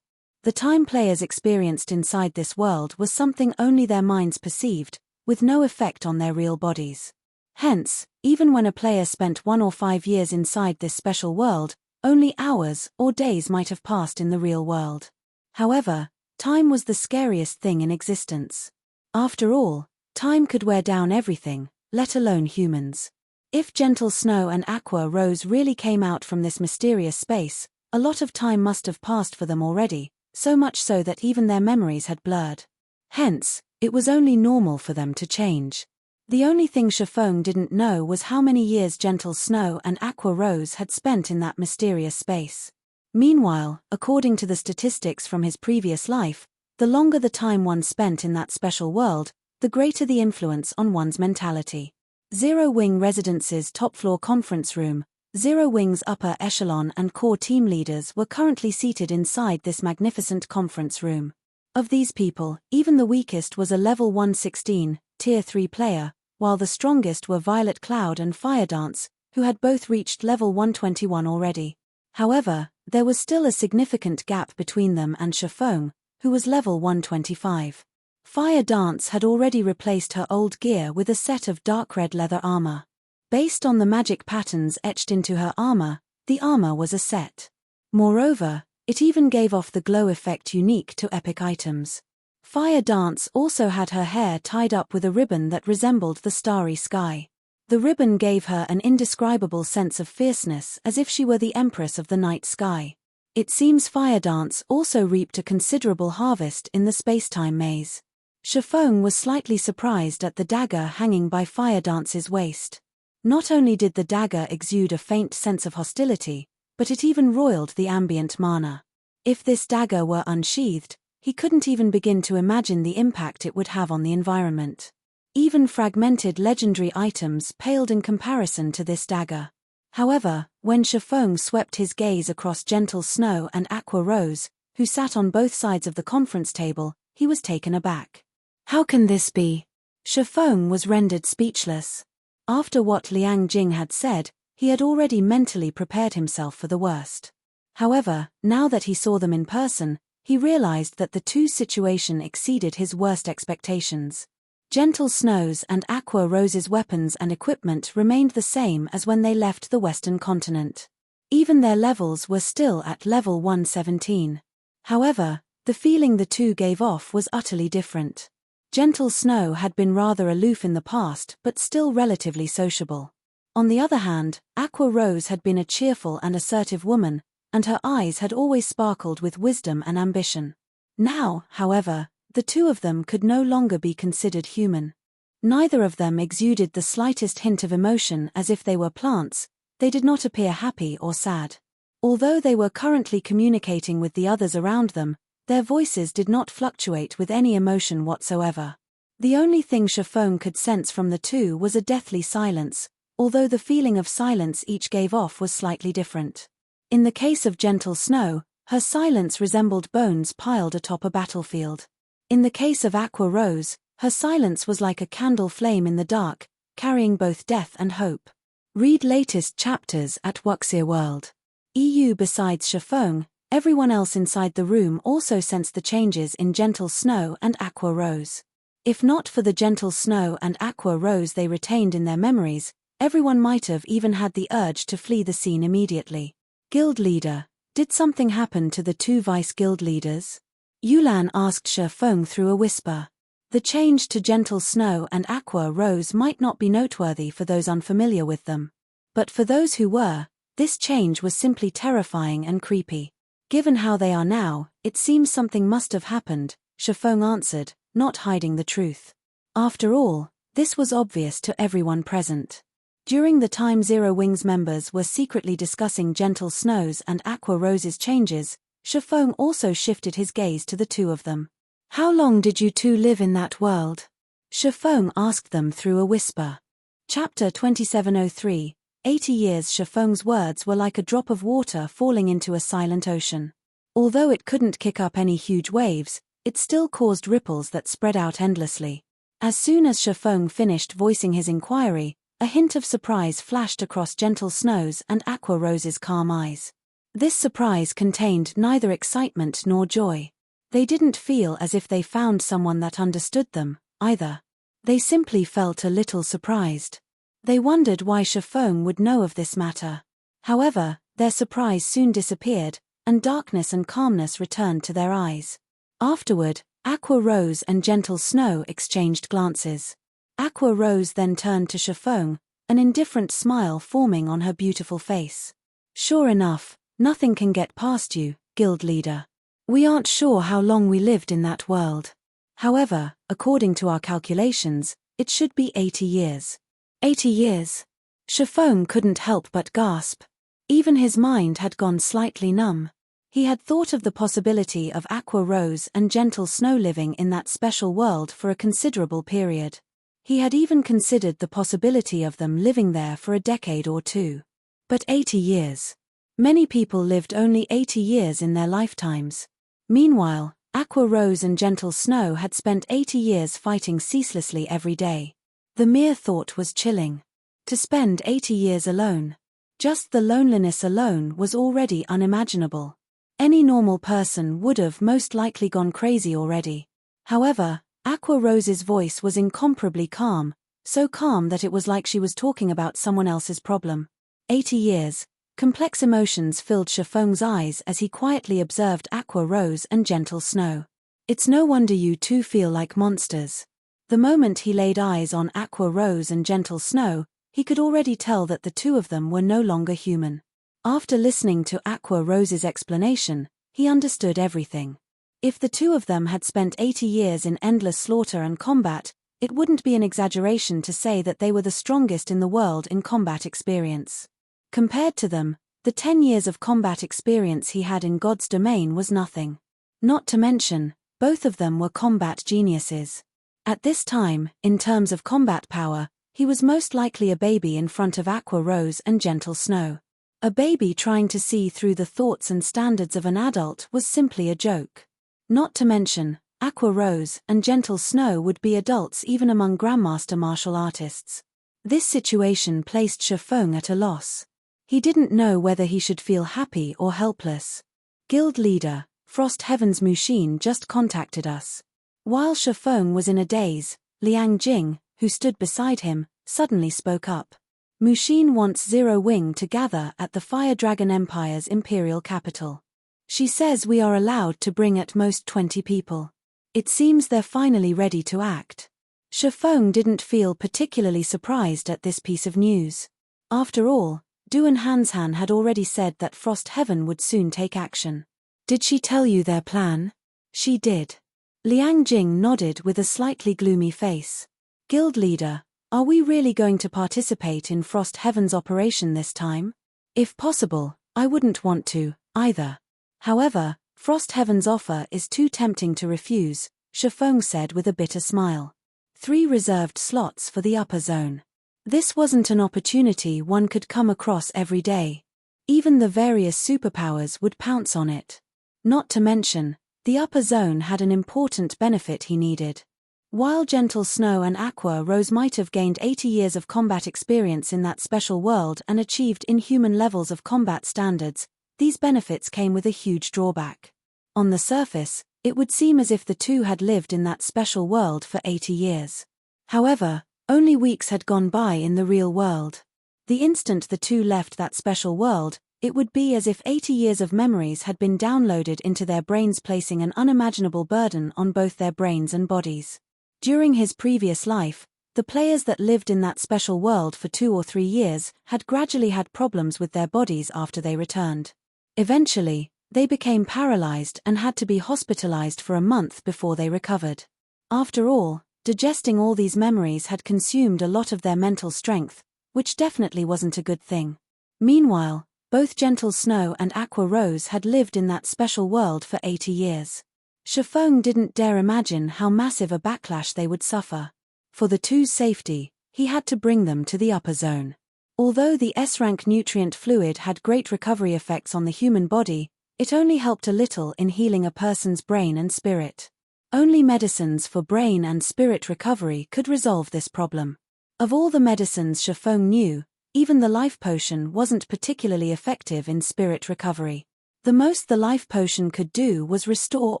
The time players experienced inside this world was something only their minds perceived, with no effect on their real bodies. Hence, even when a player spent 1 or 5 years inside this special world, only hours or days might have passed in the real world. However, time was the scariest thing in existence. After all, time could wear down everything, let alone humans. If Gentle Snow and Aqua Rose really came out from this mysterious space, a lot of time must have passed for them already, so much so that even their memories had blurred. Hence, it was only normal for them to change. The only thing Chiffon didn't know was how many years Gentle Snow and Aqua Rose had spent in that mysterious space. Meanwhile, according to the statistics from his previous life, the longer the time one spent in that special world, the greater the influence on one's mentality. Zero Wing Residence's top-floor conference room. Zero Wing's upper echelon and core team leaders were currently seated inside this magnificent conference room. Of these people, even the weakest was a level 116, tier 3 player, while the strongest were Violet Cloud and Fire Dance, who had both reached level 121 already. However, there was still a significant gap between them and Chiffon, who was level 125. Fire Dance had already replaced her old gear with a set of dark red leather armor. Based on the magic patterns etched into her armor, the armor was a set. Moreover, it even gave off the glow effect unique to epic items. Fire Dance also had her hair tied up with a ribbon that resembled the starry sky. The ribbon gave her an indescribable sense of fierceness, as if she were the empress of the night sky. It seems Fire Dance also reaped a considerable harvest in the spacetime maze. Chiffon was slightly surprised at the dagger hanging by Fire Dance's waist. Not only did the dagger exude a faint sense of hostility, but it even roiled the ambient mana. If this dagger were unsheathed, he couldn't even begin to imagine the impact it would have on the environment. Even fragmented legendary items paled in comparison to this dagger. However, when Chiffon swept his gaze across Gentle Snow and Aqua Rose, who sat on both sides of the conference table, he was taken aback. How can this be? Chiffon was rendered speechless. After what Liang Jing had said, he had already mentally prepared himself for the worst. However, now that he saw them in person, he realized that the two situation exceeded his worst expectations. Gentle Snow's and Aqua Rose's weapons and equipment remained the same as when they left the Western continent. Even their levels were still at level 117. However, the feeling the two gave off was utterly different. Gentle Snow had been rather aloof in the past but still relatively sociable. On the other hand, Aqua Rose had been a cheerful and assertive woman, and her eyes had always sparkled with wisdom and ambition. Now, however, the two of them could no longer be considered human. Neither of them exuded the slightest hint of emotion. As if they were plants, they did not appear happy or sad. Although they were currently communicating with the others around them, their voices did not fluctuate with any emotion whatsoever. The only thing Chiffon could sense from the two was a deathly silence, although the feeling of silence each gave off was slightly different. In the case of Gentle Snow, her silence resembled bones piled atop a battlefield. In the case of Aqua Rose, her silence was like a candle flame in the dark, carrying both death and hope. Read latest chapters at Wuxia World. EU. Besides Chiffon, everyone else inside the room also sensed the changes in Gentle Snow and Aqua Rose. If not for the Gentle Snow and Aqua Rose they retained in their memories, everyone might have even had the urge to flee the scene immediately. Guild leader, Did something happen to the two vice guild leaders? Yulan asked Shifeng through a whisper. The change to gentle snow and aqua rose might not be noteworthy for those unfamiliar with them. But for those who were, this change was simply terrifying and creepy. Given how they are now, it seems something must have happened, Shifeng answered, not hiding the truth. After all, this was obvious to everyone present. During the time Zero Wings members were secretly discussing Gentle Snow's and Aqua Rose's changes, Shifeng also shifted his gaze to the two of them. How long did you two live in that world? Shifeng asked them through a whisper. Chapter 2703, 80 years. Shifeng's words were like a drop of water falling into a silent ocean. Although it couldn't kick up any huge waves, it still caused ripples that spread out endlessly. As soon as Shifeng finished voicing his inquiry, a hint of surprise flashed across Gentle Snow's and Aqua Rose's calm eyes. This surprise contained neither excitement nor joy. They didn't feel as if they found someone that understood them, either. They simply felt a little surprised. They wondered why Shifeng would know of this matter. However, their surprise soon disappeared, and darkness and calmness returned to their eyes. Afterward, Aqua Rose and Gentle Snow exchanged glances. Aqua Rose then turned to Shifeng, an indifferent smile forming on her beautiful face. Sure enough, nothing can get past you, guild leader. We aren't sure how long we lived in that world. However, according to our calculations, it should be 80 years. 80 years? Shifeng couldn't help but gasp. Even his mind had gone slightly numb. He had thought of the possibility of Aqua Rose and Gentle Snow living in that special world for a considerable period. He had even considered the possibility of them living there for a decade or two. But 80 years. Many people lived only 80 years in their lifetimes. Meanwhile, Aqua Rose and Gentle Snow had spent 80 years fighting ceaselessly every day. The mere thought was chilling. To spend 80 years alone. Just the loneliness alone was already unimaginable. Any normal person would have most likely gone crazy already. However, Aqua Rose's voice was incomparably calm, so calm that it was like she was talking about someone else's problem. 80 years. Complex emotions filled Shifeng's eyes as he quietly observed Aqua Rose and Gentle Snow. It's no wonder you two feel like monsters. The moment he laid eyes on Aqua Rose and Gentle Snow, he could already tell that the two of them were no longer human. After listening to Aqua Rose's explanation, he understood everything. If the two of them had spent 80 years in endless slaughter and combat, it wouldn't be an exaggeration to say that they were the strongest in the world in combat experience. Compared to them, the 10 years of combat experience he had in God's domain was nothing. Not to mention, both of them were combat geniuses. At this time, in terms of combat power, he was most likely a baby in front of Aqua Rose and Gentle Snow. A baby trying to see through the thoughts and standards of an adult was simply a joke. Not to mention, Aqua Rose and Gentle Snow would be adults even among Grandmaster martial artists. This situation placed Shifeng at a loss. He didn't know whether he should feel happy or helpless. Guild leader, Frost Heaven's Mushin just contacted us. While Shifeng was in a daze, Liang Jing, who stood beside him, suddenly spoke up. Mushin wants Zero Wing to gather at the Fire Dragon Empire's imperial capital. She says we are allowed to bring at most 20 people. It seems they're finally ready to act. Shifeng didn't feel particularly surprised at this piece of news. After all, Duan Hanshan had already said that Frost Heaven would soon take action. Did she tell you their plan? She did. Liang Jing nodded with a slightly gloomy face. Guild leader, are we really going to participate in Frost Heaven's operation this time? If possible, I wouldn't want to, either. However, Frost Heaven's offer is too tempting to refuse, Shifeng said with a bitter smile. 3 reserved slots for the upper zone. This wasn't an opportunity one could come across every day. Even the various superpowers would pounce on it. Not to mention, the upper zone had an important benefit he needed. While Gentle Snow and Aqua Rose might have gained 80 years of combat experience in that special world and achieved inhuman levels of combat standards, these benefits came with a huge drawback. On the surface, it would seem as if the two had lived in that special world for 80 years. However, only weeks had gone by in the real world. The instant the two left that special world, It would be as if 80 years of memories had been downloaded into their brains, placing an unimaginable burden on both their brains and bodies. During his previous life, the players that lived in that special world for 2 or 3 years had gradually had problems with their bodies after they returned. Eventually, they became paralyzed and had to be hospitalized for a month before they recovered. After all, digesting all these memories had consumed a lot of their mental strength, which definitely wasn't a good thing. Meanwhile, both Gentle Snow and Aqua Rose had lived in that special world for 80 years. Shifeng didn't dare imagine how massive a backlash they would suffer. For the two's safety, he had to bring them to the upper zone. Although the S-rank nutrient fluid had great recovery effects on the human body, it only helped a little in healing a person's brain and spirit. Only medicines for brain and spirit recovery could resolve this problem. Of all the medicines Shifeng knew, even the life potion wasn't particularly effective in spirit recovery. The most the life potion could do was restore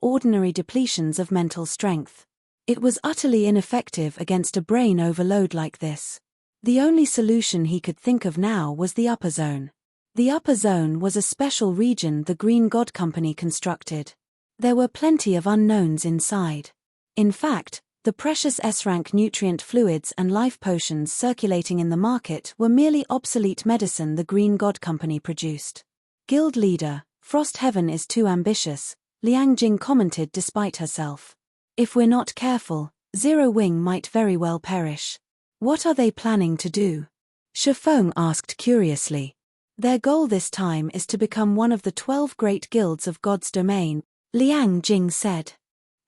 ordinary depletions of mental strength. It was utterly ineffective against a brain overload like this. The only solution he could think of now was the upper zone. The upper zone was a special region the Green God Company constructed. There were plenty of unknowns inside. In fact, the precious S-rank nutrient fluids and life potions circulating in the market were merely obsolete medicine the Green God Company produced. Guild leader, Frost Heaven is too ambitious, Liang Jing commented despite herself. If we're not careful, Zero Wing might very well perish. What are they planning to do? Shifeng asked curiously. Their goal this time is to become one of the 12 great guilds of God's domain, Liang Jing said.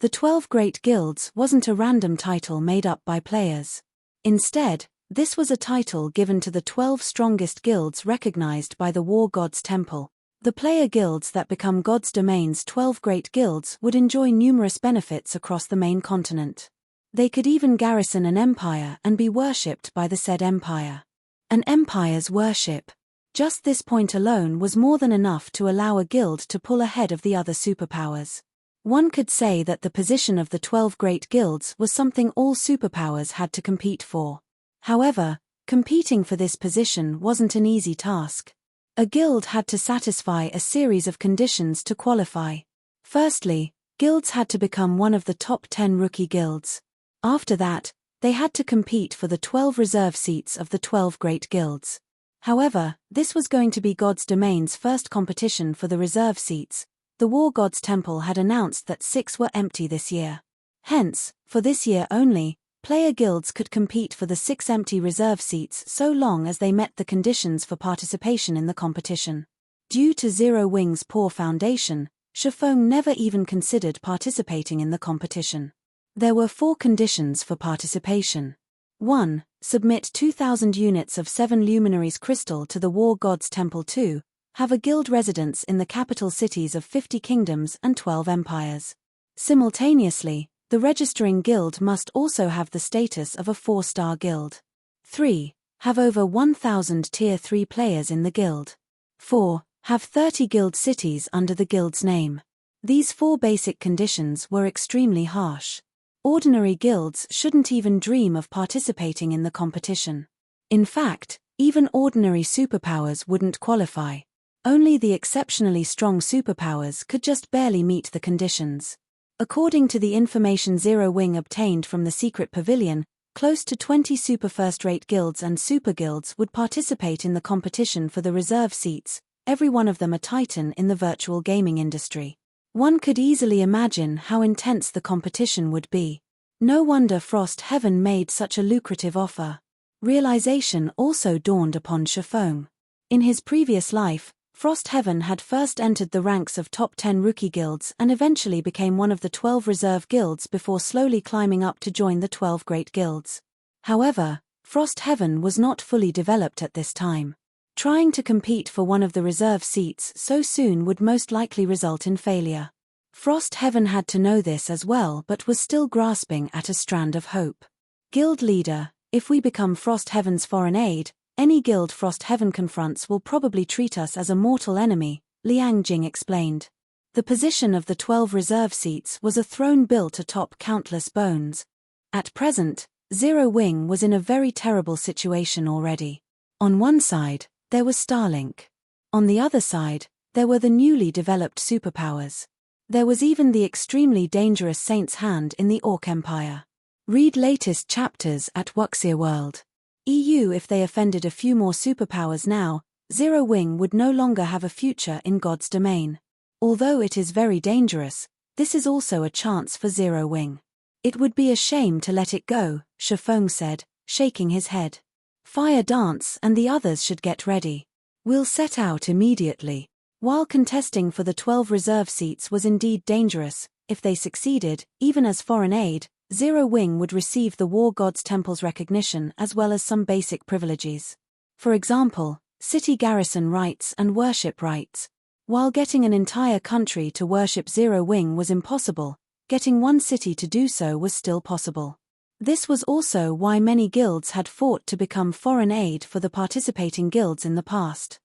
The 12 Great Guilds wasn't a random title made up by players. Instead, this was a title given to the 12 strongest guilds recognized by the War God's Temple. The player guilds that become God's domain's 12 great guilds would enjoy numerous benefits across the main continent. They could even garrison an empire and be worshipped by the said empire. An empire's worship. Just this point alone was more than enough to allow a guild to pull ahead of the other superpowers. One could say that the position of the 12 great guilds was something all superpowers had to compete for. However, competing for this position wasn't an easy task. A guild had to satisfy a series of conditions to qualify. Firstly, guilds had to become one of the top 10 rookie guilds. After that, they had to compete for the 12 reserve seats of the 12 great guilds. However, this was going to be God's domain's first competition for the reserve seats. The War God's Temple had announced that 6 were empty this year. Hence, for this year only, player guilds could compete for the 6 empty reserve seats so long as they met the conditions for participation in the competition. Due to Zero Wing's poor foundation, Shifeng never even considered participating in the competition. There were 4 conditions for participation. 1. Submit 2,000 units of 7 Luminaries crystal to the War God's Temple. 2. Have a guild residence in the capital cities of 50 kingdoms and 12 empires. Simultaneously, the registering guild must also have the status of a 4-star guild. 3. Have over 1,000 Tier 3 players in the guild. 4. Have 30 guild cities under the guild's name. These 4 basic conditions were extremely harsh. Ordinary guilds shouldn't even dream of participating in the competition. In fact, even ordinary superpowers wouldn't qualify. Only the exceptionally strong superpowers could just barely meet the conditions. According to the information Zero Wing obtained from the secret pavilion, close to 20 super first-rate guilds and super guilds would participate in the competition for the reserve seats, every one of them a titan in the virtual gaming industry. One could easily imagine how intense the competition would be. No wonder Frost Heaven made such a lucrative offer. Realization also dawned upon Shifeng. In his previous life, Frost Heaven had first entered the ranks of top 10 rookie guilds and eventually became one of the 12 reserve guilds before slowly climbing up to join the 12 great guilds. However, Frost Heaven was not fully developed at this time. Trying to compete for one of the reserve seats so soon would most likely result in failure. Frost Heaven had to know this as well, but was still grasping at a strand of hope. Guild leader, if we become Frost Heaven's foreign aid, any guild Frost Heaven confronts will probably treat us as a mortal enemy, Liang Jing explained. The position of the 12 reserve seats was a throne built atop countless bones. At present, Zero Wing was in a very terrible situation already. On one side, there was Silenc. On the other side, there were the newly developed superpowers. There was even the extremely dangerous Saint's Hand in the Orc Empire. Read latest chapters at Wuxia World. EU. If they offended a few more superpowers now, Zero Wing would no longer have a future in God's domain. Although it is very dangerous, this is also a chance for Zero Wing. It would be a shame to let it go, Shifeng said, shaking his head. Fire Dance and the others should get ready. We'll set out immediately. While contesting for the 12 reserve seats was indeed dangerous, if they succeeded, even as foreign aid, Zero Wing would receive the War God's Temple's recognition as well as some basic privileges. For example, city garrison rights and worship rights. While getting an entire country to worship Zero Wing was impossible, getting one city to do so was still possible. This was also why many guilds had fought to become foreign aid for the participating guilds in the past.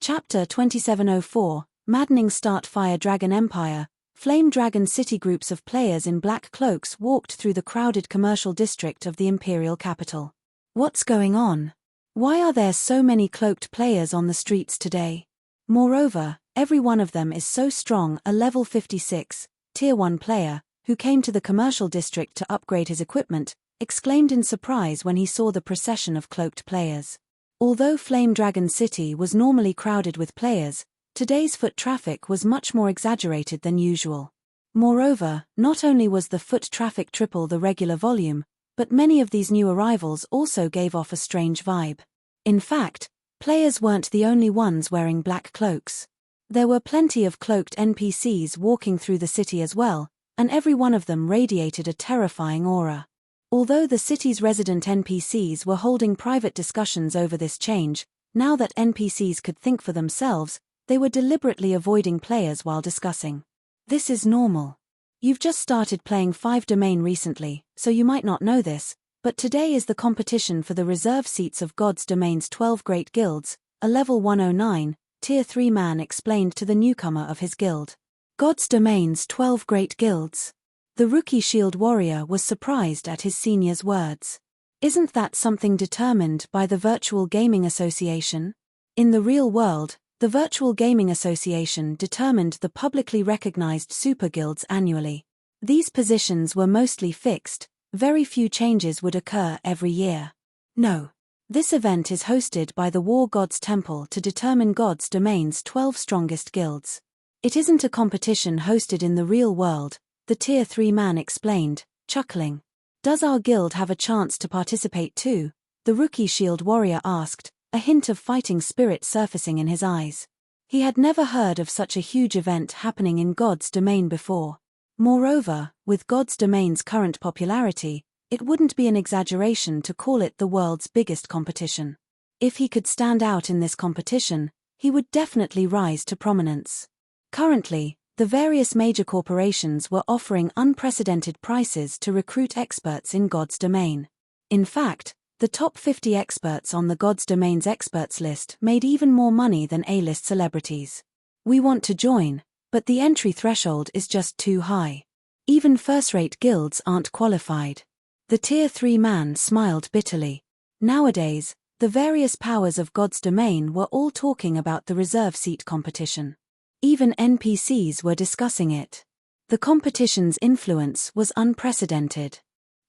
Chapter 2704, Maddening Start. Fire Dragon Empire, Flame Dragon City. Groups of players in black cloaks walked through the crowded commercial district of the imperial capital. What's going on? Why are there so many cloaked players on the streets today? Moreover, every one of them is so strong. A level 56, Tier 1 player, who came to the commercial district to upgrade his equipment, exclaimed in surprise when he saw the procession of cloaked players. Although Flame Dragon City was normally crowded with players, today's foot traffic was much more exaggerated than usual. Moreover, not only was the foot traffic triple the regular volume, but many of these new arrivals also gave off a strange vibe. In fact, players weren't the only ones wearing black cloaks. There were plenty of cloaked NPCs walking through the city as well, and every one of them radiated a terrifying aura. Although the city's resident NPCs were holding private discussions over this change, now that NPCs could think for themselves, they were deliberately avoiding players while discussing. This is normal. You've just started playing 5 Domain recently, so you might not know this, but today is the competition for the reserve seats of God's Domain's 12 Great Guilds. A level 109, Tier 3 man explained to the newcomer of his guild. God's Domain's 12 Great Guilds. The rookie shield warrior was surprised at his senior's words. Isn't that something determined by the Virtual Gaming Association? In the real world, the Virtual Gaming Association determined the publicly recognized super guilds annually. These positions were mostly fixed, very few changes would occur every year. No. This event is hosted by the War God's Temple to determine God's Domain's 12 strongest guilds. It isn't a competition hosted in the real world, the Tier 3 man explained, chuckling. Does our guild have a chance to participate too? The rookie shield warrior asked, a hint of fighting spirit surfacing in his eyes. He had never heard of such a huge event happening in God's Domain before. Moreover, with God's Domain's current popularity, it wouldn't be an exaggeration to call it the world's biggest competition. If he could stand out in this competition, he would definitely rise to prominence. Currently, the various major corporations were offering unprecedented prices to recruit experts in God's Domain. In fact, the top 50 experts on the God's Domain's experts list made even more money than A-list celebrities. We want to join, but the entry threshold is just too high. Even first-rate guilds aren't qualified. The Tier 3 man smiled bitterly. Nowadays, the various powers of God's Domain were all talking about the reserve seat competition. Even NPCs were discussing it. The competition's influence was unprecedented.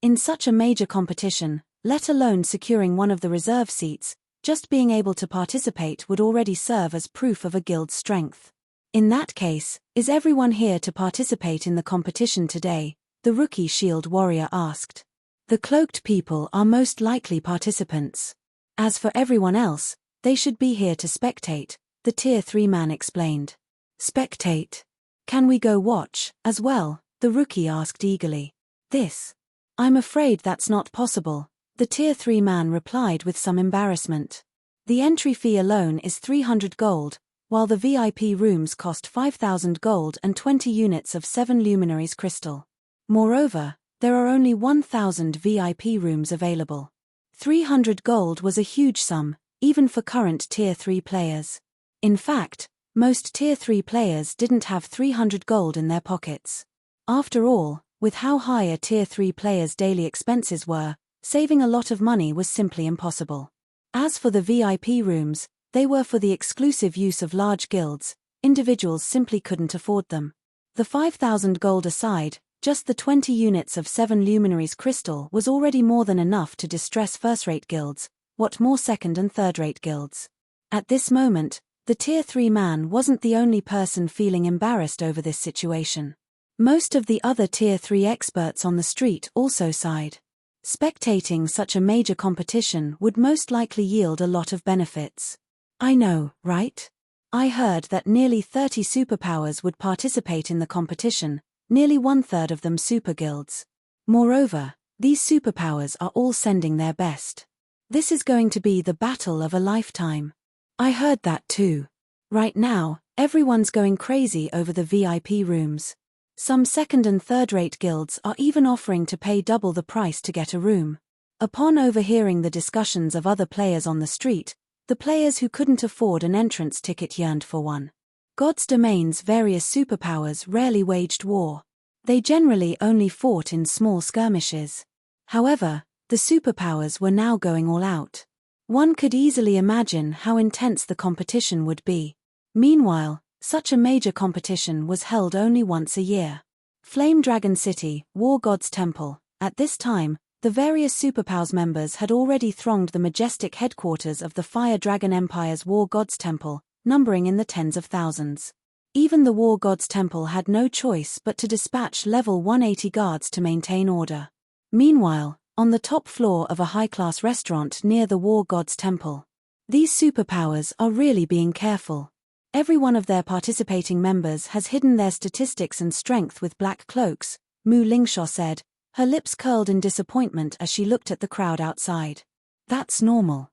In such a major competition, let alone securing one of the reserve seats, just being able to participate would already serve as proof of a guild's strength. In that case, is everyone here to participate in the competition today? The rookie shield warrior asked. The cloaked people are most likely participants. As for everyone else, they should be here to spectate, the Tier 3 man explained. Spectate? Can we go watch, as well? The rookie asked eagerly. I'm afraid that's not possible, the Tier 3 man replied with some embarrassment. The entry fee alone is 300 gold, while the VIP rooms cost 5,000 gold and 20 units of 7 luminaries crystal. Moreover, there are only 1,000 VIP rooms available. 300 gold was a huge sum, even for current Tier 3 players. In fact, most Tier 3 players didn't have 300 gold in their pockets. After all, with how high a Tier 3 player's daily expenses were, saving a lot of money was simply impossible. As for the VIP rooms, They were for the exclusive use of large guilds. Individuals simply couldn't afford them. The 5,000 gold aside, just the 20 units of 7 luminaries crystal was already more than enough to distress first-rate guilds, what more second- and third-rate guilds. At this moment, the Tier 3 man wasn't the only person feeling embarrassed over this situation. Most of the other Tier 3 experts on the street also sighed. Spectating such a major competition would most likely yield a lot of benefits. I know, right? I heard that nearly 30 superpowers would participate in the competition, nearly one-third of them super guilds. Moreover, these superpowers are all sending their best. This is going to be the battle of a lifetime. I heard that too. Right now, everyone's going crazy over the VIP rooms. Some second- and third-rate guilds are even offering to pay double the price to get a room. Upon overhearing the discussions of other players on the street, the players who couldn't afford an entrance ticket yearned for one. God's Domain's various superpowers rarely waged war. They generally only fought in small skirmishes. However, the superpowers were now going all out. One could easily imagine how intense the competition would be. Meanwhile, such a major competition was held only once a year. Flame Dragon City, War God's Temple. At this time, the various superpowers members had already thronged the majestic headquarters of the Fire Dragon Empire's War God's Temple, numbering in the tens of thousands. Even the War God's Temple had no choice but to dispatch level 180 guards to maintain order. Meanwhile, on the top floor of a high-class restaurant near the War God's Temple, these superpowers are really being careful. Every one of their participating members has hidden their statistics and strength with black cloaks, Mu Lingshaw said, her lips curled in disappointment as she looked at the crowd outside. That's normal.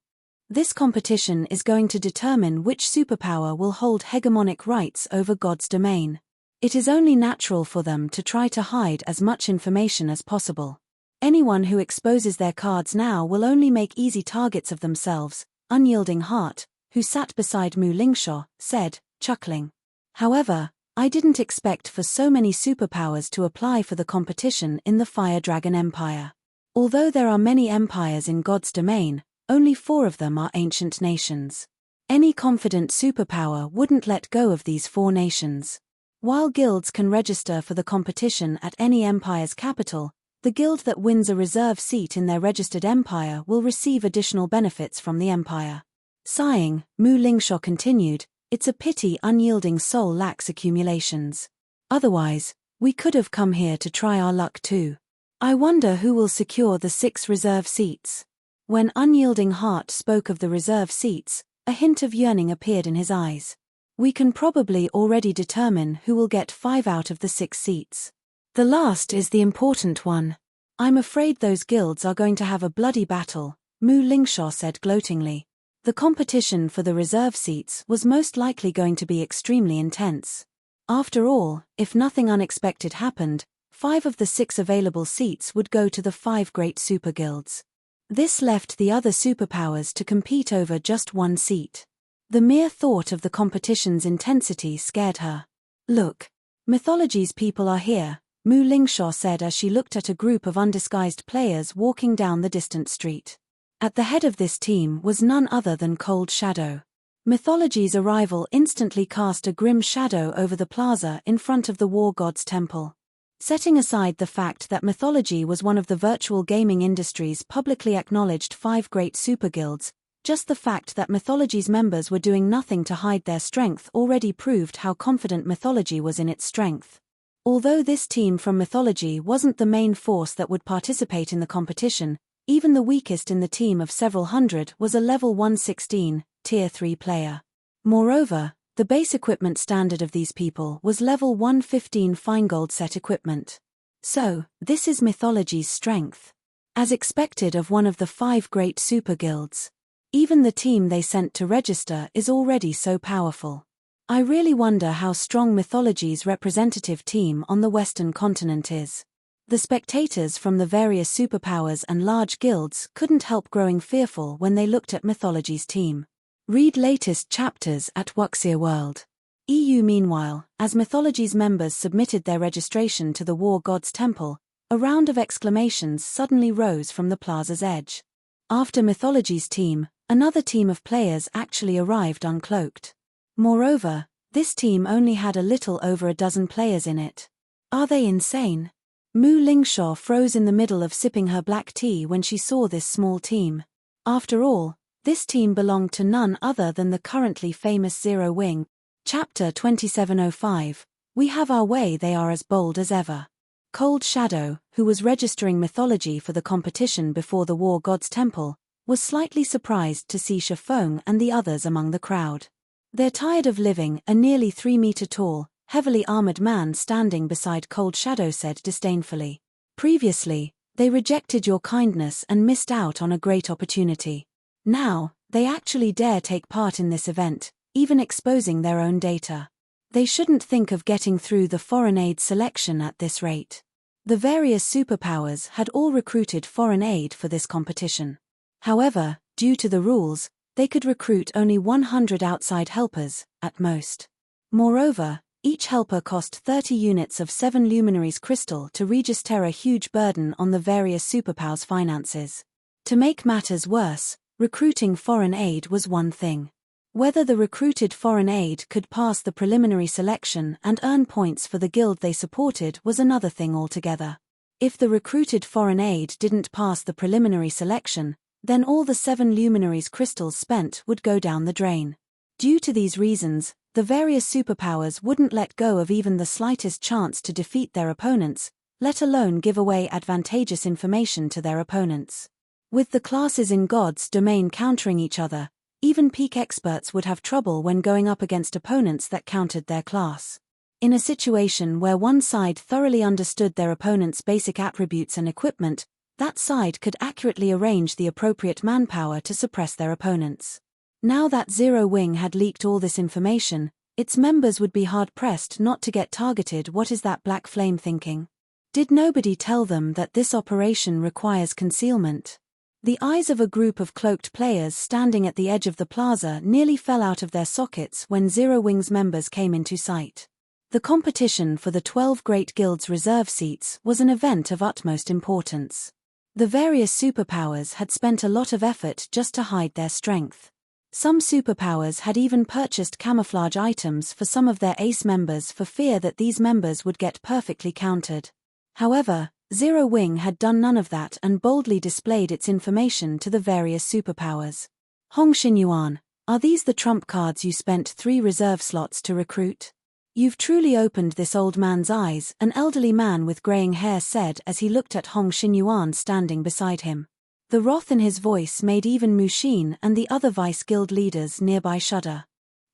This competition is going to determine which superpower will hold hegemonic rights over God's domain. It is only natural for them to try to hide as much information as possible. Anyone who exposes their cards now will only make easy targets of themselves, Unyielding Heart, who sat beside Mu Lingshaw, said, chuckling. However, I didn't expect for so many superpowers to apply for the competition in the Fire Dragon Empire. Although there are many empires in God's domain, only 4 of them are ancient nations. Any confident superpower wouldn't let go of these 4 nations. While guilds can register for the competition at any empire's capital, the guild that wins a reserve seat in their registered empire will receive additional benefits from the empire. Sighing, Mu Lingshaw continued, it's a pity Unyielding Soul lacks accumulations. Otherwise, we could have come here to try our luck too. I wonder who will secure the 6 reserve seats. When Unyielding Heart spoke of the reserve seats, a hint of yearning appeared in his eyes. We can probably already determine who will get 5 out of the 6 seats. The last is the important one. I'm afraid those guilds are going to have a bloody battle, Mu Lingshaw said gloatingly. The competition for the reserve seats was most likely going to be extremely intense. After all, if nothing unexpected happened, 5 of the 6 available seats would go to the 5 great super guilds. This left the other superpowers to compete over just 1 seat. The mere thought of the competition's intensity scared her. Look, Mythology's people are here, Mu Lingshaw said as she looked at a group of undisguised players walking down the distant street. At the head of this team was none other than Cold Shadow. Mythology's arrival instantly cast a grim shadow over the plaza in front of the War God's Temple. Setting aside the fact that Mythology was one of the virtual gaming industry's publicly acknowledged 5 great super guilds, just the fact that Mythology's members were doing nothing to hide their strength already proved how confident Mythology was in its strength. Although this team from Mythology wasn't the main force that would participate in the competition, even the weakest in the team of several hundred was a level 116, Tier 3 player. Moreover, the base equipment standard of these people was level 115 fine gold set equipment. So, this is Mythology's strength. As expected of one of the 5 great super guilds. Even the team they sent to register is already so powerful. I really wonder how strong Mythology's representative team on the Western continent is. The spectators from the various superpowers and large guilds couldn't help growing fearful when they looked at Mythology's team. Read latest chapters at Wuxia World. EU. Meanwhile, as Mythology's members submitted their registration to the War God's Temple, a round of exclamations suddenly rose from the plaza's edge. After Mythology's team, Another team of players actually arrived uncloaked. Moreover, this team only had a little over a dozen players in it. Are they insane? Mu Lingshaw froze in the middle of sipping her black tea when she saw this small team. After all, this team belonged to none other than the currently famous Zero Wing. Chapter 2705, We Have Our Way. They are as bold as ever. Cold Shadow, who was registering mythology for the competition before the War God's Temple, was slightly surprised to see Shifeng and the others among the crowd. They're tired of living, a nearly 3-meter-tall, heavily armored man standing beside Cold Shadow said disdainfully. Previously, they rejected your kindness and missed out on a great opportunity. Now, they actually dare take part in this event, even exposing their own data. They shouldn't think of getting through the foreign aid selection at this rate. The various superpowers had all recruited foreign aid for this competition. However, due to the rules, they could recruit only 100 outside helpers, at most. Moreover, each helper cost 30 units of 7 luminaries crystal to register, a huge burden on the various superpowers' finances. To make matters worse, recruiting foreign aid was one thing. Whether the recruited foreign aid could pass the preliminary selection and earn points for the guild they supported was another thing altogether. If the recruited foreign aid didn't pass the preliminary selection, then all the 7 luminaries crystals spent would go down the drain. Due to these reasons, the various superpowers wouldn't let go of even the slightest chance to defeat their opponents, let alone give away advantageous information to their opponents. With the classes in God's domain countering each other, even peak experts would have trouble when going up against opponents that countered their class. In a situation where one side thoroughly understood their opponent's basic attributes and equipment, that side could accurately arrange the appropriate manpower to suppress their opponents. Now that Zero Wing had leaked all this information, its members would be hard-pressed not to get targeted. What is that black flame thinking? Did nobody tell them that this operation requires concealment? The eyes of a group of cloaked players standing at the edge of the plaza nearly fell out of their sockets when Zero Wing's members came into sight. The competition for the 12 Great Guilds reserve seats was an event of utmost importance. The various superpowers had spent a lot of effort just to hide their strength. Some superpowers had even purchased camouflage items for some of their ace members for fear that these members would get perfectly countered. However, Zero Wing had done none of that and boldly displayed its information to the various superpowers. Hong Xinyuan, are these the trump cards you spent 3 reserve slots to recruit? You've truly opened this old man's eyes, an elderly man with graying hair said as he looked at Hong Xinyuan standing beside him. The wrath in his voice made even Mushin and the other vice guild leaders nearby shudder.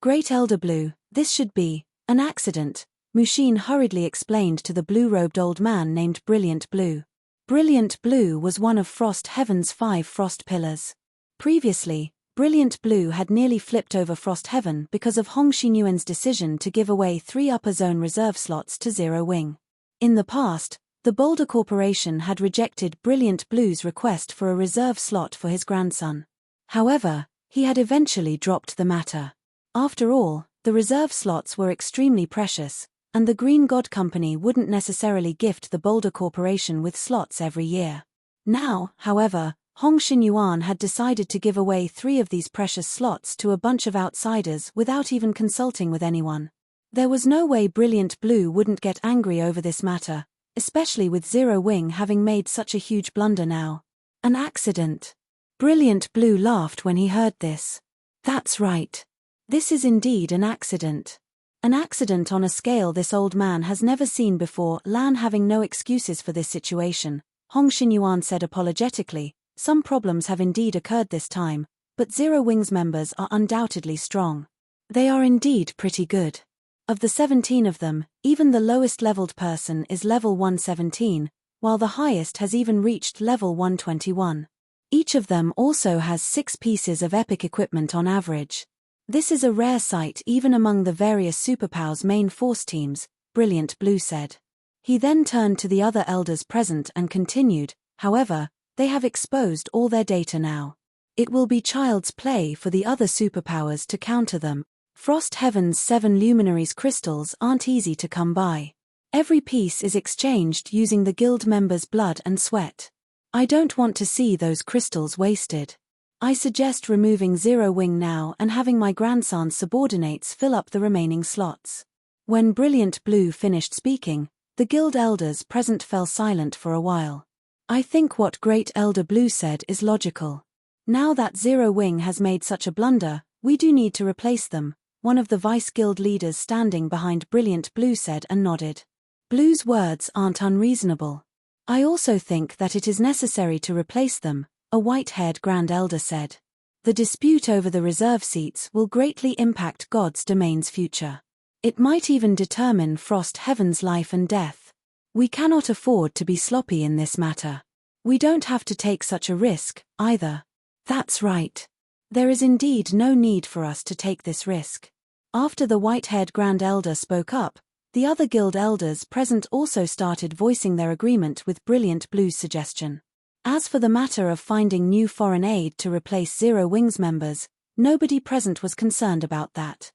Great Elder Blue, this should be an accident, Mushin hurriedly explained to the blue-robed old man named Brilliant Blue. Brilliant Blue was one of Frost Heaven's 5 frost pillars. Previously, Brilliant Blue had nearly flipped over Frost Heaven because of Hong Xinyuan's decision to give away 3 upper zone reserve slots to Zero Wing. In the past, the Boulder Corporation had rejected Brilliant Blue's request for a reserve slot for his grandson. However, he had eventually dropped the matter. After all, the reserve slots were extremely precious, and the Green God Company wouldn't necessarily gift the Boulder Corporation with slots every year. Now, however, Hong Xinyuan had decided to give away 3 of these precious slots to a bunch of outsiders without even consulting with anyone. There was no way Brilliant Blue wouldn't get angry over this matter, especially with Zero Wing having made such a huge blunder now. An accident. Brilliant Blue laughed when he heard this. That's right. This is indeed an accident. An accident on a scale this old man has never seen before. Lan having no excuses for this situation, Hong Xinyuan said apologetically, some problems have indeed occurred this time, but Zero Wing's members are undoubtedly strong. They are indeed pretty good. Of the 17 of them, even the lowest leveled person is level 117, while the highest has even reached level 121. Each of them also has 6 pieces of epic equipment on average. This is a rare sight even among the various superpowers main force teams, Brilliant Blue said. He then turned to the other elders present and continued, however, they have exposed all their data now. It will be child's play for the other superpowers to counter them. Frost Heaven's 7 luminaries crystals aren't easy to come by. Every piece is exchanged using the guild members' blood and sweat. I don't want to see those crystals wasted. I suggest removing Zero Wing now and having my grandson's subordinates fill up the remaining slots. When Brilliant Blue finished speaking, the guild elders present fell silent for a while. I think what Great Elder Blue said is logical. Now that Zero Wing has made such a blunder, we do need to replace them, one of the vice guild leaders standing behind Brilliant Blue said and nodded. Blue's words aren't unreasonable. I also think that it is necessary to replace them, a white-haired Grand Elder said. The dispute over the reserve seats will greatly impact God's domain's future. It might even determine Frost Heaven's life and death. We cannot afford to be sloppy in this matter. We don't have to take such a risk, either. That's right. There is indeed no need for us to take this risk. After the white-haired Grand Elder spoke up, the other guild elders present also started voicing their agreement with Brilliant Blue's suggestion. As for the matter of finding new foreign aid to replace Zero Wing's members, nobody present was concerned about that.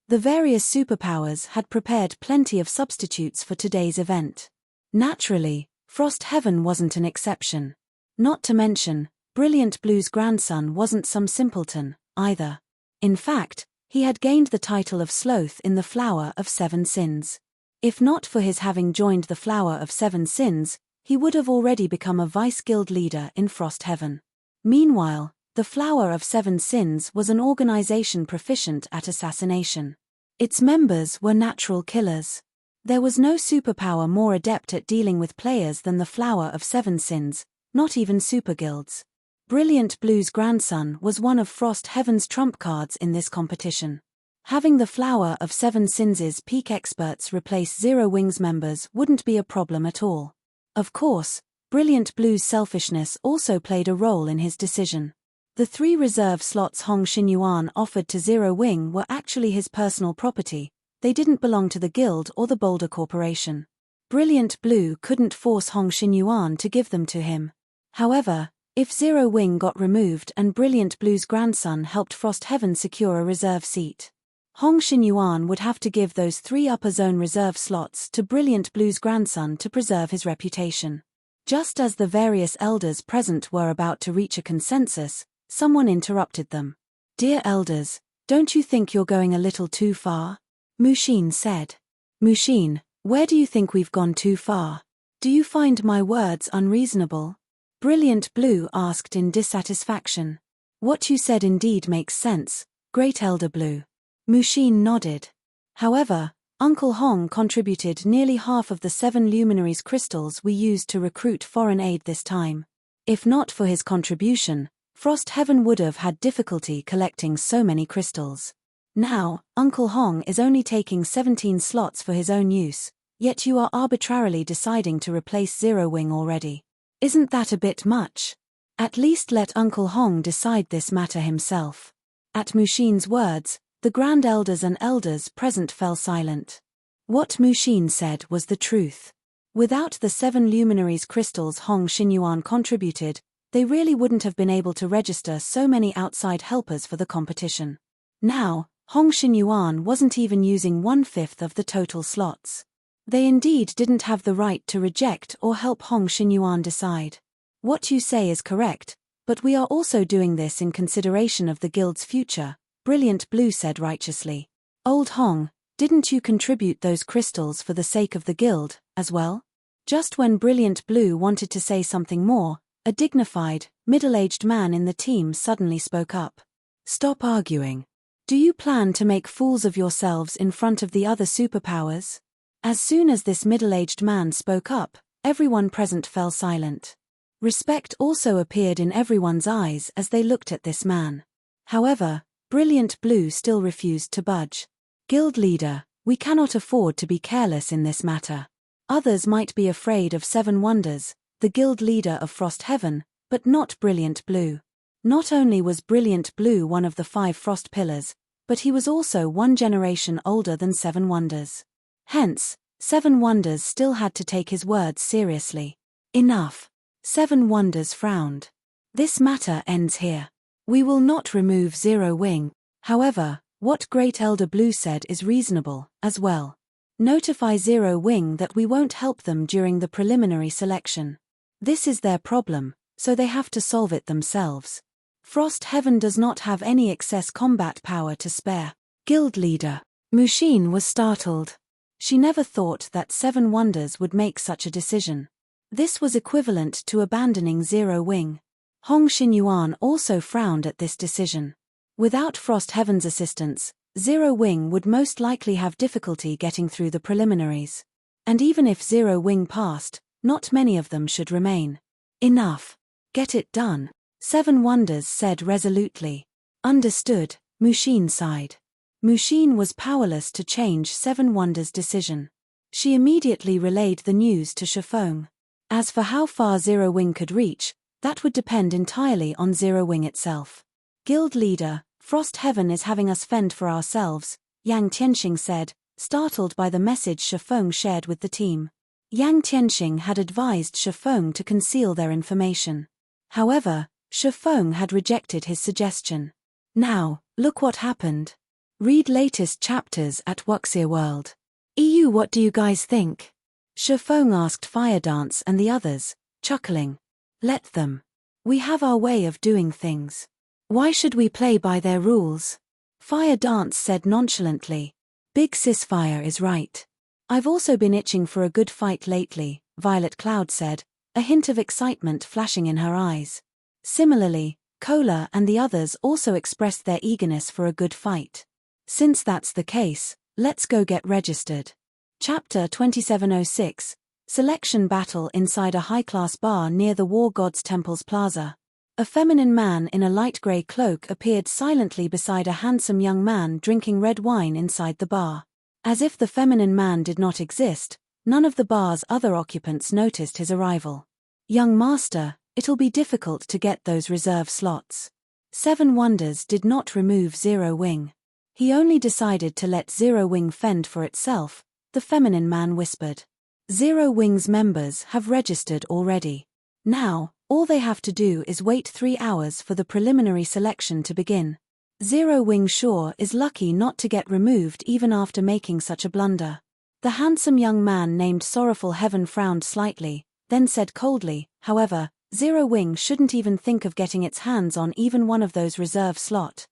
The various superpowers had prepared plenty of substitutes for today's event. Naturally, Frost Heaven wasn't an exception. Not to mention, Brilliant Blue's grandson wasn't some simpleton, either. In fact, he had gained the title of Sloth in the Flower of Seven Sins. If not for his having joined the Flower of Seven Sins, he would have already become a vice-guild leader in Frost Heaven. Meanwhile, the Flower of Seven Sins was an organization proficient at assassination. Its members were natural killers. There was no superpower more adept at dealing with players than the Flower of Seven Sins, not even superguilds. Brilliant Blue's grandson was one of Frost Heaven's trump cards in this competition. Having the Flower of Seven Sins' peak experts replace Zero Wing's members wouldn't be a problem at all. Of course, Brilliant Blue's selfishness also played a role in his decision. The 3 reserve slots Hong Xinyuan offered to Zero Wing were actually his personal property. They didn't belong to the guild or the Boulder Corporation. Brilliant Blue couldn't force Hong Xinyuan to give them to him. However, if Zero Wing got removed and Brilliant Blue's grandson helped Frost Heaven secure a reserve seat, Hong Xinyuan would have to give those 3 upper zone reserve slots to Brilliant Blue's grandson to preserve his reputation. Just as the various elders present were about to reach a consensus, someone interrupted them. "Dear elders, don't you think you're going a little too far?" Mushin said. "Mushin, where do you think we've gone too far? Do you find my words unreasonable?" Brilliant Blue asked in dissatisfaction. "What you said indeed makes sense, Great Elder Blue." Mushin nodded. However, Uncle Hong contributed nearly half of the 7 luminaries crystals we used to recruit foreign aid this time. If not for his contribution, Frost Heaven would have had difficulty collecting so many crystals. Now, Uncle Hong is only taking 17 slots for his own use, yet you are arbitrarily deciding to replace Zero Wing already. Isn't that a bit much? At least let Uncle Hong decide this matter himself. At Mushin's words, the Grand Elders and elders present fell silent. What Mushin said was the truth. Without the 7 luminaries crystals Hong Xinyuan contributed, they really wouldn't have been able to register so many outside helpers for the competition. Now, Hong Xinyuan wasn't even using 1/5 of the total slots. They indeed didn't have the right to reject or help Hong Xinyuan decide. What you say is correct, but we are also doing this in consideration of the guild's future, Brilliant Blue said righteously. Old Hong, didn't you contribute those crystals for the sake of the guild, as well? Just when Brilliant Blue wanted to say something more, a dignified, middle-aged man in the team suddenly spoke up. Stop arguing. Do you plan to make fools of yourselves in front of the other superpowers? As soon as this middle-aged man spoke up, everyone present fell silent. Respect also appeared in everyone's eyes as they looked at this man. However, Brilliant Blue still refused to budge. Guild leader, we cannot afford to be careless in this matter. Others might be afraid of 7 Wonders, the guild leader of Frost Heaven, but not Brilliant Blue. Not only was Brilliant Blue one of the 5 Frost Pillars, but he was also 1 generation older than 7 Wonders. Hence, 7 Wonders still had to take his words seriously. Enough. 7 Wonders frowned. This matter ends here. We will not remove Zero Wing. However, what Great Elder Blue said is reasonable, as well. Notify Zero Wing that we won't help them during the preliminary selection. This is their problem, so they have to solve it themselves. Frost Heaven does not have any excess combat power to spare. Guild leader Mushin was startled. She never thought that Seven Wonders would make such a decision. This was equivalent to abandoning Zero Wing. Hong Xinyuan also frowned at this decision. Without Frost Heaven's assistance, Zero Wing would most likely have difficulty getting through the preliminaries. And even if Zero Wing passed, not many of them should remain. Enough. Get it done, Seven Wonders said resolutely. Understood, Mushin sighed. Mushin was powerless to change Seven Wonders' decision. She immediately relayed the news to Shifeng. As for how far Zero Wing could reach, that would depend entirely on Zero Wing itself. Guild leader, Frost Heaven is having us fend for ourselves, Yang Tianxing said, startled by the message Shifeng shared with the team. Yang Tianxing had advised Shifeng to conceal their information. However, Shifeng had rejected his suggestion. Now, look what happened. Read latest chapters at Wuxia World. EU, what do you guys think? Shifeng asked Fire Dance and the others, chuckling. Let them. We have our way of doing things. Why should we play by their rules? Fire Dance said nonchalantly. Big Sis Fire is right. I've also been itching for a good fight lately, Violet Cloud said, a hint of excitement flashing in her eyes. Similarly, Cola and the others also expressed their eagerness for a good fight. Since that's the case, let's go get registered. Chapter 2706, Selection Battle inside a high-class bar near the War God's Temple's plaza. A feminine man in a light grey cloak appeared silently beside a handsome young man drinking red wine inside the bar. As if the feminine man did not exist, none of the bar's other occupants noticed his arrival. Young master, it'll be difficult to get those reserve slots. Seven Wonders did not remove Zero Wing. He only decided to let Zero Wing fend for itself, the feminine man whispered. Zero Wing's members have registered already. Now, all they have to do is wait 3 hours for the preliminary selection to begin. Zero Wing sure is lucky not to get removed even after making such a blunder. The handsome young man named Sorrowful Heaven frowned slightly, then said coldly, however, Zero Wing shouldn't even think of getting its hands on even one of those reserve slot.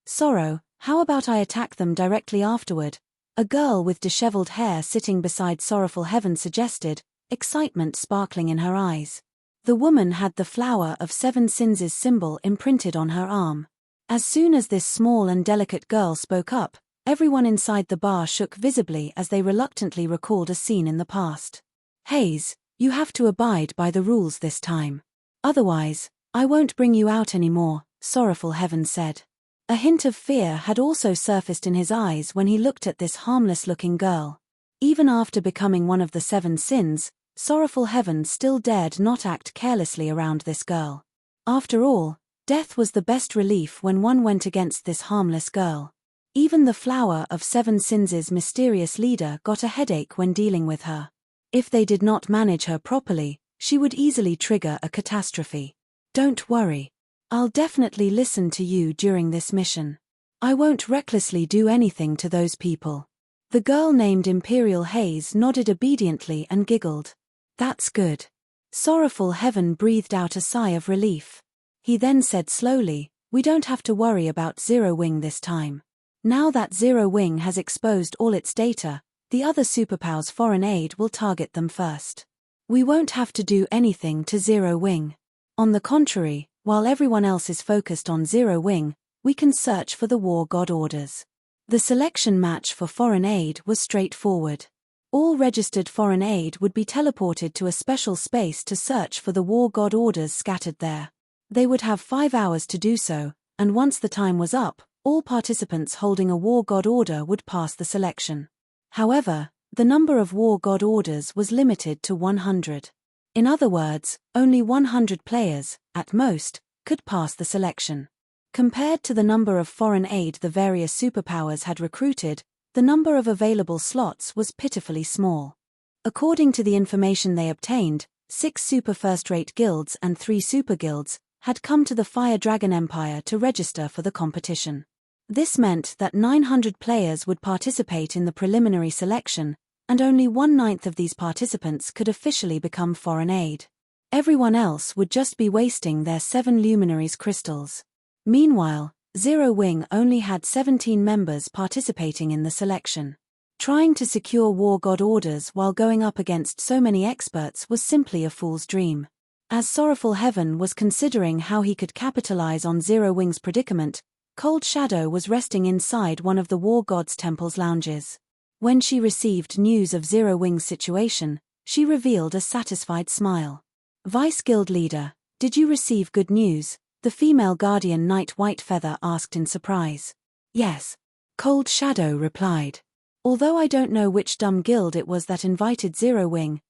Sorrow, how about I attack them directly afterward? A girl with disheveled hair sitting beside Sorrowful Heaven suggested, excitement sparkling in her eyes. The woman had the flower of Seven Sins' symbol imprinted on her arm. As soon as this small and delicate girl spoke up, everyone inside the bar shook visibly as they reluctantly recalled a scene in the past. Hayes, you have to abide by the rules this time. Otherwise, I won't bring you out anymore, Sorrowful Heaven said. A hint of fear had also surfaced in his eyes when he looked at this harmless-looking girl. Even after becoming one of the Seven Sins, Sorrowful Heaven still dared not act carelessly around this girl. After all, death was the best relief when one went against this harmless girl. Even the flower of Seven Sins' mysterious leader got a headache when dealing with her. If they did not manage her properly, she would easily trigger a catastrophe. Don't worry. I'll definitely listen to you during this mission. I won't recklessly do anything to those people. The girl named Imperial Haze nodded obediently and giggled. That's good. Sorrowful Heaven breathed out a sigh of relief. He then said slowly, we don't have to worry about Zero Wing this time. Now that Zero Wing has exposed all its data, the other superpowers' foreign aid will target them first. We won't have to do anything to Zero Wing. On the contrary, while everyone else is focused on Zero Wing, we can search for the War God orders. The selection match for foreign aid was straightforward. All registered foreign aid would be teleported to a special space to search for the War God orders scattered there. They would have 5 hours to do so, and once the time was up, all participants holding a War God order would pass the selection. However, the number of War God orders was limited to 100. In other words, only 100 players, at most, could pass the selection. Compared to the number of foreign aid the various superpowers had recruited, the number of available slots was pitifully small. According to the information they obtained, 6 super first-rate guilds and 3 super guilds had come to the Fire Dragon Empire to register for the competition. This meant that 900 players would participate in the preliminary selection, and only 1/9 of these participants could officially become foreign aid. Everyone else would just be wasting their 7 luminaries crystals. Meanwhile, Zero Wing only had 17 members participating in the selection. Trying to secure war god orders while going up against so many experts was simply a fool's dream. As Sorrowful Heaven was considering how he could capitalize on Zero Wing's predicament, Cold Shadow was resting inside one of the war god's temple's lounges. When she received news of Zero Wing's situation, she revealed a satisfied smile. Vice Guild Leader, did you receive good news? The female guardian knight Whitefeather asked in surprise. Yes. Cold Shadow replied. Although I don't know which dumb guild it was that invited Zero Wing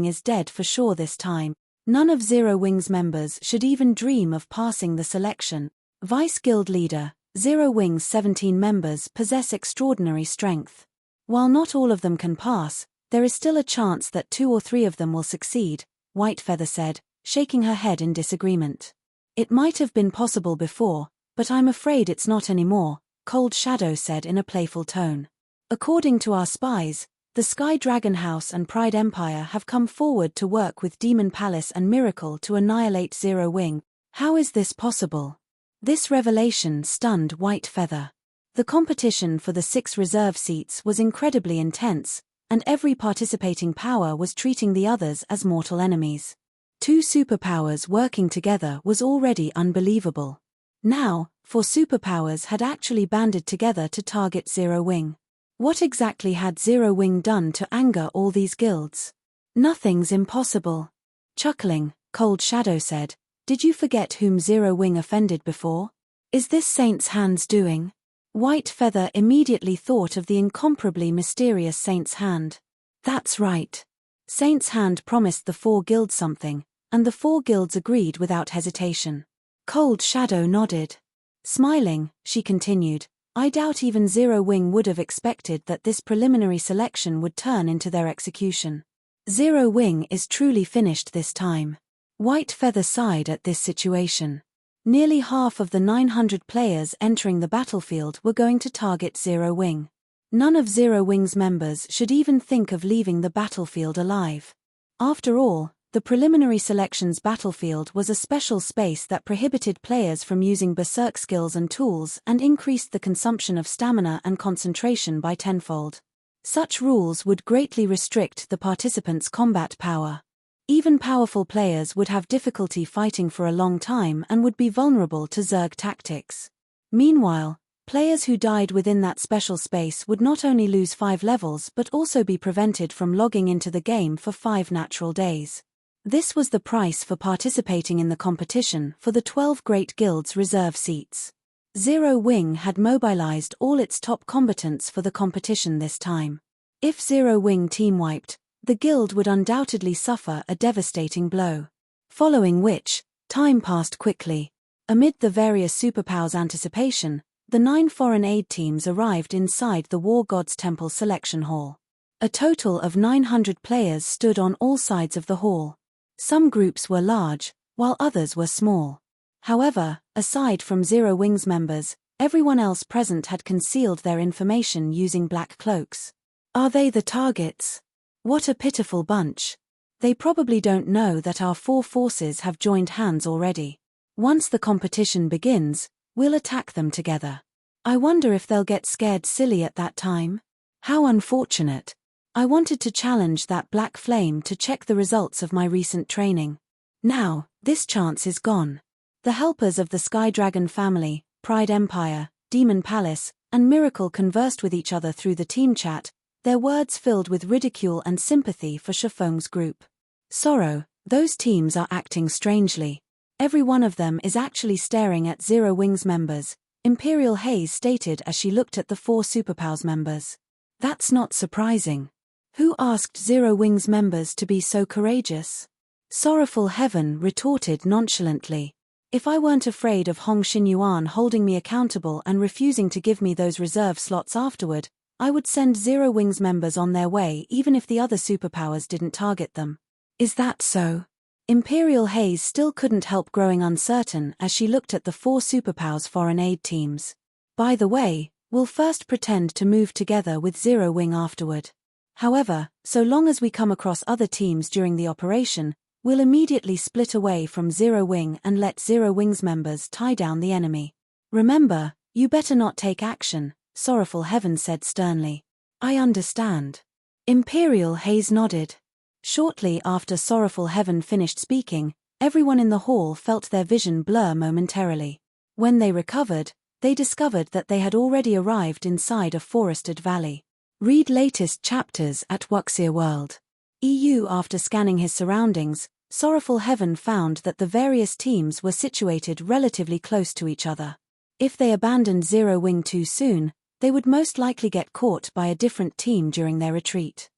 is dead for sure this time. None of Zero Wing's members should even dream of passing the selection. Vice Guild Leader, Zero Wing's 17 members possess extraordinary strength. While not all of them can pass, there is still a chance that 2 or 3 of them will succeed, Whitefeather said, shaking her head in disagreement. It might have been possible before, but I'm afraid it's not anymore, Cold Shadow said in a playful tone. According to our spies, the Sky Dragon House and Pride Empire have come forward to work with Demon Palace and Miracle to annihilate Zero Wing. How is this possible? This revelation stunned Whitefeather. The competition for the 6 reserve seats was incredibly intense, and every participating power was treating the others as mortal enemies. 2 superpowers working together was already unbelievable. Now, 4 superpowers had actually banded together to target Zero Wing. What exactly had Zero Wing done to anger all these guilds? Nothing's impossible. Chuckling, Cold Shadow said, did you forget whom Zero Wing offended before? Is this Saint's Hand's doing? Whitefeather immediately thought of the incomparably mysterious Saint's Hand. That's right. Saint's Hand promised the 4 guilds something, and the 4 guilds agreed without hesitation. Cold Shadow nodded. Smiling, she continued, I doubt even Zero Wing would have expected that this preliminary selection would turn into their execution. Zero Wing is truly finished this time. Whitefeather sighed at this situation. Nearly half of the 900 players entering the battlefield were going to target Zero Wing. None of Zero Wing's members should even think of leaving the battlefield alive. After all, the preliminary selection's battlefield was a special space that prohibited players from using berserk skills and tools and increased the consumption of stamina and concentration by tenfold. Such rules would greatly restrict the participants' combat power. Even powerful players would have difficulty fighting for a long time and would be vulnerable to Zerg tactics. Meanwhile, players who died within that special space would not only lose 5 levels but also be prevented from logging into the game for 5 natural days. This was the price for participating in the competition for the 12 Great Guilds reserve seats. Zero Wing had mobilized all its top combatants for the competition this time. If Zero Wing team wiped, the guild would undoubtedly suffer a devastating blow. Following which, time passed quickly. Amid the various superpowers' anticipation, the 9 foreign aid teams arrived inside the War God's Temple selection hall. A total of 900 players stood on all sides of the hall. Some groups were large, while others were small. However, aside from Zero Wing's members, everyone else present had concealed their information using black cloaks. Are they the targets? What a pitiful bunch. They probably don't know that our 4 forces have joined hands already. Once the competition begins, we'll attack them together. I wonder if they'll get scared silly at that time? How unfortunate. I wanted to challenge that black flame to check the results of my recent training. Now, this chance is gone. The helpers of the Sky Dragon family, Pride Empire, Demon Palace, and Miracle conversed with each other through the team chat, their words filled with ridicule and sympathy for Shifeng's group. Sorrow, those teams are acting strangely. Every one of them is actually staring at Zero Wing's members, Imperial Haze stated as she looked at the 4 Superpowers members. That's not surprising. Who asked Zero Wing's members to be so courageous? Sorrowful Heaven retorted nonchalantly. If I weren't afraid of Hong Xinyuan holding me accountable and refusing to give me those reserve slots afterward, I would send Zero Wing's members on their way even if the other superpowers didn't target them. Is that so? Imperial Haze still couldn't help growing uncertain as she looked at the 4 superpowers foreign aid teams. By the way, we'll first pretend to move together with Zero Wing afterward. However, so long as we come across other teams during the operation, We'll immediately split away from Zero Wing and let Zero Wing's members tie down the enemy. Remember, you better not take action, Sorrowful Heaven said sternly. I understand. Imperial Haze nodded. Shortly after Sorrowful Heaven finished speaking, everyone in the hall felt their vision blur momentarily. When they recovered, they discovered that they had already arrived inside a forested valley. Read latest chapters at Wuxia World. EU. After scanning his surroundings, Sorrowful Heaven found that the various teams were situated relatively close to each other. If they abandoned Zero Wing too soon, they would most likely get caught by a different team during their retreat.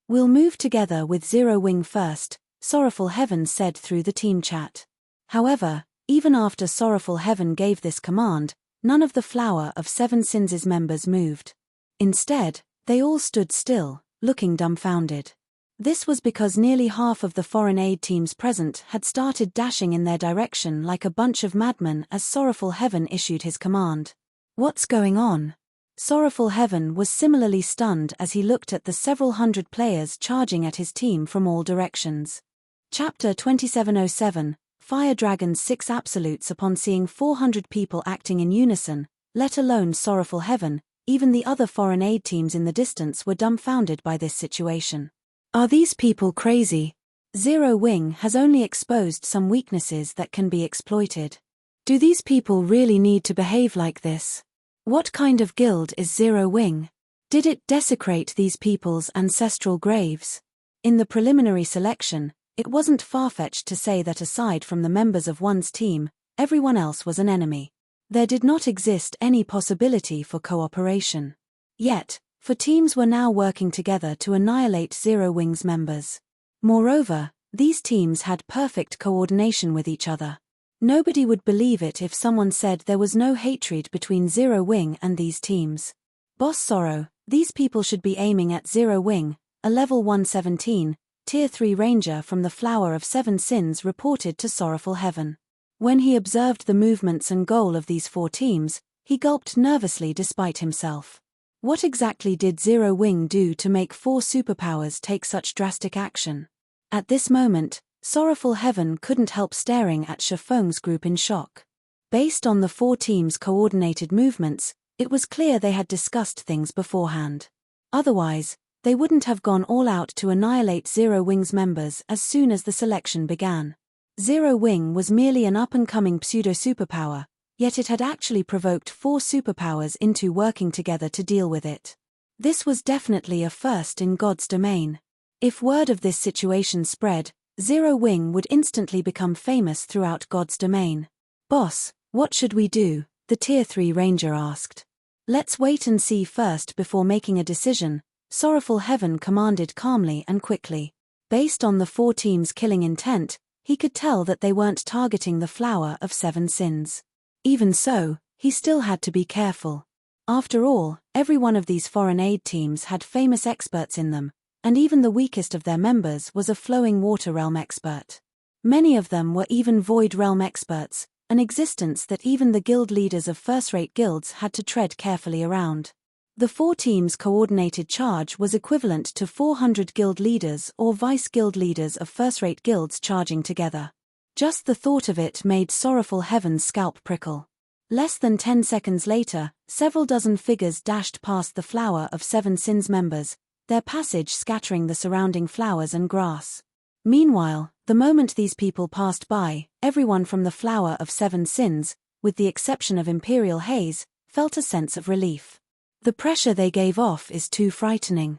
We'll move together with Zero Wing first, Sorrowful Heaven said through the team chat. However, even after Sorrowful Heaven gave this command, none of the Flower of Seven Sins' members moved. Instead, they all stood still, looking dumbfounded. This was because nearly half of the foreign aid teams present had started dashing in their direction like a bunch of madmen as Sorrowful Heaven issued his command. What's going on? Sorrowful Heaven was similarly stunned as he looked at the several hundred players charging at his team from all directions. Chapter 2707, Fire Dragon's 6 Absolutes. Upon seeing 400 people acting in unison, let alone Sorrowful Heaven, even the other foreign aid teams in the distance were dumbfounded by this situation. Are these people crazy? Zero Wing has only exposed some weaknesses that can be exploited. Do these people really need to behave like this? What kind of guild is Zero Wing? Did it desecrate these people's ancestral graves? In the preliminary selection, it wasn't far-fetched to say that aside from the members of one's team, everyone else was an enemy. There did not exist any possibility for cooperation. Yet, 4 teams were now working together to annihilate Zero Wing's members. Moreover, these teams had perfect coordination with each other. Nobody would believe it if someone said there was no hatred between Zero Wing and these teams. Boss Sorrow, these people should be aiming at Zero Wing, a level 117, Tier 3 ranger from the Flower of Seven Sins reported to Sorrowful Heaven. When he observed the movements and goal of these 4 teams, he gulped nervously despite himself. What exactly did Zero Wing do to make 4 superpowers take such drastic action? At this moment, Sorrowful Heaven couldn't help staring at Shifeng's group in shock. Based on the 4 teams' coordinated movements, it was clear they had discussed things beforehand. Otherwise, they wouldn't have gone all out to annihilate Zero Wing's members as soon as the selection began. Zero Wing was merely an up-and-coming pseudo-superpower, yet it had actually provoked 4 superpowers into working together to deal with it. This was definitely a first in God's domain. If word of this situation spread, Zero Wing would instantly become famous throughout God's domain. Boss, what should we do? The Tier 3 ranger asked. Let's wait and see first before making a decision, Sorrowful Heaven commanded calmly and quickly. Based on the 4 teams' killing intent, he could tell that they weren't targeting the Flower of Seven Sins. Even so, he still had to be careful. After all, every one of these foreign aid teams had famous experts in them, and even the weakest of their members was a flowing water realm expert. Many of them were even void realm experts, an existence that even the guild leaders of first-rate guilds had to tread carefully around. The 4 teams' coordinated charge was equivalent to 400 guild leaders or vice-guild leaders of first-rate guilds charging together. Just the thought of it made Sorrowful Heaven's scalp prickle. Less than 10 seconds later, several dozen figures dashed past the Flower of Seven Sins members, their passage scattering the surrounding flowers and grass. Meanwhile, the moment these people passed by, everyone from the Flower of Seven Sins, with the exception of Imperial Haze, felt a sense of relief. The pressure they gave off is too frightening.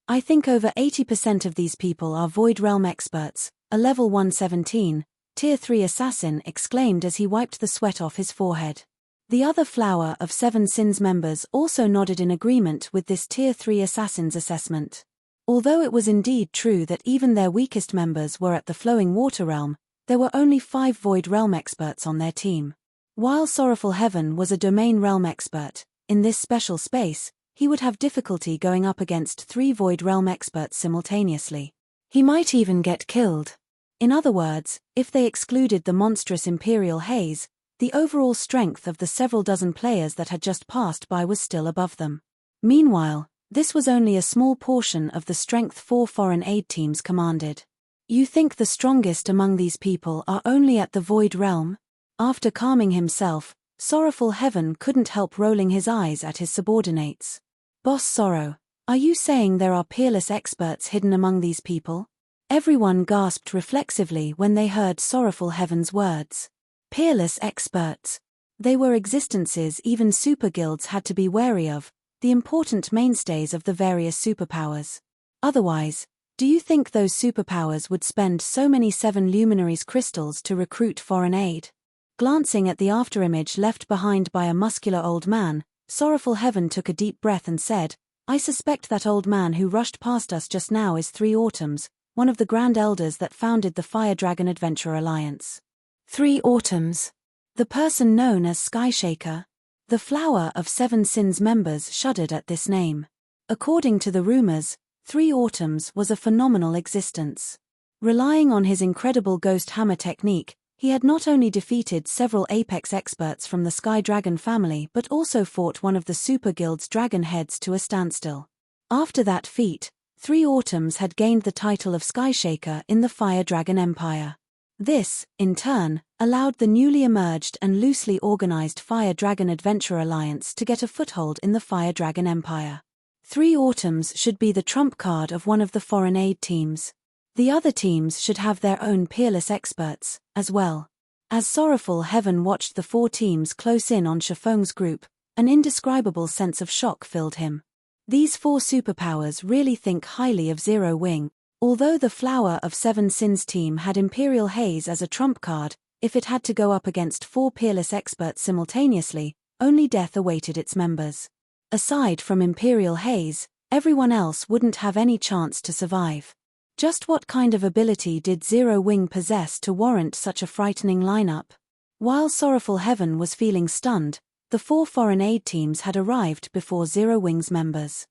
I think over 80% of these people are Void Realm experts, a level 117, Tier 3 assassin exclaimed as he wiped the sweat off his forehead. The other Flower of Seven Sins members also nodded in agreement with this Tier 3 assassin's assessment. Although it was indeed true that even their weakest members were at the Flowing Water Realm, there were only 5 Void Realm experts on their team. While Sorrowful Heaven was a Domain Realm expert, in this special space, he would have difficulty going up against 3 Void Realm experts simultaneously. He might even get killed. In other words, if they excluded the monstrous Imperial Haze, the overall strength of the several dozen players that had just passed by was still above them. Meanwhile, this was only a small portion of the strength 4 foreign aid teams commanded. You think the strongest among these people are only at the Void Realm? After calming himself, Sorrowful Heaven couldn't help rolling his eyes at his subordinates. Boss Sorrow, are you saying there are peerless experts hidden among these people? Everyone gasped reflexively when they heard Sorrowful Heaven's words. Peerless experts. They were existences even super guilds had to be wary of, the important mainstays of the various superpowers. Otherwise, do you think those superpowers would spend so many 7 luminaries crystals to recruit foreign aid? Glancing at the afterimage left behind by a muscular old man, Sorrowful Heaven took a deep breath and said, I suspect that old man who rushed past us just now is 3 Autumns, one of the Grand Elders that founded the Fire Dragon Adventure Alliance. 3 Autumns. The person known as Skyshaker. The Flower of 7 Sins members shuddered at this name. According to the rumors, 3 Autumns was a phenomenal existence. Relying on his incredible ghost hammer technique, he had not only defeated several apex experts from the Sky Dragon family but also fought one of the Super Guild's dragon heads to a standstill. After that feat, 3 Autumns had gained the title of Skyshaker in the Fire Dragon Empire. This, in turn, allowed the newly emerged and loosely organized Fire Dragon Adventure Alliance to get a foothold in the Fire Dragon Empire. 3 Autumns should be the trump card of one of the foreign aid teams. The other teams should have their own peerless experts, as well. As Sorrowful Heaven watched the 4 teams close in on Shifeng's group, an indescribable sense of shock filled him. These 4 superpowers really think highly of Zero Wing. Although the Flower of 7 Sins team had Imperial Haze as a trump card, if it had to go up against 4 peerless experts simultaneously, only death awaited its members. Aside from Imperial Haze, everyone else wouldn't have any chance to survive. Just what kind of ability did Zero Wing possess to warrant such a frightening lineup? While Sorrowful Heaven was feeling stunned, the 4 foreign aid teams had arrived before Zero Wing's members.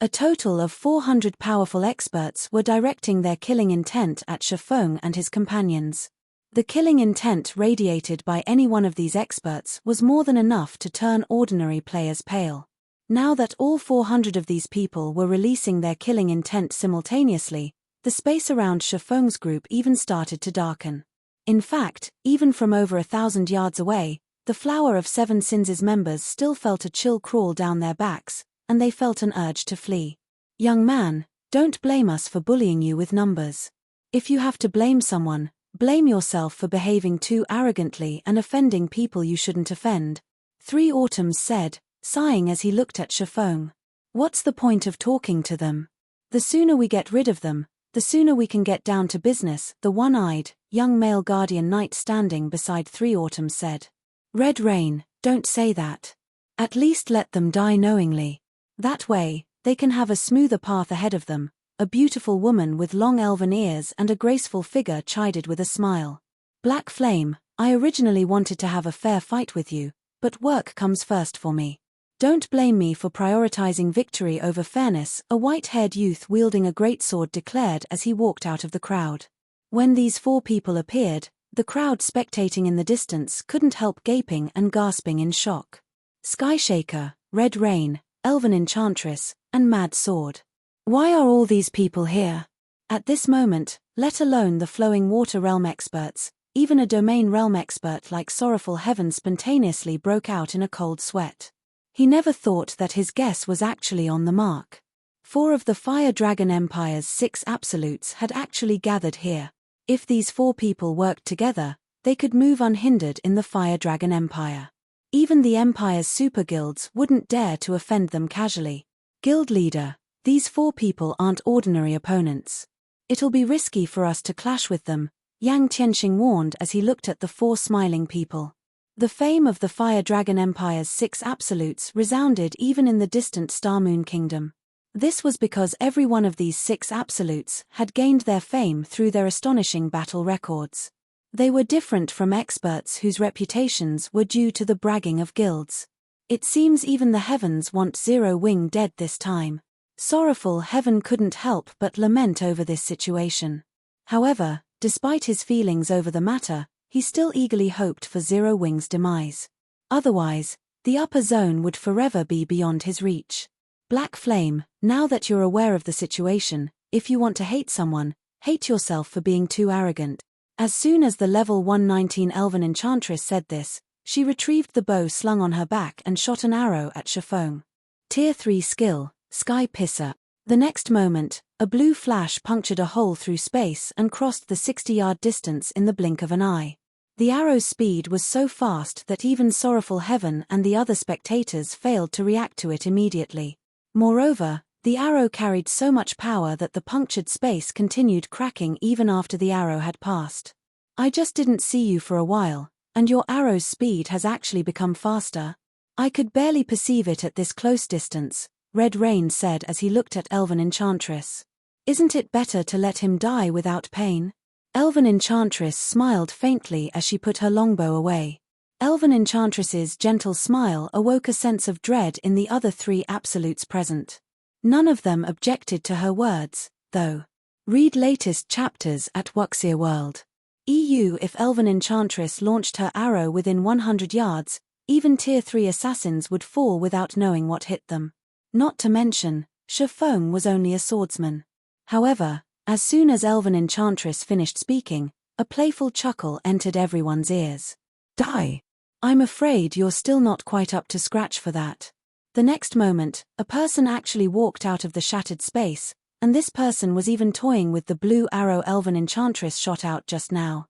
A total of 400 powerful experts were directing their killing intent at Shifeng and his companions. The killing intent radiated by any one of these experts was more than enough to turn ordinary players pale. Now that all 400 of these people were releasing their killing intent simultaneously, the space around Shifeng's group even started to darken. In fact, even from over 1,000 yards away, the Flower of 7 Sins' members still felt a chill crawl down their backs, and they felt an urge to flee. Young man, don't blame us for bullying you with numbers. If you have to blame someone, blame yourself for behaving too arrogantly and offending people you shouldn't offend, 3 Autumns said, sighing as he looked at Shifeng. What's the point of talking to them? The sooner we get rid of them, the sooner we can get down to business, the one-eyed, young male guardian knight standing beside 3 Autumns said. Red Rain, don't say that. At least let them die knowingly. That way, they can have a smoother path ahead of them. A beautiful woman with long elven ears and a graceful figure chided with a smile. Black Flame, I originally wanted to have a fair fight with you, but work comes first for me. Don't blame me for prioritizing victory over fairness, a white-haired youth wielding a greatsword declared as he walked out of the crowd. When these 4 people appeared, the crowd spectating in the distance couldn't help gaping and gasping in shock. Skyshaker, Red Rain, Elven Enchantress, and Mad Sword. Why are all these people here? At this moment, let alone the Flowing Water Realm experts, even a Domain Realm expert like Sorrowful Heaven spontaneously broke out in a cold sweat. He never thought that his guess was actually on the mark. 4 of the Fire Dragon Empire's 6 absolutes had actually gathered here. If these 4 people worked together, they could move unhindered in the Fire Dragon Empire. Even the Empire's super guilds wouldn't dare to offend them casually. Guild leader, these 4 people aren't ordinary opponents. It'll be risky for us to clash with them, Yang Tianxing warned as he looked at the 4 smiling people. The fame of the Fire Dragon Empire's 6 absolutes resounded even in the distant Starmoon Kingdom. This was because every one of these 6 absolutes had gained their fame through their astonishing battle records. They were different from experts whose reputations were due to the bragging of guilds. It seems even the heavens want Zero Wing dead this time. Sorrowful Heaven couldn't help but lament over this situation. However, despite his feelings over the matter, he still eagerly hoped for Zero Wing's demise. Otherwise, the upper zone would forever be beyond his reach. Black Flame, now that you're aware of the situation, if you want to hate someone, Hate yourself for being too arrogant. As soon as the level 119 Elven Enchantress said this, she retrieved the bow slung on her back and shot an arrow at Shifeng. Tier 3 skill, Sky Pisser. The next moment, a blue flash punctured a hole through space and crossed the 60-yard distance in the blink of an eye. The arrow's speed was so fast that even Sorrowful Heaven and the other spectators failed to react to it immediately. Moreover, the arrow carried so much power that the punctured space continued cracking even after the arrow had passed. I just didn't see you for a while, and your arrow's speed has actually become faster. I could barely perceive it at this close distance, Red Rain said as he looked at Elven Enchantress. Isn't it better to let him die without pain? Elven Enchantress smiled faintly as she put her longbow away. Elven Enchantress's gentle smile awoke a sense of dread in the other three absolutes present. None of them objected to her words, though. Read latest chapters at Wuxia World. EU. If Elven Enchantress launched her arrow within 100 yards, even Tier 3 assassins would fall without knowing what hit them. Not to mention, Shifeng was only a swordsman. However, as soon as Elven Enchantress finished speaking, a playful chuckle entered everyone's ears. Die! I'm afraid you're still not quite up to scratch for that. The next moment, a person actually walked out of the shattered space, and this person was even toying with the blue arrow Elven Enchantress shot out just now.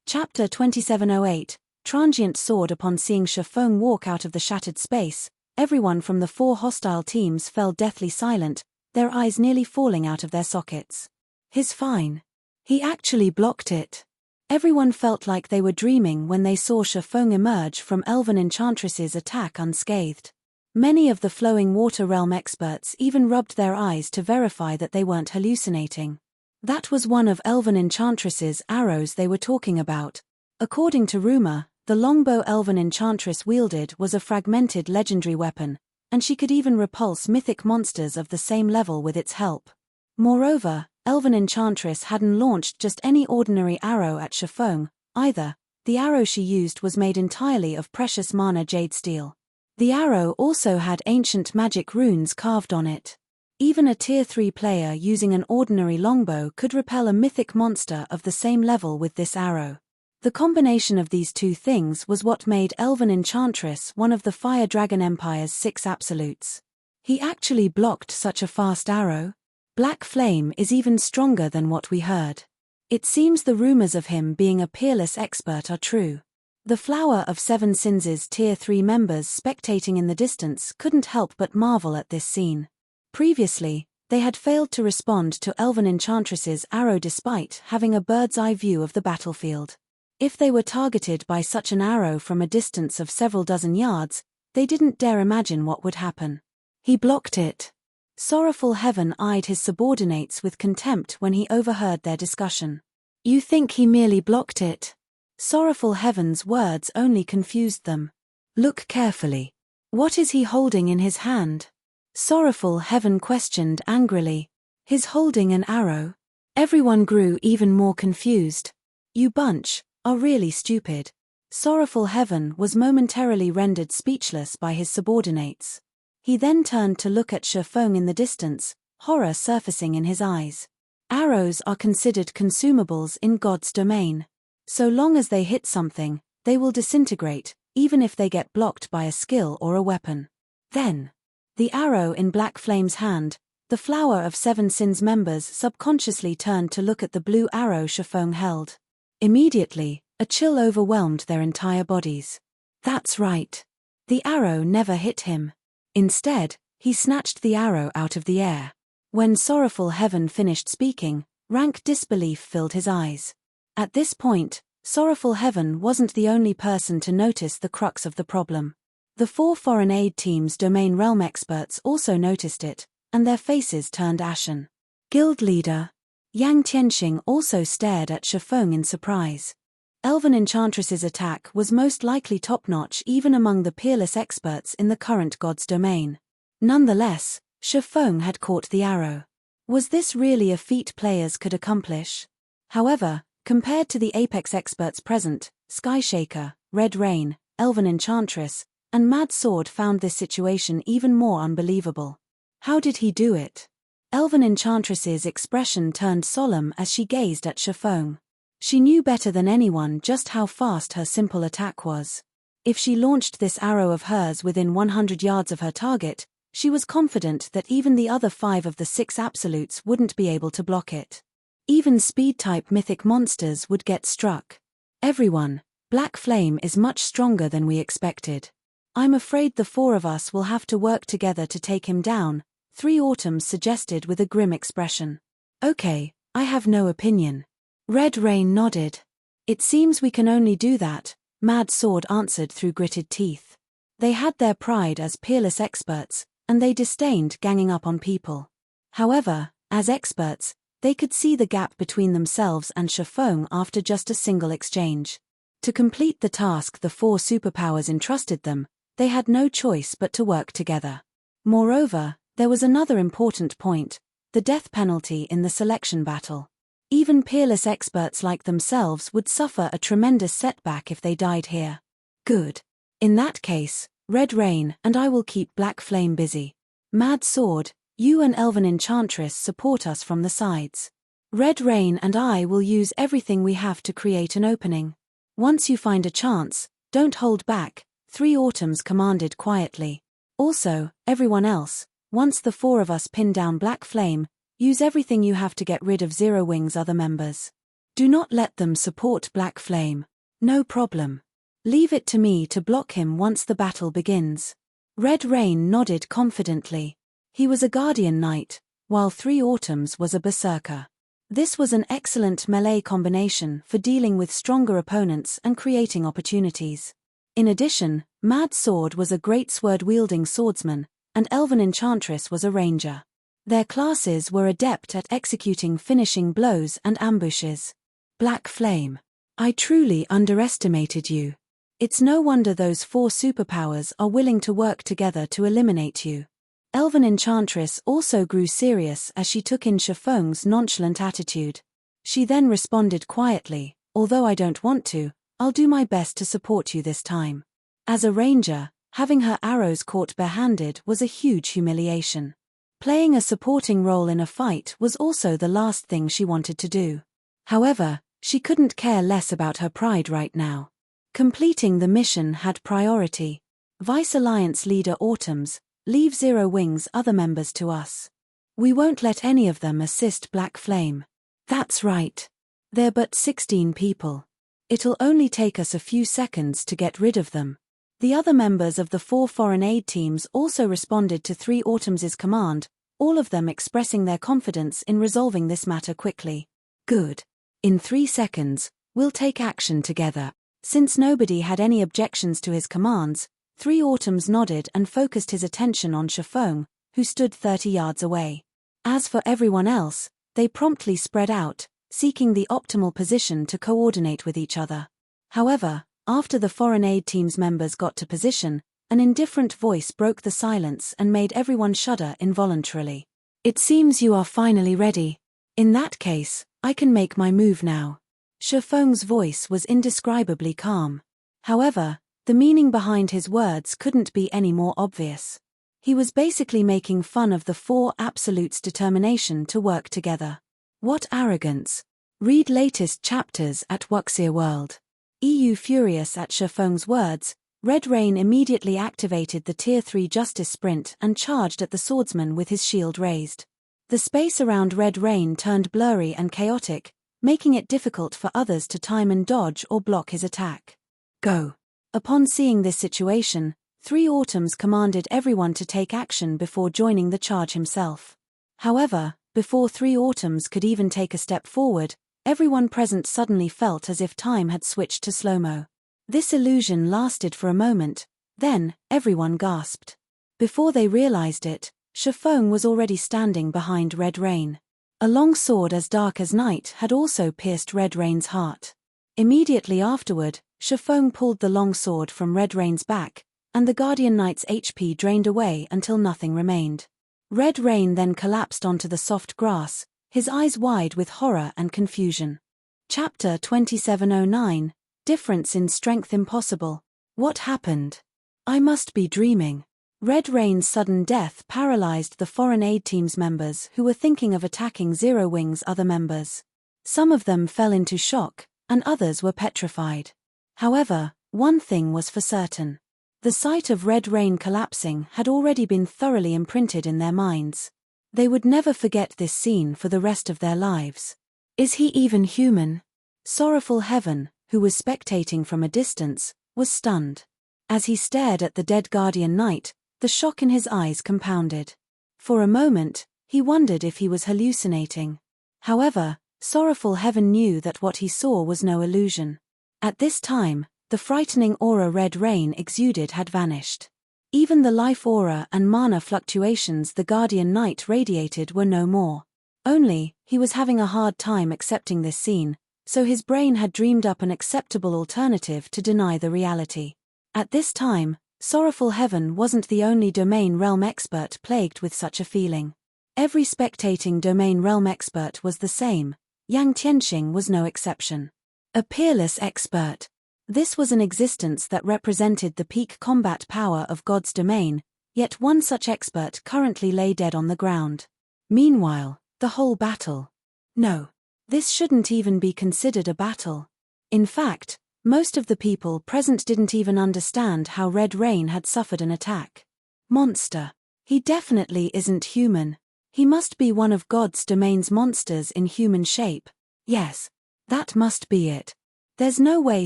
Chapter 2708, Transient soared upon seeing Shifeng walk out of the shattered space. Everyone from the 4 hostile teams fell deathly silent, their eyes nearly falling out of their sockets. He's fine. He actually blocked it. Everyone felt like they were dreaming when they saw Shifeng emerge from Elven Enchantress's attack unscathed. Many of the Flowing Water Realm experts even rubbed their eyes to verify that they weren't hallucinating. That was one of Elven Enchantress's arrows they were talking about. According to rumor, the longbow Elven Enchantress wielded was a fragmented legendary weapon, and she could even repulse mythic monsters of the same level with its help. Moreover, Elven Enchantress hadn't launched just any ordinary arrow at Shifeng, either. The arrow she used was made entirely of precious mana jade steel. The arrow also had ancient magic runes carved on it. Even a Tier 3 player using an ordinary longbow could repel a mythic monster of the same level with this arrow. The combination of these two things was what made Elven Enchantress one of the Fire Dragon Empire's 6 absolutes. He actually blocked such a fast arrow. Black Flame is even stronger than what we heard. It seems the rumors of him being a peerless expert are true. The Flower of Seven Sins' Tier 3 members spectating in the distance couldn't help but marvel at this scene. Previously, they had failed to respond to Elven Enchantress's arrow despite having a bird's-eye view of the battlefield. If they were targeted by such an arrow from a distance of several dozen yards, they didn't dare imagine what would happen. He blocked it. Sorrowful Heaven eyed his subordinates with contempt when he overheard their discussion. You think he merely blocked it? Sorrowful Heaven's words only confused them. Look carefully. What is he holding in his hand? Sorrowful Heaven questioned angrily. He's holding an arrow. Everyone grew even more confused. You bunch are really stupid. Sorrowful Heaven was momentarily rendered speechless by his subordinates. He then turned to look at Shifeng in the distance, horror surfacing in his eyes. Arrows are considered consumables in God's domain. So long as they hit something, they will disintegrate, even if they get blocked by a skill or a weapon. Then, the arrow in Black Flame's hand, the Flower of Seven Sins members subconsciously turned to look at the blue arrow Shifeng held. Immediately, a chill overwhelmed their entire bodies. That's right. The arrow never hit him. Instead, he snatched the arrow out of the air. When Sorrowful Heaven finished speaking, rank disbelief filled his eyes. At this point, Sorrowful Heaven wasn't the only person to notice the crux of the problem. The 4 foreign aid team's domain realm experts also noticed it, and their faces turned ashen. Guild leader Yang Tianxing also stared at Shifeng in surprise. Elven Enchantress's attack was most likely top-notch even among the peerless experts in the current God's domain. Nonetheless, Shifeng had caught the arrow. Was this really a feat players could accomplish? However, compared to the Apex experts present, Skyshaker, Red Rain, Elven Enchantress, and Mad Sword found this situation even more unbelievable. How did he do it? Elven Enchantress's expression turned solemn as she gazed at Shifeng. She knew better than anyone just how fast her simple attack was. If she launched this arrow of hers within 100 yards of her target, she was confident that even the other 5 of the 6 absolutes wouldn't be able to block it. Even speed-type mythic monsters would get struck. Everyone, Black Flame is much stronger than we expected. I'm afraid the 4 of us will have to work together to take him down, 3 Autumns suggested with a grim expression. Okay, I have no opinion. Red Rain nodded. It seems we can only do that, Mad Sword answered through gritted teeth. They had their pride as peerless experts, and they disdained ganging up on people. However, as experts, they could see the gap between themselves and Shifeng after just a single exchange. To complete the task the 4 superpowers entrusted them, they had no choice but to work together. Moreover, there was another important point: the death penalty in the selection battle. Even peerless experts like themselves would suffer a tremendous setback if they died here. Good. In that case, Red Rain and I will keep Black Flame busy. Mad Sword, you and Elven Enchantress support us from the sides. Red Rain and I will use everything we have to create an opening. Once you find a chance, don't hold back, 3 Autumns commanded quietly. Also, everyone else, once the 4 of us pin down Black Flame, use everything you have to get rid of Zero Wing's other members. Do not let them support Black Flame. No problem. Leave it to me to block him once the battle begins. Red Rain nodded confidently. He was a Guardian Knight, while 3 Autumns was a Berserker. This was an excellent melee combination for dealing with stronger opponents and creating opportunities. In addition, Mad Sword was a great sword-wielding swordsman, and Elven Enchantress was a ranger. Their classes were adept at executing finishing blows and ambushes. Black Flame. I truly underestimated you. It's no wonder those 4 superpowers are willing to work together to eliminate you. Elven Enchantress also grew serious as she took in Shifeng's nonchalant attitude. She then responded quietly, although I don't want to, I'll do my best to support you this time. As a ranger, having her arrows caught barehanded was a huge humiliation. Playing a supporting role in a fight was also the last thing she wanted to do. However, she couldn't care less about her pride right now. Completing the mission had priority. Vice Alliance leader Autumns, leave Zero Wing's other members to us. We won't let any of them assist Black Flame. That's right. They're but 16 people. It'll only take us a few seconds to get rid of them. The other members of the 4 foreign aid teams also responded to 3 Autumns' command, all of them expressing their confidence in resolving this matter quickly. Good. In 3 seconds, we'll take action together. Since nobody had any objections to his commands, 3 Autumns nodded and focused his attention on Shifeng, who stood 30 yards away. As for everyone else, they promptly spread out, seeking the optimal position to coordinate with each other. However, after the foreign aid team's members got to position, an indifferent voice broke the silence and made everyone shudder involuntarily. It seems you are finally ready. In that case, I can make my move now. Shifeng's voice was indescribably calm. However, the meaning behind his words couldn't be any more obvious. He was basically making fun of the 4 Absolutes' determination to work together. What arrogance. Read latest chapters at Wuxia World. EU furious at Shifeng's words, Red Rain immediately activated the Tier 3 Justice Sprint and charged at the swordsman with his shield raised. The space around Red Rain turned blurry and chaotic, making it difficult for others to time and dodge or block his attack. Go. Upon seeing this situation, 3 Autumns commanded everyone to take action before joining the charge himself. However, before 3 Autumns could even take a step forward, everyone present suddenly felt as if time had switched to slow-mo. This illusion lasted for a moment, then, everyone gasped. Before they realized it, Shifeng was already standing behind Red Rain. A long sword as dark as night had also pierced Red Rain's heart. Immediately afterward, Shifeng pulled the long sword from Red Rain's back, and the Guardian Knight's HP drained away until nothing remained. Red Rain then collapsed onto the soft grass, his eyes wide with horror and confusion. Chapter 2709, Difference in Strength Impossible. What happened? I must be dreaming. Red Rain's sudden death paralyzed the foreign aid team's members who were thinking of attacking Zero Wing's other members. Some of them fell into shock, and others were petrified. However, one thing was for certain. The sight of Red Rain collapsing had already been thoroughly imprinted in their minds. They would never forget this scene for the rest of their lives. Is he even human? Sorrowful Heaven, who was spectating from a distance, was stunned. As he stared at the dead Guardian Knight, the shock in his eyes compounded. For a moment, he wondered if he was hallucinating. However, Sorrowful Heaven knew that what he saw was no illusion. At this time, the frightening aura Red Rain exuded had vanished. Even the life aura and mana fluctuations the Guardian Knight radiated were no more. Only, he was having a hard time accepting this scene, so his brain had dreamed up an acceptable alternative to deny the reality. At this time, Sorrowful Heaven wasn't the only domain realm expert plagued with such a feeling. Every spectating domain realm expert was the same. Yang Tianxing was no exception. A peerless expert. This was an existence that represented the peak combat power of God's domain, yet one such expert currently lay dead on the ground. Meanwhile, the whole battle. No. This shouldn't even be considered a battle. In fact, most of the people present didn't even understand how Red Rain had suffered an attack. Monster. He definitely isn't human. He must be one of God's domain's monsters in human shape. Yes. That must be it. There's no way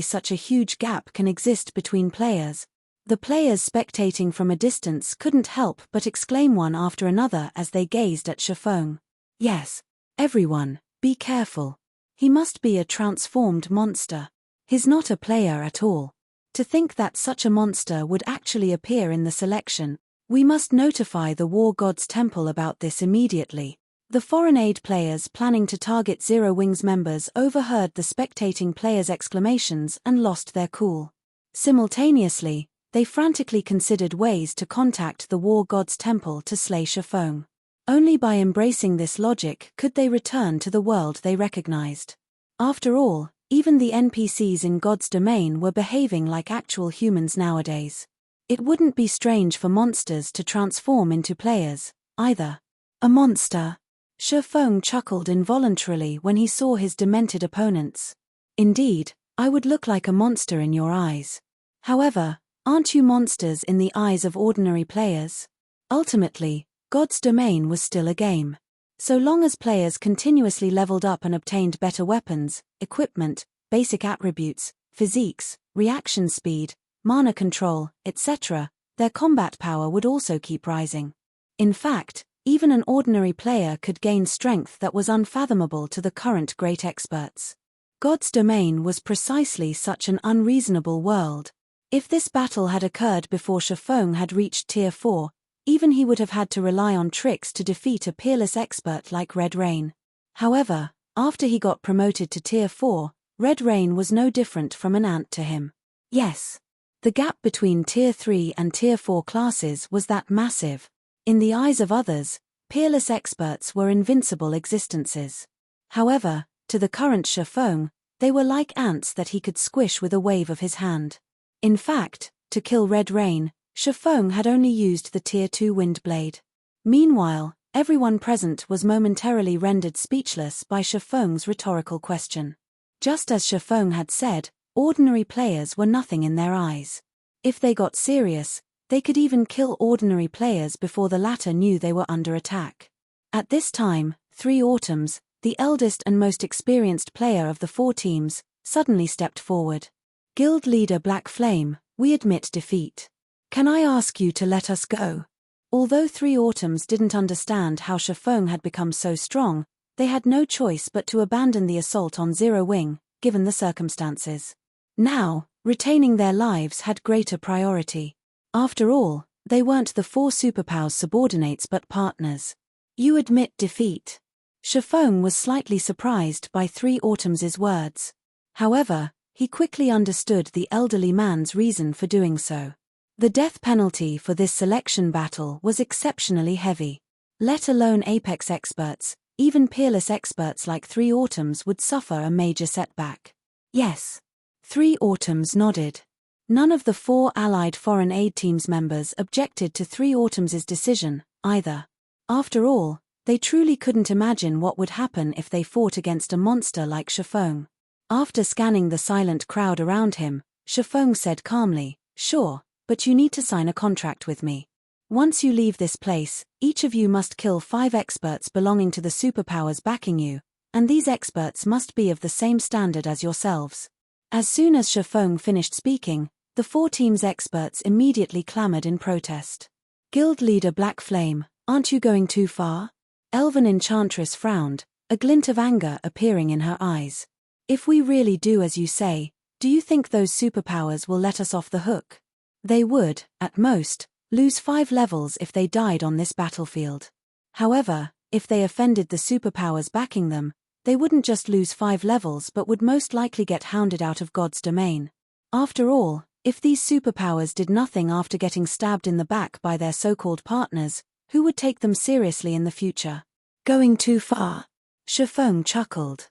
such a huge gap can exist between players. The players spectating from a distance couldn't help but exclaim one after another as they gazed at Shifeng. Yes. Everyone, be careful. He must be a transformed monster. He's not a player at all. To think that such a monster would actually appear in the selection, we must notify the War God's Temple about this immediately. The foreign aid players planning to target Zero Wing's members overheard the spectating players' exclamations and lost their cool. Simultaneously, they frantically considered ways to contact the War God's Temple to slay Shifeng. Only by embracing this logic could they return to the world they recognized. After all, even the NPCs in God's domain were behaving like actual humans nowadays. It wouldn't be strange for monsters to transform into players, either. A monster? Shifeng chuckled involuntarily when he saw his demented opponents. Indeed, I would look like a monster in your eyes. However, aren't you monsters in the eyes of ordinary players? Ultimately, God's domain was still a game. So long as players continuously leveled up and obtained better weapons, equipment, basic attributes, physiques, reaction speed, mana control, etc., their combat power would also keep rising. In fact, even an ordinary player could gain strength that was unfathomable to the current great experts. God's domain was precisely such an unreasonable world. If this battle had occurred before Shifeng had reached Tier 4, even he would have had to rely on tricks to defeat a peerless expert like Red Rain. However, after he got promoted to Tier 4, Red Rain was no different from an ant to him. Yes. The gap between Tier 3 and Tier 4 classes was that massive. In the eyes of others, peerless experts were invincible existences. However, to the current Shifeng, they were like ants that he could squish with a wave of his hand. In fact, to kill Red Rain, Shifeng had only used the Tier 2 wind blade. Meanwhile, everyone present was momentarily rendered speechless by Shifeng's rhetorical question. Just as Shifeng had said, ordinary players were nothing in their eyes. If they got serious, they could even kill ordinary players before the latter knew they were under attack. At this time, 3 Autumns, the eldest and most experienced player of the 4 teams, suddenly stepped forward. Guild leader Black Flame, we admit defeat. Can I ask you to let us go? Although 3 Autumns didn't understand how Shifeng had become so strong, they had no choice but to abandon the assault on Zero Wing, given the circumstances. Now, retaining their lives had greater priority. After all, they weren't the 4 superpowers subordinates but partners. You admit defeat. Shifeng was slightly surprised by 3 Autumns' words. However, he quickly understood the elderly man's reason for doing so. The death penalty for this selection battle was exceptionally heavy. Let alone apex experts, even peerless experts like 3 Autumns would suffer a major setback. Yes. 3 Autumns nodded. None of the 4 allied foreign aid teams members objected to Three Autumns' decision, either. After all, they truly couldn't imagine what would happen if they fought against a monster like Shifeng. After scanning the silent crowd around him, Shifeng said calmly, "Sure, but you need to sign a contract with me. Once you leave this place, each of you must kill 5 experts belonging to the superpowers backing you, and these experts must be of the same standard as yourselves." As soon as Shifeng finished speaking, the 4 teams' experts immediately clamored in protest. Guild leader Black Flame, aren't you going too far? Elven Enchantress frowned, a glint of anger appearing in her eyes. If we really do as you say, do you think those superpowers will let us off the hook? They would, at most, lose 5 levels if they died on this battlefield. However, if they offended the superpowers backing them, they wouldn't just lose 5 levels but would most likely get hounded out of God's domain. After all, if these superpowers did nothing after getting stabbed in the back by their so-called partners, who would take them seriously in the future? Going too far? Shifeng chuckled.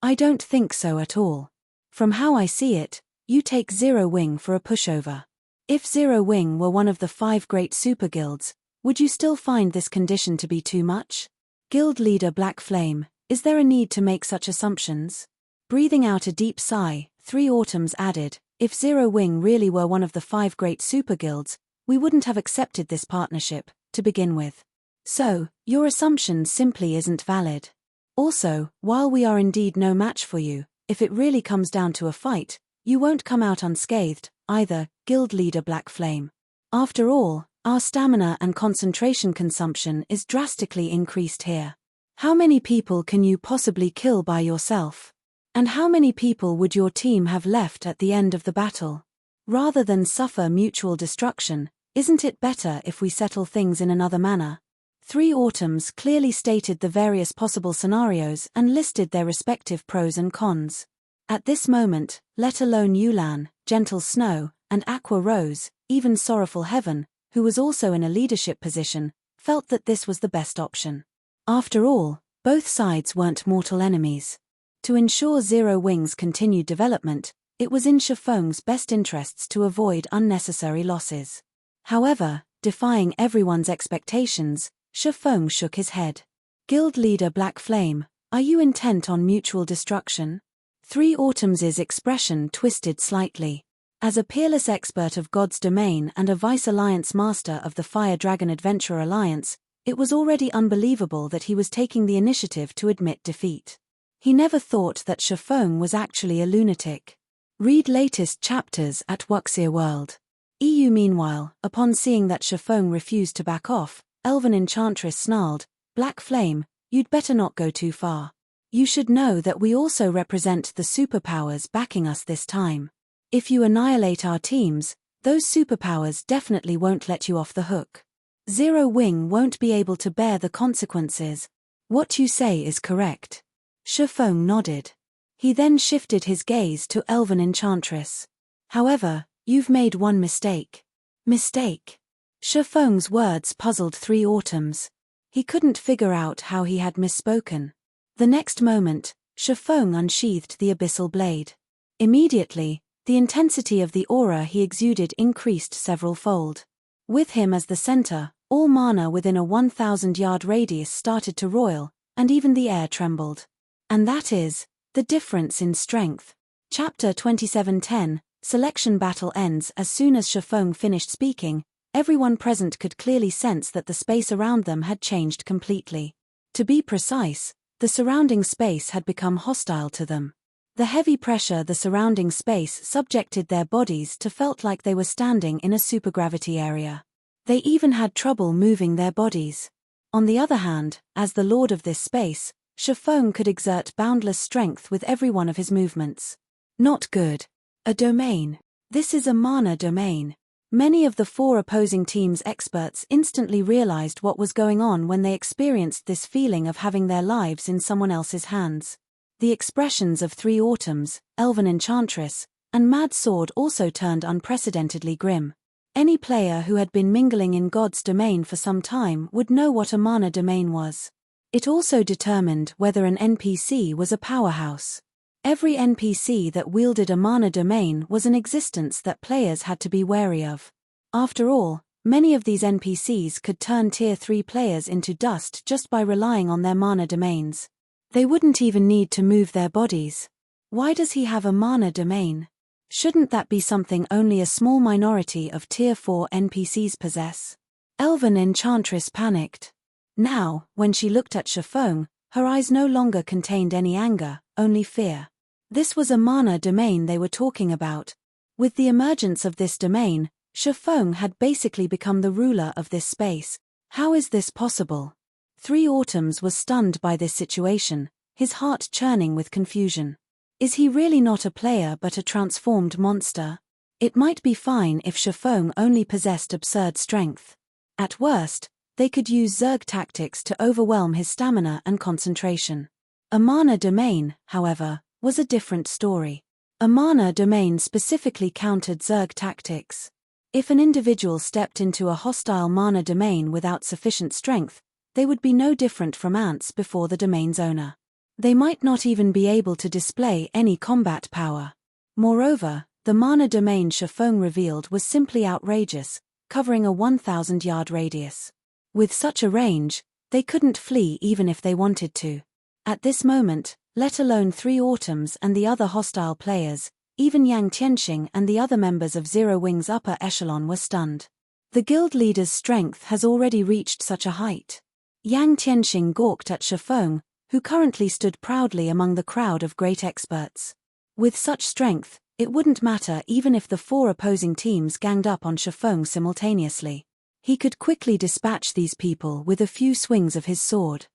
I don't think so at all. From how I see it, you take Zero Wing for a pushover. If Zero Wing were one of the 5 great super guilds, would you still find this condition to be too much? Guild leader Black Flame, is there a need to make such assumptions? Breathing out a deep sigh, Three Autumns added, if Zero Wing really were one of the 5 great super guilds, we wouldn't have accepted this partnership, to begin with. So, your assumption simply isn't valid. Also, while we are indeed no match for you, if it really comes down to a fight, you won't come out unscathed, either, Guild leader Black Flame. After all, our stamina and concentration consumption is drastically increased here. How many people can you possibly kill by yourself? And how many people would your team have left at the end of the battle? Rather than suffer mutual destruction, isn't it better if we settle things in another manner? Three Autumns clearly stated the various possible scenarios and listed their respective pros and cons. At this moment, let alone Yulan, Gentle Snow, and Aqua Rose, even Sorrowful Heaven, who was also in a leadership position, felt that this was the best option. After all, both sides weren't mortal enemies. To ensure Zero Wing's continued development, it was in Shifeng's best interests to avoid unnecessary losses. However, defying everyone's expectations, Shifeng shook his head. Guild leader Black Flame, are you intent on mutual destruction? Three Autumns' expression twisted slightly. As a peerless expert of God's domain and a Vice-Alliance master of the Fire Dragon Adventurer Alliance, it was already unbelievable that he was taking the initiative to admit defeat. He never thought that Shifeng was actually a lunatic. Read latest chapters at Wuxia World. EU Meanwhile, upon seeing that Shifeng refused to back off, Elven Enchantress snarled, Black Flame, you'd better not go too far. You should know that we also represent the superpowers backing us this time. If you annihilate our teams, those superpowers definitely won't let you off the hook. Zero Wing won't be able to bear the consequences. What you say is correct. Shifeng nodded. He then shifted his gaze to Elven Enchantress. However, you've made one mistake. Mistake? Shifeng's words puzzled Three Autumns. He couldn't figure out how he had misspoken. The next moment, Shifeng unsheathed the abyssal blade. Immediately, the intensity of the aura he exuded increased several-fold. With him as the center, all mana within a 1,000-yard radius started to roil, and even the air trembled. And that is the difference in strength. Chapter 2710, Selection Battle ends. As soon as Shifeng finished speaking, everyone present could clearly sense that the space around them had changed completely. To be precise, the surrounding space had become hostile to them. The heavy pressure the surrounding space subjected their bodies to felt like they were standing in a supergravity area. They even had trouble moving their bodies. On the other hand, as the lord of this space, Shifeng could exert boundless strength with every one of his movements. Not good. A domain. This is a mana domain. Many of the 4 opposing teams' experts instantly realized what was going on when they experienced this feeling of having their lives in someone else's hands. The expressions of Three Autumns, Elven Enchantress, and Mad Sword also turned unprecedentedly grim. Any player who had been mingling in God's domain for some time would know what a mana domain was. It also determined whether an NPC was a powerhouse. Every NPC that wielded a mana domain was an existence that players had to be wary of. After all, many of these NPCs could turn Tier 3 players into dust just by relying on their mana domains. They wouldn't even need to move their bodies. Why does he have a mana domain? Shouldn't that be something only a small minority of Tier 4 NPCs possess? Elven Enchantress panicked. Now, when she looked at Shifeng, her eyes no longer contained any anger, only fear. This was a mana domain they were talking about. With the emergence of this domain, Shifeng had basically become the ruler of this space. How is this possible? 3 Autumns was stunned by this situation, his heart churning with confusion. Is he really not a player but a transformed monster? It might be fine if Shifeng only possessed absurd strength. At worst, they could use Zerg tactics to overwhelm his stamina and concentration. A mana domain, however, was a different story. A mana domain specifically countered Zerg tactics. If an individual stepped into a hostile mana domain without sufficient strength, they would be no different from ants before the domain's owner. They might not even be able to display any combat power. Moreover, the mana domain Shifeng revealed was simply outrageous, covering a 1,000-yard radius. With such a range, they couldn't flee even if they wanted to. At this moment, let alone 3 Autumns and the other hostile players, even Yang Tianxing and the other members of Zero Wing's upper echelon were stunned. The guild leader's strength has already reached such a height. Yang Tianxing gawked at Shifeng, who currently stood proudly among the crowd of great experts. With such strength, it wouldn't matter even if the 4 opposing teams ganged up on Shifeng simultaneously. He could quickly dispatch these people with a few swings of his sword.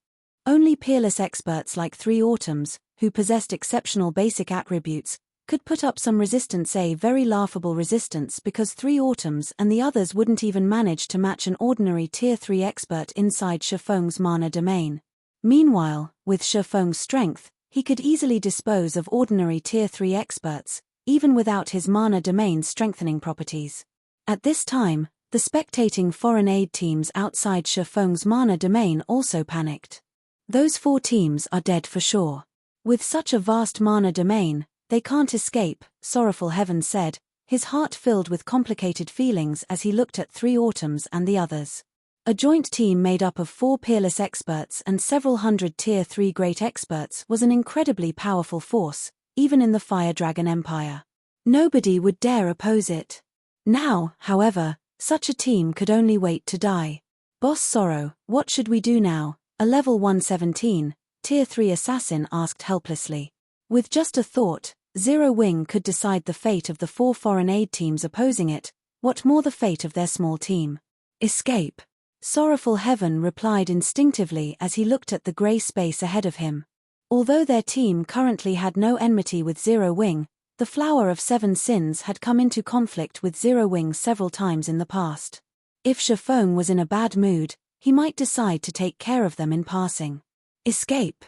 Only peerless experts like 3 Autumns, who possessed exceptional basic attributes, could put up some resistance, a very laughable resistance, because 3 Autumns and the others wouldn't even manage to match an ordinary Tier 3 expert inside Shifeng's mana domain. Meanwhile, with Shifeng's strength, he could easily dispose of ordinary Tier 3 experts, even without his mana domain's strengthening properties. At this time, the spectating foreign aid teams outside Shifeng's mana domain also panicked. Those 4 teams are dead for sure. With such a vast mana domain, they can't escape, Sorrowful Heaven said, his heart filled with complicated feelings as he looked at 3 Autumns and the others. A joint team made up of 4 peerless experts and several hundred Tier 3 great experts was an incredibly powerful force, even in the Fire Dragon Empire. Nobody would dare oppose it. Now, however, such a team could only wait to die. Boss Sorrow, what should we do now? A level 117, Tier 3 assassin asked helplessly. With just a thought, Zero Wing could decide the fate of the 4 foreign aid teams opposing it, what more the fate of their small team. Escape. Sorrowful Heaven replied instinctively as he looked at the grey space ahead of him. Although their team currently had no enmity with Zero Wing, the Flower of 7 Sins had come into conflict with Zero Wing several times in the past. If Shifeng was in a bad mood, he might decide to take care of them in passing. Escape.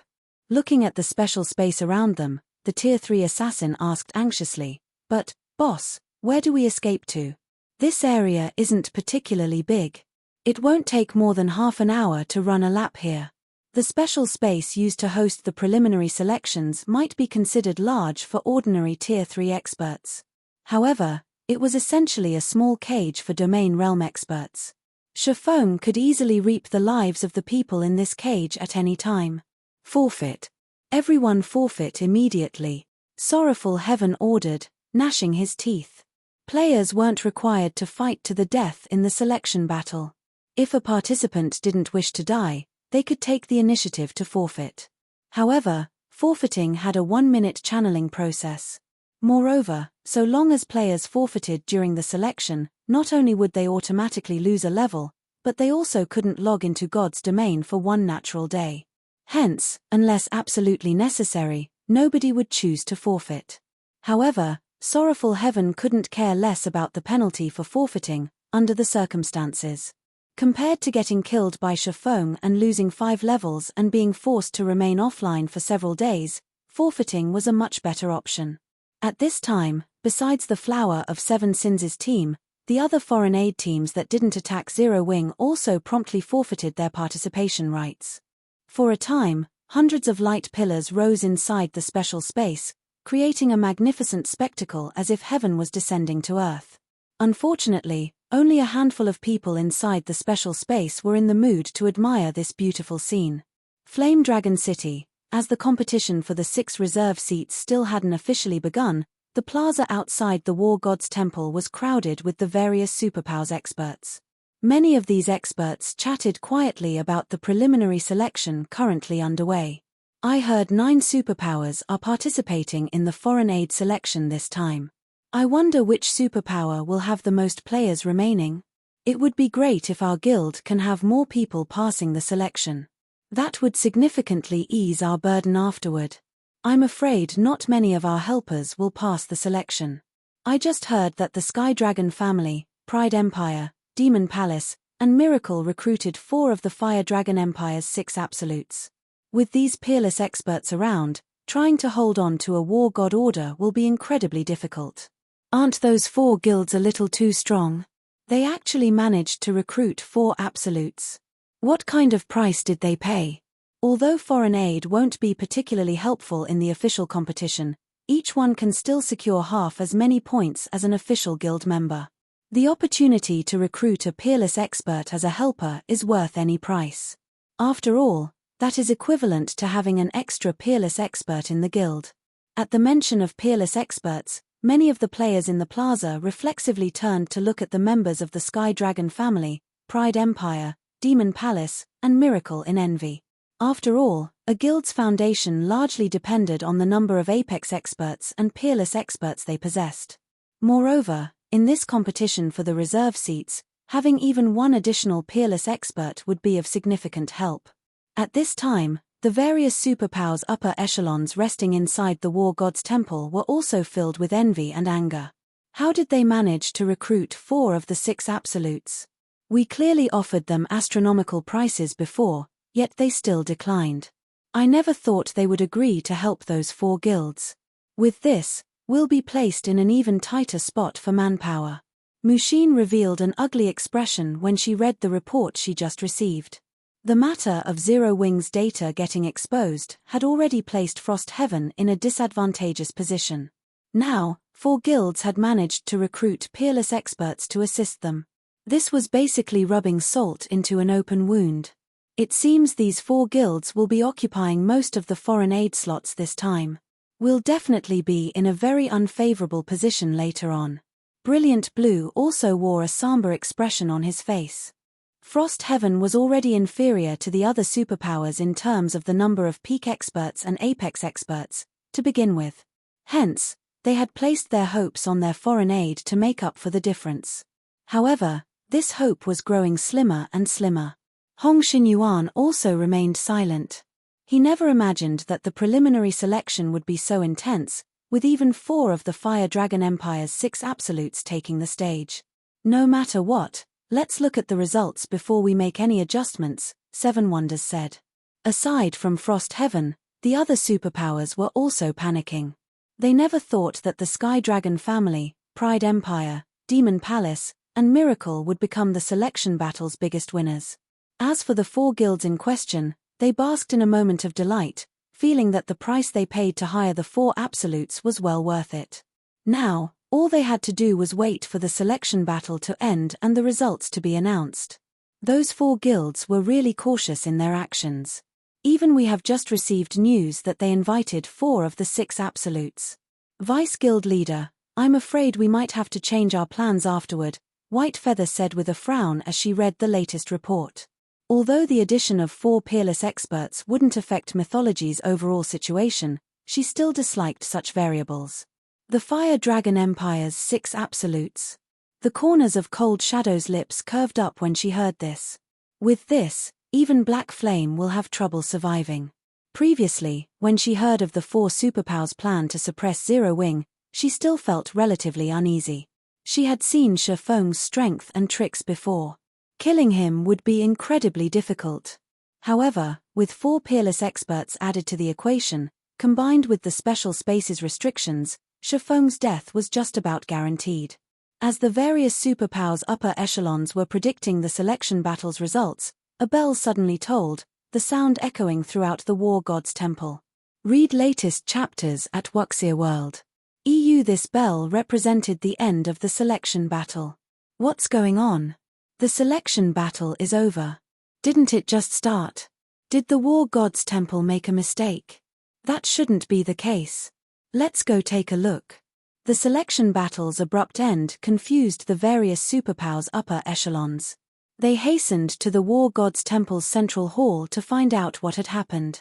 Looking at the special space around them, the Tier 3 assassin asked anxiously, "But, boss, where do we escape to? This area isn't particularly big. It won't take more than half an hour to run a lap here." The special space used to host the preliminary selections might be considered large for ordinary Tier 3 experts. However, it was essentially a small cage for domain realm experts. Shifeng could easily reap the lives of the people in this cage at any time. Forfeit. Everyone forfeit immediately, Sorrowful Heaven ordered, gnashing his teeth. Players weren't required to fight to the death in the selection battle. If a participant didn't wish to die, they could take the initiative to forfeit. However, forfeiting had a 1-minute channeling process. Moreover, so long as players forfeited during the selection, not only would they automatically lose a level, but they also couldn't log into God's domain for 1 natural day. Hence, unless absolutely necessary, nobody would choose to forfeit. However, Sorrowful Heaven couldn't care less about the penalty for forfeiting, under the circumstances. Compared to getting killed by Shifeng and losing 5 levels and being forced to remain offline for several days, forfeiting was a much better option. At this time, besides the Flower of 7 Sins' team, the other foreign aid teams that didn't attack Zero Wing also promptly forfeited their participation rights. For a time, hundreds of light pillars rose inside the special space, creating a magnificent spectacle as if heaven was descending to earth. Unfortunately, only a handful of people inside the special space were in the mood to admire this beautiful scene. Flame Dragon City. As the competition for the 6 reserve seats still hadn't officially begun, the plaza outside the War God's Temple was crowded with the various superpowers experts. Many of these experts chatted quietly about the preliminary selection currently underway. I heard 9 superpowers are participating in the foreign aid selection this time. I wonder which superpower will have the most players remaining. It would be great if our guild can have more people passing the selection. That would significantly ease our burden afterward. I'm afraid not many of our helpers will pass the selection. I just heard that the Sky Dragon family, Pride Empire, Demon Palace, and Miracle recruited 4 of the Fire Dragon Empire's 6 absolutes. With these peerless experts around, trying to hold on to a war god order will be incredibly difficult. Aren't those 4 guilds a little too strong? They actually managed to recruit 4 absolutes. What kind of price did they pay? Although foreign aid won't be particularly helpful in the official competition, each one can still secure half as many points as an official guild member. The opportunity to recruit a peerless expert as a helper is worth any price. After all, that is equivalent to having an extra peerless expert in the guild. At the mention of peerless experts, many of the players in the plaza reflexively turned to look at the members of the Sky Dragon family, Pride Empire, Demon Palace, and Miracle in envy. After all, a guild's foundation largely depended on the number of apex experts and peerless experts they possessed. Moreover, in this competition for the reserve seats, having even one additional peerless expert would be of significant help. At this time, the various superpowers upper echelons resting inside the War God's Temple were also filled with envy and anger. How did they manage to recruit 4 of the 6 absolutes? We clearly offered them astronomical prices before, yet they still declined. I never thought they would agree to help those 4 guilds. With this, we'll be placed in an even tighter spot for manpower. Mushin revealed an ugly expression when she read the report she just received. The matter of Zero Wing's data getting exposed had already placed Frost Heaven in a disadvantageous position. Now, 4 guilds had managed to recruit peerless experts to assist them. This was basically rubbing salt into an open wound. It seems these 4 guilds will be occupying most of the foreign aid slots this time. We'll definitely be in a very unfavorable position later on. Brilliant Blue also wore a somber expression on his face. Frost Heaven was already inferior to the other superpowers in terms of the number of peak experts and apex experts, to begin with. Hence, they had placed their hopes on their foreign aid to make up for the difference. However, this hope was growing slimmer and slimmer. Hong Xinyuan also remained silent. He never imagined that the preliminary selection would be so intense, with even 4 of the Fire Dragon Empire's 6 absolutes taking the stage. No matter what, let's look at the results before we make any adjustments, Seven Wonders said. Aside from Frost Heaven, the other superpowers were also panicking. They never thought that the Sky Dragon family, Pride Empire, Demon Palace, and Miracle would become the selection battle's biggest winners. As for the 4 guilds in question, they basked in a moment of delight, feeling that the price they paid to hire the 4 absolutes was well worth it. Now, all they had to do was wait for the selection battle to end and the results to be announced. Those 4 guilds were really cautious in their actions. Even we have just received news that they invited 4 of the 6 absolutes. Vice Guild Leader, I'm afraid we might have to change our plans afterward, White Feather said with a frown as she read the latest report. Although the addition of 4 peerless experts wouldn't affect Mythology's overall situation, she still disliked such variables. The Fire Dragon Empire's 6 absolutes. The corners of Cold Shadow's lips curved up when she heard this. With this, even Black Flame will have trouble surviving. Previously, when she heard of the 4 superpowers' plan to suppress Zero Wing, she still felt relatively uneasy. She had seen Shifeng's strength and tricks before. Killing him would be incredibly difficult. However, with 4 peerless experts added to the equation, combined with the special spaces restrictions, Shifeng's death was just about guaranteed. As the various superpowers upper echelons were predicting the selection battle's results, a bell suddenly tolled, the sound echoing throughout the War God's Temple. Read latest chapters at Wuxia World. EU. This bell represented the end of the selection battle. What's going on? The selection battle is over. Didn't it just start? Did the War God's Temple make a mistake? That shouldn't be the case. Let's go take a look. The selection battle's abrupt end confused the various superpowers' upper echelons. They hastened to the War God's Temple's central hall to find out what had happened.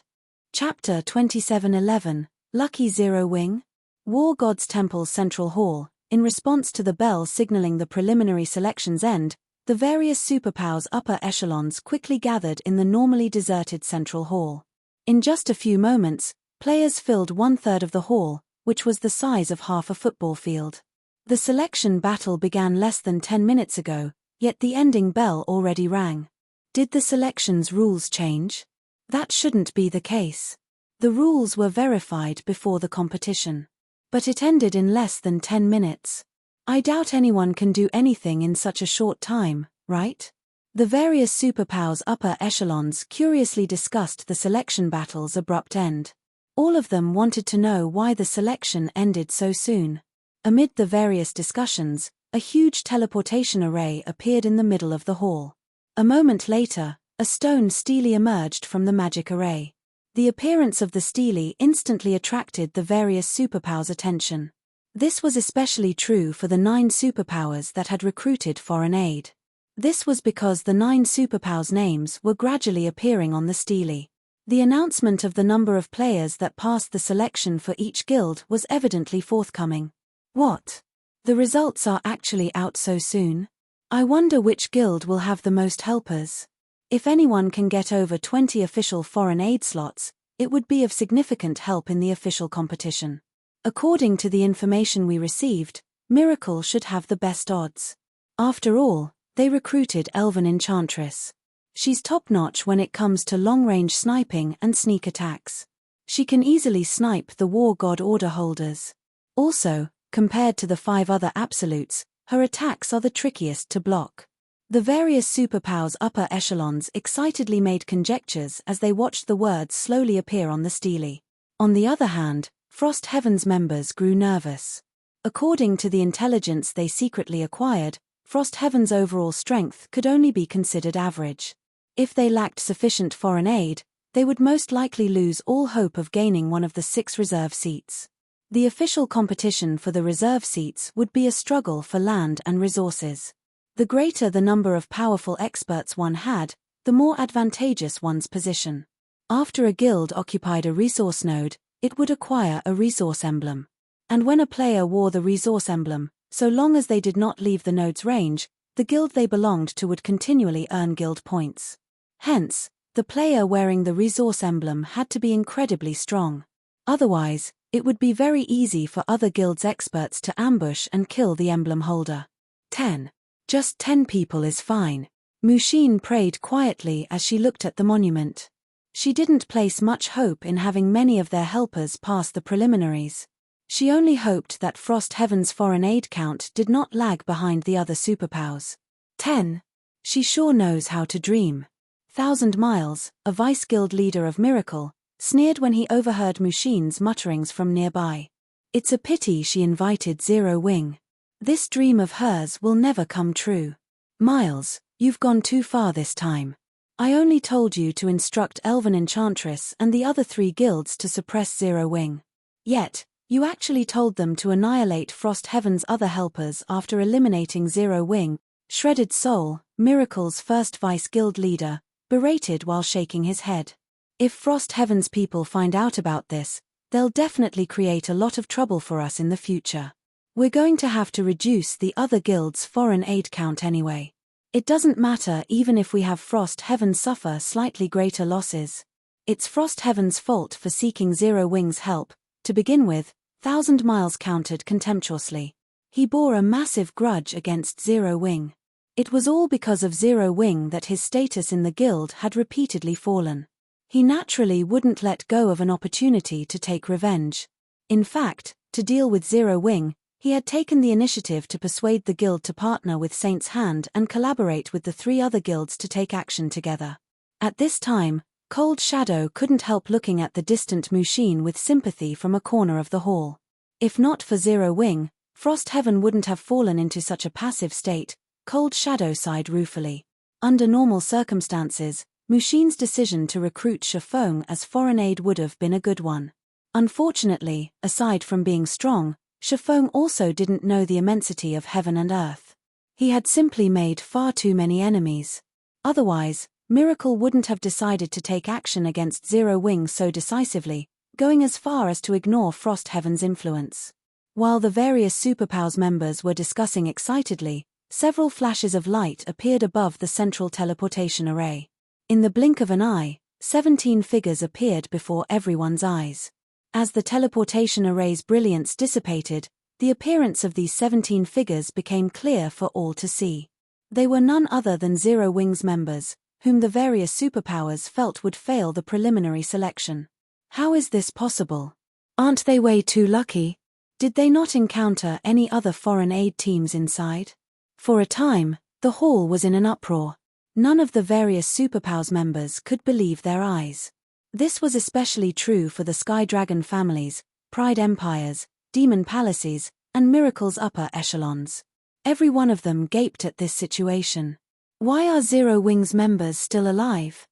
Chapter 2711, Lucky Zero Wing? War God's Temple's central hall. In response to the bell signaling the preliminary selection's end, the various superpowers' upper echelons quickly gathered in the normally deserted central hall. In just a few moments, players filled 1/3 of the hall, which was the size of half a football field. The selection battle began less than 10 minutes ago, yet the ending bell already rang. Did the selection's rules change? That shouldn't be the case. The rules were verified before the competition. But it ended in less than 10 minutes. I doubt anyone can do anything in such a short time, right? The various superpowers' upper echelons curiously discussed the selection battle's abrupt end. All of them wanted to know why the selection ended so soon. Amid the various discussions, a huge teleportation array appeared in the middle of the hall. A moment later, a stone stele emerged from the magic array. The appearance of the stele instantly attracted the various superpowers' attention. This was especially true for the 9 superpowers that had recruited foreign aid. This was because the 9 superpowers' names were gradually appearing on the stele. The announcement of the number of players that passed the selection for each guild was evidently forthcoming. What? The results are actually out so soon? I wonder which guild will have the most helpers. If anyone can get over 20 official foreign aid slots, it would be of significant help in the official competition. According to the information we received, Miracle should have the best odds. After all, they recruited Elven Enchantress. She's top-notch when it comes to long-range sniping and sneak attacks. She can easily snipe the War God Order holders. Also, compared to the 5 other absolutes, her attacks are the trickiest to block. The various superpowers' upper echelons excitedly made conjectures as they watched the words slowly appear on the stele. On the other hand, Frost Heaven's members grew nervous. According to the intelligence they secretly acquired, Frost Heaven's overall strength could only be considered average. If they lacked sufficient foreign aid, they would most likely lose all hope of gaining one of the 6 reserve seats. The official competition for the reserve seats would be a struggle for land and resources. The greater the number of powerful experts one had, the more advantageous one's position. After a guild occupied a resource node, it would acquire a resource emblem. And when a player wore the resource emblem, so long as they did not leave the node's range, the guild they belonged to would continually earn guild points. Hence, the player wearing the resource emblem had to be incredibly strong. Otherwise, it would be very easy for other guilds' experts to ambush and kill the emblem holder. 10. Just 10 people is fine. Mushin prayed quietly as she looked at the monument. She didn't place much hope in having many of their helpers pass the preliminaries. She only hoped that Frost Heaven's foreign aid count did not lag behind the other superpowers. 10. She sure knows how to dream. 1,000 Miles, a vice-guild leader of Miracle, sneered when he overheard Mushin's mutterings from nearby. It's a pity she invited Zero Wing. This dream of hers will never come true. Miles, you've gone too far this time. I only told you to instruct Elven Enchantress and the other 3 guilds to suppress Zero Wing. Yet, you actually told them to annihilate Frost Heaven's other helpers after eliminating Zero Wing. Shredded Soul, Miracle's first vice-guild leader, berated while shaking his head. If Frost Heaven's people find out about this, they'll definitely create a lot of trouble for us in the future. We're going to have to reduce the other guilds' foreign aid count anyway. It doesn't matter even if we have Frost Heaven suffer slightly greater losses. It's Frost Heaven's fault for seeking Zero Wing's help. To begin with, 1,000 Miles countered contemptuously. He bore a massive grudge against Zero Wing. It was all because of Zero Wing that his status in the guild had repeatedly fallen. He naturally wouldn't let go of an opportunity to take revenge. In fact, to deal with Zero Wing, he had taken the initiative to persuade the guild to partner with Saint's Hand and collaborate with the 3 other guilds to take action together. At this time, Cold Shadow couldn't help looking at the distant machine with sympathy from a corner of the hall. If not for Zero Wing, Frost Heaven wouldn't have fallen into such a passive state, Cold Shadow sighed ruefully. Under normal circumstances, Mushin's decision to recruit Shifeng as foreign aid would have been a good one. Unfortunately, aside from being strong, Shifeng also didn't know the immensity of heaven and earth. He had simply made far too many enemies. Otherwise, Miracle wouldn't have decided to take action against Zero Wing so decisively, going as far as to ignore Frost Heaven's influence. While the various Superpowers members were discussing excitedly, several flashes of light appeared above the central teleportation array. In the blink of an eye, 17 figures appeared before everyone's eyes. As the teleportation array's brilliance dissipated, the appearance of these 17 figures became clear for all to see. They were none other than Zero Wing's members, whom the various Superpowers felt would fail the preliminary selection. How is this possible? Aren't they way too lucky? Did they not encounter any other foreign aid teams inside? For a time, the hall was in an uproar. None of the various Superpowers members could believe their eyes. This was especially true for the Sky Dragon families, Pride Empires, Demon Palaces, and Miracle's upper echelons. Every one of them gaped at this situation. Why are Zero Wing's members still alive?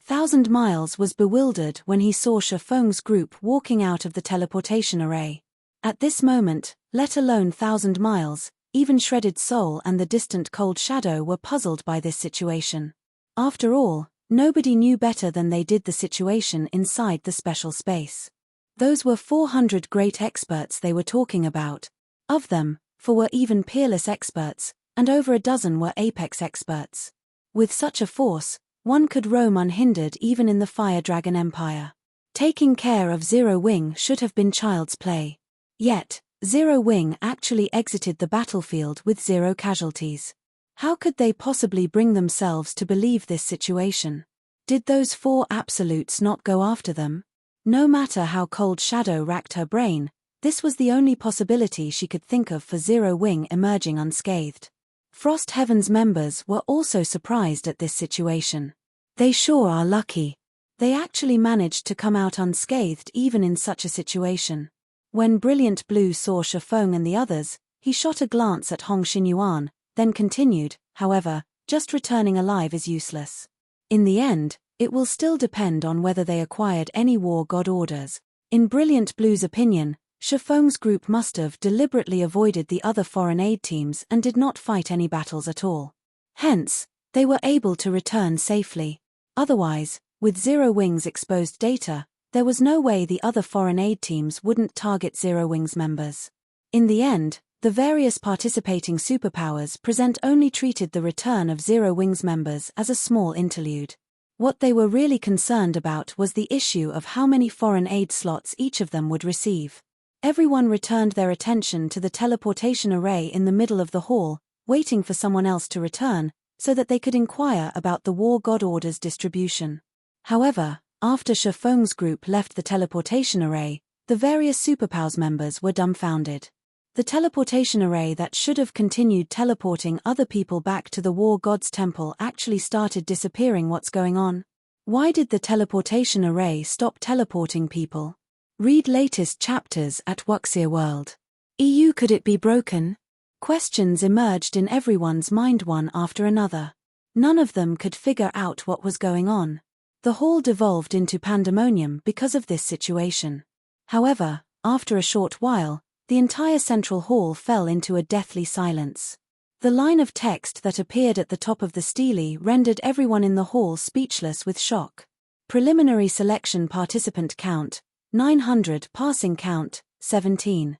Thousand Miles was bewildered when he saw Shifeng's group walking out of the teleportation array. At this moment, let alone Thousand Miles, even Shredded Soul and the distant Cold Shadow were puzzled by this situation. After all, nobody knew better than they did the situation inside the special space. Those were 400 great experts they were talking about. Of them, 4 were even peerless experts, and over a dozen were apex experts. With such a force, one could roam unhindered even in the Fire Dragon Empire. Taking care of Zero Wing should have been child's play. Yet, Zero Wing actually exited the battlefield with 0 casualties. How could they possibly bring themselves to believe this situation? Did those 4 absolutes not go after them? No matter how Cold Shadow racked her brain, this was the only possibility she could think of for Zero Wing emerging unscathed. Frost Heaven's members were also surprised at this situation. They sure are lucky. They actually managed to come out unscathed even in such a situation. When Brilliant Blue saw Shifeng and the others, he shot a glance at Hong Xinyuan, then continued, however, just returning alive is useless. In the end, it will still depend on whether they acquired any war god orders. In Brilliant Blue's opinion, Shifeng's group must have deliberately avoided the other foreign aid teams and did not fight any battles at all. Hence, they were able to return safely. Otherwise, with Zero Wing's exposed data, there was no way the other foreign aid teams wouldn't target Zero Wing's members. In the end, the various participating superpowers present only treated the return of Zero Wing's members as a small interlude. What they were really concerned about was the issue of how many foreign aid slots each of them would receive. Everyone returned their attention to the teleportation array in the middle of the hall, waiting for someone else to return, so that they could inquire about the War God Order's distribution. However, after Shifeng's group left the teleportation array, the various Superpowers members were dumbfounded. The teleportation array that should have continued teleporting other people back to the War God's temple actually started disappearing. What's going on? Why did the teleportation array stop teleporting people? Read latest chapters at Wuxia World. EU. Could it be broken? Questions emerged in everyone's mind one after another. None of them could figure out what was going on. The hall devolved into pandemonium because of this situation. However, after a short while, the entire central hall fell into a deathly silence. The line of text that appeared at the top of the stele rendered everyone in the hall speechless with shock. Preliminary selection participant count, 900. Passing count, 17.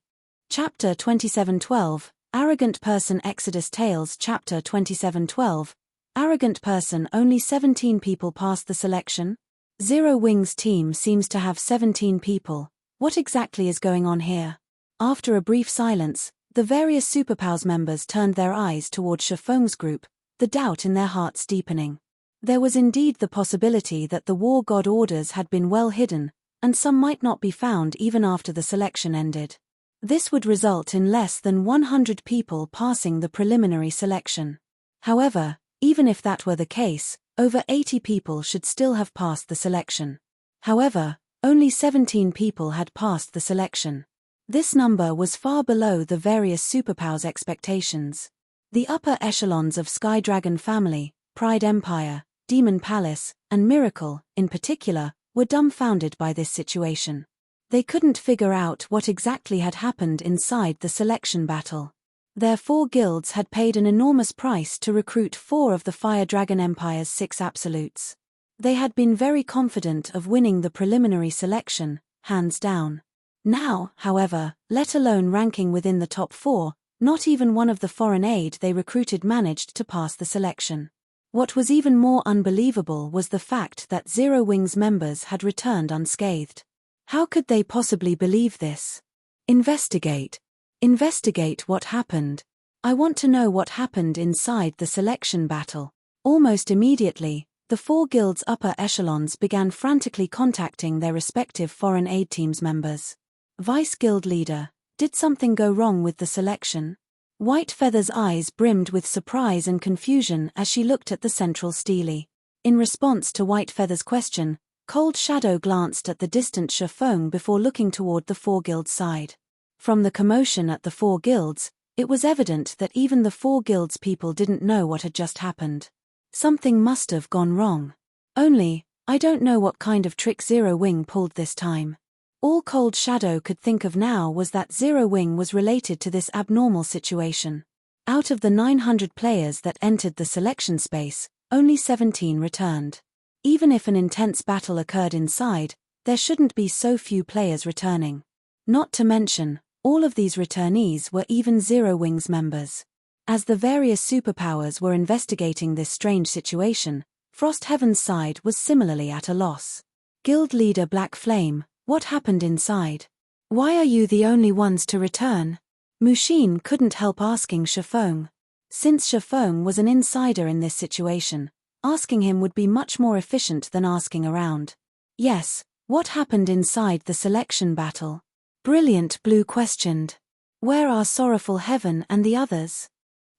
Chapter 2712, Arrogant Person. Exodus Tales. Chapter 2712, Arrogant Person. Only 17 people passed the selection? Zero Wing's team seems to have 17 people. What exactly is going on here? After a brief silence, the various Superpowers members turned their eyes toward Shifeng's group, the doubt in their hearts deepening. There was indeed the possibility that the War God orders had been well hidden, and some might not be found even after the selection ended. This would result in less than 100 people passing the preliminary selection. However, even if that were the case, Over 80 people should still have passed the selection. However, only 17 people had passed the selection. This number was far below the various superpowers' expectations. The upper echelons of Sky Dragon Family, Pride Empire, Demon Palace, and Miracle, in particular, were dumbfounded by this situation. They couldn't figure out what exactly had happened inside the selection battle. Their 4 guilds had paid an enormous price to recruit 4 of the Fire Dragon Empire's 6 absolutes. They had been very confident of winning the preliminary selection, hands down. Now, however, let alone ranking within the top 4, not even one of the foreign aid they recruited managed to pass the selection. What was even more unbelievable was the fact that Zero Wing's members had returned unscathed. How could they possibly believe this? Investigate. Investigate what happened. I want to know what happened inside the selection battle. Almost immediately, the 4 guilds' upper echelons began frantically contacting their respective foreign aid teams' members. Vice Guild Leader, did something go wrong with the selection? White Feather's eyes brimmed with surprise and confusion as she looked at the central stele. In response to White Feather's question, Cold Shadow glanced at the distant Shifeng before looking toward the 4 guilds' side. From the commotion at the 4 guilds, it was evident that even the 4 guilds' people didn't know what had just happened. Something must have gone wrong. Only, I don't know what kind of trick Zero Wing pulled this time. All Cold Shadow could think of now was that Zero Wing was related to this abnormal situation. Out of the 900 players that entered the selection space, only 17 returned. Even if an intense battle occurred inside, there shouldn't be so few players returning. Not to mention, all of these returnees were even Zero Wing's members. As the various superpowers were investigating this strange situation, Frost Heaven's side was similarly at a loss. Guild Leader Black Flame, what happened inside? Why are you the only ones to return? Mushin couldn't help asking Shifeng. Since Shifeng was an insider in this situation, asking him would be much more efficient than asking around. Yes, what happened inside the selection battle? Brilliant Blue questioned. Where are Sorrowful Heaven and the others?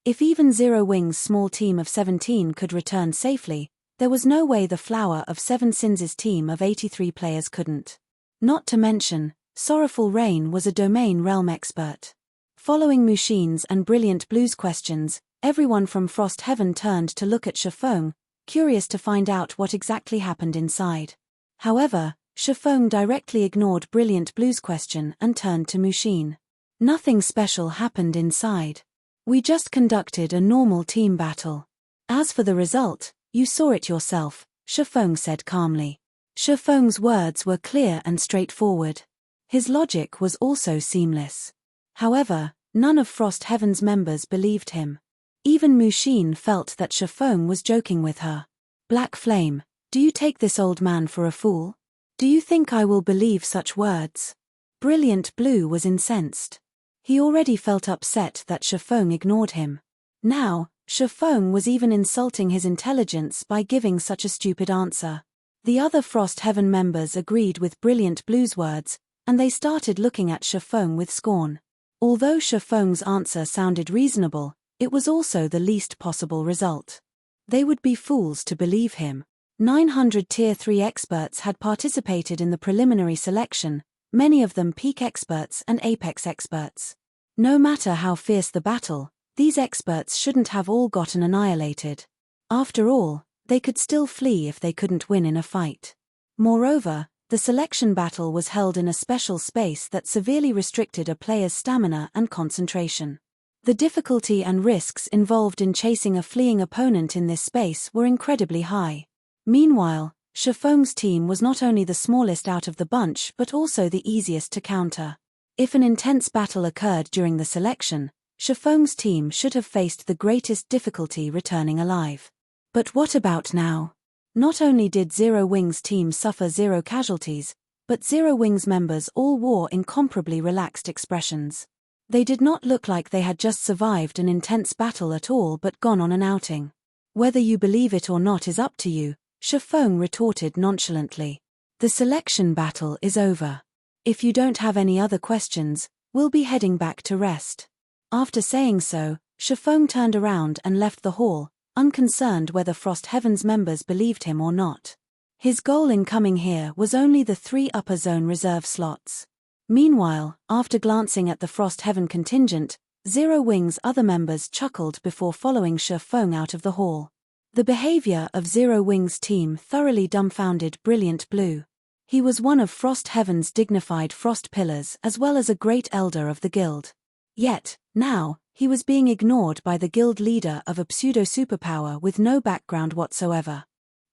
If even Zero Wing's small team of 17 could return safely, there was no way the Flower of 7 Sins' team of 83 players couldn't. Not to mention, Sorrowful Rain was a domain realm expert. Following Mushin's and Brilliant Blue's questions, everyone from Frost Heaven turned to look at Shifeng, curious to find out what exactly happened inside. However, Shifeng directly ignored Brilliant Blue's question and turned to Mushin. Nothing special happened inside. We just conducted a normal team battle. As for the result, you saw it yourself, Shifeng said calmly. Shifeng's words were clear and straightforward. His logic was also seamless. However, none of Frost Heaven's members believed him. Even Mushin felt that Shifeng was joking with her. Black Flame, do you take this old man for a fool? Do you think I will believe such words? Brilliant Blue was incensed. He already felt upset that Shifeng ignored him. Now, Shifeng was even insulting his intelligence by giving such a stupid answer. The other Frost Heaven members agreed with Brilliant Blue's words, and they started looking at Shifeng with scorn. Although Shifeng's answer sounded reasonable, it was also the least possible result. They would be fools to believe him. 900 Tier 3 experts had participated in the preliminary selection, many of them peak experts and apex experts. No matter how fierce the battle, these experts shouldn't have all gotten annihilated. After all, they could still flee if they couldn't win in a fight. Moreover, the selection battle was held in a special space that severely restricted a player's stamina and concentration. The difficulty and risks involved in chasing a fleeing opponent in this space were incredibly high. Meanwhile, Shifeng's team was not only the smallest out of the bunch but also the easiest to counter. If an intense battle occurred during the selection, Shifeng's team should have faced the greatest difficulty returning alive. But what about now? Not only did Zero Wing's team suffer 0 casualties, but Zero Wing's members all wore incomparably relaxed expressions. They did not look like they had just survived an intense battle at all but gone on an outing. Whether you believe it or not is up to you, Shifeng retorted nonchalantly. The selection battle is over. If you don't have any other questions, we'll be heading back to rest. After saying so, Shifeng turned around and left the hall, unconcerned whether Frost Heaven's members believed him or not. His goal in coming here was only the 3 upper zone reserve slots. Meanwhile, after glancing at the Frost Heaven contingent, Zero Wing's other members chuckled before following Surpasses out of the hall. The behavior of Zero Wing's team thoroughly dumbfounded Brilliant Blue. He was one of Frost Heaven's dignified Frost Pillars as well as a great elder of the guild. Yet, now, he was being ignored by the guild leader of a pseudo-superpower with no background whatsoever.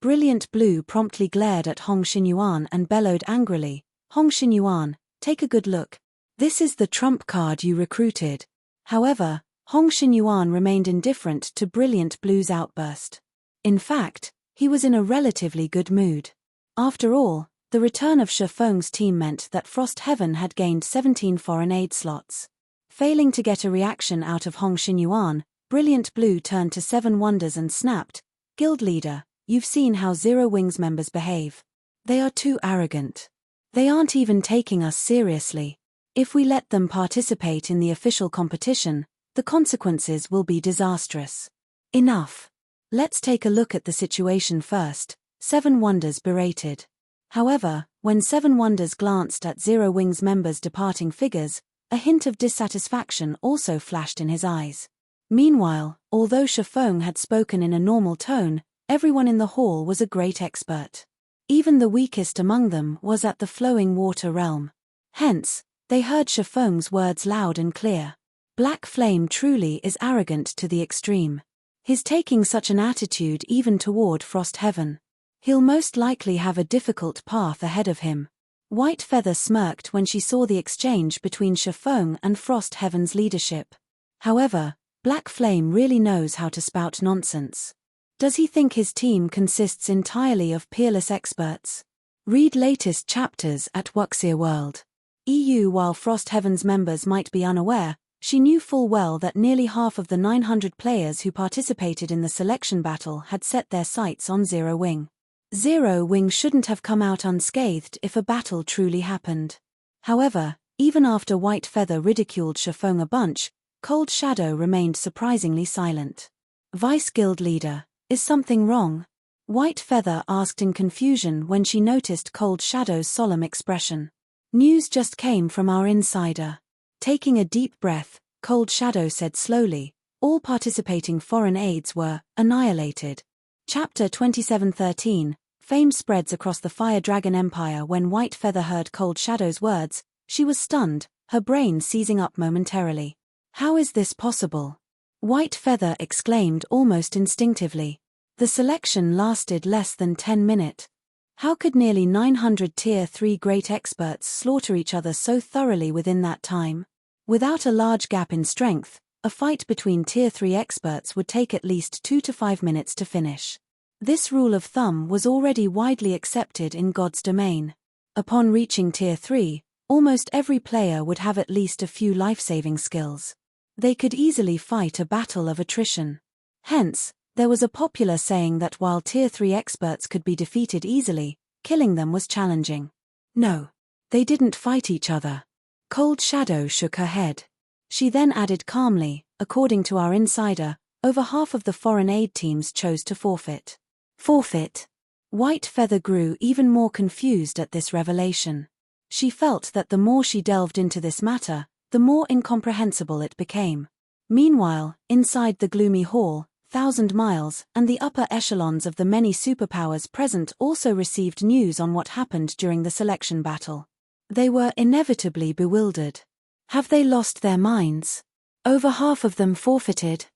Brilliant Blue promptly glared at Hong Xinyuan and bellowed angrily, "Hong Xinyuan, take a good look. This is the trump card you recruited." However, Hong Xinyuan remained indifferent to Brilliant Blue's outburst. In fact, he was in a relatively good mood. After all, the return of Surpasses' team meant that Frost Heaven had gained 17 foreign aid slots. Failing to get a reaction out of Hong Xinyuan, Brilliant Blue turned to Seven Wonders and snapped, "Guild leader, you've seen how Zero Wing's members behave. They are too arrogant. They aren't even taking us seriously. If we let them participate in the official competition, the consequences will be disastrous." "Enough. Let's take a look at the situation first," Seven Wonders berated. However, when Seven Wonders glanced at Zero Wing's members' departing figures, a hint of dissatisfaction also flashed in his eyes. Meanwhile, although Surpasses had spoken in a normal tone, everyone in the hall was a great expert. Even the weakest among them was at the flowing water realm. Hence, they heard Surpasses' words loud and clear. Black Flame truly is arrogant to the extreme. He's taking such an attitude even toward Frost Heaven. He'll most likely have a difficult path ahead of him. White Feather smirked when she saw the exchange between Surpasses and Frost Heaven's leadership. However, Black Flame really knows how to spout nonsense. Does he think his team consists entirely of peerless experts? Read latest chapters at Wuxia World. While Frost Heaven's members might be unaware, she knew full well that nearly half of the 900 players who participated in the selection battle had set their sights on Zero Wing. Zero Wing shouldn't have come out unscathed if a battle truly happened. However, even after White Feather ridiculed Surpasses a bunch, Cold Shadow remained surprisingly silent. "Vice Guild Leader, is something wrong?" White Feather asked in confusion when she noticed Cold Shadow's solemn expression. "News just came from our insider." Taking a deep breath, Cold Shadow said slowly, "All participating foreign aides were annihilated." Chapter 2713. Fame spreads across the Fire Dragon Empire. When White Feather heard Cold Shadow's words, she was stunned, her brain seizing up momentarily. "How is this possible?" White Feather exclaimed almost instinctively. The selection lasted less than 10 minutes. How could nearly 900 Tier 3 great experts slaughter each other so thoroughly within that time? Without a large gap in strength, a fight between Tier 3 experts would take at least 2 to 5 minutes to finish. This rule of thumb was already widely accepted in God's domain. Upon reaching Tier 3, almost every player would have at least a few life-saving skills. They could easily fight a battle of attrition. Hence, there was a popular saying that while Tier 3 experts could be defeated easily, killing them was challenging. No, they didn't fight each other. Cold Shadow shook her head. She then added calmly, "According to our insider, over half of the foreign aid teams chose to forfeit." Forfeit? White Feather grew even more confused at this revelation. She felt that the more she delved into this matter, the more incomprehensible it became. Meanwhile, inside the gloomy hall, 1,000 Miles and the upper echelons of the many superpowers present also received news on what happened during the selection battle. They were inevitably bewildered. Have they lost their minds? Over half of them forfeited?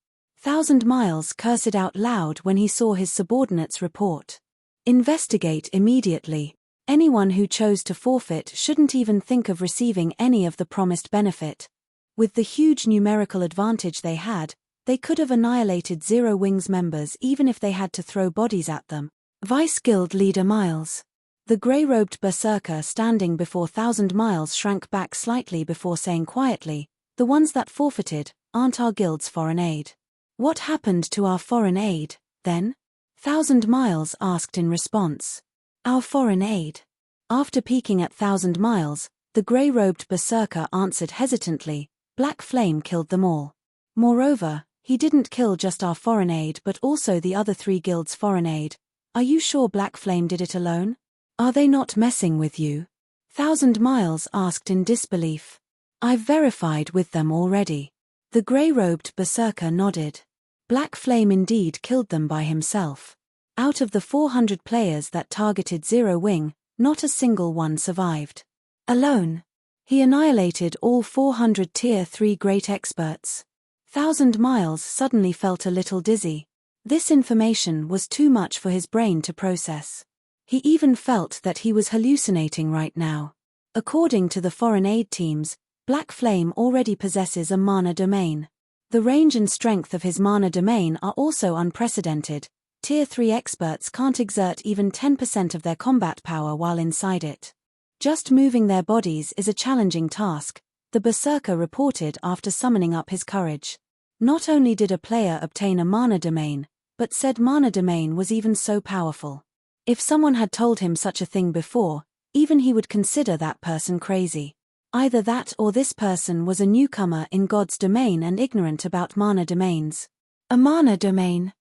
1,000 Miles cursed out loud when he saw his subordinates report. Investigate immediately. Anyone who chose to forfeit shouldn't even think of receiving any of the promised benefit. With the huge numerical advantage they had, they could have annihilated Zero Wing's members even if they had to throw bodies at them. Vice Guild Leader Miles. The grey-robed berserker standing before 1,000 Miles shrank back slightly before saying quietly, "The ones that forfeited aren't our guild's foreign aid." "What happened to our foreign aid, then?" 1,000 Miles asked in response. "Our foreign aid." After peeking at 1,000 Miles, the grey-robed berserker answered hesitantly, "Black Flame killed them all. Moreover, He didn't kill just our foreign aid but also the other 3 guilds' foreign aid. Are you sure Black Flame did it alone? Are they not messing with you? 1,000 Miles asked in disbelief. I've verified with them already. The grey-robed berserker nodded. Black Flame indeed killed them by himself. Out of the 400 players that targeted Zero Wing, not a single one survived. Alone. He annihilated all 400 Tier 3 great experts. 1,000 Miles suddenly felt a little dizzy. This information was too much for his brain to process. He even felt that he was hallucinating right now. According to the foreign aid teams, Black Flame already possesses a mana domain. The range and strength of his mana domain are also unprecedented. Tier 3 experts can't exert even 10% of their combat power while inside it. Just moving their bodies is a challenging task, the berserker reported after summoning up his courage. Not only did a player obtain a mana domain, but said mana domain was even so powerful. If someone had told him such a thing before, even he would consider that person crazy. Either that or this person was a newcomer in God's domain and ignorant about mana domains. A mana domain?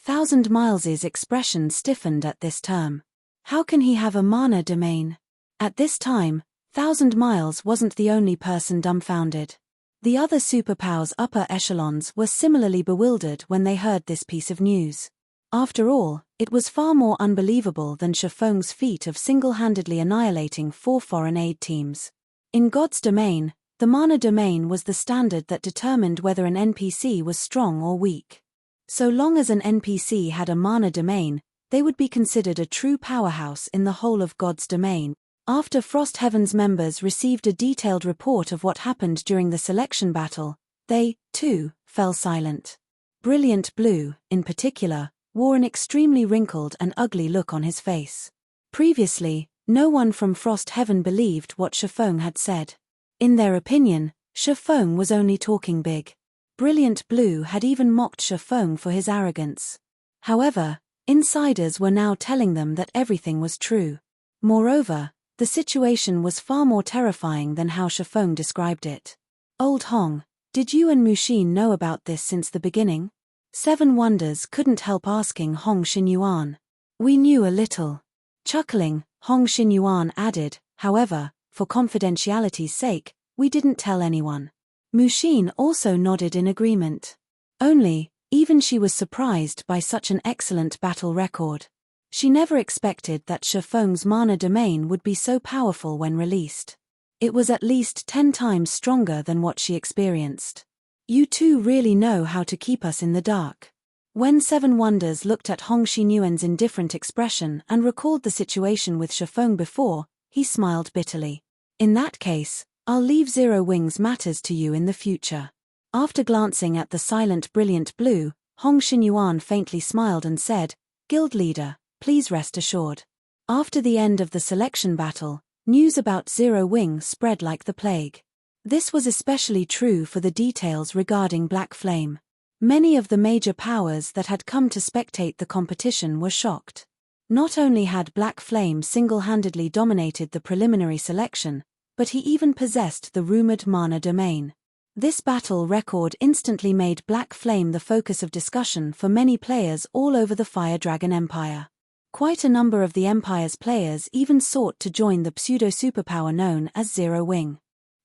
1,000 Miles's expression stiffened at this term. How can he have a mana domain? At this time, 1,000 Miles wasn't the only person dumbfounded. The other superpowers upper echelons were similarly bewildered when they heard this piece of news. After all, it was far more unbelievable than Shifeng's feat of single-handedly annihilating 4 foreign aid teams. In God's domain, the mana domain was the standard that determined whether an NPC was strong or weak. So long as an NPC had a mana domain, they would be considered a true powerhouse in the whole of God's domain. After Frost Heaven's members received a detailed report of what happened during the selection battle, they, too, fell silent. Brilliant Blue, in particular, wore an extremely wrinkled and ugly look on his face. Previously, no one from Frost Heaven believed what Shifeng had said. In their opinion, Shifeng was only talking big. Brilliant Blue had even mocked Shifeng for his arrogance. However, insiders were now telling them that everything was true. Moreover, the situation was far more terrifying than how Shifeng described it. Old Hong, did you and Mushin know about this since the beginning? 7 Wonders couldn't help asking Hong Xinyuan. We knew a little. Chuckling, Hong Xinyuan added, however, for confidentiality's sake, we didn't tell anyone. Mushin also nodded in agreement. Only, even she was surprised by such an excellent battle record. She never expected that Shifeng's mana domain would be so powerful when released. It was at least 10 times stronger than what she experienced. You two really know how to keep us in the dark. When 7 Wonders looked at Hong Xinyuan's indifferent expression and recalled the situation with Shifeng before, he smiled bitterly. In that case, I'll leave Zero Wing's matters to you in the future. After glancing at the silent Brilliant Blue, Hong Xinyuan faintly smiled and said, Guild leader, please rest assured. After the end of the selection battle, news about Zero Wing spread like the plague. This was especially true for the details regarding Black Flame. Many of the major powers that had come to spectate the competition were shocked. Not only had Black Flame single-handedly dominated the preliminary selection, but he even possessed the rumored mana domain. This battle record instantly made Black Flame the focus of discussion for many players all over the Fire Dragon Empire. Quite a number of the Empire's players even sought to join the pseudo-superpower known as Zero Wing.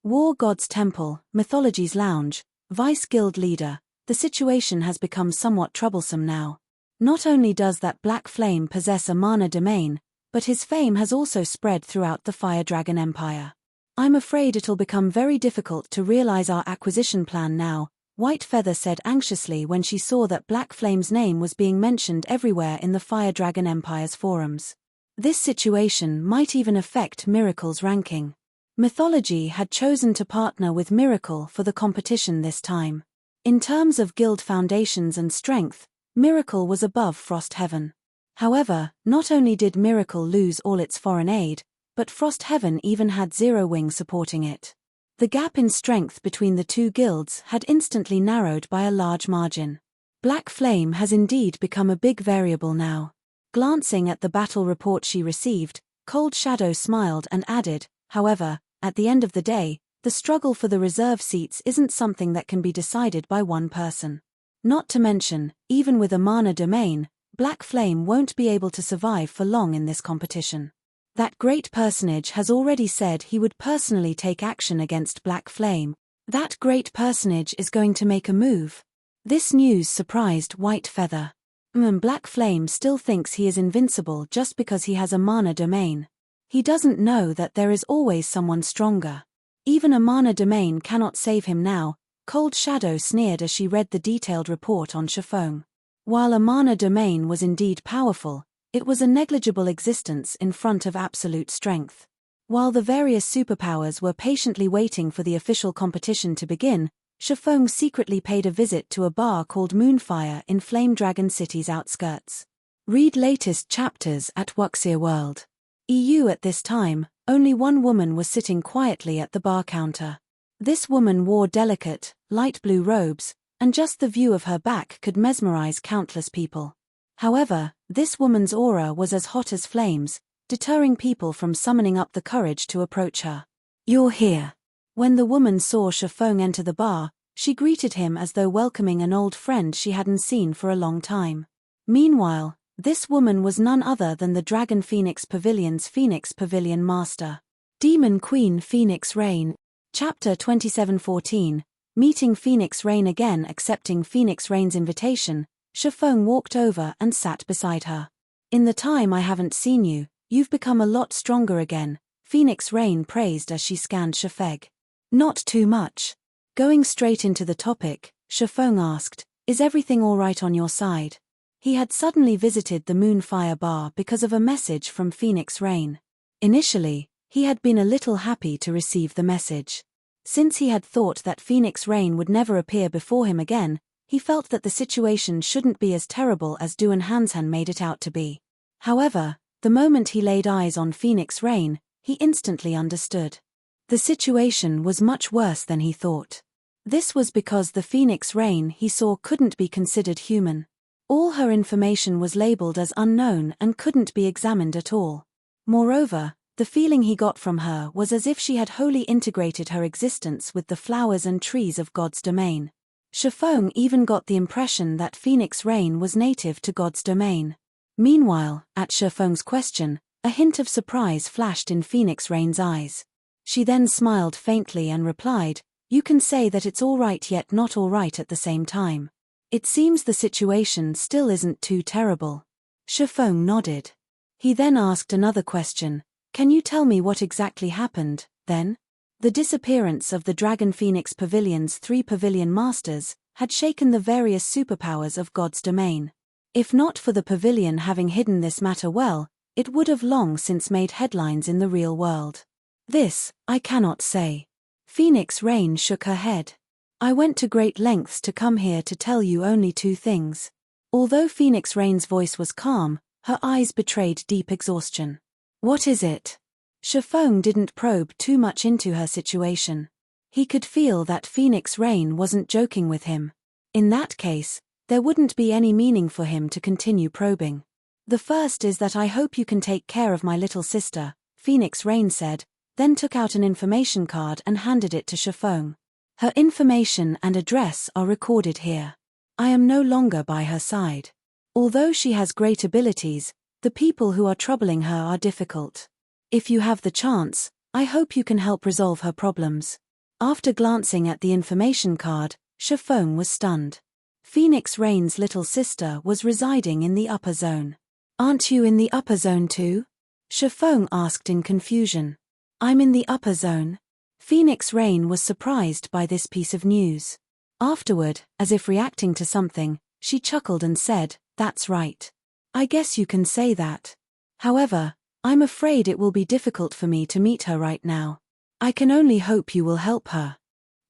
War God's Temple, Mythology's Lounge, Vice Guild Leader, the situation has become somewhat troublesome now. Not only does that Black Flame possess a mana domain, but his fame has also spread throughout the Fire Dragon Empire. I'm afraid it'll become very difficult to realize our acquisition plan now, White Feather said anxiously when she saw that Black Flame's name was being mentioned everywhere in the Fire Dragon Empire's forums. This situation might even affect Miracle's ranking. Mythology had chosen to partner with Miracle for the competition this time. In terms of guild foundations and strength, Miracle was above Frost Heaven. However, not only did Miracle lose all its foreign aid, but Frost Heaven even had Zero Wing supporting it. The gap in strength between the two guilds had instantly narrowed by a large margin. Black Flame has indeed become a big variable now. Glancing at the battle report she received, Cold Shadow smiled and added, however, at the end of the day, the struggle for the reserve seats isn't something that can be decided by one person. Not to mention, even with a mana domain, Black Flame won't be able to survive for long in this competition. That great personage has already said he would personally take action against Black Flame. That great personage is going to make a move. This news surprised White Feather. Black Flame still thinks he is invincible just because he has a mana domain. He doesn't know that there is always someone stronger. Even a mana domain cannot save him now, Cold Shadow sneered as she read the detailed report on Chiffon. While a mana domain was indeed powerful, it was a negligible existence in front of absolute strength. While the various superpowers were patiently waiting for the official competition to begin, Chiffon secretly paid a visit to a bar called Moonfire in Flame Dragon City's outskirts. Read latest chapters at Wuxia World. EU At this time, only one woman was sitting quietly at the bar counter. This woman wore delicate, light blue robes, and just the view of her back could mesmerize countless people. However, this woman's aura was as hot as flames, deterring people from summoning up the courage to approach her. "You're here." When the woman saw Chiffon enter the bar, she greeted him as though welcoming an old friend she hadn't seen for a long time. Meanwhile, this woman was none other than the Dragon Phoenix Pavilion's Phoenix Pavilion Master. Demon Queen Phoenix Rain. Chapter 2714, Meeting Phoenix Rain Again. Accepting Phoenix Rain's invitation, Chiffon walked over and sat beside her. "In the time I haven't seen you, you've become a lot stronger again," Phoenix Rain praised as she scanned Chiffeg. "Not too much." Going straight into the topic, Chiffon asked, "Is everything all right on your side?" He had suddenly visited the Moonfire Bar because of a message from Phoenix Rain. Initially, he had been a little happy to receive the message. Since he had thought that Phoenix Rain would never appear before him again, he felt that the situation shouldn't be as terrible as Duan Hansan made it out to be. However, the moment he laid eyes on Phoenix Rain, he instantly understood. The situation was much worse than he thought. This was because the Phoenix Rain he saw couldn't be considered human. All her information was labeled as unknown and couldn't be examined at all. Moreover, the feeling he got from her was as if she had wholly integrated her existence with the flowers and trees of God's domain. Chiffon even got the impression that Phoenix Rain was native to God's domain. Meanwhile, at Chiffon's question, a hint of surprise flashed in Phoenix Rain's eyes. She then smiled faintly and replied, "You can say that it's all right yet not all right at the same time. It seems the situation still isn't too terrible." Chiffon nodded. He then asked another question, "Can you tell me what exactly happened, then?" The disappearance of the Dragon Phoenix Pavilion's 3 Pavilion Masters had shaken the various superpowers of God's domain. If not for the Pavilion having hidden this matter well, it would have long since made headlines in the real world. "This, I cannot say." Phoenix Rain shook her head. "I went to great lengths to come here to tell you only 2 things. Although Phoenix Rain's voice was calm, her eyes betrayed deep exhaustion. "What is it?" Chiffon didn't probe too much into her situation. He could feel that Phoenix Rain wasn't joking with him. In that case, there wouldn't be any meaning for him to continue probing. "The first is that I hope you can take care of my little sister," Phoenix Rain said, then took out an information card and handed it to Chiffon. "Her information and address are recorded here. I am no longer by her side. Although she has great abilities, the people who are troubling her are difficult. If you have the chance, I hope you can help resolve her problems." After glancing at the information card, Chiffon was stunned. Phoenix Rain's little sister was residing in the upper zone. "Aren't you in the upper zone too?" Chiffon asked in confusion. "I'm in the upper zone." Phoenix Rain was surprised by this piece of news. Afterward, as if reacting to something, she chuckled and said, "That's right. I guess you can say that. However, I'm afraid it will be difficult for me to meet her right now. I can only hope you will help her.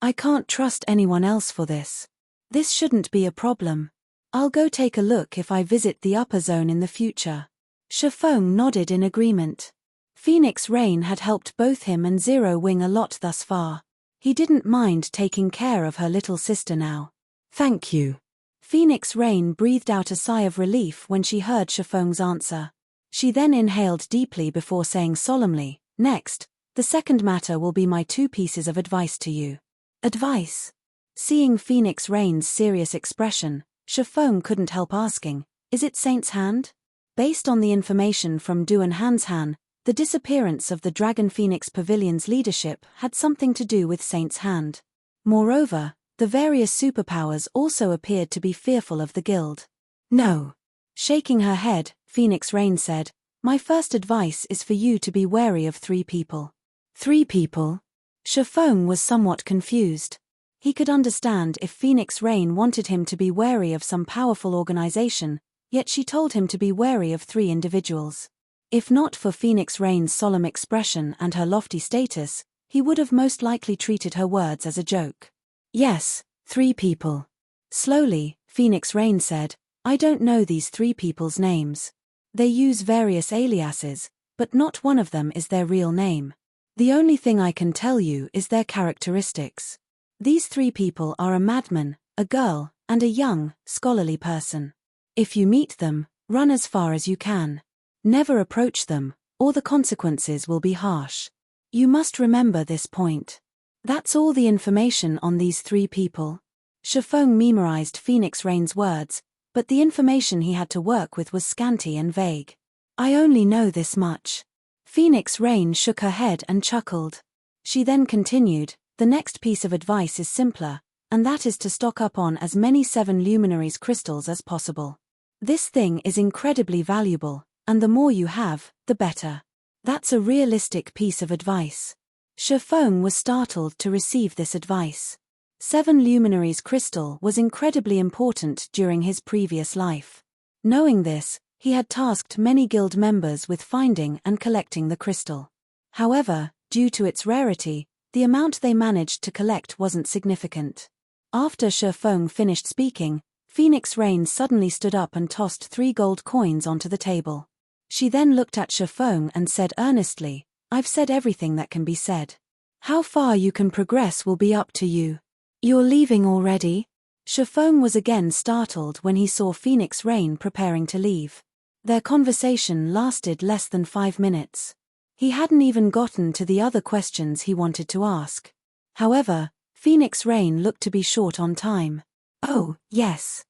I can't trust anyone else for this. This shouldn't be a problem. I'll go take a look if I visit the upper zone in the future." Chiffon nodded in agreement. Phoenix Rain had helped both him and Zero Wing a lot thus far. He didn't mind taking care of her little sister now. "Thank you." Phoenix Rain breathed out a sigh of relief when she heard Chiffon's answer. She then inhaled deeply before saying solemnly, "Next, the second matter will be my 2 pieces of advice to you." "Advice?" Seeing Phoenix Rain's serious expression, Shifeng couldn't help asking, "Is it Saint's hand?" Based on the information from Du and Hanshan, the disappearance of the Dragon Phoenix Pavilion's leadership had something to do with Saint's hand. Moreover, the various superpowers also appeared to be fearful of the guild. "No." Shaking her head, Phoenix Rain said, "My first advice is for you to be wary of 3 people. 3 people? Shifeng was somewhat confused. He could understand if Phoenix Rain wanted him to be wary of some powerful organization, yet she told him to be wary of 3 individuals. If not for Phoenix Rain's solemn expression and her lofty status, he would have most likely treated her words as a joke. "Yes, 3 people." Slowly, Phoenix Rain said, "I don't know these 3 people's names. They use various aliases, but not one of them is their real name. The only thing I can tell you is their characteristics. These 3 people are a madman, a girl, and a young, scholarly person. If you meet them, run as far as you can. Never approach them, or the consequences will be harsh. You must remember this point." That's all the information on these 3 people. Shifeng memorized Phoenix Rain's words, but the information he had to work with was scanty and vague. "I only know this much." Phoenix Rain shook her head and chuckled. She then continued, "The next piece of advice is simpler, and that is to stock up on as many 7 luminaries crystals as possible. This thing is incredibly valuable, and the more you have, the better." That's a realistic piece of advice. Shifeng was startled to receive this advice. 7 luminaries crystal was incredibly important during his previous life. Knowing this, he had tasked many guild members with finding and collecting the crystal. However, due to its rarity, the amount they managed to collect wasn't significant. After Shifeng finished speaking, Phoenix Rain suddenly stood up and tossed 3 gold coins onto the table. She then looked at Shifeng and said earnestly, "I've said everything that can be said. How far you can progress will be up to you." "You're leaving already?" Shifeng was again startled when he saw Phoenix Rain preparing to leave. Their conversation lasted less than 5 minutes. He hadn't even gotten to the other questions he wanted to ask. However, Phoenix Rain looked to be short on time. "Oh, yes."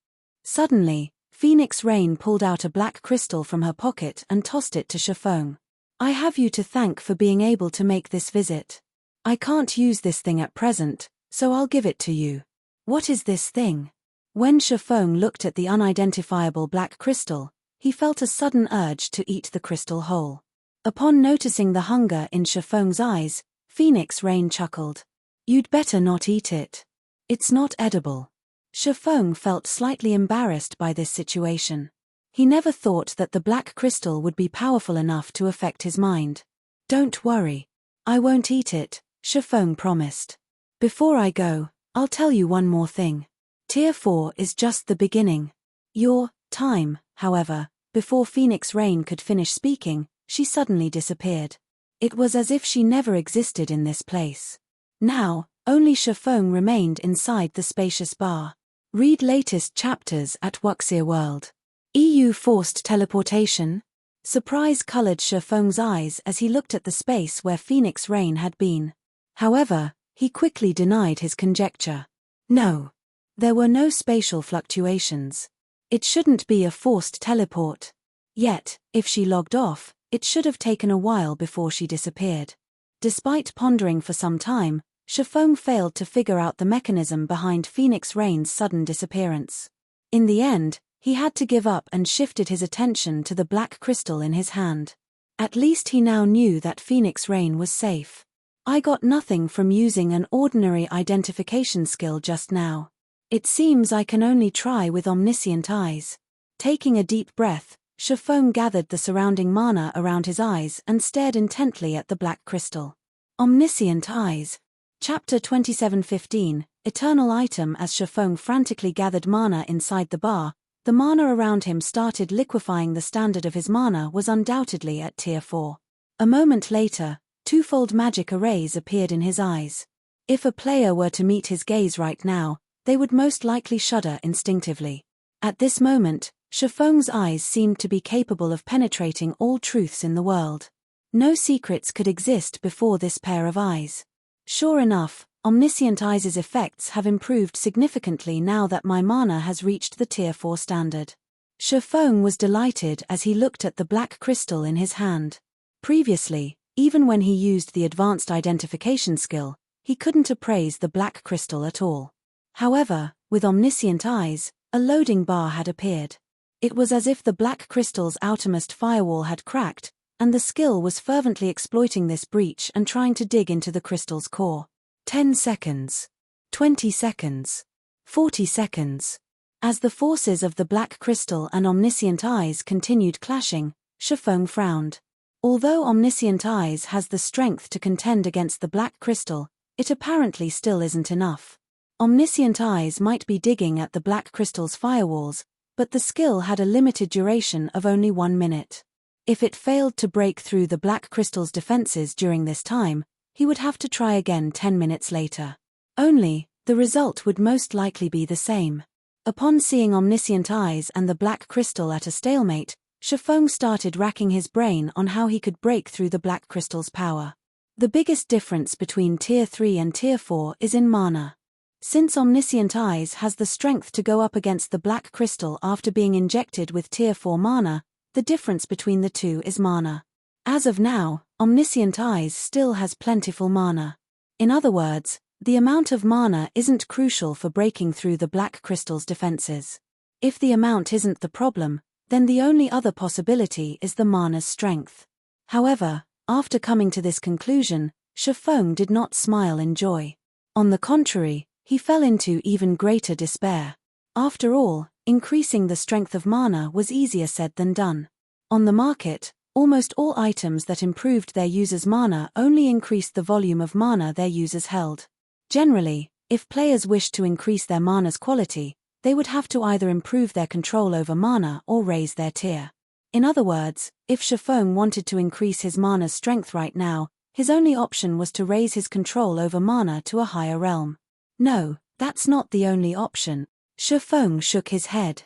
Suddenly, Phoenix Rain pulled out a black crystal from her pocket and tossed it to Shifeng. "I have you to thank for being able to make this visit. I can't use this thing at present, so I'll give it to you." "What is this thing?" When Shifeng looked at the unidentifiable black crystal, he felt a sudden urge to eat the crystal whole. Upon noticing the hunger in Shifeng's eyes, Phoenix Rain chuckled. "You'd better not eat it. It's not edible." Shifeng felt slightly embarrassed by this situation. He never thought that the black crystal would be powerful enough to affect his mind. "Don't worry. I won't eat it," Shifeng promised. "Before I go, I'll tell you one more thing. Tier 4 is just the beginning. Your time," however, before Phoenix Rain could finish speaking, she suddenly disappeared. It was as if she never existed in this place. Now, only Shifeng remained inside the spacious bar. Read latest chapters at Wuxia World. EU forced teleportation? Surprise colored Shifeng's eyes as he looked at the space where Phoenix Rain had been. However, he quickly denied his conjecture. No. There were no spatial fluctuations. It shouldn't be a forced teleport. Yet, if she logged off, it should have taken a while before she disappeared. Despite pondering for some time, Shifeng failed to figure out the mechanism behind Phoenix Rain's sudden disappearance. In the end, he had to give up and shifted his attention to the black crystal in his hand. At least he now knew that Phoenix Rain was safe. "I got nothing from using an ordinary identification skill just now. It seems I can only try with omniscient eyes." Taking a deep breath, Shifeng gathered the surrounding mana around his eyes and stared intently at the black crystal. Omniscient eyes. Chapter 27:15, Eternal Item. As Shifeng frantically gathered mana inside the bar, the mana around him started liquefying. The standard of his mana was undoubtedly at Tier 4. A moment later, twofold magic arrays appeared in his eyes. If a player were to meet his gaze right now, they would most likely shudder instinctively. At this moment, Shifeng's eyes seemed to be capable of penetrating all truths in the world. No secrets could exist before this pair of eyes. Sure enough, Omniscient Eyes' effects have improved significantly now that my mana has reached the Tier 4 standard. Shifeng was delighted as he looked at the black crystal in his hand. Previously, even when he used the advanced identification skill, he couldn't appraise the black crystal at all. However, with Omniscient Eyes, a loading bar had appeared. It was as if the black crystal's outermost firewall had cracked, and the skill was fervently exploiting this breach and trying to dig into the crystal's core. 10 seconds. 20 seconds. 40 seconds. As the forces of the black crystal and Omniscient Eyes continued clashing, Shifeng frowned. Although Omniscient Eyes has the strength to contend against the black crystal, it apparently still isn't enough. Omniscient Eyes might be digging at the black crystal's firewalls, but the skill had a limited duration of only 1 minute. If it failed to break through the black crystal's defenses during this time, he would have to try again 10 minutes later. Only, the result would most likely be the same. Upon seeing Omniscient Eyes and the black crystal at a stalemate, Shifeng started racking his brain on how he could break through the black crystal's power. The biggest difference between Tier 3 and Tier 4 is in mana. Since Omniscient Eyes has the strength to go up against the black crystal after being injected with Tier 4 mana, the difference between the two is mana. As of now, Omniscient Eyes still has plentiful mana. In other words, the amount of mana isn't crucial for breaking through the black crystal's defenses. If the amount isn't the problem, then the only other possibility is the mana's strength. However, after coming to this conclusion, Shifeng did not smile in joy. On the contrary, he fell into even greater despair. After all, increasing the strength of mana was easier said than done. On the market, almost all items that improved their users' mana only increased the volume of mana their users held. Generally, if players wished to increase their mana's quality, they would have to either improve their control over mana or raise their tier. In other words, if Shifeng wanted to increase his mana's strength right now, his only option was to raise his control over mana to a higher realm. No, that's not the only option. Shifeng shook his head.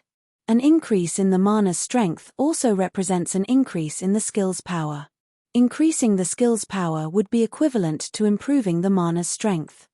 An increase in the mana's strength also represents an increase in the skill's power. Increasing the skill's power would be equivalent to improving the mana's strength.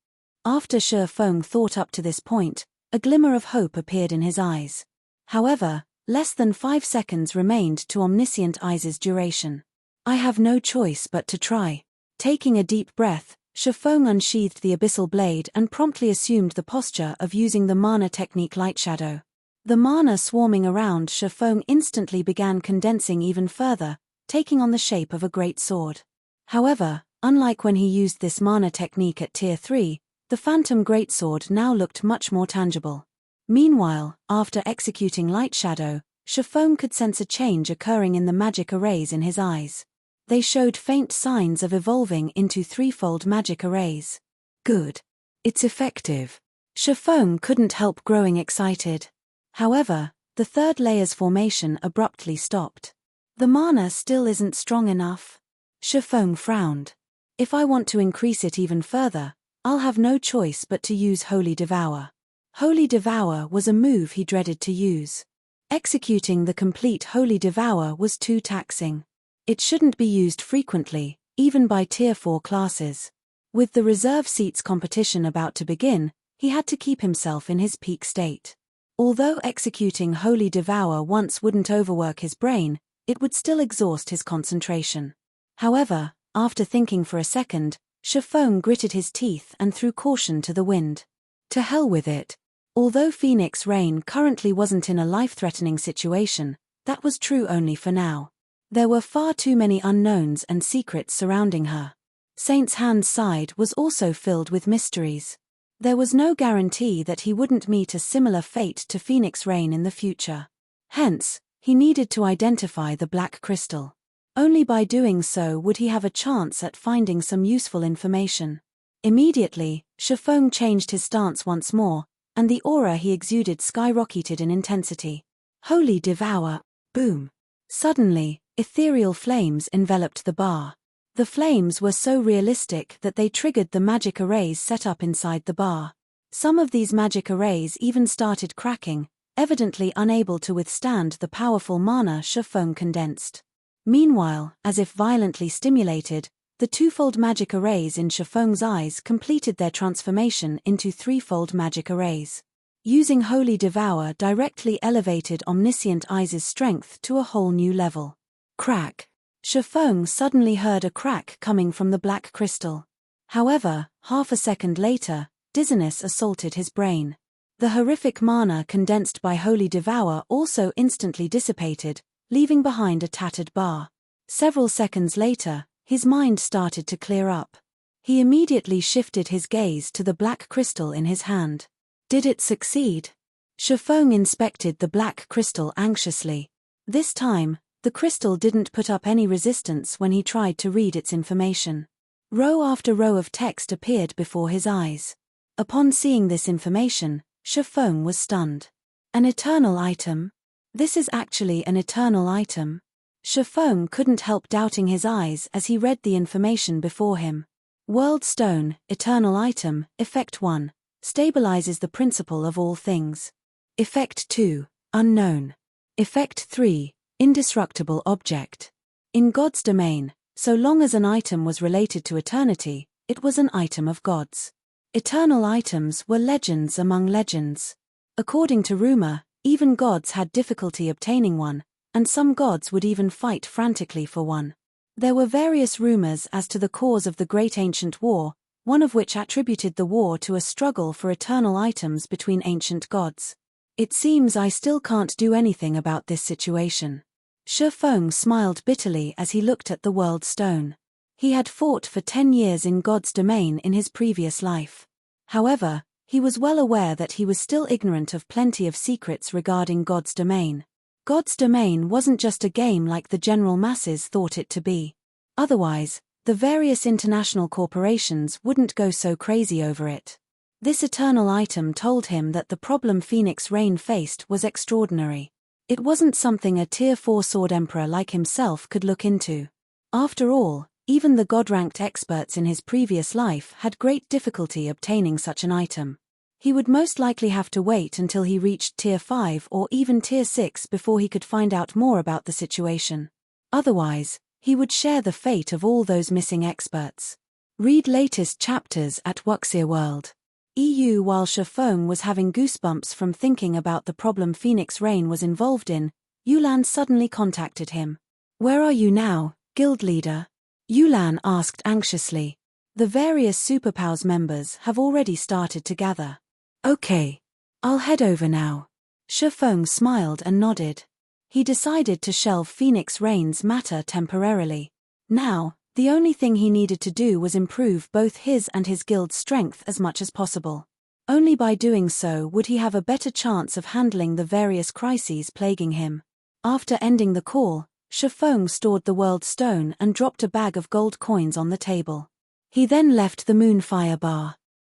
After Shifeng thought up to this point, a glimmer of hope appeared in his eyes. However, less than 5 seconds remained to Omniscient Eyes' duration. I have no choice but to try. Taking a deep breath, Shifeng unsheathed the abyssal blade and promptly assumed the posture of using the mana technique Light Shadow. The mana swarming around Shifeng instantly began condensing even further, taking on the shape of a great sword. However, unlike when he used this mana technique at Tier 3, the Phantom Greatsword now looked much more tangible. Meanwhile, after executing Light Shadow, Shifeng could sense a change occurring in the magic arrays in his eyes. They showed faint signs of evolving into threefold magic arrays. Good. It's effective. Shifeng couldn't help growing excited. However, the third layer's formation abruptly stopped. The mana still isn't strong enough. Shifeng frowned. If I want to increase it even further, I'll have no choice but to use Holy Devour. Holy Devour was a move he dreaded to use. Executing the complete Holy Devour was too taxing. It shouldn't be used frequently, even by Tier 4 classes. With the reserve seats competition about to begin, he had to keep himself in his peak state. Although executing Holy Devour once wouldn't overwork his brain, it would still exhaust his concentration. However, after thinking for a second, Shifeng gritted his teeth and threw caution to the wind. To hell with it. Although Phoenix Rain currently wasn't in a life-threatening situation, that was true only for now. There were far too many unknowns and secrets surrounding her. Saint's Hand's side was also filled with mysteries. There was no guarantee that he wouldn't meet a similar fate to Phoenix Rain in the future. Hence, he needed to identify the black crystal. Only by doing so would he have a chance at finding some useful information. Immediately, Shifeng changed his stance once more, and the aura he exuded skyrocketed in intensity. Holy Devour! Boom! Suddenly, ethereal flames enveloped the bar. The flames were so realistic that they triggered the magic arrays set up inside the bar. Some of these magic arrays even started cracking, evidently unable to withstand the powerful mana Shifeng condensed. Meanwhile, as if violently stimulated, The twofold magic arrays in Shifeng's eyes completed their transformation into threefold magic arrays. Using Holy Devour directly elevated Omniscient Eyes' strength to a whole new level. Crack. Shifeng suddenly heard a crack coming from the black crystal. However, half a second later, dizziness assaulted his brain. The horrific mana condensed by Holy Devour also instantly dissipated, leaving behind a tattered bar. Several seconds later, his mind started to clear up. He immediately shifted his gaze to the black crystal in his hand. Did it succeed? Shifeng inspected the black crystal anxiously. This time, the crystal didn't put up any resistance when he tried to read its information. Row after row of text appeared before his eyes. Upon seeing this information, Shifeng was stunned. An eternal item? This is actually an eternal item? Shifeng couldn't help doubting his eyes as he read the information before him. World Stone, Eternal Item, Effect 1. Stabilizes the principle of all things. Effect 2. Unknown. Effect 3. Indestructible object. In God's domain, so long as an item was related to eternity, it was an item of God's. Eternal items were legends among legends. According to rumor, even gods had difficulty obtaining one, and some gods would even fight frantically for one. There were various rumors as to the cause of the Great Ancient War, one of which attributed the war to a struggle for eternal items between ancient gods. It seems I still can't do anything about this situation. Shifeng smiled bitterly as he looked at the World Stone. He had fought for 10 years in God's domain in his previous life. However, he was well aware that he was still ignorant of plenty of secrets regarding God's domain. God's domain wasn't just a game like the general masses thought it to be. Otherwise, the various international corporations wouldn't go so crazy over it. This eternal item told him that the problem Phoenix Rain faced was extraordinary. It wasn't something a Tier 4 Sword Emperor like himself could look into. After all, even the God-ranked experts in his previous life had great difficulty obtaining such an item. He would most likely have to wait until he reached Tier 5 or even Tier 6 before he could find out more about the situation. Otherwise, he would share the fate of all those missing experts. Read latest chapters at Wuxia World. EU. While Shifeng was having goosebumps from thinking about the problem Phoenix Rain was involved in, Yulan suddenly contacted him. "Where are you now, guild leader?" Yulan asked anxiously. "The various Superpowers members have already started to gather." "Okay. I'll head over now." Shifeng smiled and nodded. He decided to shelve Phoenix Rain's matter temporarily. Now, the only thing he needed to do was improve both his and his guild's strength as much as possible. Only by doing so would he have a better chance of handling the various crises plaguing him. After ending the call, Shifeng stored the World Stone and dropped a bag of gold coins on the table. He then left the Moonfire Bar.